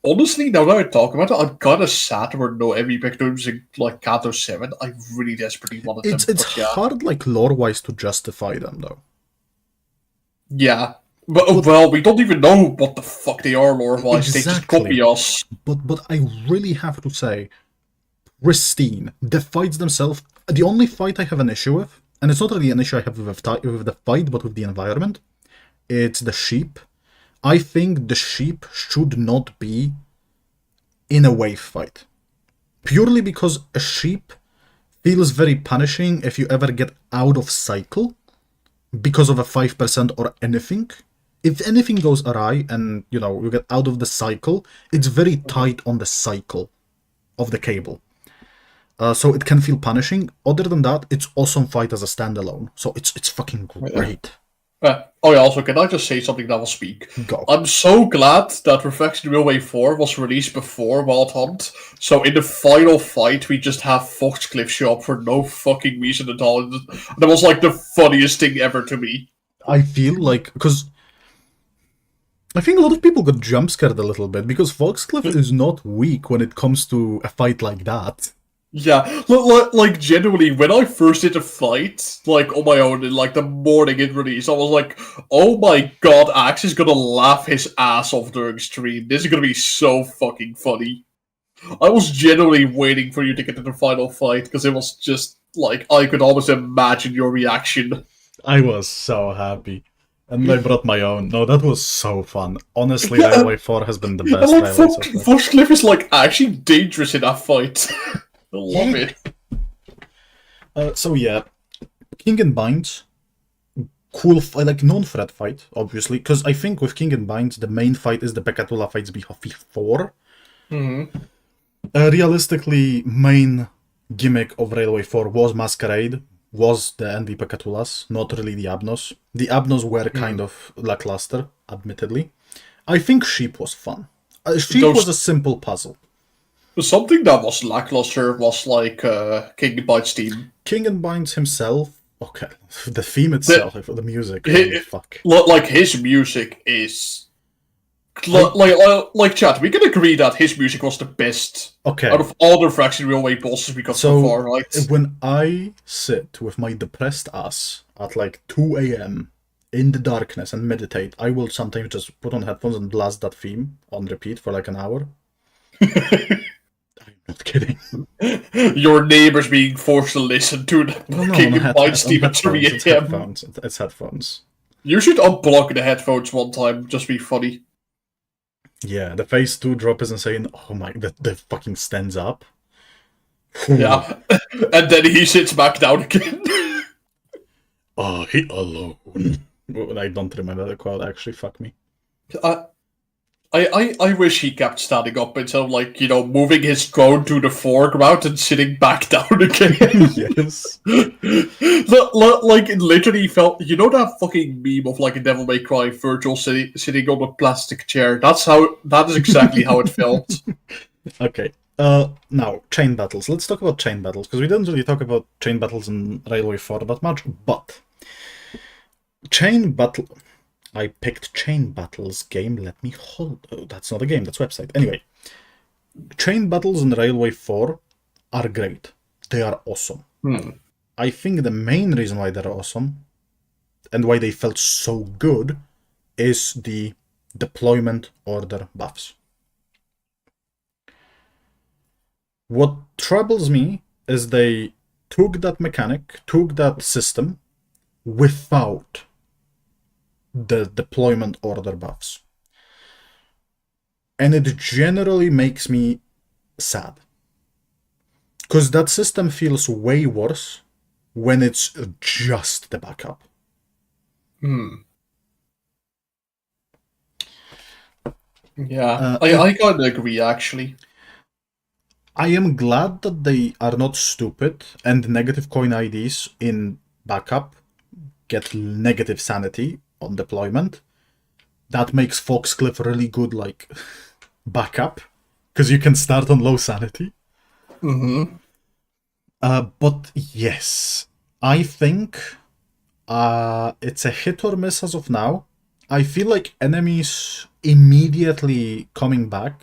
honestly, now that I talk about it, I'm kind of sad there were no envy victims in like Kanto 7. I really desperately wanted them. It's hard, like, lore-wise to justify them, though. Yeah. But well, we don't even know what the fuck they are lore-wise. They just Exactly. copy us. But I really have to say, pristine. The fights themselves, the only fight I have an issue with, and it's not really an issue I have with the fight, but with the environment, it's the sheep. I think the sheep should not be in a wave fight. Purely because a sheep feels very punishing if you ever get out of cycle because of a 5% or anything. If anything goes awry and, you get out of the cycle, it's very tight on the cycle of the cable. So it can feel punishing. Other than that, it's awesome fight as a standalone. So it's fucking great. Also, can I just say something that will speak? Go. I'm so glad that Reflection Railway 4 was released before Wild Hunt, so in the final fight we just have Foxcliff show up for no fucking reason at all. That was like the funniest thing ever to me. I feel like, because I think a lot of people got jump scared a little bit, because Foxcliff is not weak when it comes to a fight like that. Yeah, like genuinely, when I first did a fight, like on my own in like the morning it released, I was like, oh my god, Axe is gonna laugh his ass off during stream. This is gonna be so fucking funny. I was genuinely waiting for you to get to the final fight, because it was just like, I could almost imagine your reaction. I was so happy. And I brought my own. No, that was so fun. Honestly, Railway 4 has been the best And like, Railway so far. Foxcliff is like actually dangerous in that fight. I love it. So yeah, King and Binds, cool, like non-threat fight, obviously, because I think with King and Binds, the main fight is the Pekatula fights before. Realistically, main gimmick of Railway 4 was Masquerade, was the NV Pekatulas, not really the Abnos. The Abnos were kind of lackluster, admittedly. I think Sheep was fun. Sheep was a simple puzzle. Something that was lackluster was like King and Bites team. King and Binds himself, okay, the theme itself, the music, holy fuck. Like his music is like chat. We can agree that his music was the best Okay. out of all the Fraction Railway bosses we got so far, right? When I sit with my depressed ass at like 2 a.m. in the darkness and meditate, I will sometimes just put on headphones and blast that theme on repeat for like an hour. I'm not kidding. Your neighbors being forced to listen to the King and Bites team at 3 It's a.m. headphones. It's headphones. You should unplug the headphones one time, just be funny. Yeah, the phase 2 drop is insane. Oh my, the fucking stands up. Yeah. And then he sits back down again. Oh, he alone. I don't remember the quote, actually, fuck me. I wish he kept standing up instead of, like, moving his throne to the foreground and sitting back down again. Yes. Like, it literally felt... You know that fucking meme of, like, a Devil May Cry Virgil sitting on a plastic chair? That is exactly how it felt. Okay. Now, chain battles. Let's talk about chain battles, because we didn't really talk about chain battles in Railway 4 that much, but... Chain battle... I picked Chain Battles game. Let me hold... Oh, that's not a game, that's a website. Anyway. Chain Battles in Railway 4 are great. They are awesome. Hmm. I think the main reason why they're awesome and why they felt so good is the deployment order buffs. What troubles me is they took that mechanic, took that system without the deployment order buffs. And it generally makes me sad. Because that system feels way worse when it's just the backup. Yeah, I kind of agree, actually. I am glad that they are not stupid and negative coin IDs in backup get negative sanity on deployment. That makes Foxcliff really good, like, backup, because you can start on low sanity. But yes, I think it's a hit or miss as of now. I feel like enemies immediately coming back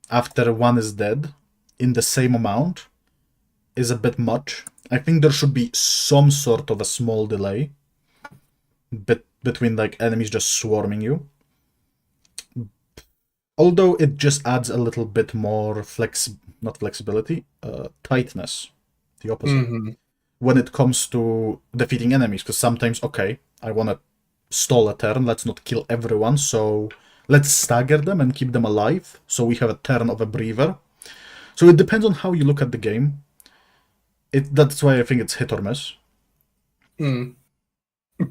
after one is dead in the same amount is a bit much. I think there should be some sort of a small delay between like enemies just swarming you. Although it just adds a little bit more tightness. The opposite. When it comes to defeating enemies, because sometimes, okay, I want to stall a turn, let's not kill everyone, so let's stagger them and keep them alive, so we have a turn of a breather. So it depends on how you look at the game. That's why I think it's hit or miss.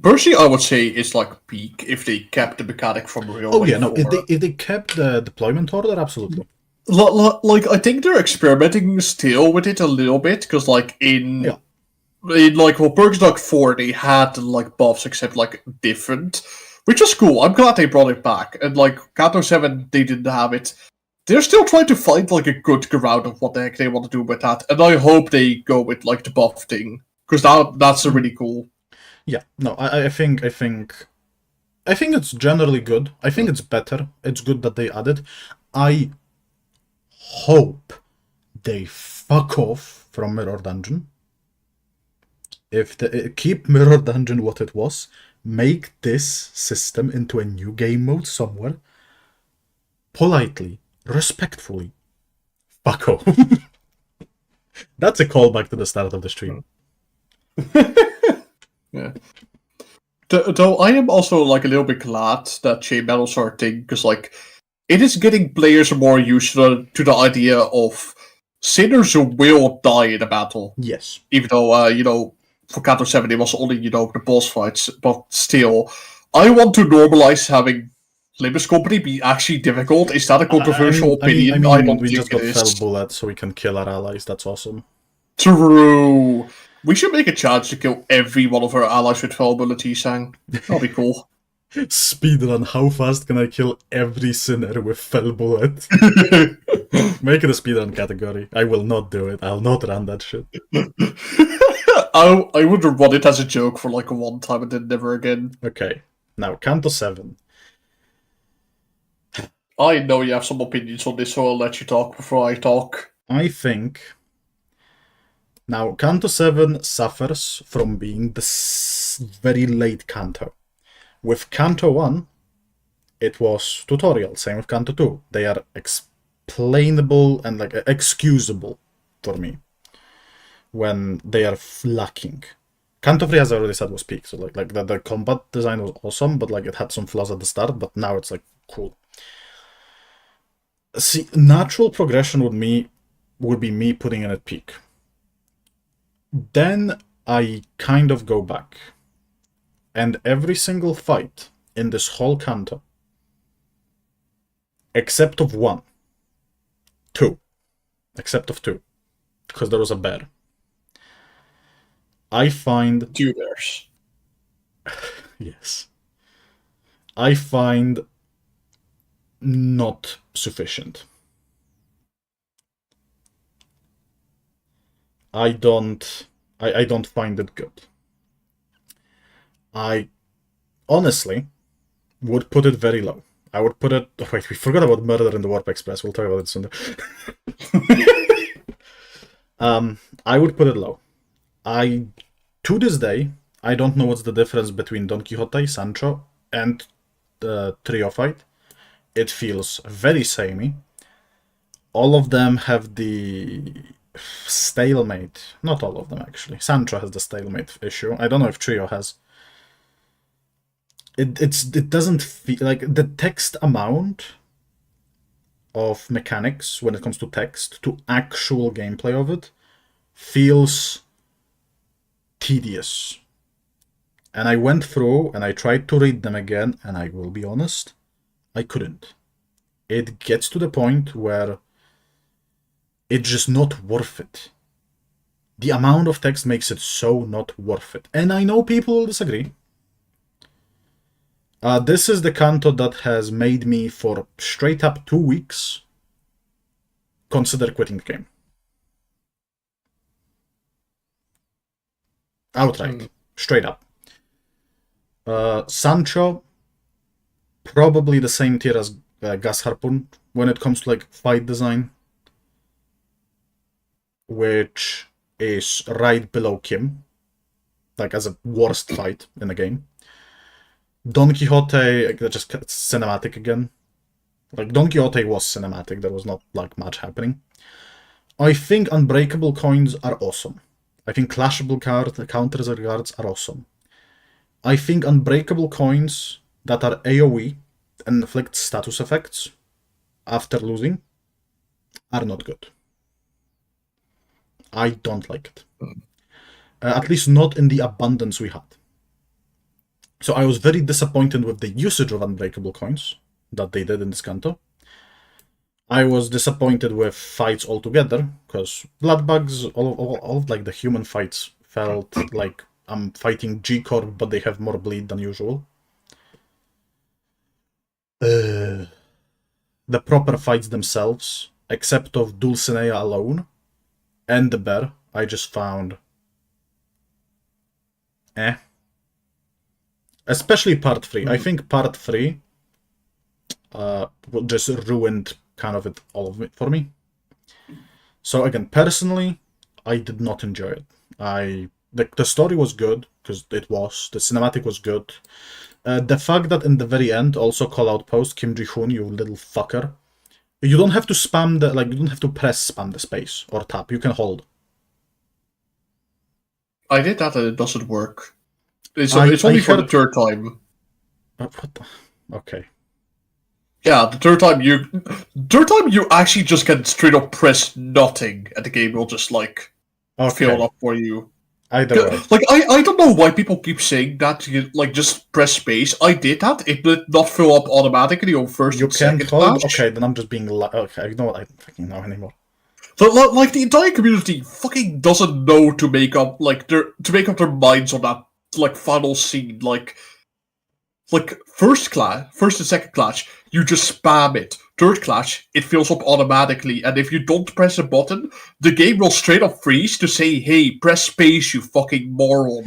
Personally, I would say it's like peak if they kept the mechanic from real. Oh yeah, no, if they kept the deployment order, absolutely. Like, I think they're experimenting still with it a little bit, because like in like Perks Dog 4 they had like buffs except like different, which was cool. I'm glad they brought it back. And like Kanto 7 they didn't have it. They're still trying to find like a good ground of what the heck they want to do with that. And I hope they go with like the buff thing, because that's really cool. Yeah, no, I think it's generally good. I think it's better. It's good that they added. I hope they fuck off from Mirror Dungeon. If they keep Mirror Dungeon what it was, make this system into a new game mode somewhere. Politely, respectfully, fuck off. That's a callback to the start of the stream. Yeah. Though I am also like a little bit glad that chain battles are a thing, because like it is getting players more used to the idea of sinners who will die in a battle. Yes. Even though for Kanto 7 it was only the boss fights, but still, I want to normalize having Limbus Company be actually difficult. Is that a controversial opinion? I mean, don't we think just got it fell is. bullet, so we can kill our allies. That's awesome. True. We should make a challenge to kill every one of our allies with fell bullet, Sang. That'll be cool. Speedrun, how fast can I kill every sinner with fell bullet? Make it a speedrun category. I will not do it. I'll not run that shit. I would run it as a joke for like one time and then never again. Okay, now Kanto 7. I know you have some opinions on this, so I'll let you talk before I talk. I think... Now, Kanto 7 suffers from being the very late Kanto. With Kanto 1, it was tutorial. Same with Kanto 2. They are explainable and like excusable for me when they are lacking. Kanto 3, as I already said, was peak. So like the combat design was awesome, but like it had some flaws at the start, but now it's like cool. See, natural progression would be me putting in at peak. Then I kind of go back. And every single fight in this whole Kanto, except of two, because there was a bear, I find... 2 bears. Yes. I find not sufficient. I don't find it good. I honestly would put it very low. I would put it... Wait, we forgot about Murder in the Warp Express. We'll talk about it soon. I would put it low. To this day, I don't know what's the difference between Don Quixote, Sancho, and the trio fight. It feels very samey. All of them have the stalemate. Not all of them, actually. Sancho has the stalemate issue. I don't know if trio has. It doesn't feel like the text amount of mechanics when it comes to text to actual gameplay of it feels tedious. And I went through and I tried to read them again, and I will be honest, I couldn't. It gets to the point where it's just not worth it. The amount of text makes it so not worth it. And I know people will disagree. This is the canto that has made me, for straight up 2 weeks, consider quitting the game. Outright. Straight up. Sancho, probably the same tier as Gas Harpoon when it comes to like fight design, which is right below Kim, like as a worst fight in the game. Don Quixote, just cinematic again. Like, Don Quixote was cinematic, there was not like much happening. I think Unbreakable Coins are awesome. I think Clashable counters and guards are awesome. I think Unbreakable Coins that are AoE and inflict status effects after losing are not good. I don't like it. At least not in the abundance we had. So I was very disappointed with the usage of Unbreakable Coins that they did in this canto. I was disappointed with fights altogether, because Bloodbugs, all of like the human fights felt like I'm fighting G-Corp, but they have more bleed than usual. The proper fights themselves, except of Dulcinea alone, and the bear, I just found especially part 3. I think part 3 just ruined kind of it all of it for me. So again, personally, I did not enjoy it. The story was good, because it was. The cinematic was good. The fact that in the very end, also call out post Kim Ji-hoon, you little fucker. You don't have to spam you don't have to press spam the space or tap. You can hold. I did that and it doesn't work. It's only for the third time. Okay. Yeah, the third time you actually just can straight up press nothing and the game will just like fill it up for you. Either way. Like I don't know why people keep saying that you like just press space. I did that. It did not fill up automatically on first and second clash. Okay, then I'm just being okay, you know what, I don't fucking know anymore. But like the entire community fucking doesn't know to make up their minds on that like final scene. Like first and second clash, you just spam it. Third clash, it fills up automatically, and if you don't press a button, the game will straight up freeze to say, "Hey, press space, you fucking moron."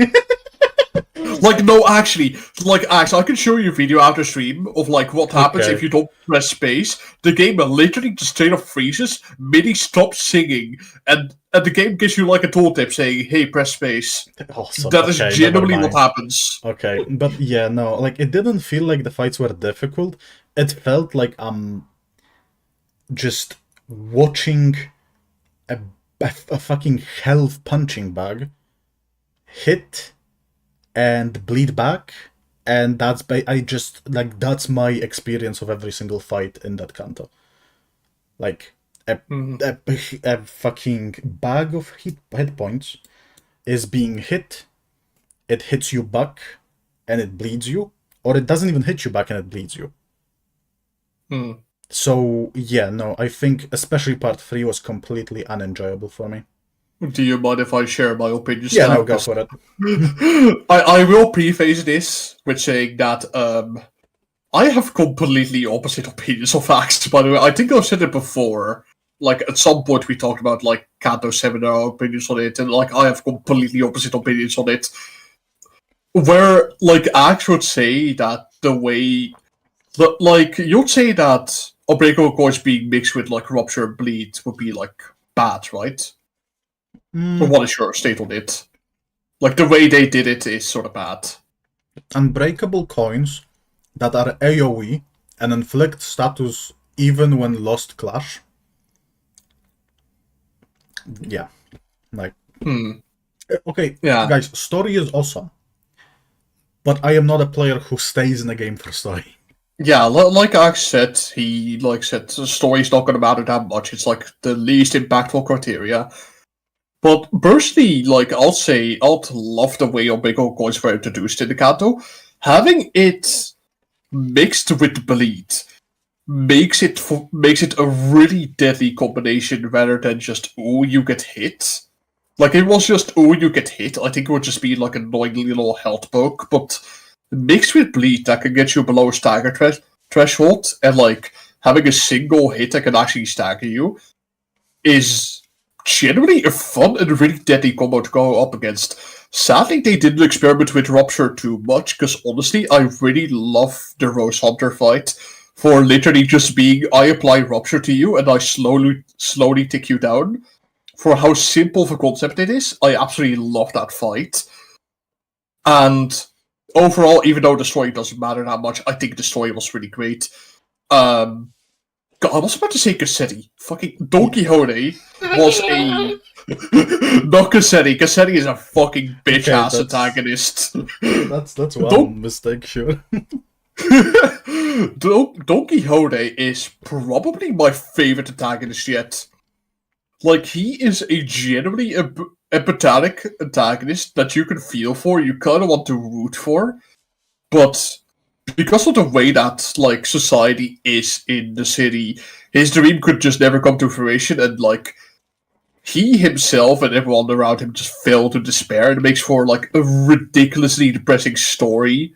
Like, no, actually, I can show you a video after stream of like what happens if you don't press space. The game literally just straight up freezes, MIDI stops singing, and the game gives you like a tooltip saying, "Hey, press space." Awesome. That is genuinely what happens. Okay, but yeah, no, like it didn't feel like the fights were difficult. It felt like just watching a fucking health punching bag hit and bleed back, and that's that's my experience of every single fight in that canto. Like a fucking bag of hit points is being hit, it hits you back and it bleeds you, or it doesn't even hit you back and it bleeds you. So yeah, no, I think especially part 3 was completely unenjoyable for me. Do you mind if I share my opinions? Yeah, no, go for it. I will preface this with saying that I have completely opposite opinions of Axe, by the way. I think I've said it before. Like, at some point we talked about, like, Kanto seminar opinions on it, and, like, I have completely opposite opinions on it. Where, like, Axe would say that the way... Like, you'd say that Unbreakable Coins being mixed with, like, Rupture and Bleed would be, like, bad, right? What is your state on it? Like, the way they did it is sort of bad. Unbreakable coins that are AoE and inflict status even when lost clash. Yeah. Like, okay, Yeah. guys, story is awesome. But I am not a player who stays in a game for story. Yeah, like Axe said, the story's not going to matter that much. It's like the least impactful criteria. But personally, like, I'll say, I'd love the way Omega coins were introduced in the Kanto. Having it mixed with bleed makes it a really deadly combination rather than just, oh, you get hit. Like, it was just, oh, you get hit. I think it would just be like an annoying little health poke, but mixed with bleed that can get you below a stagger threshold, and like having a single hit that can actually stagger you is generally a fun and really deadly combo to go up against. Sadly, they didn't experiment with Rupture too much, because honestly, I really love the Rose Hunter fight for literally just being, I apply Rupture to you and I slowly tick you down. For how simple of a concept it is, I absolutely love that fight. And overall, even though the story doesn't matter that much, I think the story was really great. God, I was about to say Cassetti. Fucking Don Quixote was a... Not Cassetti. Cassetti is a fucking bitch-ass antagonist. That's one mistake, sure. Don Quixote is probably my favorite antagonist yet. Like, he is a genuinely empathetic antagonist that you can feel for, you kind of want to root for, but because of the way that, like, society is in the city, his dream could just never come to fruition, and, like, he himself and everyone around him just fell to despair, and it makes for, like, a ridiculously depressing story.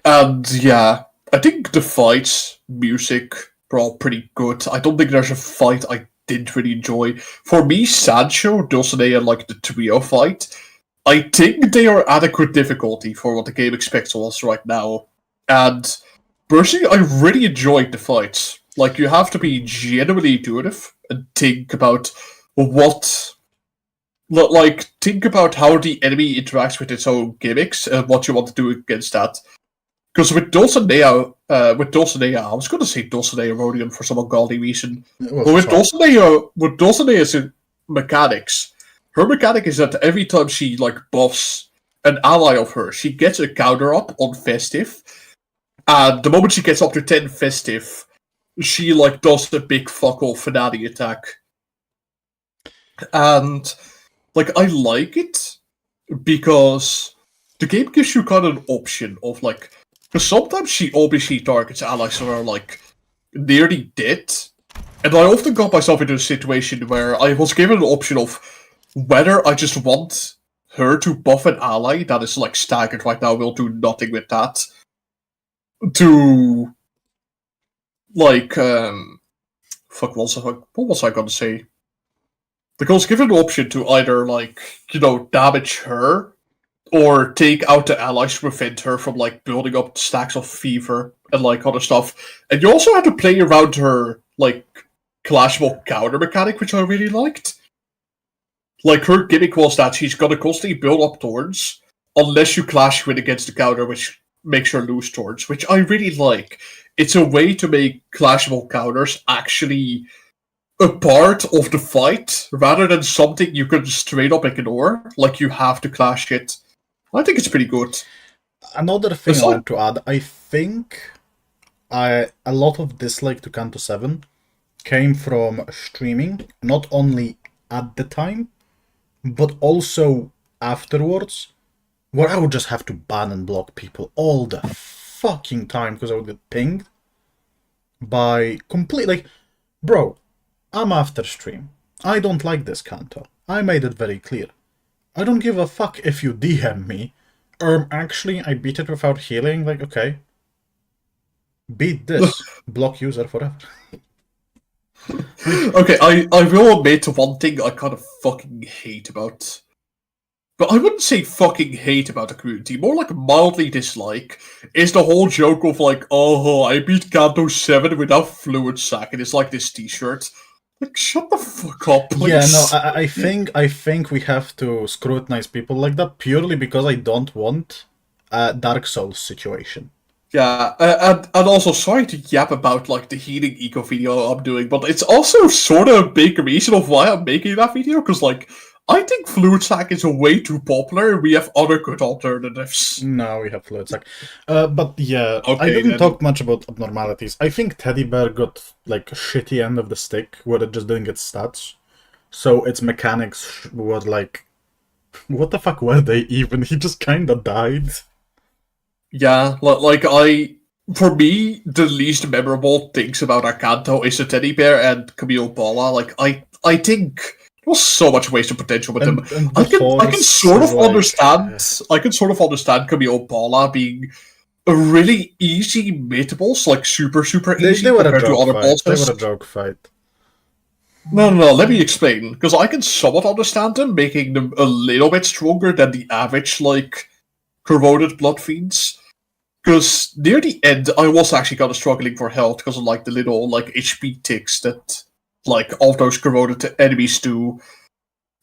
And, yeah, I think the fights, music, are all pretty good. I don't think there's a fight I didn't really enjoy. For me, Sancho, Dulcinea, and like the trio fight, I think they are adequate difficulty for what the game expects of us right now. And personally, I really enjoyed the fights. Like, you have to be genuinely intuitive and think about think about how the enemy interacts with its own gimmicks and what you want to do against that. Because with Dulcinea, I was going to say Dulcinea Rodion for some ungodly reason. But with Dulcinea's mechanics, her mechanic is that every time she, like, buffs an ally of hers, she gets a counter up on Festive. And the moment she gets up to 10 Festive, she, like, does the big fuck off Finale attack. And, like, I like it because the game gives you kind of an option of, like, because sometimes she obviously targets allies that are, like, nearly dead. And I often got myself into a situation where I was given an option of whether I just want her to buff an ally that is, like, staggered right now, will do nothing with that, to, like, what was I gonna say? Like, I was given an option to either, like, you know, damage her, or take out the allies to prevent her from, like, building up stacks of fever and, like, other stuff. And you also had to play around her, like, clashable counter mechanic, which I really liked. Like, her gimmick was that she's gonna constantly build up thorns unless you clash with against the counter, which makes her lose thorns, which I really like. It's a way to make clashable counters actually a part of the fight, rather than something you can straight up ignore, like you have to clash it. I think it's pretty good. Another thing I want to add, I think a lot of dislike to Kanto 7 came from streaming, not only at the time, but also afterwards, where I would just have to ban and block people all the fucking time because I would get pinged by like, bro, I'm after stream. I don't like this Kanto. I made it very clear. I don't give a fuck if you DM me. Actually, I beat it without healing. Like, okay. Beat this. Block user forever. Okay, I will admit one thing I kind of fucking hate about... But I wouldn't say fucking hate about the community, more like mildly dislike, is the whole joke of, like, oh, I beat Kanto 7 without Fluid Sack, and it's like this t-shirt. Like, shut the fuck up, please. Yeah, no, I think we have to scrutinize people like that purely because I don't want a Dark Souls situation. Yeah, and also sorry to yap about like the healing eco video I'm doing, but it's also sort of a big reason of why I'm making that video, because like I think Fluid Sack is way too popular. We have other good alternatives. No, we have Fluid Sack. But yeah, I Okay, didn't then. talk much about abnormalities. I think Teddy Bear got like a shitty end of the stick where it just didn't get stats. So its mechanics were like, what the fuck were they even? He just kinda died. Yeah, for me, the least memorable things about Akanto is the teddy bear and Camille Bola. Like, I think there was so much wasted potential with him. And I the can horse sort of is like, understand. I can sort of understand Camille Bola being a really easy meetables, like super easy they were a compared to joke other fight. They bosses. were a joke fight. No. Let me explain, because I can somewhat understand them making them a little bit stronger than the average like corroded blood fiends. Because near the end, I was actually kind of struggling for health because of like the little like HP ticks that like all those corroded enemies do,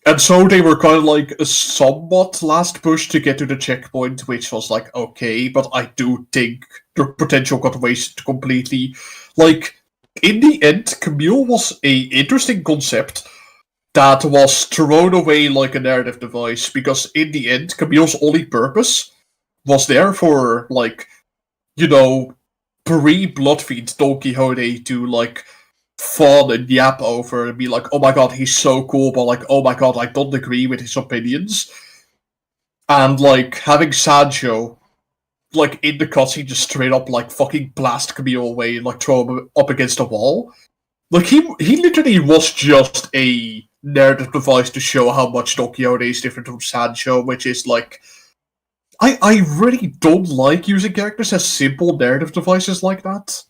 and so they were kind of like a somewhat last push to get to the checkpoint, which was like okay, but I do think the potential got wasted completely. Like in the end, Camille was a interesting concept that was thrown away like a narrative device, because in the end, Camille's only purpose was there for like, you know, pre-Bloodfiend Don Quixote to like fawn and yap over and be like, oh my god, he's so cool, but like, oh my god, I don't agree with his opinions. And like having Sancho like in the cutscene just straight up like fucking blast Camille away and like throw him up against a wall. Like he literally was just a narrative device to show how much Don Quixote is different from Sancho, which is like I really don't like using characters as simple narrative devices like that.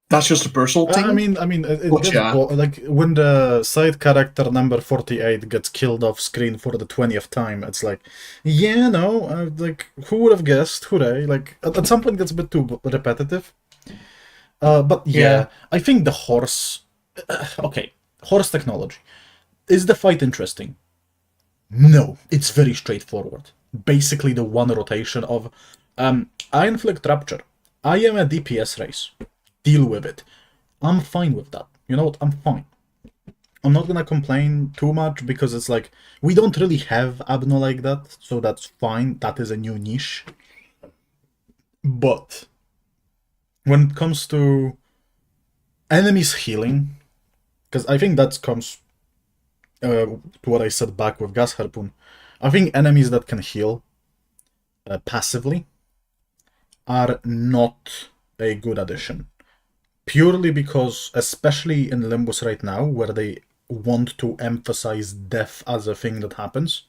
That's just a personal thing. I mean, it But gets yeah. like when the side character number 48 gets killed off screen for the 20th time, it's like, yeah, no, like who would have guessed? Hooray! Like at some point, that's a bit too repetitive. But yeah, I think the horse. Okay, horse technology. Is the fight interesting? No, it's very straightforward. Basically, the one rotation of I inflict rupture. I am a DPS race. Deal with it. I'm fine with that. You know what? I'm fine. I'm not gonna complain too much because it's like we don't really have Abno like that, so that's fine. That is a new niche. But when it comes to enemies healing, because I think that comes to what I said back with Gas Harpoon. I think enemies that can heal passively are not a good addition. Purely because, especially in Limbus right now, where they want to emphasize death as a thing that happens,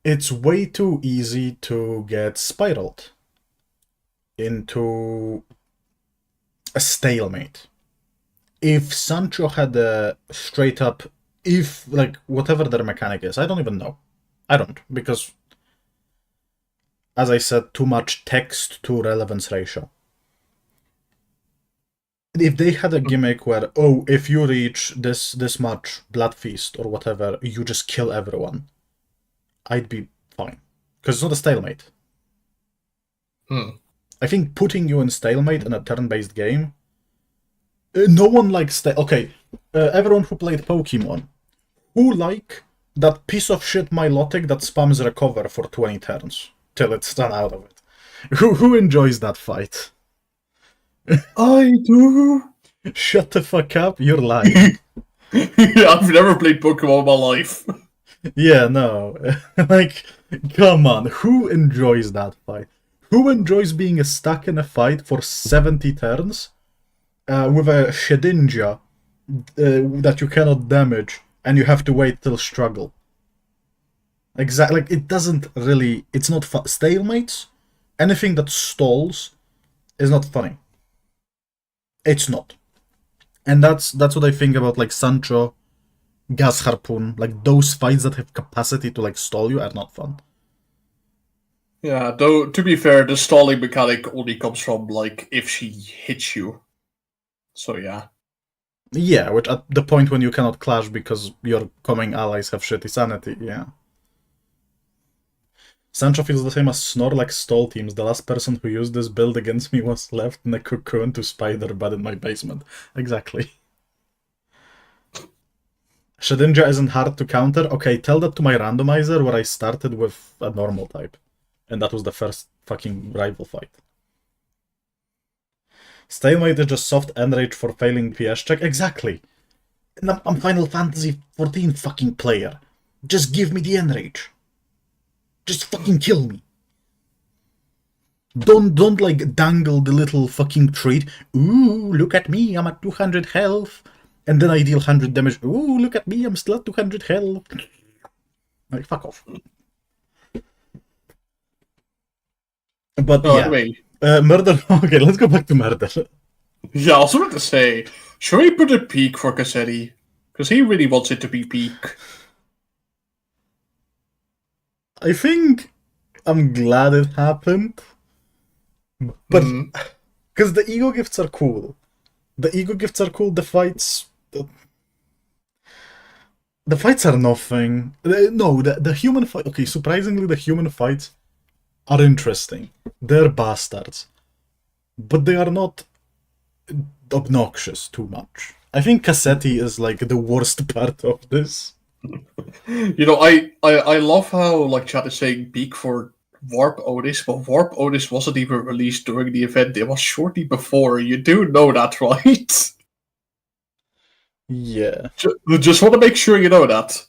it's way too easy to get spiraled into a stalemate. If Sancho had a straight up, if like whatever their mechanic is, I don't even know. I don't, because as I said, too much text to relevance ratio. If they had a gimmick where, oh, if you reach this much blood feast or whatever, you just kill everyone, I'd be fine. Because it's not a stalemate. I think putting you in stalemate in a turn-based game, no one likes okay, everyone who played Pokemon, who like that piece of shit Milotic that spams recover for 20 turns till it's run out of it? Who enjoys that fight? I do. Shut the fuck up, you're lying. I've never played Pokemon in my life. Yeah, no. Like, come on, who enjoys that fight? Who enjoys being stuck in a fight for 70 turns with a Shedinja that you cannot damage and you have to wait till struggle? Exactly, like, it doesn't really, it's not fun. Stalemates, anything that stalls is not funny. It's not. And that's what I think about like Sancho, Gas Harpoon, like those fights that have capacity to like stall you are not fun. Yeah, though to be fair, the stalling mechanic only comes from like if she hits you. So yeah. Yeah, which at the point when you cannot clash because your coming allies have shitty sanity, yeah. Sancho feels the same as Snore like stall teams. The last person who used this build against me was left in a cocoon to spider bed in my basement. Exactly. Shedinja isn't hard to counter. Okay, tell that to my randomizer where I started with a normal type. And that was the first fucking rival fight. Stalemate is just soft enrage for failing PS check. Exactly. And I'm Final Fantasy 14 fucking player. Just give me the enrage. Just fucking kill me. Don't like dangle the little fucking treat. Ooh, look at me, I'm at 200 health. And then I deal 100 damage. Ooh, look at me, I'm still at 200 health. Like, fuck off. But yeah. Anyway. Murder. Okay, let's go back to Murder. Yeah, I was about to say, should we put a peak for Cassetti? Because he really wants it to be peak. I think I'm glad it happened. But because the ego gifts are cool. The ego gifts are cool, the fights are nothing. No, the human fight. Okay, surprisingly, the human fights are interesting. They're bastards, but they are not obnoxious too much. I think Cassetti is like the worst part of this. You know, I love how like chat is saying peak for Warp Otis, but Warp Otis wasn't even released during the event. It was shortly before. You do know that, right? Yeah. Just want to make sure you know that.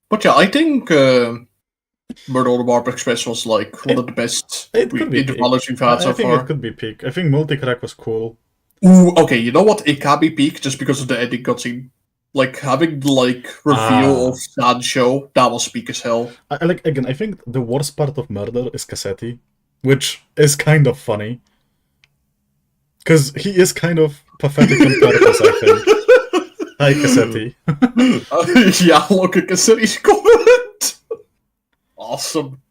But yeah, I think Murder on the Warp Express was like one of the best intervals we've had so I think far. it could be peak. I think Multicrack was cool. Ooh, okay, you know what? It can be peak just because of the ending cutscene. Like, having the, like, reveal of Sancho, that was peak as hell. Again, I think the worst part of Murder is Cassetti, which is kind of funny. Because he is kind of pathetic on purpose, I think. Hi, Cassetti. Yeah, look at Cassetti's comment! Awesome.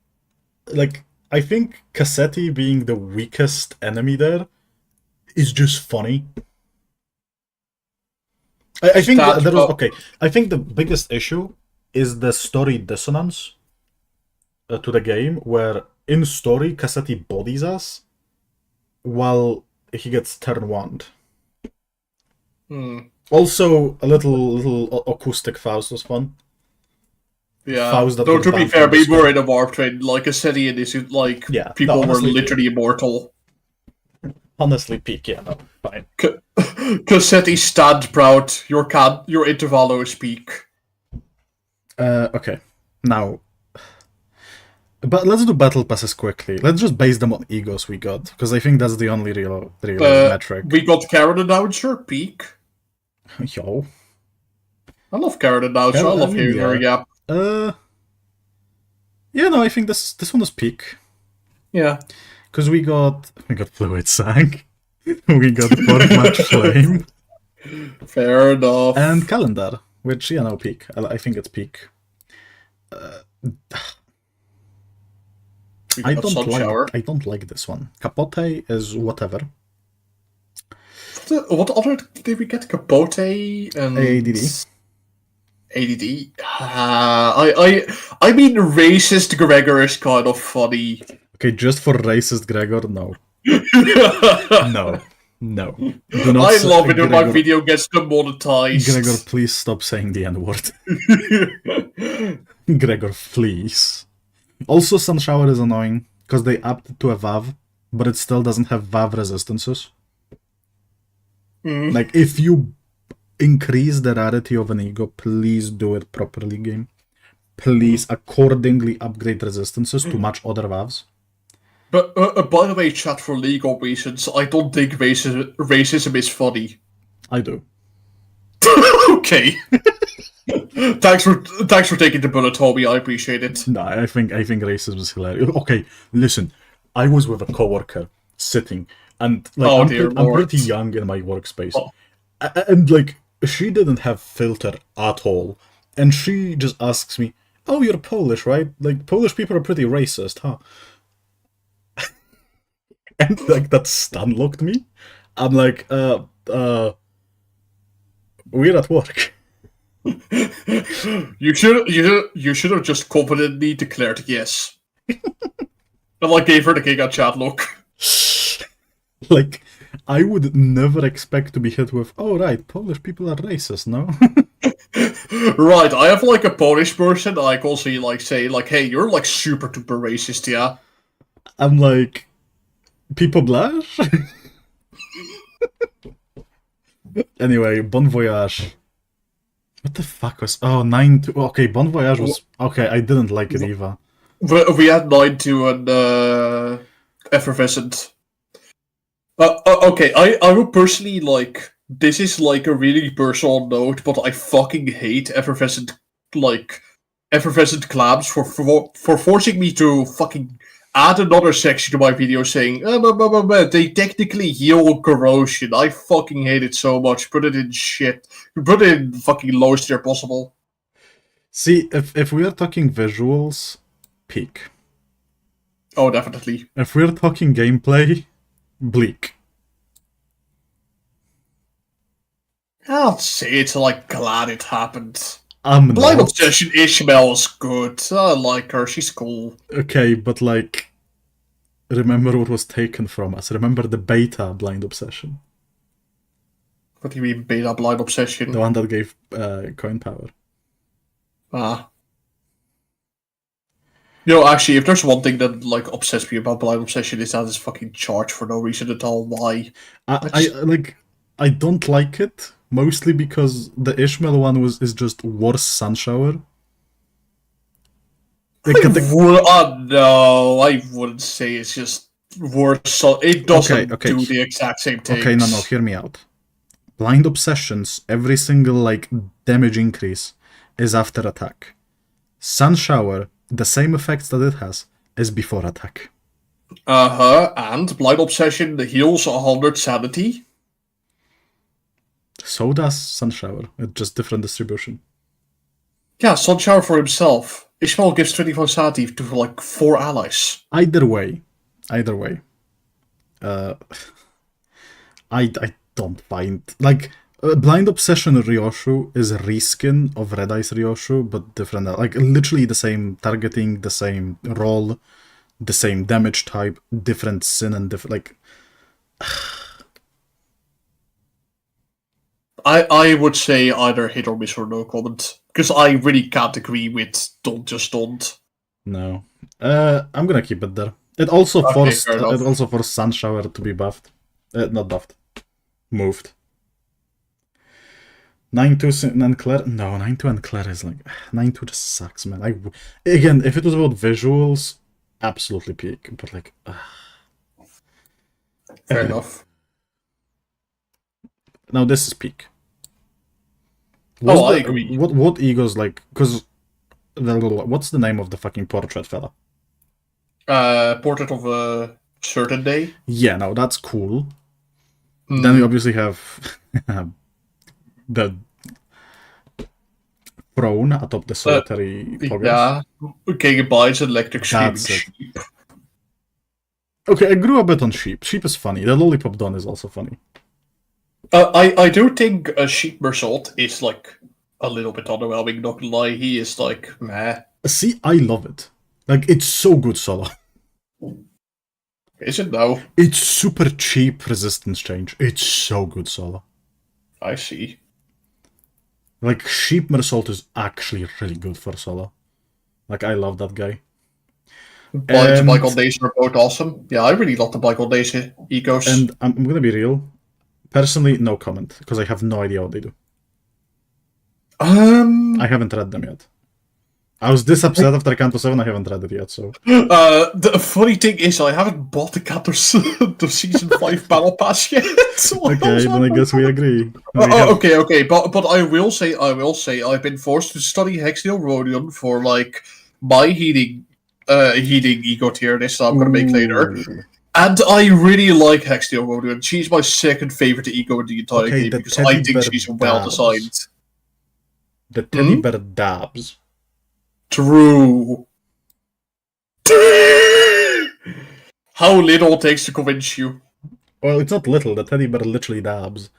Like, I think Cassetti being the weakest enemy there is just funny. I think there was okay. I think the biggest issue is the story dissonance to the game, where in story Cassetti bodies us while he gets turn wand. Also, a little acoustic Faust was fun. Yeah. Faust that Though was to be banned fair, from the we store. were in a warp train. Like Cassetti and this, like people were literally immortal. Honestly, peak. Yeah, no, fine. Cassetti, stand proud. Your intervalo is peak. Okay, now, but let's do battle passes quickly. Let's just base them on egos we got, because I think that's the only real metric. We got Karen Announcer, peak. Yo. I love Karen Announcer. I love hearing her yap. Yeah, no, I think this one is peak. Yeah. Because we got Fluid Sank. We got Fourth Match Flame. Fair enough. And Calendar, which, yeah, no, peak. I think it's peak. I don't like this one. Capote is whatever. What other did we get? Capote and ADD. ADD. I mean, racist Gregor is kind of funny. Okay, just for racist Gregor, no. No. I love it when my video gets demonetized. Gregor, please stop saying the N-word. Gregor, please. Also, Sunshower is annoying, because they upped it to a VAV, but it still doesn't have VAV resistances. Like, if you increase the rarity of an ego, please do it properly, game. Please accordingly upgrade resistances to match other VAVs. But, by the way, chat, for legal reasons, I don't think racism is funny. I do. Okay. Thanks for taking the bullet, Toby. I appreciate it. No, I think racism is hilarious. Okay, listen. I was with a coworker sitting, and like I'm pretty young in my workspace, and like she didn't have filter at all, and she just asks me, "Oh, you're Polish, right? Like Polish people are pretty racist, huh?" And like that stun locked me. I'm like, we're at work. You should have just confidently declared yes. And like gave her the Giga chat look. Like, I would never expect to be hit with, oh right, Polish people are racist, no? Right, I have like a Polish person I can also like say like, hey, you're like super duper racist, yeah. I'm like, people blush? Anyway, Bon Voyage. What the fuck was... Oh, 9-2... Okay, Bon Voyage was... Okay, I didn't like it either. We had 9-2 and Effervescent. Okay, I would personally like... This is like a really personal note, but I fucking hate Effervescent collabs for forcing me to fucking add another section to my video saying they technically heal Corrosion. I fucking hate it so much. Put it in shit. Put it in fucking lowest tier possible. See, if we are talking visuals, peak. Oh, definitely. If we're talking gameplay, bleak. I'll say it's like glad it happened. I'm Blind not. Obsession Ishmael is good. I like her. She's cool. Okay, but like, remember what was taken from us. Remember the beta Blind Obsession. What do you mean beta Blind Obsession? The one that gave coin power. Ah. You know, actually, if there's one thing that like obsessed me about Blind Obsession is that it's fucking charged for no reason at all. Why? I don't like it, mostly because the Ishmael one is just worse Sunshower. No, I wouldn't say it's just worse. So it doesn't do the exact same thing. Okay, no, hear me out. Blind Obsessions, every single like damage increase is after attack. Sunshower, the same effects that it has, is before attack. And Blind Obsession heals 100 sanity. So does Sunshower. It's just different distribution. Yeah, Sunshower for himself. Ishmael gives 25 sanity to like 4 allies. Either way. I don't find... Like, Blind Obsession Ryoshu is a reskin of Red Eyes Ryoshu, but different. Like, literally the same targeting, the same roll, the same damage type, different sin and different... Like... I would say either hit or miss or no comment. Because I really can't agree with don't. No. I'm gonna keep it there. It also forced Sunshower to be buffed. Not buffed. Moved. 9-2 and Claire? No, 9-2 and Claire is like... 9-2 just sucks, man. Again, if it was about visuals, absolutely peak. But like... Fair enough. Now this is peak. I agree. What egos like? Because what's the name of the fucking portrait fella? Portrait of a certain day. Yeah, no, that's cool. Then we obviously have the throne atop the solitary progress. Yeah, Gigabytes Electric Sheep. Okay, I grew a bit on Sheep. Sheep is funny. The Lollipop Don is also funny. I do think Sheep Mersault is like a little bit underwhelming, not gonna lie. He is like meh. See, I love it. Like, it's so good solo. Is it now? It's super cheap resistance change. It's so good solo. I see. Like, Sheep Mersault is actually really good for solo. Like, I love that guy. Michael Daisy are both awesome. Yeah, I really love the Michael Daisy egos. And I'm gonna be real. Personally, no comment, because I have no idea what they do. I haven't read them yet. I was this upset after Canto 7, I haven't read it yet, so... The funny thing is, I haven't bought the Canto the Season 5 Battle Pass yet. Okay, then I guess we agree. Okay, but I will say, I've been forced to study Hexteel Rhodion for, like, my heating ego tier list that I'm gonna make later. And I really like Hexteel Rhodion. She's my second favorite ego in the entire game because I think she's well designed. The teddy bear dabs. True. How little it takes to convince you. Well, it's not little. The teddy bear literally dabs.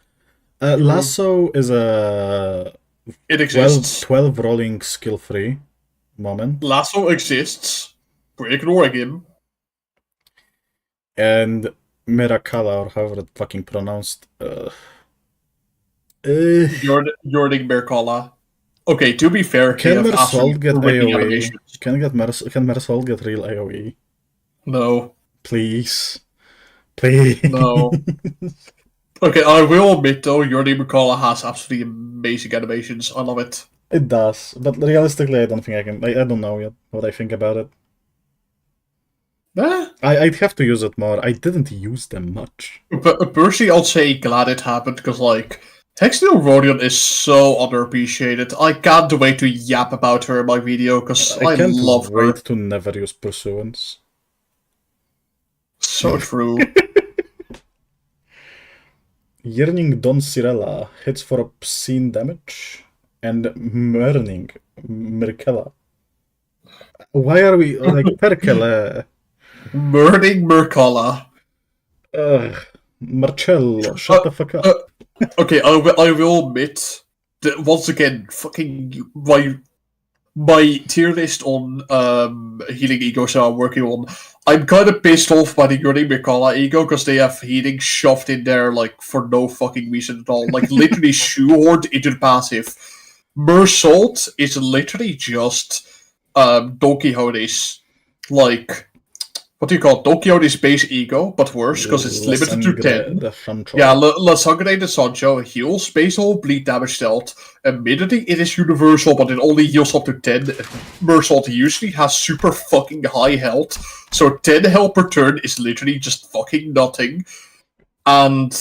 Lasso is a It exists. 12 rolling skill free moment. Lasso exists. We're ignoring him. And Miracala, or however it's fucking pronounced. Jordan Mercola. Okay, to be fair, Can he have Mersault absolute get ripping AoE? animations. Can Mersault get real AoE? No. Please. Please. No. Okay, I will admit though, Jordi Mercola has absolutely amazing animations. I love it. It does, but realistically, I don't think I can. I don't know yet what I think about it. I'd have to use it more. I didn't use them much. But personally, I'll say glad it happened because, like, Hexteel Rodion is so underappreciated. I can't wait to yap about her in my video because I can't love her. wait to never use Pursuance. So true. Yearning Don Cirella hits for obscene damage, and Murning Mirkella. Why are we like Perkele? Murding Mercola. Marcello, shut the fuck up. Okay, I will admit that once again, fucking my tier list on healing egos I'm working on, I'm kind of pissed off by the Yuri Mikala ego because they have healing shoved in there like for no fucking reason at all, like literally shoehorned into the passive. Mersault is literally just Don Quixote's like. What do you call it? Don Quixote's base ego, but worse, because it's limited to 10. Yeah, La Sangre de Sancho heals base whole bleed damage dealt. Admittedly, it is universal, but it only heals up to 10. Mersault usually has super fucking high health, so 10 health per turn is literally just fucking nothing. And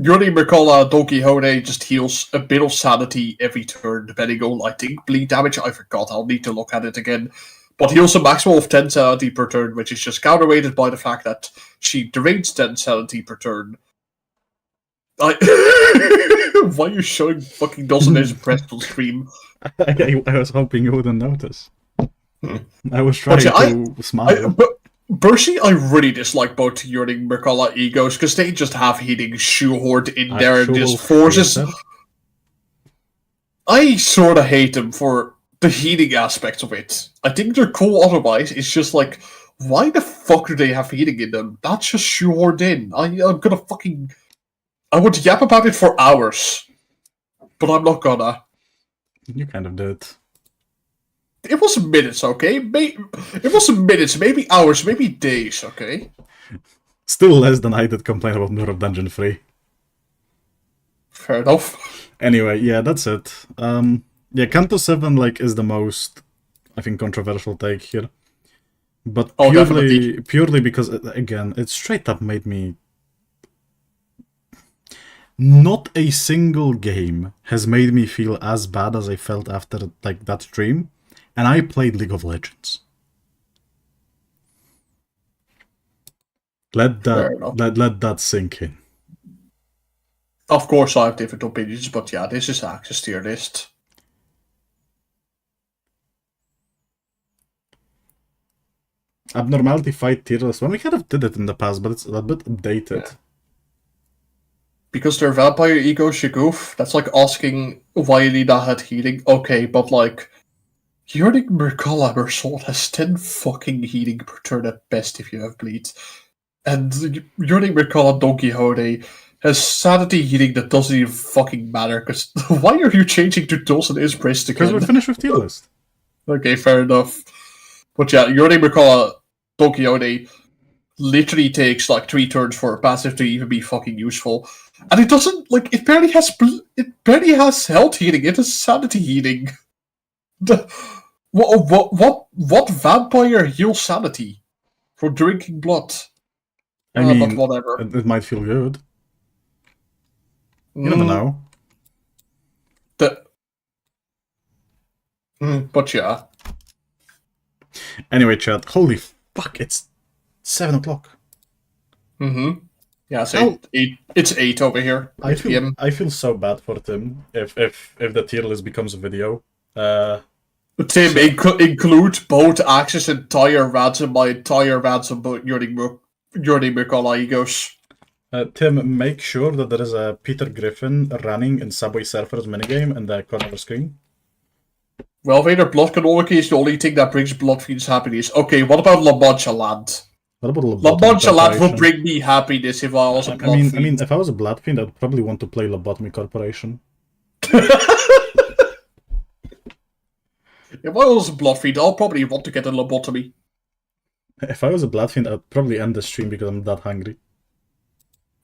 Yuri Mercola Don Quixote just heals a bit of sanity every turn, depending on, I think, bleed damage. I forgot, I'll need to look at it again. But heals a maximum of 10 sanity per turn, which is just counterweighted by the fact that she drains 10 sanity per turn. Why are you showing fucking Dawson's breast on stream? I was hoping you wouldn't notice. I was trying to smile. Personally, I really dislike both Yearning Mercola egos, because they just have healing shoehorned in there and just forces... I sort of hate them for the healing aspects of it. I think they're cool otherwise. It's just like, why the fuck do they have healing in them? That's just shoehorned in. I'm gonna fucking... I would yap about it for hours. But I'm not gonna. You kind of did. It was minutes, okay? It was minutes, maybe hours, maybe days, okay? Still less than I did complain about Mirror of Dungeon 3. Fair enough. Anyway, yeah, that's it. Yeah, Canto 7 like is the most, I think, controversial take here. But purely because, again, it straight up made me... Not a single game has made me feel as bad as I felt after like that stream, and I played League of Legends. Let that sink in. Of course I have different opinions, but yeah, this is Axe's tier list. Abnormality fight tier list. Well, we kind of did it in the past, but it's a bit dated. Yeah. Because they're vampire ego shigoof, that's like asking why Lina had healing. Okay, but like, Yearning Mercola Mersault has 10 fucking healing per turn at best if you have bleeds. And Yearning Mercola Don Quixote has sanity healing that doesn't even fucking matter, because why are you changing to Dawson is Priest again? Because we're finished with tier list. Okay, fair enough. But yeah, Yearning Mercola Don Quixote literally takes like 3 turns for a passive to even be fucking useful. And it doesn't, like, it barely has health healing, it has sanity healing. What vampire heals sanity? For drinking blood? I mean, but whatever. It might feel good. You never know. But yeah. Anyway, chat, holy fuck, it's 7 o'clock. Mm-hmm. Yeah, so it's 8 over here. I feel so bad for Tim if the tier list becomes a video. Tim, include both Axe's entire ransom, my entire ransom, but Yearning Mercola egos. Tim, make sure that there is a Peter Griffin running in Subway Surfers minigame in the corner of the screen. Well, Vader, blood canonically is the only thing that brings Bloodfiend's happiness. Okay, what about La Mancha Land? What about La Mancha Land will Corporation? bring me happiness if I was a I Bloodfiend. mean, if I was a Bloodfiend, I'd probably want to play Lobotomy Corporation. If I was a Bloodfiend, I'll probably want to get a lobotomy. If I was a Bloodfiend, I'd probably end the stream because I'm that hungry.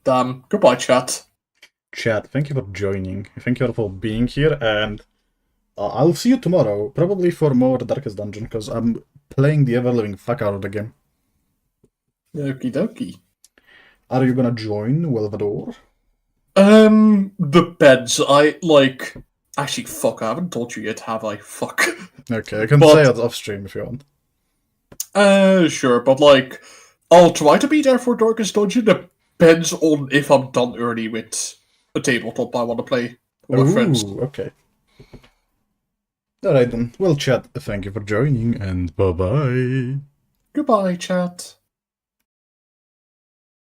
Damn. Goodbye, chat. Chat, thank you for joining. Thank you for being here, and I'll see you tomorrow, probably for more Darkest Dungeon, because I'm playing the ever-living fuck out of the game. Okie dokie. Are you gonna join, Welvador? Depends. Actually, fuck, I haven't told you yet, have I? Fuck. Okay, I can But- say it off-stream if you want. Sure, but I'll try to be there for Darkest Dungeon. Depends on if I'm done early with a tabletop I want to play with my friends. Ooh, okay. Alright then. Well, chat, thank you for joining, and bye-bye. Goodbye, chat.